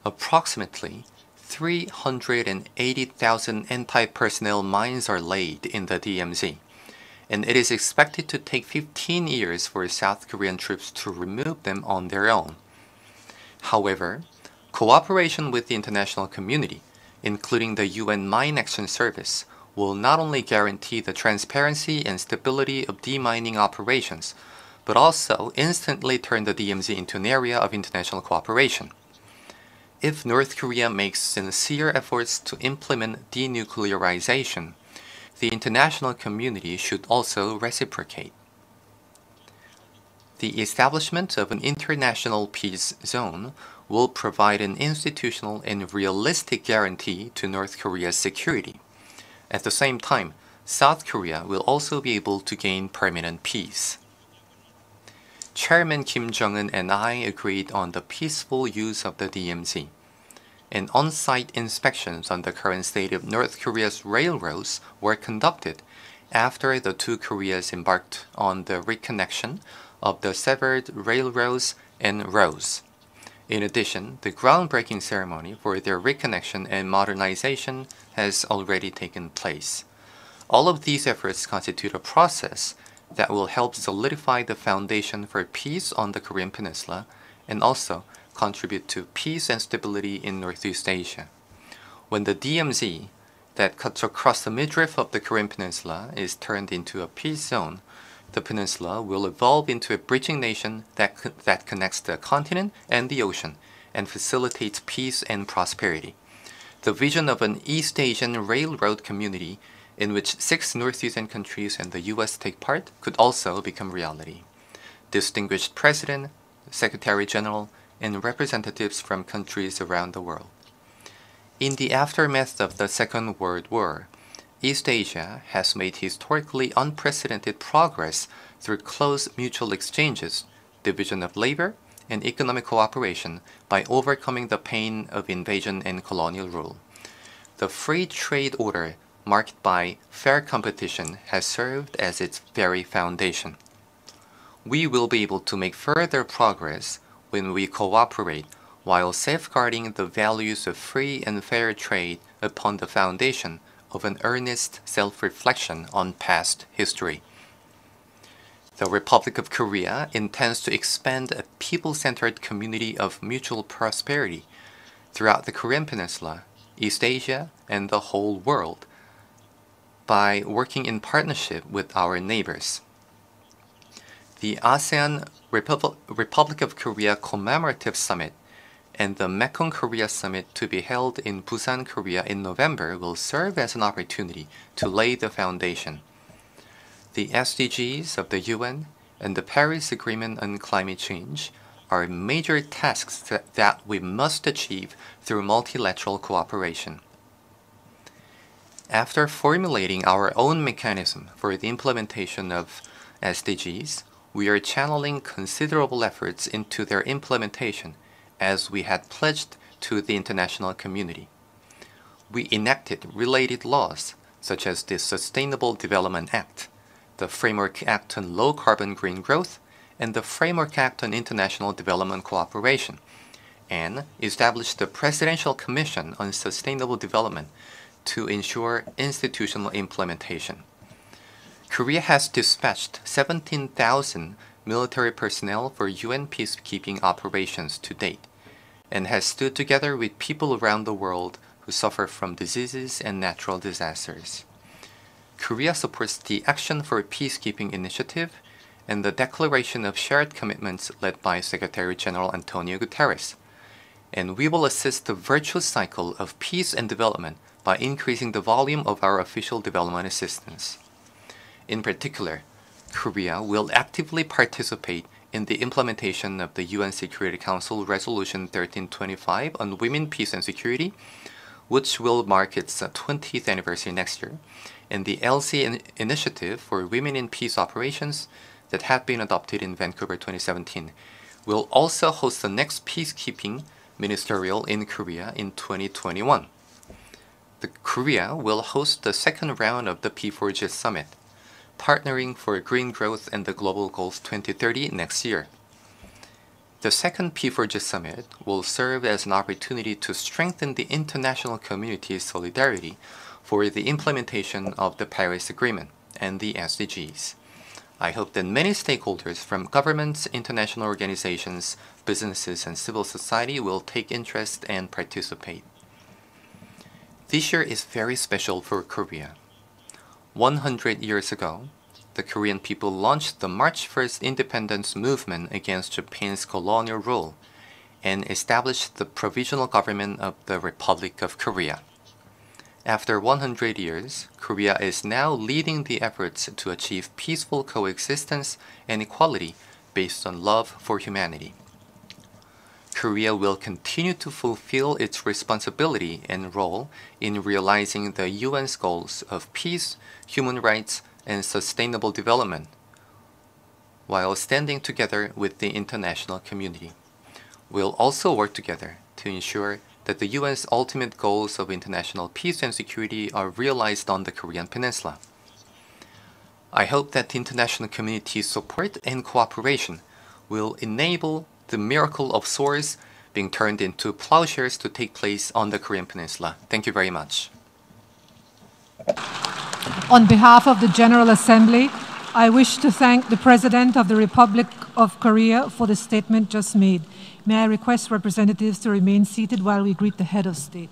Approximately 380,000 anti-personnel mines are laid in the DMZ, and it is expected to take 15 years for South Korean troops to remove them on their own. However, cooperation with the international community, including the UN Mine Action Service, will not only guarantee the transparency and stability of demining operations, but also instantly turn the DMZ into an area of international cooperation. If North Korea makes sincere efforts to implement denuclearization, the international community should also reciprocate. The establishment of an international peace zone will provide an institutional and realistic guarantee to North Korea's security. At the same time, South Korea will also be able to gain permanent peace. Chairman Kim Jong-un and I agreed on the peaceful use of the DMZ, and on-site inspections on the current state of North Korea's railroads were conducted after the two Koreas embarked on the reconnection of the severed railroads and roads. In addition, the groundbreaking ceremony for their reconnection and modernization has already taken place. All of these efforts constitute a process that will help solidify the foundation for peace on the Korean Peninsula and also contribute to peace and stability in Northeast Asia. When the DMZ that cuts across the midriff of the Korean Peninsula is turned into a peace zone, the peninsula will evolve into a bridging nation that connects the continent and the ocean and facilitates peace and prosperity. The vision of an East Asian railroad community in which 6 Northeastern countries and the U.S. take part could also become reality. Distinguished President, Secretary General, and representatives from countries around the world. In the aftermath of the Second World War, East Asia has made historically unprecedented progress through close mutual exchanges, division of labor, and economic cooperation by overcoming the pain of invasion and colonial rule. The free trade order, marked by fair competition, has served as its very foundation. We will be able to make further progress when we cooperate while safeguarding the values of free and fair trade upon the foundation of an earnest self-reflection on past history. The Republic of Korea intends to expand a people-centered community of mutual prosperity throughout the Korean Peninsula, East Asia, and the whole world by working in partnership with our neighbors. The ASEAN Republic of Korea Commemorative Summit and the Mekong Korea Summit to be held in Busan, Korea in November will serve as an opportunity to lay the foundation. The SDGs of the UN and the Paris Agreement on Climate Change are major tasks that we must achieve through multilateral cooperation. After formulating our own mechanism for the implementation of SDGs, we are channeling considerable efforts into their implementation as we had pledged to the international community. We enacted related laws such as the Sustainable Development Act, the Framework Act on Low Carbon Green Growth, and the Framework Act on International Development Cooperation, and established the Presidential Commission on Sustainable Development to ensure institutional implementation. Korea has dispatched 17,000 military personnel for UN peacekeeping operations to date, and has stood together with people around the world who suffer from diseases and natural disasters. Korea supports the Action for Peacekeeping initiative and the Declaration of Shared Commitments led by Secretary General Antonio Guterres, and we will assist the virtuous cycle of peace and development by increasing the volume of our official development assistance. In particular, Korea will actively participate in the implementation of the UN Security Council Resolution 1325 on Women, Peace and Security, which will mark its 20th anniversary next year, and the LC Initiative for Women in Peace Operations that had been adopted in Vancouver 2017, will also host the next peacekeeping ministerial in Korea in 2021. Korea will host the second round of the P4G Summit, partnering for green growth and the Global Goals 2030 next year. The second P4G Summit will serve as an opportunity to strengthen the international community's solidarity for the implementation of the Paris Agreement and the SDGs. I hope that many stakeholders from governments, international organizations, businesses, and civil society will take interest and participate. This year is very special for Korea. 100 years ago, the Korean people launched the March 1st independence movement against Japan's colonial rule and established the provisional government of the Republic of Korea. After 100 years, Korea is now leading the efforts to achieve peaceful coexistence and equality based on love for humanity. Korea will continue to fulfill its responsibility and role in realizing the UN's goals of peace, human rights, and sustainable development, while standing together with the international community. We'll also work together to ensure that the UN's ultimate goals of international peace and security are realized on the Korean Peninsula. I hope that the international community's support and cooperation will enable the miracle of swords being turned into plowshares to take place on the Korean Peninsula. Thank you very much. On behalf of the General Assembly, I wish to thank the President of the Republic of Korea for the statement just made. May I request representatives to remain seated while we greet the head of state.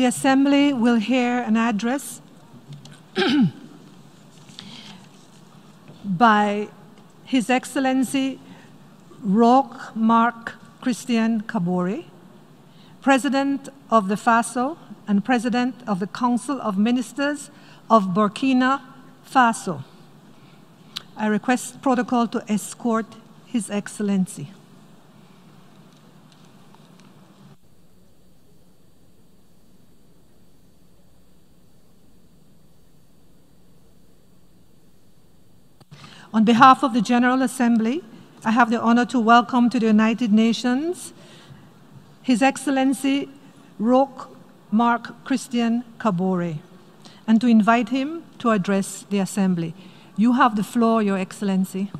The Assembly will hear an address by His Excellency Roch Marc Christian Kabore, President of the FASO and President of the Council of Ministers of Burkina Faso. I request protocol to escort His Excellency. On behalf of the General Assembly, I have the honor to welcome to the United Nations His Excellency Roch Marc Christian Kabore, and to invite him to address the Assembly. You have the floor, Your Excellency.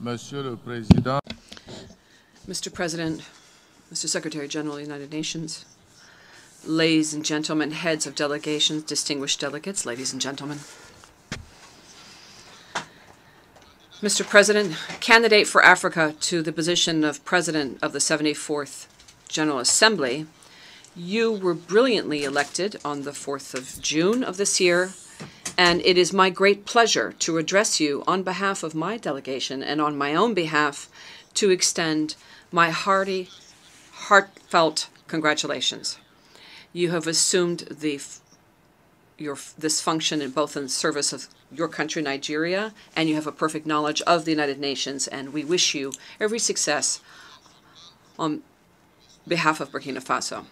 Monsieur le Président, Mr. President, Mr. Secretary General of the United Nations, ladies and gentlemen, heads of delegations, distinguished delegates, ladies and gentlemen. Mr. President, candidate for Africa to the position of President of the 74th General Assembly, you were brilliantly elected on the 4th of June of this year, and it is my great pleasure to address you on behalf of my delegation and on my own behalf to extend my hearty, heartfelt congratulations. You have assumed this function in both in service of your country, Nigeria, and you have a perfect knowledge of the United Nations, and we wish you every success on behalf of Burkina Faso.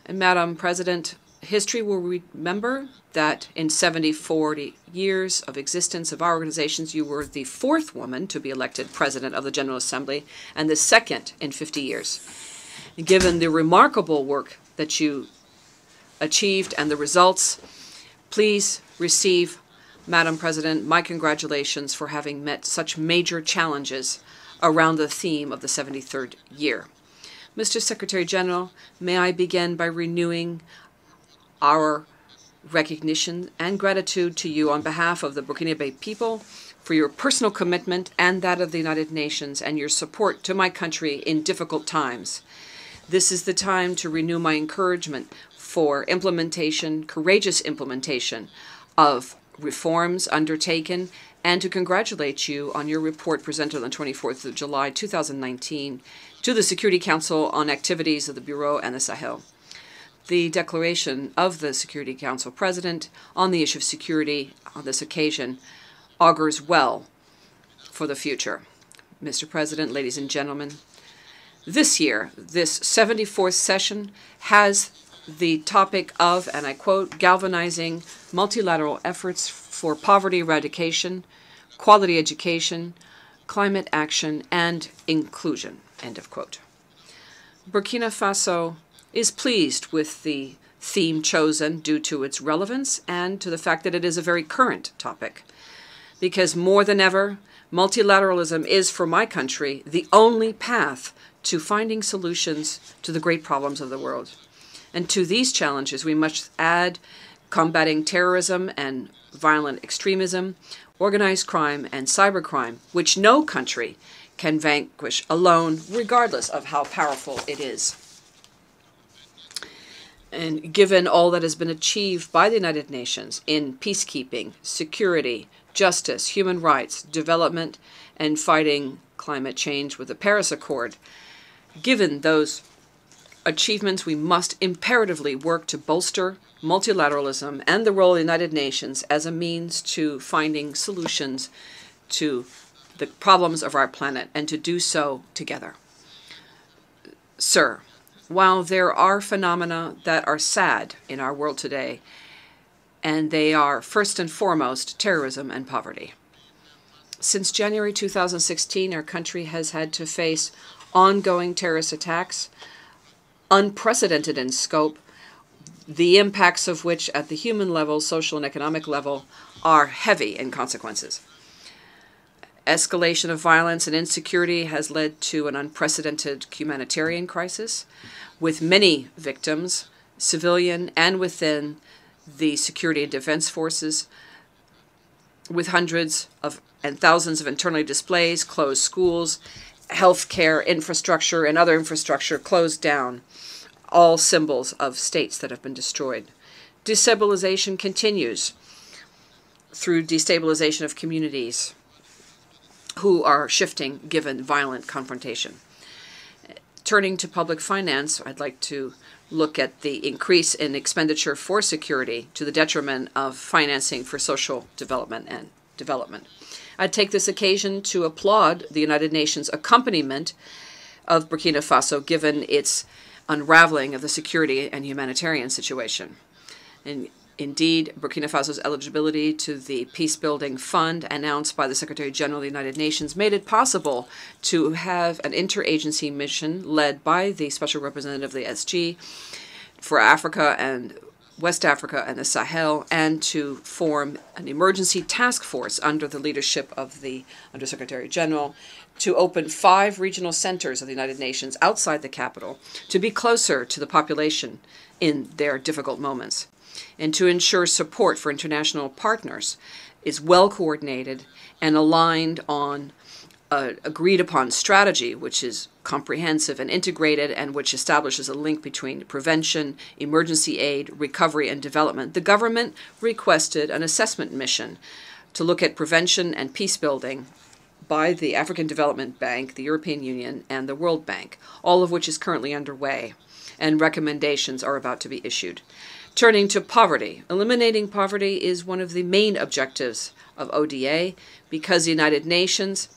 And Madam President, history will remember that in 40 years of existence of our organizations, you were the 4th woman to be elected President of the General Assembly and the 2nd in 50 years. Given the remarkable work that you achieved and the results, please receive, Madam President, my congratulations for having met such major challenges around the theme of the 73rd year. Mr. Secretary General, may I begin by renewing our recognition and gratitude to you on behalf of the Burkinabe people for your personal commitment and that of the United Nations and your support to my country in difficult times. This is the time to renew my encouragement for implementation, courageous implementation of reforms undertaken, and to congratulate you on your report presented on the 24th of July 2019 to the Security Council on activities of the Bureau and the Sahel. The declaration of the Security Council President on the issue of security on this occasion augurs well for the future. Mr. President, ladies and gentlemen, this year, this 74th session has the topic of, and I quote, galvanizing multilateral efforts for poverty eradication, quality education, climate action, and inclusion, end of quote. Burkina Faso is pleased with the theme chosen due to its relevance and to the fact that it is a very current topic. Because more than ever, multilateralism is, for my country, the only path to finding solutions to the great problems of the world. And to these challenges, we must add combating terrorism and violent extremism, organized crime, and cybercrime, which no country can vanquish alone, regardless of how powerful it is. And given all that has been achieved by the United Nations in peacekeeping, security, justice, human rights, development, and fighting climate change with the Paris Accord, given those achievements, we must imperatively work to bolster multilateralism and the role of the United Nations as a means to finding solutions to the problems of our planet, and to do so together. Sir, while there are phenomena that are sad in our world today, and they are first and foremost terrorism and poverty. Since January 2016, our country has had to face ongoing terrorist attacks, unprecedented in scope, the impacts of which at the human level, social and economic level, are heavy in consequences. Escalation of violence and insecurity has led to an unprecedented humanitarian crisis, with many victims, civilian and within the security and defense forces, with hundreds of and thousands of internally displaced, closed schools, healthcare infrastructure and other infrastructure closed down, all symbols of states that have been destroyed. Destabilization continues through destabilization of communities who are shifting given violent confrontation. Turning to public finance, I'd like to look at the increase in expenditure for security to the detriment of financing for social development and development. I'd take this occasion to applaud the United Nations accompaniment of Burkina Faso given its unraveling of the security and humanitarian situation. And indeed, Burkina Faso's eligibility to the Peacebuilding Fund announced by the Secretary General of the United Nations made it possible to have an interagency mission led by the Special Representative of the SG for Africa and West Africa and the Sahel, and to form an emergency task force under the leadership of the Undersecretary General to open 5 regional centers of the United Nations outside the capital to be closer to the population in their difficult moments, and to ensure support for international partners is well coordinated and aligned on agreed upon strategy, which is comprehensive and integrated and which establishes a link between prevention, emergency aid, recovery, and development. The government requested an assessment mission to look at prevention and peace building by the African Development Bank, the European Union, and the World Bank, all of which is currently underway, and recommendations are about to be issued. Turning to poverty, eliminating poverty is one of the main objectives of ODA because the United Nations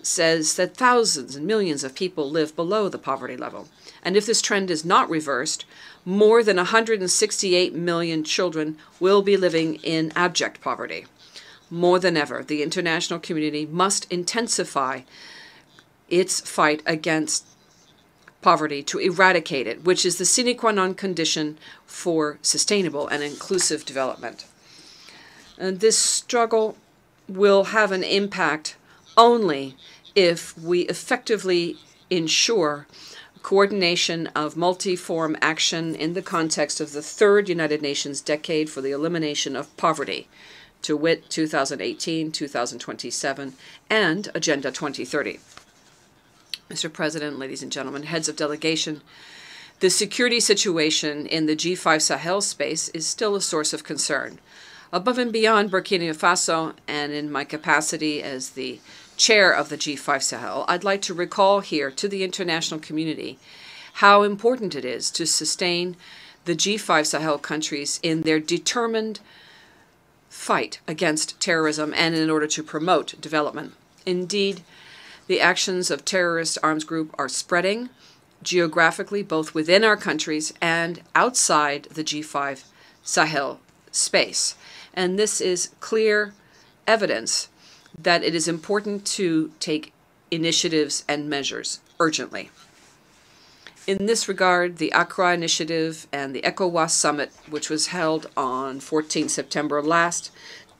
says that thousands and millions of people live below the poverty level. And if this trend is not reversed, more than 168 million children will be living in abject poverty. More than ever, the international community must intensify its fight against poverty to eradicate it, which is the sine qua non condition for sustainable and inclusive development. And this struggle will have an impact only if we effectively ensure coordination of multi-forum action in the context of the 3rd United Nations Decade for the Elimination of Poverty, to wit 2018, 2027, and Agenda 2030. Mr. President, ladies and gentlemen, heads of delegation, the security situation in the G5 Sahel space is still a source of concern. Above and beyond Burkina Faso, and in my capacity as the chair of the G5 Sahel, I'd like to recall here to the international community how important it is to sustain the G5 Sahel countries in their determined fight against terrorism and in order to promote development. Indeed, the actions of terrorist arms groups are spreading geographically both within our countries and outside the G5 Sahel space. And this is clear evidence that it is important to take initiatives and measures urgently. In this regard, the Accra Initiative and the ECOWAS Summit, which was held on 14 September last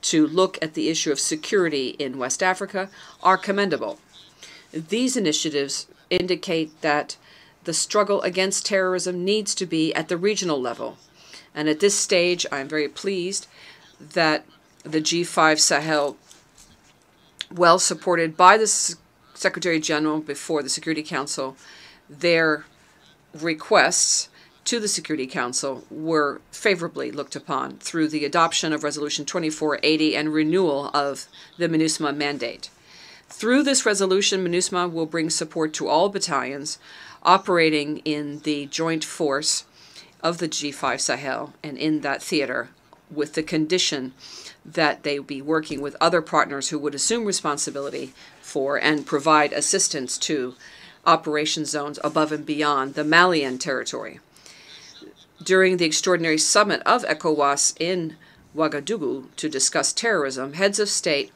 to look at the issue of security in West Africa, are commendable. These initiatives indicate that the struggle against terrorism needs to be at the regional level. And at this stage, I'm very pleased that the G5 Sahel, well supported by the Secretary General before the Security Council, their requests to the Security Council were favorably looked upon through the adoption of Resolution 2480 and renewal of the MINUSMA mandate. Through this resolution, MINUSMA will bring support to all battalions operating in the joint force of the G5 Sahel and in that theater, with the condition that they be working with other partners who would assume responsibility for and provide assistance to operation zones above and beyond the Malian territory. During the extraordinary summit of ECOWAS in Ouagadougou to discuss terrorism, heads of state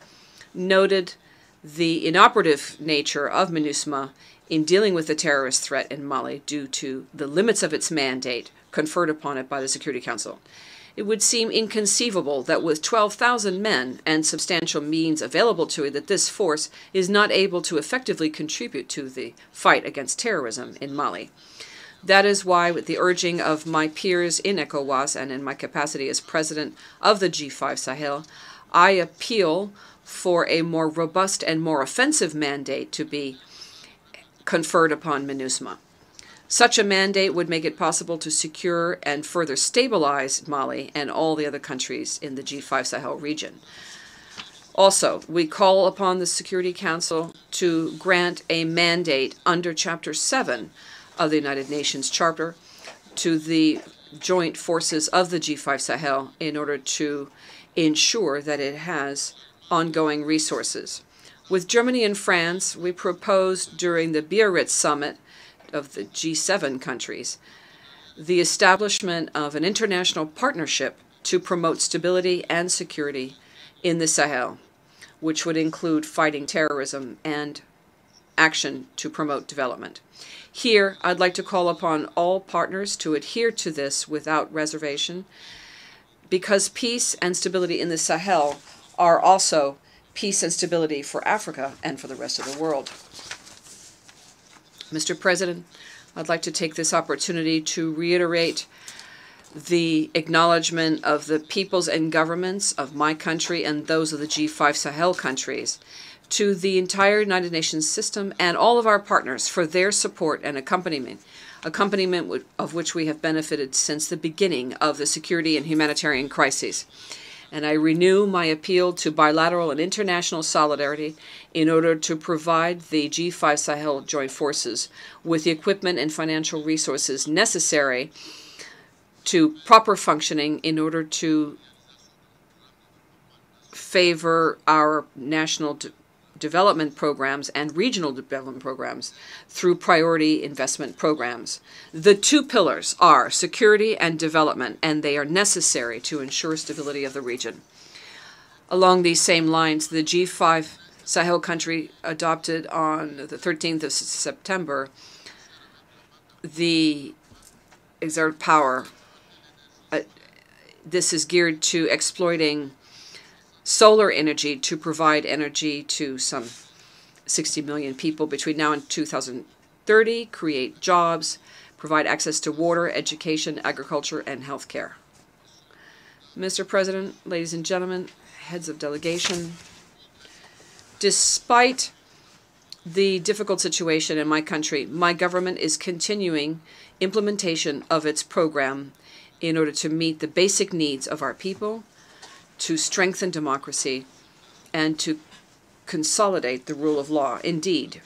noted the inoperative nature of MINUSMA in dealing with the terrorist threat in Mali due to the limits of its mandate conferred upon it by the Security Council. It would seem inconceivable that with 12,000 men and substantial means available to it, that this force is not able to effectively contribute to the fight against terrorism in Mali. That is why, with the urging of my peers in ECOWAS and in my capacity as president of the G5 Sahel, I appeal for a more robust and more offensive mandate to be conferred upon MINUSMA. Such a mandate would make it possible to secure and further stabilize Mali and all the other countries in the G5 Sahel region. Also, we call upon the Security Council to grant a mandate under Chapter 7 of the United Nations Charter to the joint forces of the G5 Sahel in order to ensure that it has ongoing resources. With Germany and France, we proposed during the Biarritz summit of the G7 countries the establishment of an international partnership to promote stability and security in the Sahel, which would include fighting terrorism and action to promote development. Here, I'd like to call upon all partners to adhere to this without reservation, because peace and stability in the Sahel are also peace and stability for Africa and for the rest of the world. Mr. President, I'd like to take this opportunity to reiterate the acknowledgement of the peoples and governments of my country and those of the G5 Sahel countries to the entire United Nations system and all of our partners for their support and accompaniment of which we have benefited since the beginning of the security and humanitarian crises. And I renew my appeal to bilateral and international solidarity in order to provide the G5 Sahel joint forces with the equipment and financial resources necessary to proper functioning in order to favor our national development programs and regional development programs through priority investment programs. The two pillars are security and development, and they are necessary to ensure stability of the region. Along these same lines, the G5 Sahel country adopted on the 13th of September the Exert Power. This is geared to exploiting solar energy to provide energy to some 60 million people between now and 2030, create jobs, provide access to water, education, agriculture, and healthcare. Mr. President, ladies and gentlemen, heads of delegation, despite the difficult situation in my country, my government is continuing implementation of its program in order to meet the basic needs of our people, to strengthen democracy, and to consolidate the rule of law. Indeed,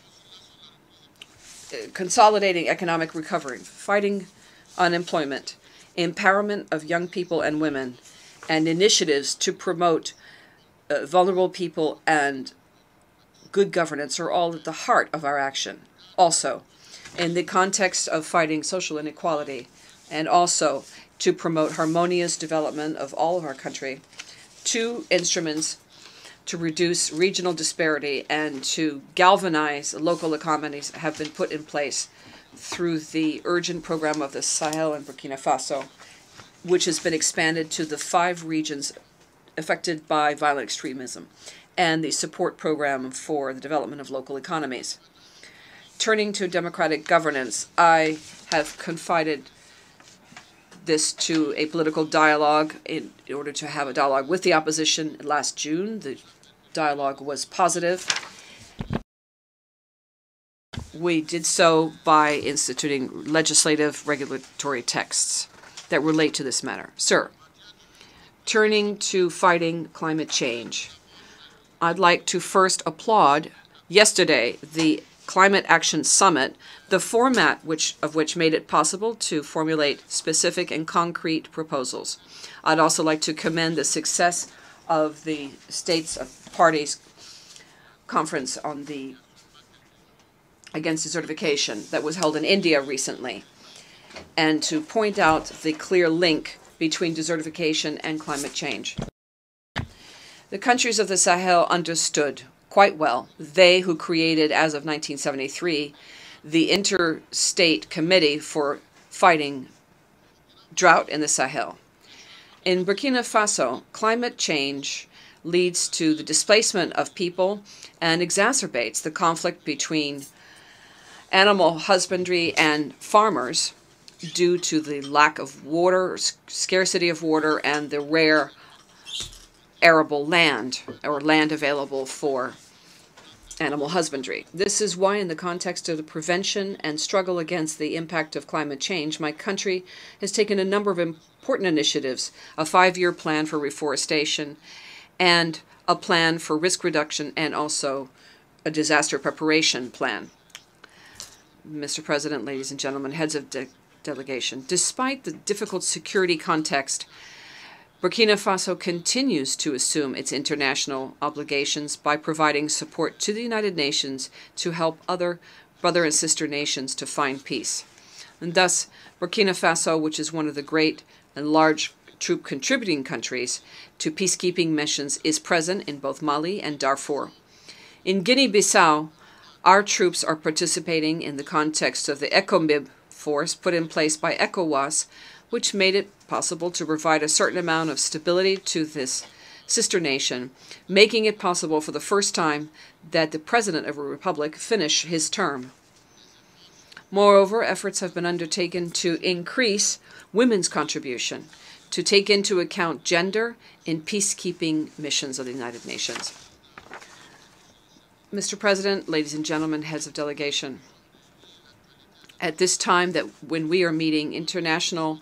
consolidating economic recovery, fighting unemployment, empowerment of young people and women, and initiatives to promote vulnerable people and good governance are all at the heart of our action. Also, in the context of fighting social inequality, and also to promote harmonious development of all of our country, two instruments to reduce regional disparity and to galvanize local economies have been put in place through the urgent program of the Sahel and Burkina Faso, which has been expanded to the 5 regions affected by violent extremism, and the support program for the development of local economies. Turning to democratic governance, I have confided this to a political dialogue in order to have a dialogue with the opposition last June. The dialogue was positive. We did so by instituting legislative regulatory texts that relate to this matter. Sir, turning to fighting climate change, I'd like to first applaud yesterday the Climate Action Summit, the format of which made it possible to formulate specific and concrete proposals. I'd also like to commend the success of the States of Parties Conference on against desertification that was held in India recently, and to point out the clear link between desertification and climate change. The countries of the Sahel understood quite well, they who created, as of 1973, the Interstate Committee for Fighting Drought in the Sahel. In Burkina Faso, climate change leads to the displacement of people and exacerbates the conflict between animal husbandry and farmers due to the lack of water, scarcity of water, and the rare arable land, or land available for animal husbandry. This is why, in the context of the prevention and struggle against the impact of climate change, my country has taken a number of important initiatives: a 5-year plan for reforestation, and a plan for risk reduction, and also a disaster preparation plan. Mr. President, ladies and gentlemen, heads of delegation, despite the difficult security context, Burkina Faso continues to assume its international obligations by providing support to the United Nations to help other brother and sister nations to find peace. And thus, Burkina Faso, which is one of the great and large troop contributing countries to peacekeeping missions, is present in both Mali and Darfur. In Guinea-Bissau, our troops are participating in the context of the ECOMIB force put in place by ECOWAS, which made it possible to provide a certain amount of stability to this sister nation, making it possible for the first time that the President of a republic finish his term. Moreover, efforts have been undertaken to increase women's contribution, to take into account gender in peacekeeping missions of the United Nations. Mr. President, ladies and gentlemen, heads of delegation, at this time that when we are meeting, international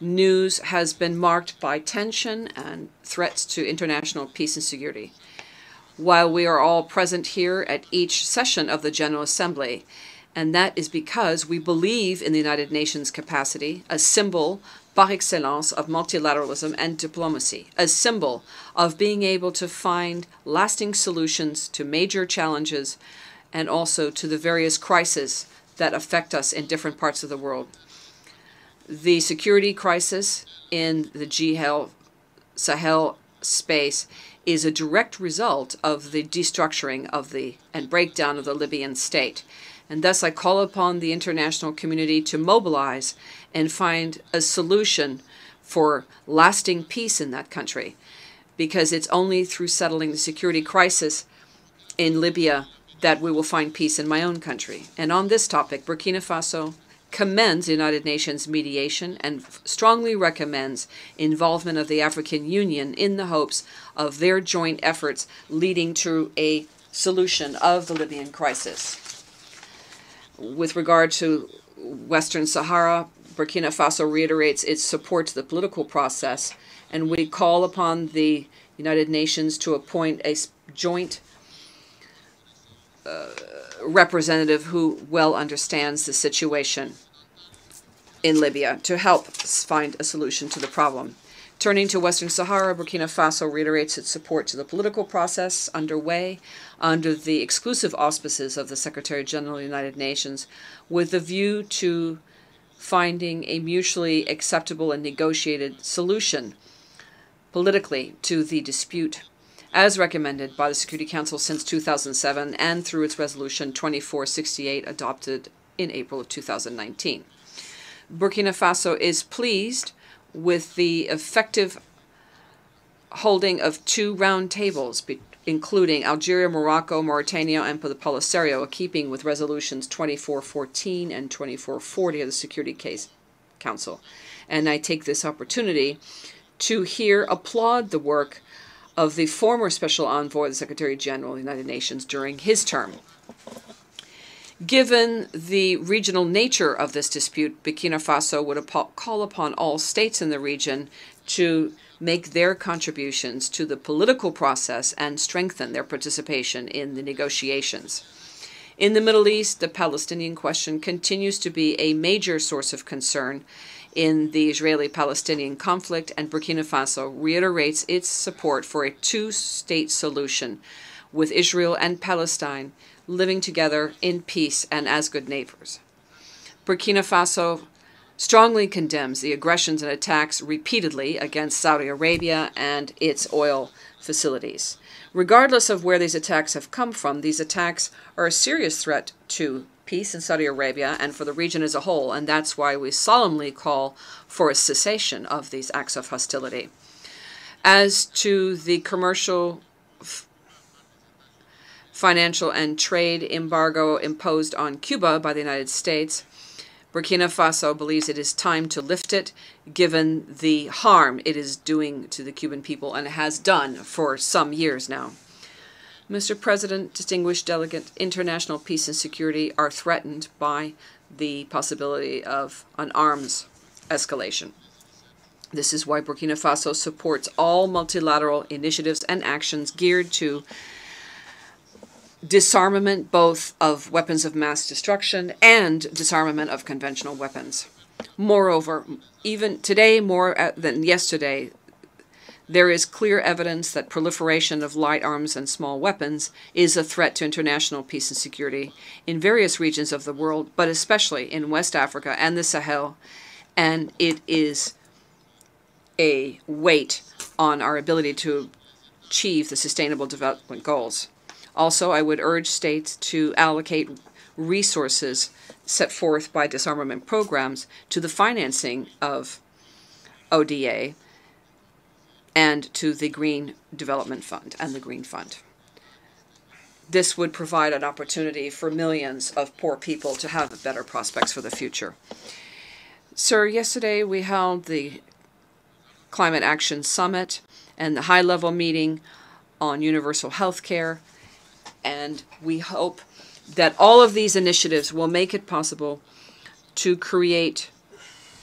news has been marked by tension and threats to international peace and security. While we are all present here at each session of the General Assembly, and that is because we believe in the United Nations capacity, a symbol par excellence of multilateralism and diplomacy, a symbol of being able to find lasting solutions to major challenges and also to the various crises that affect us in different parts of the world. The security crisis in the Sahel space is a direct result of the destructuring of and breakdown of the Libyan state. And thus I call upon the international community to mobilize and find a solution for lasting peace in that country, because it's only through settling the security crisis in Libya that we will find peace in my own country. And on this topic, Burkina Faso commends the United Nations mediation and strongly recommends involvement of the African Union in the hopes of their joint efforts leading to a solution of the Libyan crisis. With regard to Western Sahara, Burkina Faso reiterates its support to the political process, and we call upon the United Nations to appoint a joint representative who well understands the situation in Libya to help find a solution to the problem. Turning to Western Sahara, Burkina Faso reiterates its support to the political process underway under the exclusive auspices of the Secretary-General of the United Nations, with a view to finding a mutually acceptable and negotiated solution politically to the dispute, as recommended by the Security Council since 2007 and through its resolution 2468 adopted in April of 2019. Burkina Faso is pleased with the effective holding of 2 round tables, including Algeria, Morocco, Mauritania, and the Polisario, keeping with resolutions 2414 and 2440 of the Security Council. And I take this opportunity to here applaud the work of the former Special Envoy of the Secretary General of the United Nations during his term. Given the regional nature of this dispute, Burkina Faso would call upon all states in the region to make their contributions to the political process and strengthen their participation in the negotiations. In the Middle East, the Palestinian question continues to be a major source of concern in the Israeli-Palestinian conflict, and Burkina Faso reiterates its support for a 2-state solution with Israel and Palestine living together in peace and as good neighbors. Burkina Faso strongly condemns the aggressions and attacks repeatedly against Saudi Arabia and its oil facilities. Regardless of where these attacks have come from, these attacks are a serious threat to peace in Saudi Arabia and for the region as a whole, and that's why we solemnly call for a cessation of these acts of hostility. As to the commercial, financial, and trade embargo imposed on Cuba by the United States, Burkina Faso believes it is time to lift it, given the harm it is doing to the Cuban people and has done for some years now. Mr. President, distinguished delegate, international peace and security are threatened by the possibility of an arms escalation. This is why Burkina Faso supports all multilateral initiatives and actions geared to disarmament both of weapons of mass destruction and disarmament of conventional weapons. Moreover, even today more than yesterday, there is clear evidence that proliferation of light arms and small weapons is a threat to international peace and security in various regions of the world, but especially in West Africa and the Sahel, and it is a weight on our ability to achieve the Sustainable Development Goals. Also, I would urge states to allocate resources set forth by disarmament programs to the financing of ODA and to the Green Development Fund and the Green Fund. This would provide an opportunity for millions of poor people to have better prospects for the future. Sir, yesterday we held the Climate Action Summit and the high-level meeting on universal health care, and we hope that all of these initiatives will make it possible to create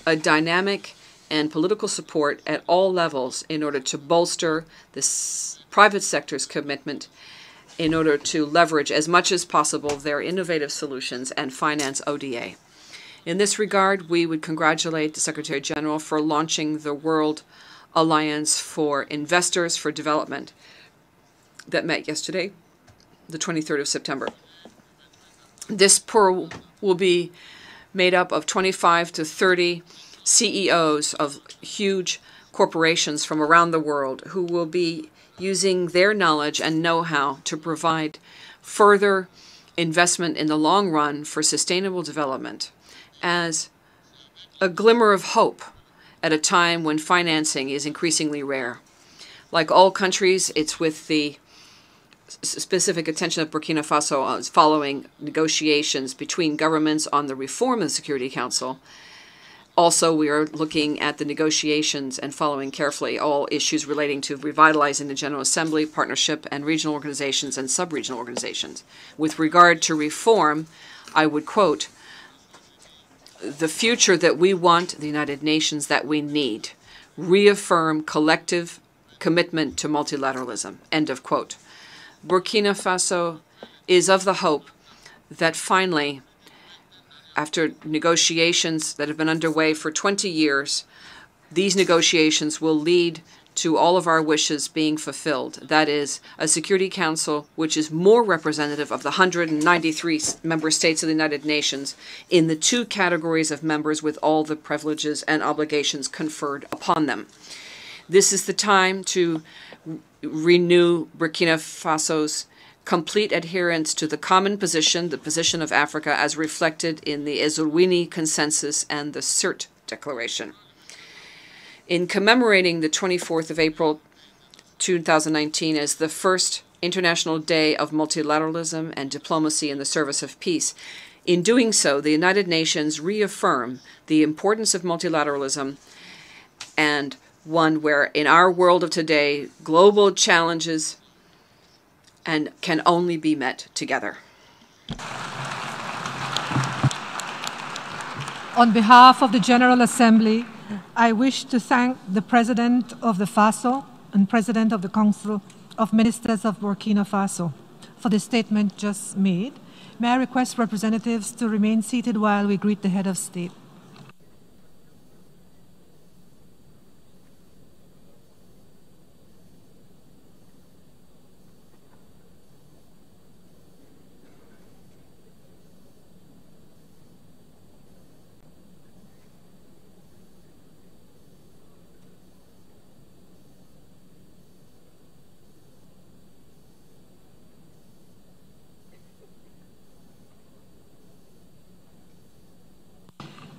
a dynamic and political support at all levels in order to bolster the private sector's commitment in order to leverage as much as possible their innovative solutions and finance ODA. In this regard, we would congratulate the Secretary General for launching the World Alliance for Investors for Development that met yesterday, the 23rd of September. This pool will be made up of 25 to 30 CEOs of huge corporations from around the world who will be using their knowledge and know-how to provide further investment in the long run for sustainable development as a glimmer of hope at a time when financing is increasingly rare. Like all countries, it's with the specific attention of Burkina Faso following negotiations between governments on the reform of the Security Council. Also, we are looking at the negotiations and following carefully all issues relating to revitalizing the General Assembly, partnership, and regional organizations and sub-regional organizations. With regard to reform, I would quote, "The future that we want, the United Nations that we need, reaffirm collective commitment to multilateralism," end of quote. Burkina Faso is of the hope that finally, after negotiations that have been underway for 20 years, these negotiations will lead to all of our wishes being fulfilled. That is, a Security Council which is more representative of the 193 member states of the United Nations in the two categories of members with all the privileges and obligations conferred upon them. This is the time to renew Burkina Faso's complete adherence to the common position, the position of Africa, as reflected in the Eswatini Consensus and the CERT Declaration. In commemorating the 24th of April 2019 as the first International Day of Multilateralism and Diplomacy in the Service of Peace, in doing so, the United Nations reaffirm the importance of multilateralism and one where, in our world of today, global challenges and can only be met together. On behalf of the General Assembly, I wish to thank the President of the FASO and President of the Council of Ministers of Burkina Faso for the statement just made. May I request representatives to remain seated while we greet the head of state.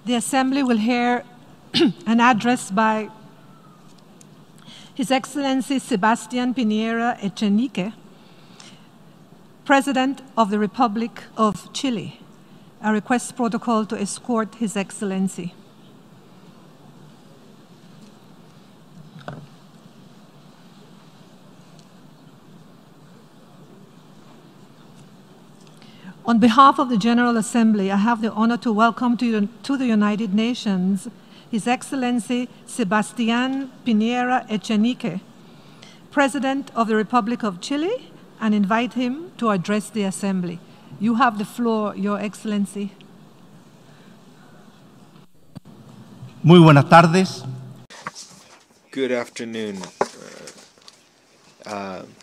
The Assembly will hear an address by His Excellency Sebastián Piñera Echenique, President of the Republic of Chile. I request protocol to escort His Excellency. On behalf of the General Assembly, I have the honor to welcome to the United Nations His Excellency Sebastián Piñera Echenique, President of the Republic of Chile, and invite him to address the Assembly. You have the floor, Your Excellency. Muy buenas tardes. Good afternoon,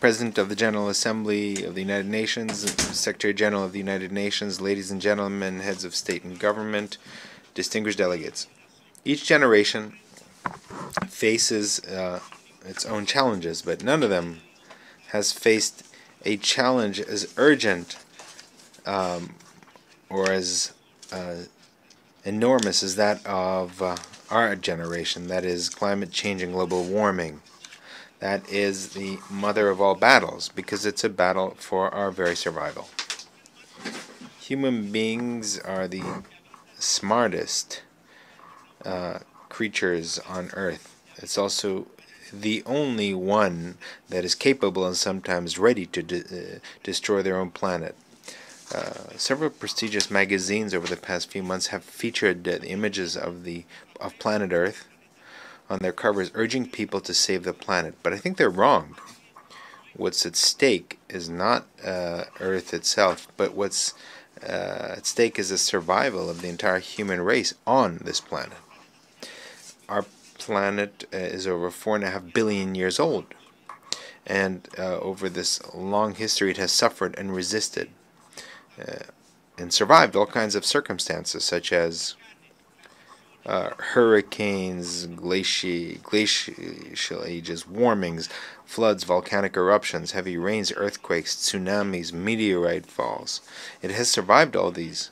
President of the General Assembly of the United Nations, Secretary General of the United Nations, ladies and gentlemen, heads of state and government, distinguished delegates. Each generation faces its own challenges, but none of them has faced a challenge as urgent or as enormous as that of our generation, that is climate change and global warming. That is the mother of all battles, because it's a battle for our very survival. Human beings are the smartest creatures on Earth. It's also the only one that is capable and sometimes ready to destroy their own planet. Several prestigious magazines over the past few months have featured the images of planet Earth on their covers, urging people to save the planet. But I think they're wrong. What's at stake is not Earth itself, but what's at stake is the survival of the entire human race on this planet. Our planet is over 4.5 billion years old, and over this long history it has suffered and resisted and survived all kinds of circumstances, such as hurricanes, glacial ages, warmings, floods, volcanic eruptions, heavy rains, earthquakes, tsunamis, meteorite falls. It has survived all these.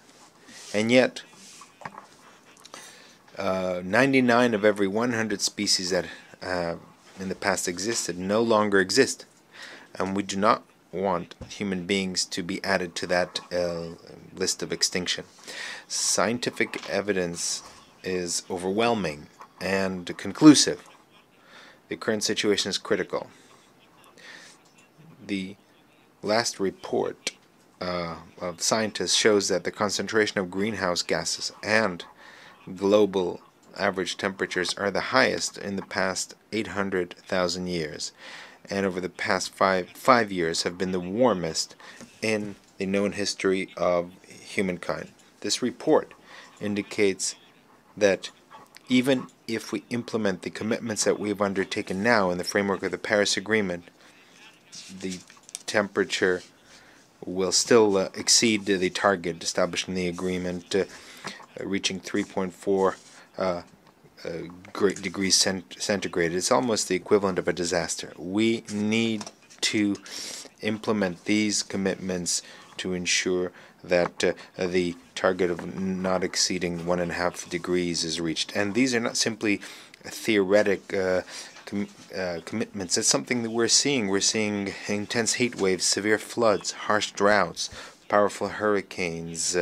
And yet, 99 of every 100 species that in the past existed no longer exist. And we do not want human beings to be added to that list of extinction. Scientific evidence is overwhelming and conclusive. The current situation is critical. The last report of scientists shows that the concentration of greenhouse gases and global average temperatures are the highest in the past 800,000 years, and over the past five years have been the warmest in the known history of humankind. This report indicates that even if we implement the commitments that we have undertaken now in the framework of the Paris Agreement, the temperature will still exceed the target established in the agreement, reaching 3.4 degrees centigrade. It's almost the equivalent of a disaster. We need to implement these commitments to ensure that the target of not exceeding 1.5 degrees is reached. And these are not simply theoretic commitments. It's something that we're seeing. We're seeing intense heat waves, severe floods, harsh droughts, powerful hurricanes,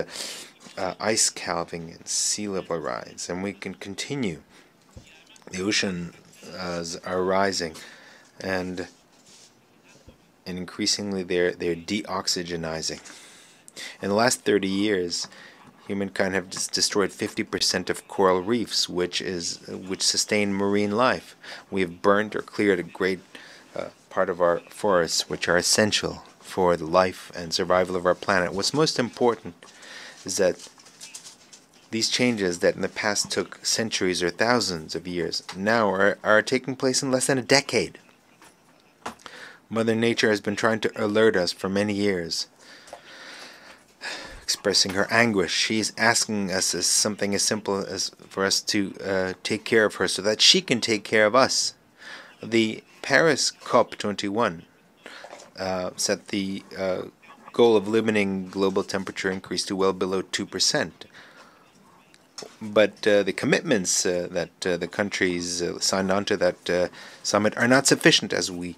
ice calving, and sea level rise. And we can continue. The oceans are rising, and increasingly they're deoxygenizing. In the last 30 years, humankind have destroyed 50% of coral reefs, which sustain marine life. We have burned or cleared a great part of our forests, which are essential for the life and survival of our planet. What's most important is that these changes that in the past took centuries or thousands of years now are taking place in less than a decade. Mother Nature has been trying to alert us for many years, expressing her anguish. She's asking us as something as simple as for us to take care of her so that she can take care of us. The Paris COP21 set the goal of limiting global temperature increase to well below 2%. But the commitments that the countries signed on to that summit are not sufficient, as we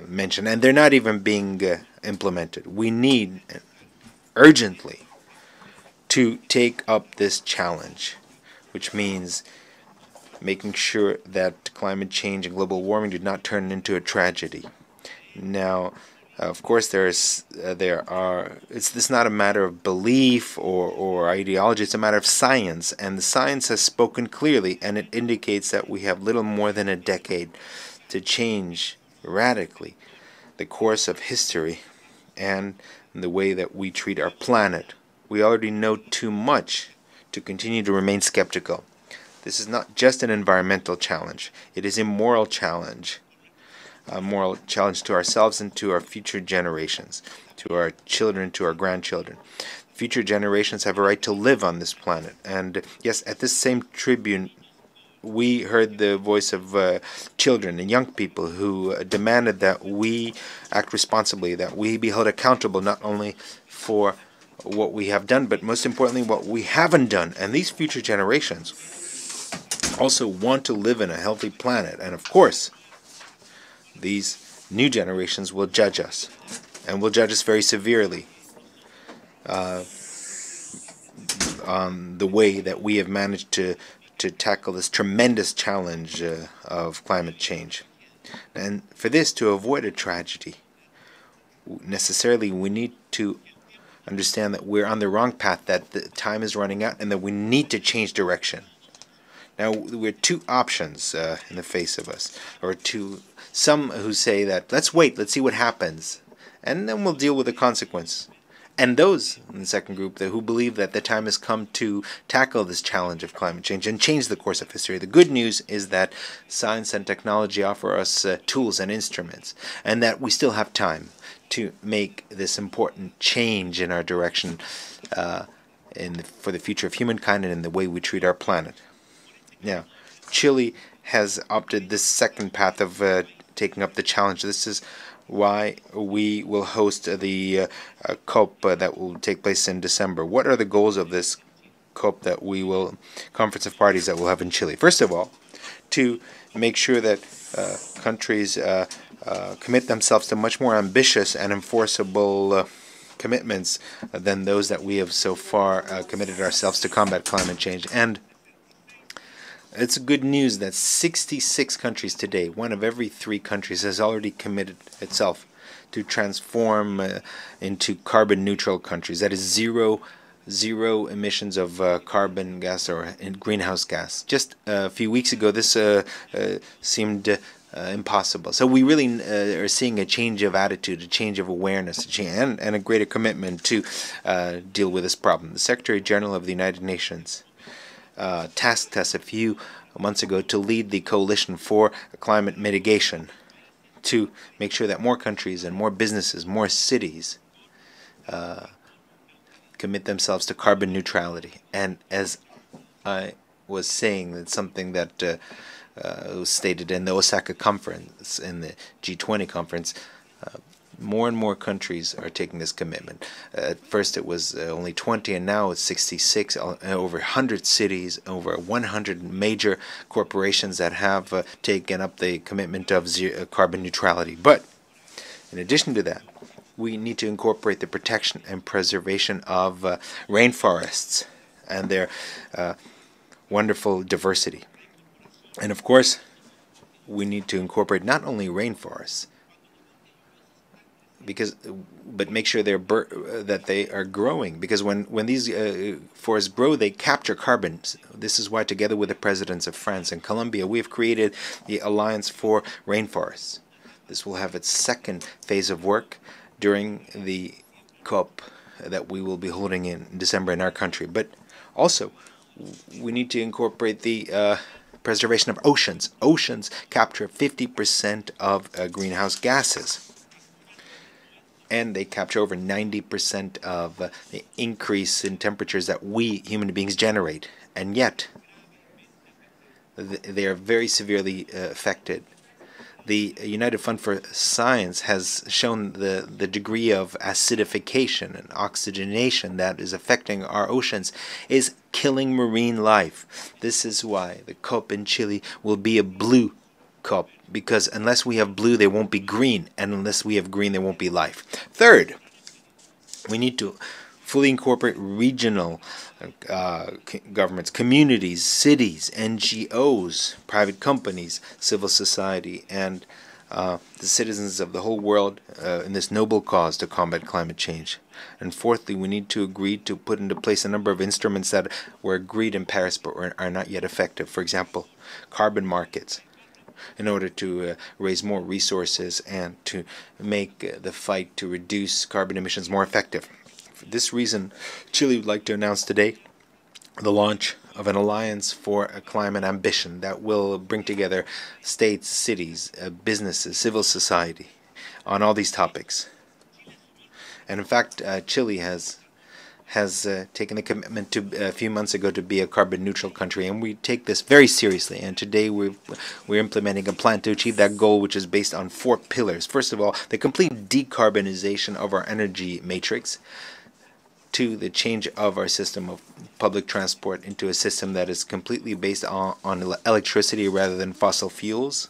mentioned, and they're not even being implemented. We need urgently to take up this challenge, which means making sure that climate change and global warming do not turn into a tragedy. Now, of course, this is not a matter of belief or ideology. It's a matter of science, and the science has spoken clearly, and it indicates that we have little more than a decade to change radically the course of history and the way that we treat our planet. We already know too much to continue to remain skeptical. This is not just an environmental challenge. It is a moral challenge. A moral challenge to ourselves and to our future generations, to our children, to our grandchildren. Future generations have a right to live on this planet. And yes, at this same tribune, we heard the voice of children and young people who demanded that we act responsibly, that we be held accountable not only for what we have done, but most importantly, what we haven't done. And these future generations also want to live in a healthy planet. And of course, these new generations will judge us, and will judge us very severely on the way that we have managed to tackle this tremendous challenge of climate change. And for this to avoid a tragedy, necessarily we need to understand that we're on the wrong path, that the time is running out, and that we need to change direction. Now, we're two options in the face of us, or some who say that, let's wait, let's see what happens, and then we'll deal with the consequence. And those in the second group who believe that the time has come to tackle this challenge of climate change and change the course of history. The good news is that science and technology offer us tools and instruments, and that we still have time to make this important change in our direction for the future of humankind and in the way we treat our planet. Now, Chile has opted this second path of taking up the challenge. This is why we will host the COP that will take place in December. What are the goals of this COP Conference of Parties that we'll have in Chile? First of all, to make sure that countries commit themselves to much more ambitious and enforceable commitments than those that we have so far committed ourselves to combat climate change. And it's good news that 66 countries today, one of every 3 countries, has already committed itself to transform into carbon neutral countries. That is zero emissions of carbon gas or greenhouse gas. Just a few weeks ago, this seemed impossible. So we really are seeing a change of attitude, a change of awareness, and a greater commitment to deal with this problem. The Secretary General of the United Nations tasked us a few months ago to lead the coalition for climate mitigation, to make sure that more countries and more businesses, more cities commit themselves to carbon neutrality. And as I was saying, that's something that was stated in the Osaka conference, in the G20 conference. More and more countries are taking this commitment. At first it was only 20, and now it's 66, over 100 cities, over 100 major corporations that have taken up the commitment of carbon neutrality. But in addition to that, we need to incorporate the protection and preservation of rainforests and their wonderful diversity. And of course, we need to incorporate not only rainforests, but make sure that they are growing, because when these forests grow, they capture carbon. This is why, together with the presidents of France and Colombia, we have created the Alliance for Rainforests. This will have its second phase of work during the COP that we will be holding in December in our country. But also, we need to incorporate the preservation of oceans. Oceans capture 50% of greenhouse gases, and they capture over 90% of the increase in temperatures that we human beings generate. And yet, they are very severely affected. The United Fund for Science has shown the degree of acidification and oxygenation that is affecting our oceans is killing marine life. This is why the COP in Chile will be a blue COP, because unless we have blue, there won't be green, and unless we have green, there won't be life. Third, we need to fully incorporate regional governments, communities, cities, NGOs, private companies, civil society, and the citizens of the whole world in this noble cause to combat climate change. And fourthly, we need to agree to put into place a number of instruments that were agreed in Paris but are not yet effective. For example, carbon markets, in order to raise more resources and to make the fight to reduce carbon emissions more effective. For this reason, Chile would like to announce today the launch of an alliance for a climate ambition that will bring together states, cities, businesses, civil society on all these topics. And in fact, Chile has taken the commitment to a few months ago to be a carbon neutral country, and we take this very seriously. And today we're implementing a plan to achieve that goal, which is based on 4 pillars. First of all, the complete decarbonization of our energy matrix. 2, the change of our system of public transport into a system that is completely based on electricity rather than fossil fuels.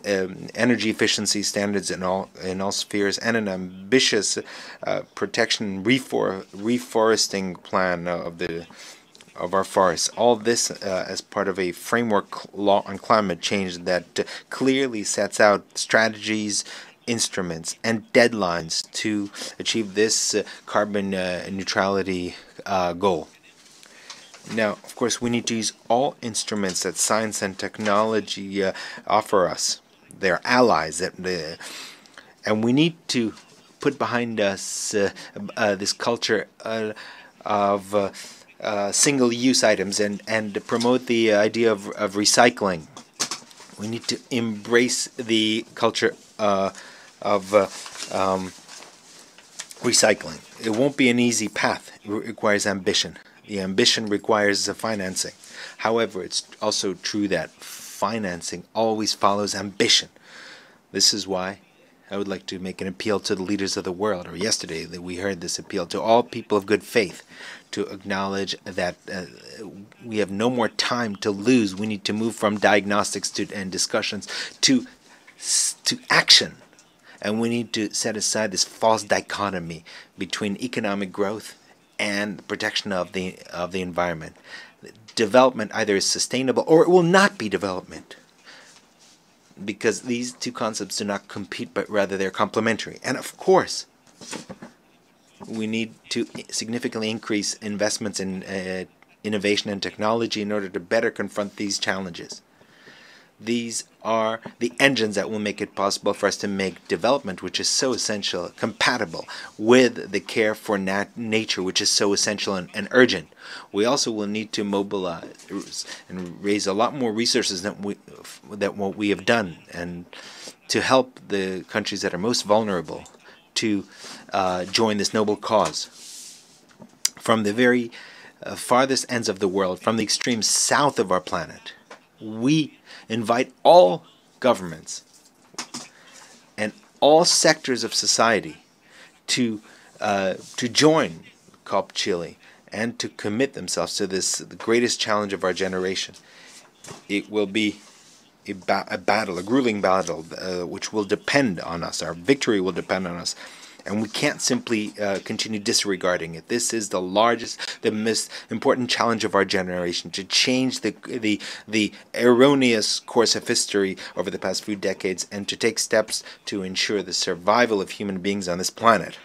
Energy efficiency standards in all spheres, and an ambitious protection reforesting plan of our forests. All this as part of a framework law on climate change that clearly sets out strategies, instruments, and deadlines to achieve this carbon neutrality goal. Now, of course, we need to use all instruments that science and technology offer us. They're allies, and we need to put behind us this culture of single-use items and promote the idea of recycling. We need to embrace the culture of recycling. It won't be an easy path. It requires ambition. The ambition requires financing. However, it's also true that financing always follows ambition. This is why I would like to make an appeal to the leaders of the world, or yesterday that we heard this appeal to all people of good faith, to acknowledge that we have no more time to lose. We need to move from diagnostics and discussions to action. And we need to set aside this false dichotomy between economic growth and protection of the environment. Development either is sustainable or it will not be development, because these two concepts do not compete, but rather they're complementary. And of course, we need to significantly increase investments in innovation and technology in order to better confront these challenges. These are the engines that will make it possible for us to make development, which is so essential, compatible with the care for nature, which is so essential and urgent. We also will need to mobilize and raise a lot more resources than what we have done, and to help the countries that are most vulnerable to join this noble cause. From the very farthest ends of the world, from the extreme south of our planet, we invite all governments and all sectors of society to join COP Chile and to commit themselves to the greatest challenge of our generation. It will be a battle, a grueling battle, which will depend on us. Our victory will depend on us. And we can't simply continue disregarding it. This is the largest, the most important challenge of our generation, to change the erroneous course of history over the past few decades and to take steps to ensure the survival of human beings on this planet.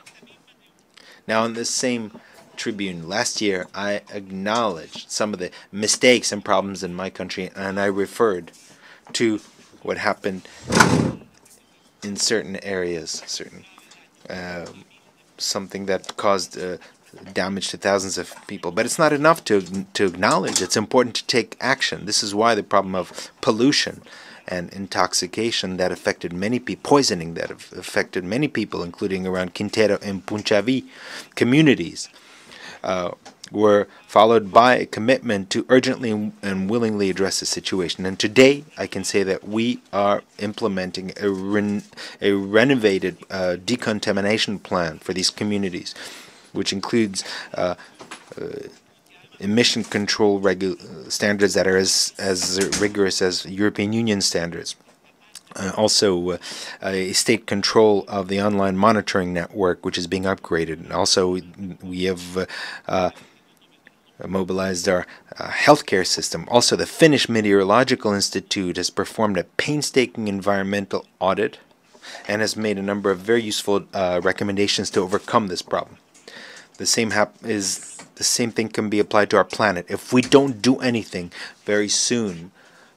Now, in this same Tribune last year, I acknowledged some of the mistakes and problems in my country, and I referred to what happened in certain areas, something that caused damage to thousands of people. But it's not enough to acknowledge. It's important to take action. This is why the problem of pollution and intoxication that affected many people, poisoning that affected many people, including around Quintero and Punchaví communities, were followed by a commitment to urgently and willingly address the situation. And today, I can say that we are implementing a renovated decontamination plan for these communities, which includes emission control standards that are as rigorous as European Union standards. Also, a state control of the online monitoring network, which is being upgraded. And also, we have mobilized our healthcare system. Also, the Finnish Meteorological Institute has performed a painstaking environmental audit and has made a number of very useful recommendations to overcome this problem. The same thing can be applied to our planet. If we don't do anything, very soon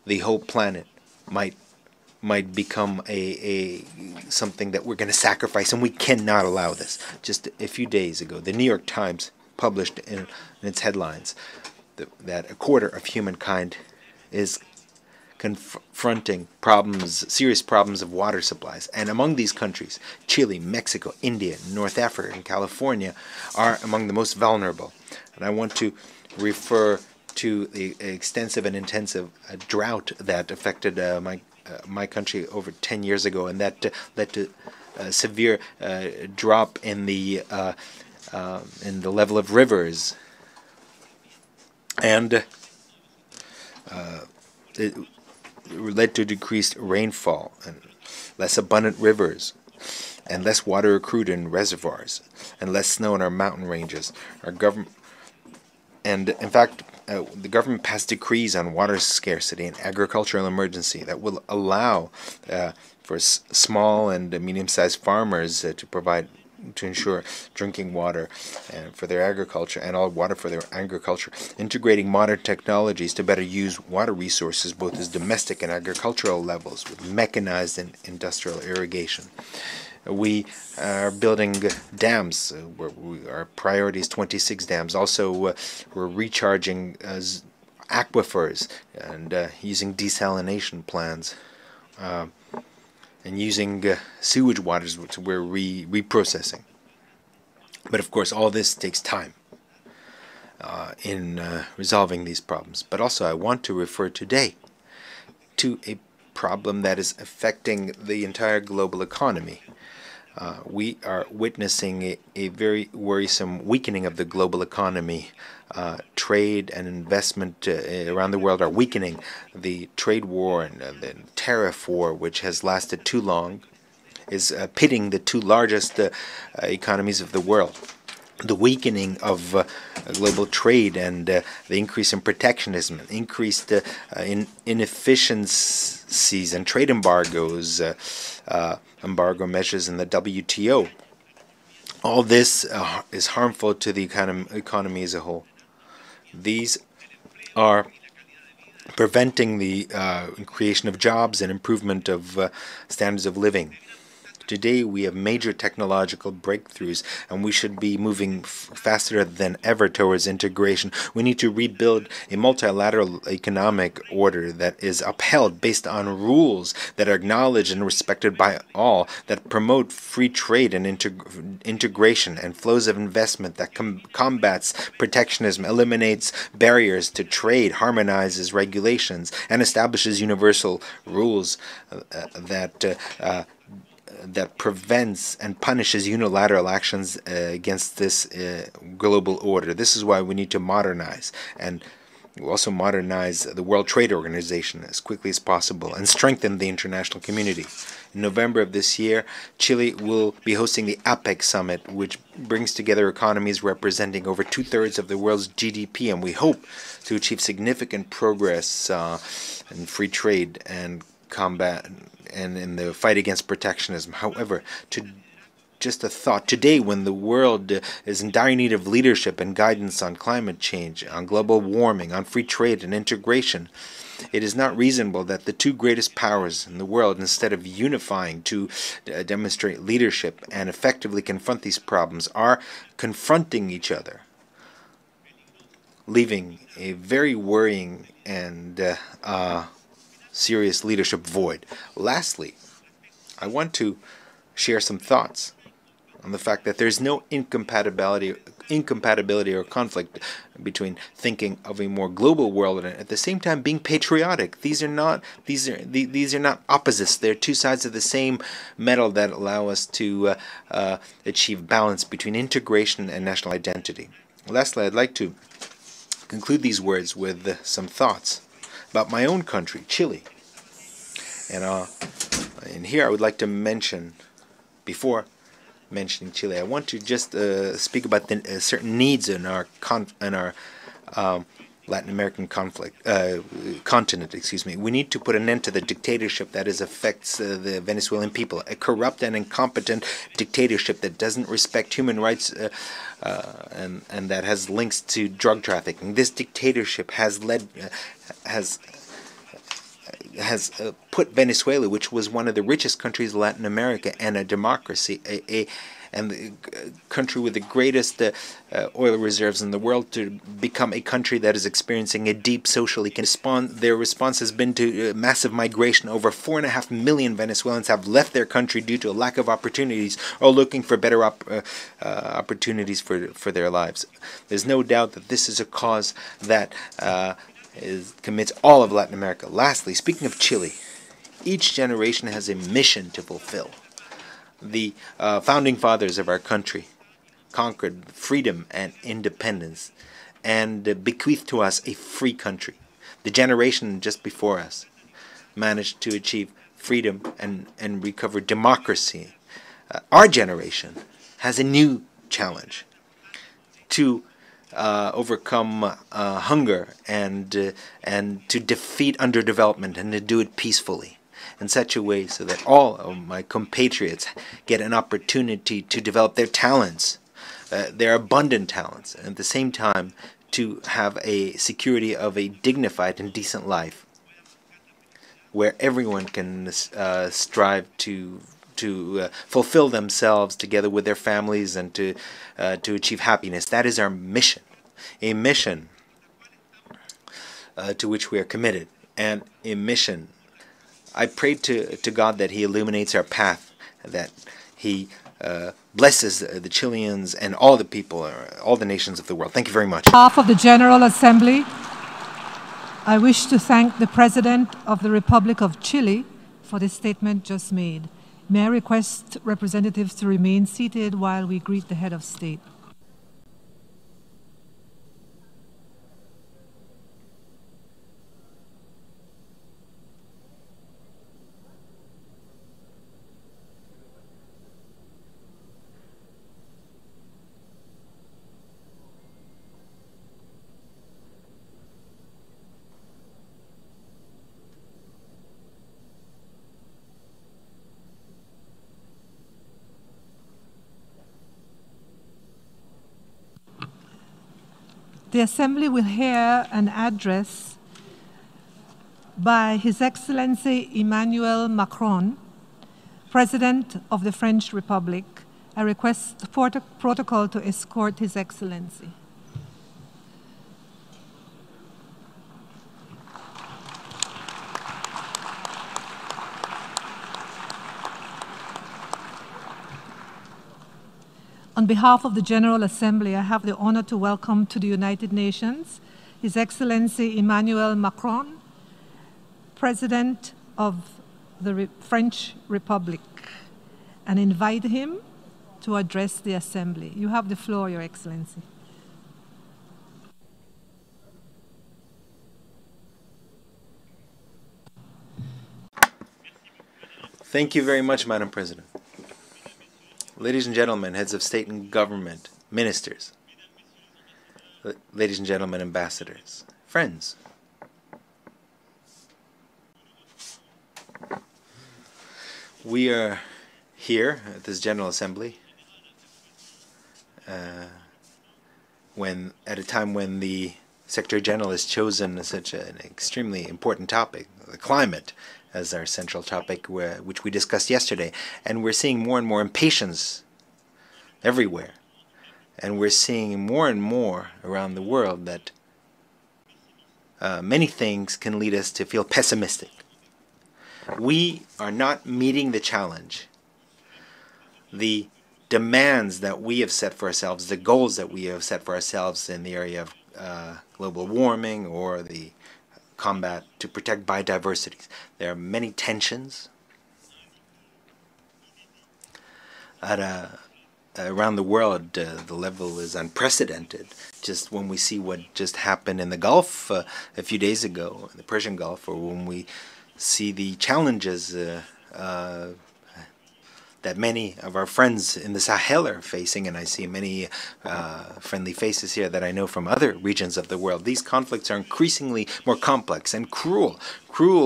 the whole planet might become something that we're going to sacrifice, and we cannot allow this. Just a few days ago, the New York Times published in its headlines that a quarter of humankind is confronting serious problems of water supplies. And among these countries, Chile, Mexico, India, North Africa, and California are among the most vulnerable. And I want to refer to the extensive and intensive drought that affected my country over 10 years ago, and that led to a severe drop in the level of rivers, and it led to decreased rainfall and less abundant rivers, and less water accrued in reservoirs, and less snow in our mountain ranges. Our government, and in fact, the government passed decrees on water scarcity and agricultural emergency that will allow for small and medium-sized farmers to ensure drinking water for their agriculture, and all water for their agriculture, integrating modern technologies to better use water resources both as domestic and agricultural levels with mechanized and industrial irrigation. We are building dams. Our priority is 26 dams. Also, we're recharging aquifers and using desalination plants and using sewage waters, which we're reprocessing. But of course, all this takes time in resolving these problems. But also, I want to refer today to a problem that is affecting the entire global economy. We are witnessing a very worrisome weakening of the global economy. Trade and investment around the world are weakening. The trade war and the tariff war, which has lasted too long, is pitting the two largest economies of the world. The weakening of global trade and the increase in protectionism, increased inefficiencies and trade embargoes, embargo measures in the WTO. All this is harmful to the economy as a whole. These are preventing the creation of jobs and improvement of standards of living. Today we have major technological breakthroughs, and we should be moving faster than ever towards integration. We need to rebuild a multilateral economic order that is upheld based on rules that are acknowledged and respected by all, that promote free trade and integration and flows of investment, that combats protectionism, eliminates barriers to trade, harmonizes regulations, and establishes universal rules that prevents and punishes unilateral actions against this global order. This is why we need to modernize, and we'll also modernize the World Trade Organization as quickly as possible and strengthen the international community. In November of this year, Chile will be hosting the APEC Summit, which brings together economies representing over 2/3 of the world's GDP, and we hope to achieve significant progress in free trade and combat and in the fight against protectionism. However, just a thought, today when the world is in dire need of leadership and guidance on climate change, on global warming, on free trade and integration, it is not reasonable that the two greatest powers in the world, instead of unifying to demonstrate leadership and effectively confront these problems, are confronting each other, leaving a very worrying and serious leadership void. Lastly, I want to share some thoughts on the fact that there's no incompatibility or conflict between thinking of a more global world and at the same time being patriotic. These are not opposites. They're two sides of the same metal that allow us to achieve balance between integration and national identity. Lastly, I'd like to conclude these words with some thoughts about my own country, Chile. And here I would like to mention, before mentioning Chile, I want to just speak about the certain needs in our Latin American continent. We need to put an end to the dictatorship that affects the Venezuelan people. A corrupt and incompetent dictatorship that doesn't respect human rights and that has links to drug trafficking. This dictatorship has put Venezuela, which was one of the richest countries in Latin America and a democracy, and the country with the greatest oil reserves in the world, to become a country that is experiencing a deep social economic. Their response has been to massive migration. Over 4.5 million Venezuelans have left their country due to a lack of opportunities or looking for better opportunities for their lives. There's no doubt that this is a cause that commits all of Latin America. Lastly, speaking of Chile, each generation has a mission to fulfill. The founding fathers of our country conquered freedom and independence and bequeathed to us a free country. The generation just before us managed to achieve freedom and recover democracy. Our generation has a new challenge to overcome hunger and to defeat underdevelopment, and to do it peacefully, in such a way so that all of my compatriots get an opportunity to develop their talents, their abundant talents, and at the same time to have a security of a dignified and decent life, where everyone can strive to fulfill themselves together with their families and to achieve happiness. That is our mission, a mission to which we are committed, and a mission. I pray to God that He illuminates our path, that He blesses the Chileans and all the people, all the nations of the world. Thank you very much. On behalf of the General Assembly, I wish to thank the President of the Republic of Chile for the statement just made. May I request representatives to remain seated while we greet the head of state. The Assembly will hear an address by His Excellency Emmanuel Macron, President of the French Republic. I request the protocol to escort His Excellency. On behalf of the General Assembly, I have the honor to welcome to the United Nations His Excellency Emmanuel Macron, President of the French Republic, and invite him to address the Assembly. You have the floor, Your Excellency. Thank you very much, Madam President. Ladies and gentlemen, heads of state and government, ministers, ladies and gentlemen, ambassadors, friends. We are here at this General Assembly at a time when the Secretary General has chosen such an extremely important topic, the climate, as our central topic, which we discussed yesterday. And we're seeing more and more impatience everywhere. And we're seeing more and more around the world that many things can lead us to feel pessimistic. We are not meeting the challenge. The demands that we have set for ourselves, the goals that we have set for ourselves in the area of global warming or the combat to protect biodiversity. There are many tensions around the world. The level is unprecedented. Just when we see what just happened in the Gulf a few days ago, in the Persian Gulf, or when we see the challenges that many of our friends in the Sahel are facing, and I see many friendly faces here that I know from other regions of the world. These conflicts are increasingly more complex and cruel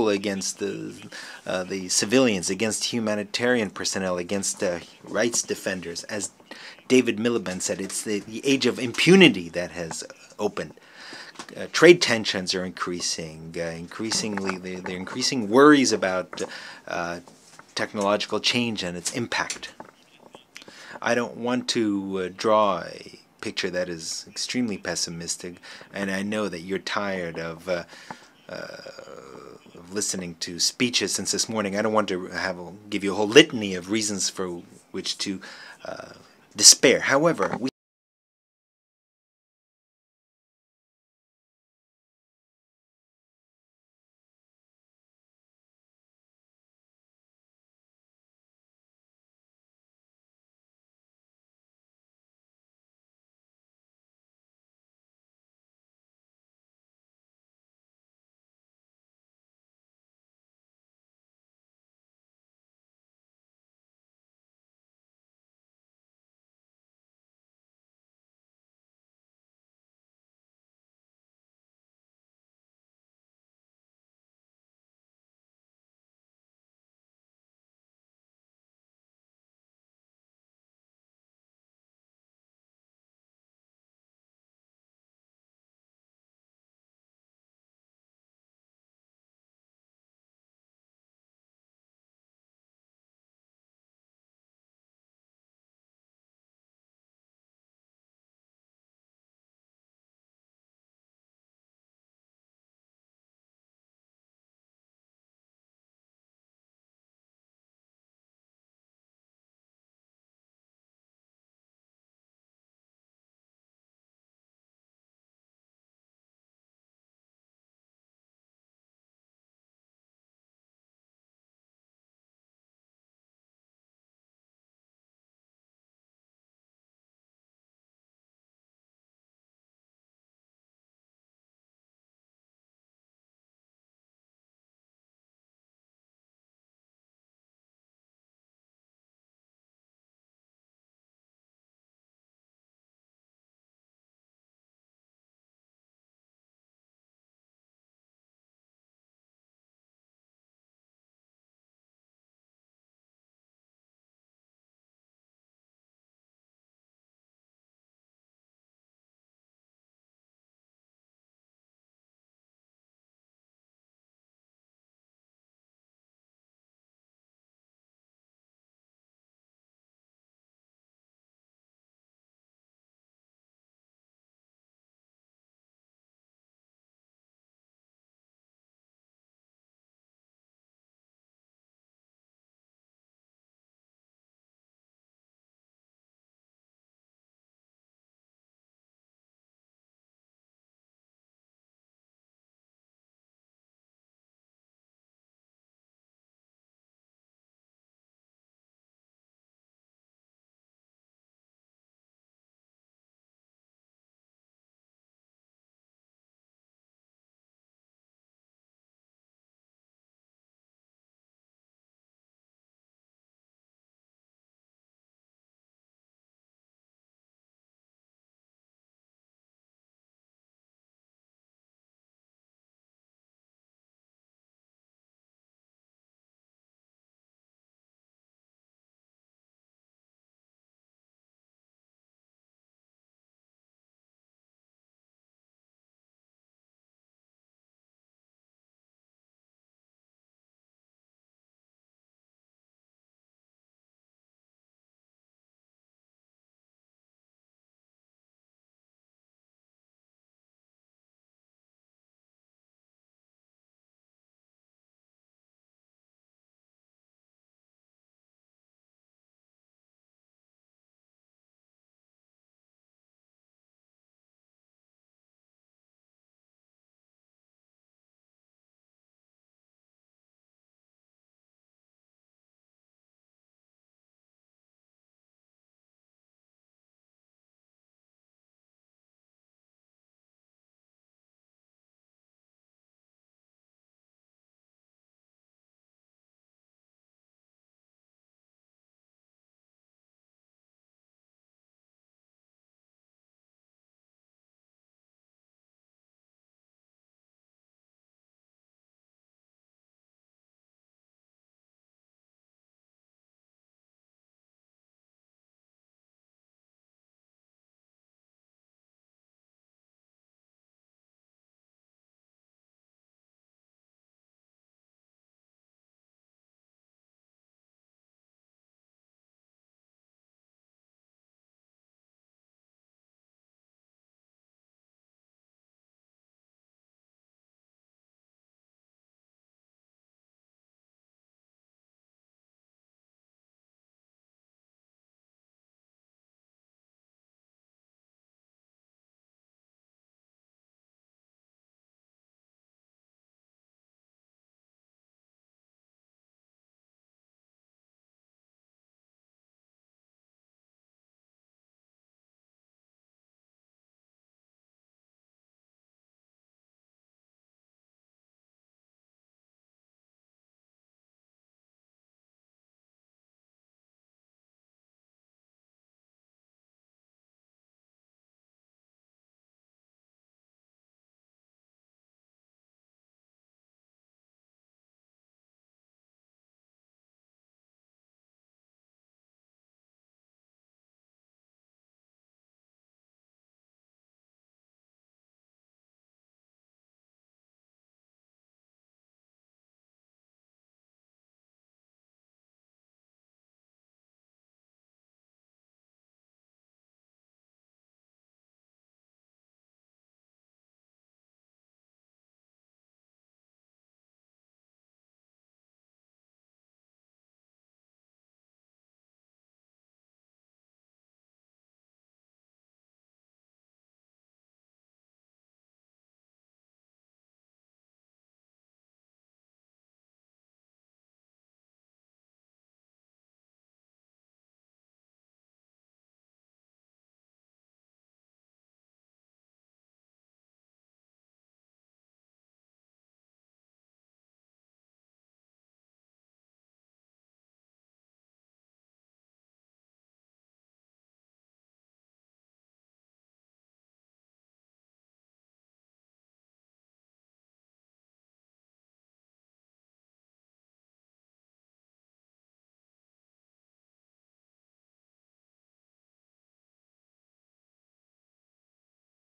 against the civilians, against humanitarian personnel, against rights defenders. As David Miliband said, it's the age of impunity that has opened. Trade tensions are increasing. There are increasing worries about technological change and its impact. I don't want to draw a picture that is extremely pessimistic, and I know that you're tired of listening to speeches since this morning. I don't want to give you a whole litany of reasons for which to despair. However, we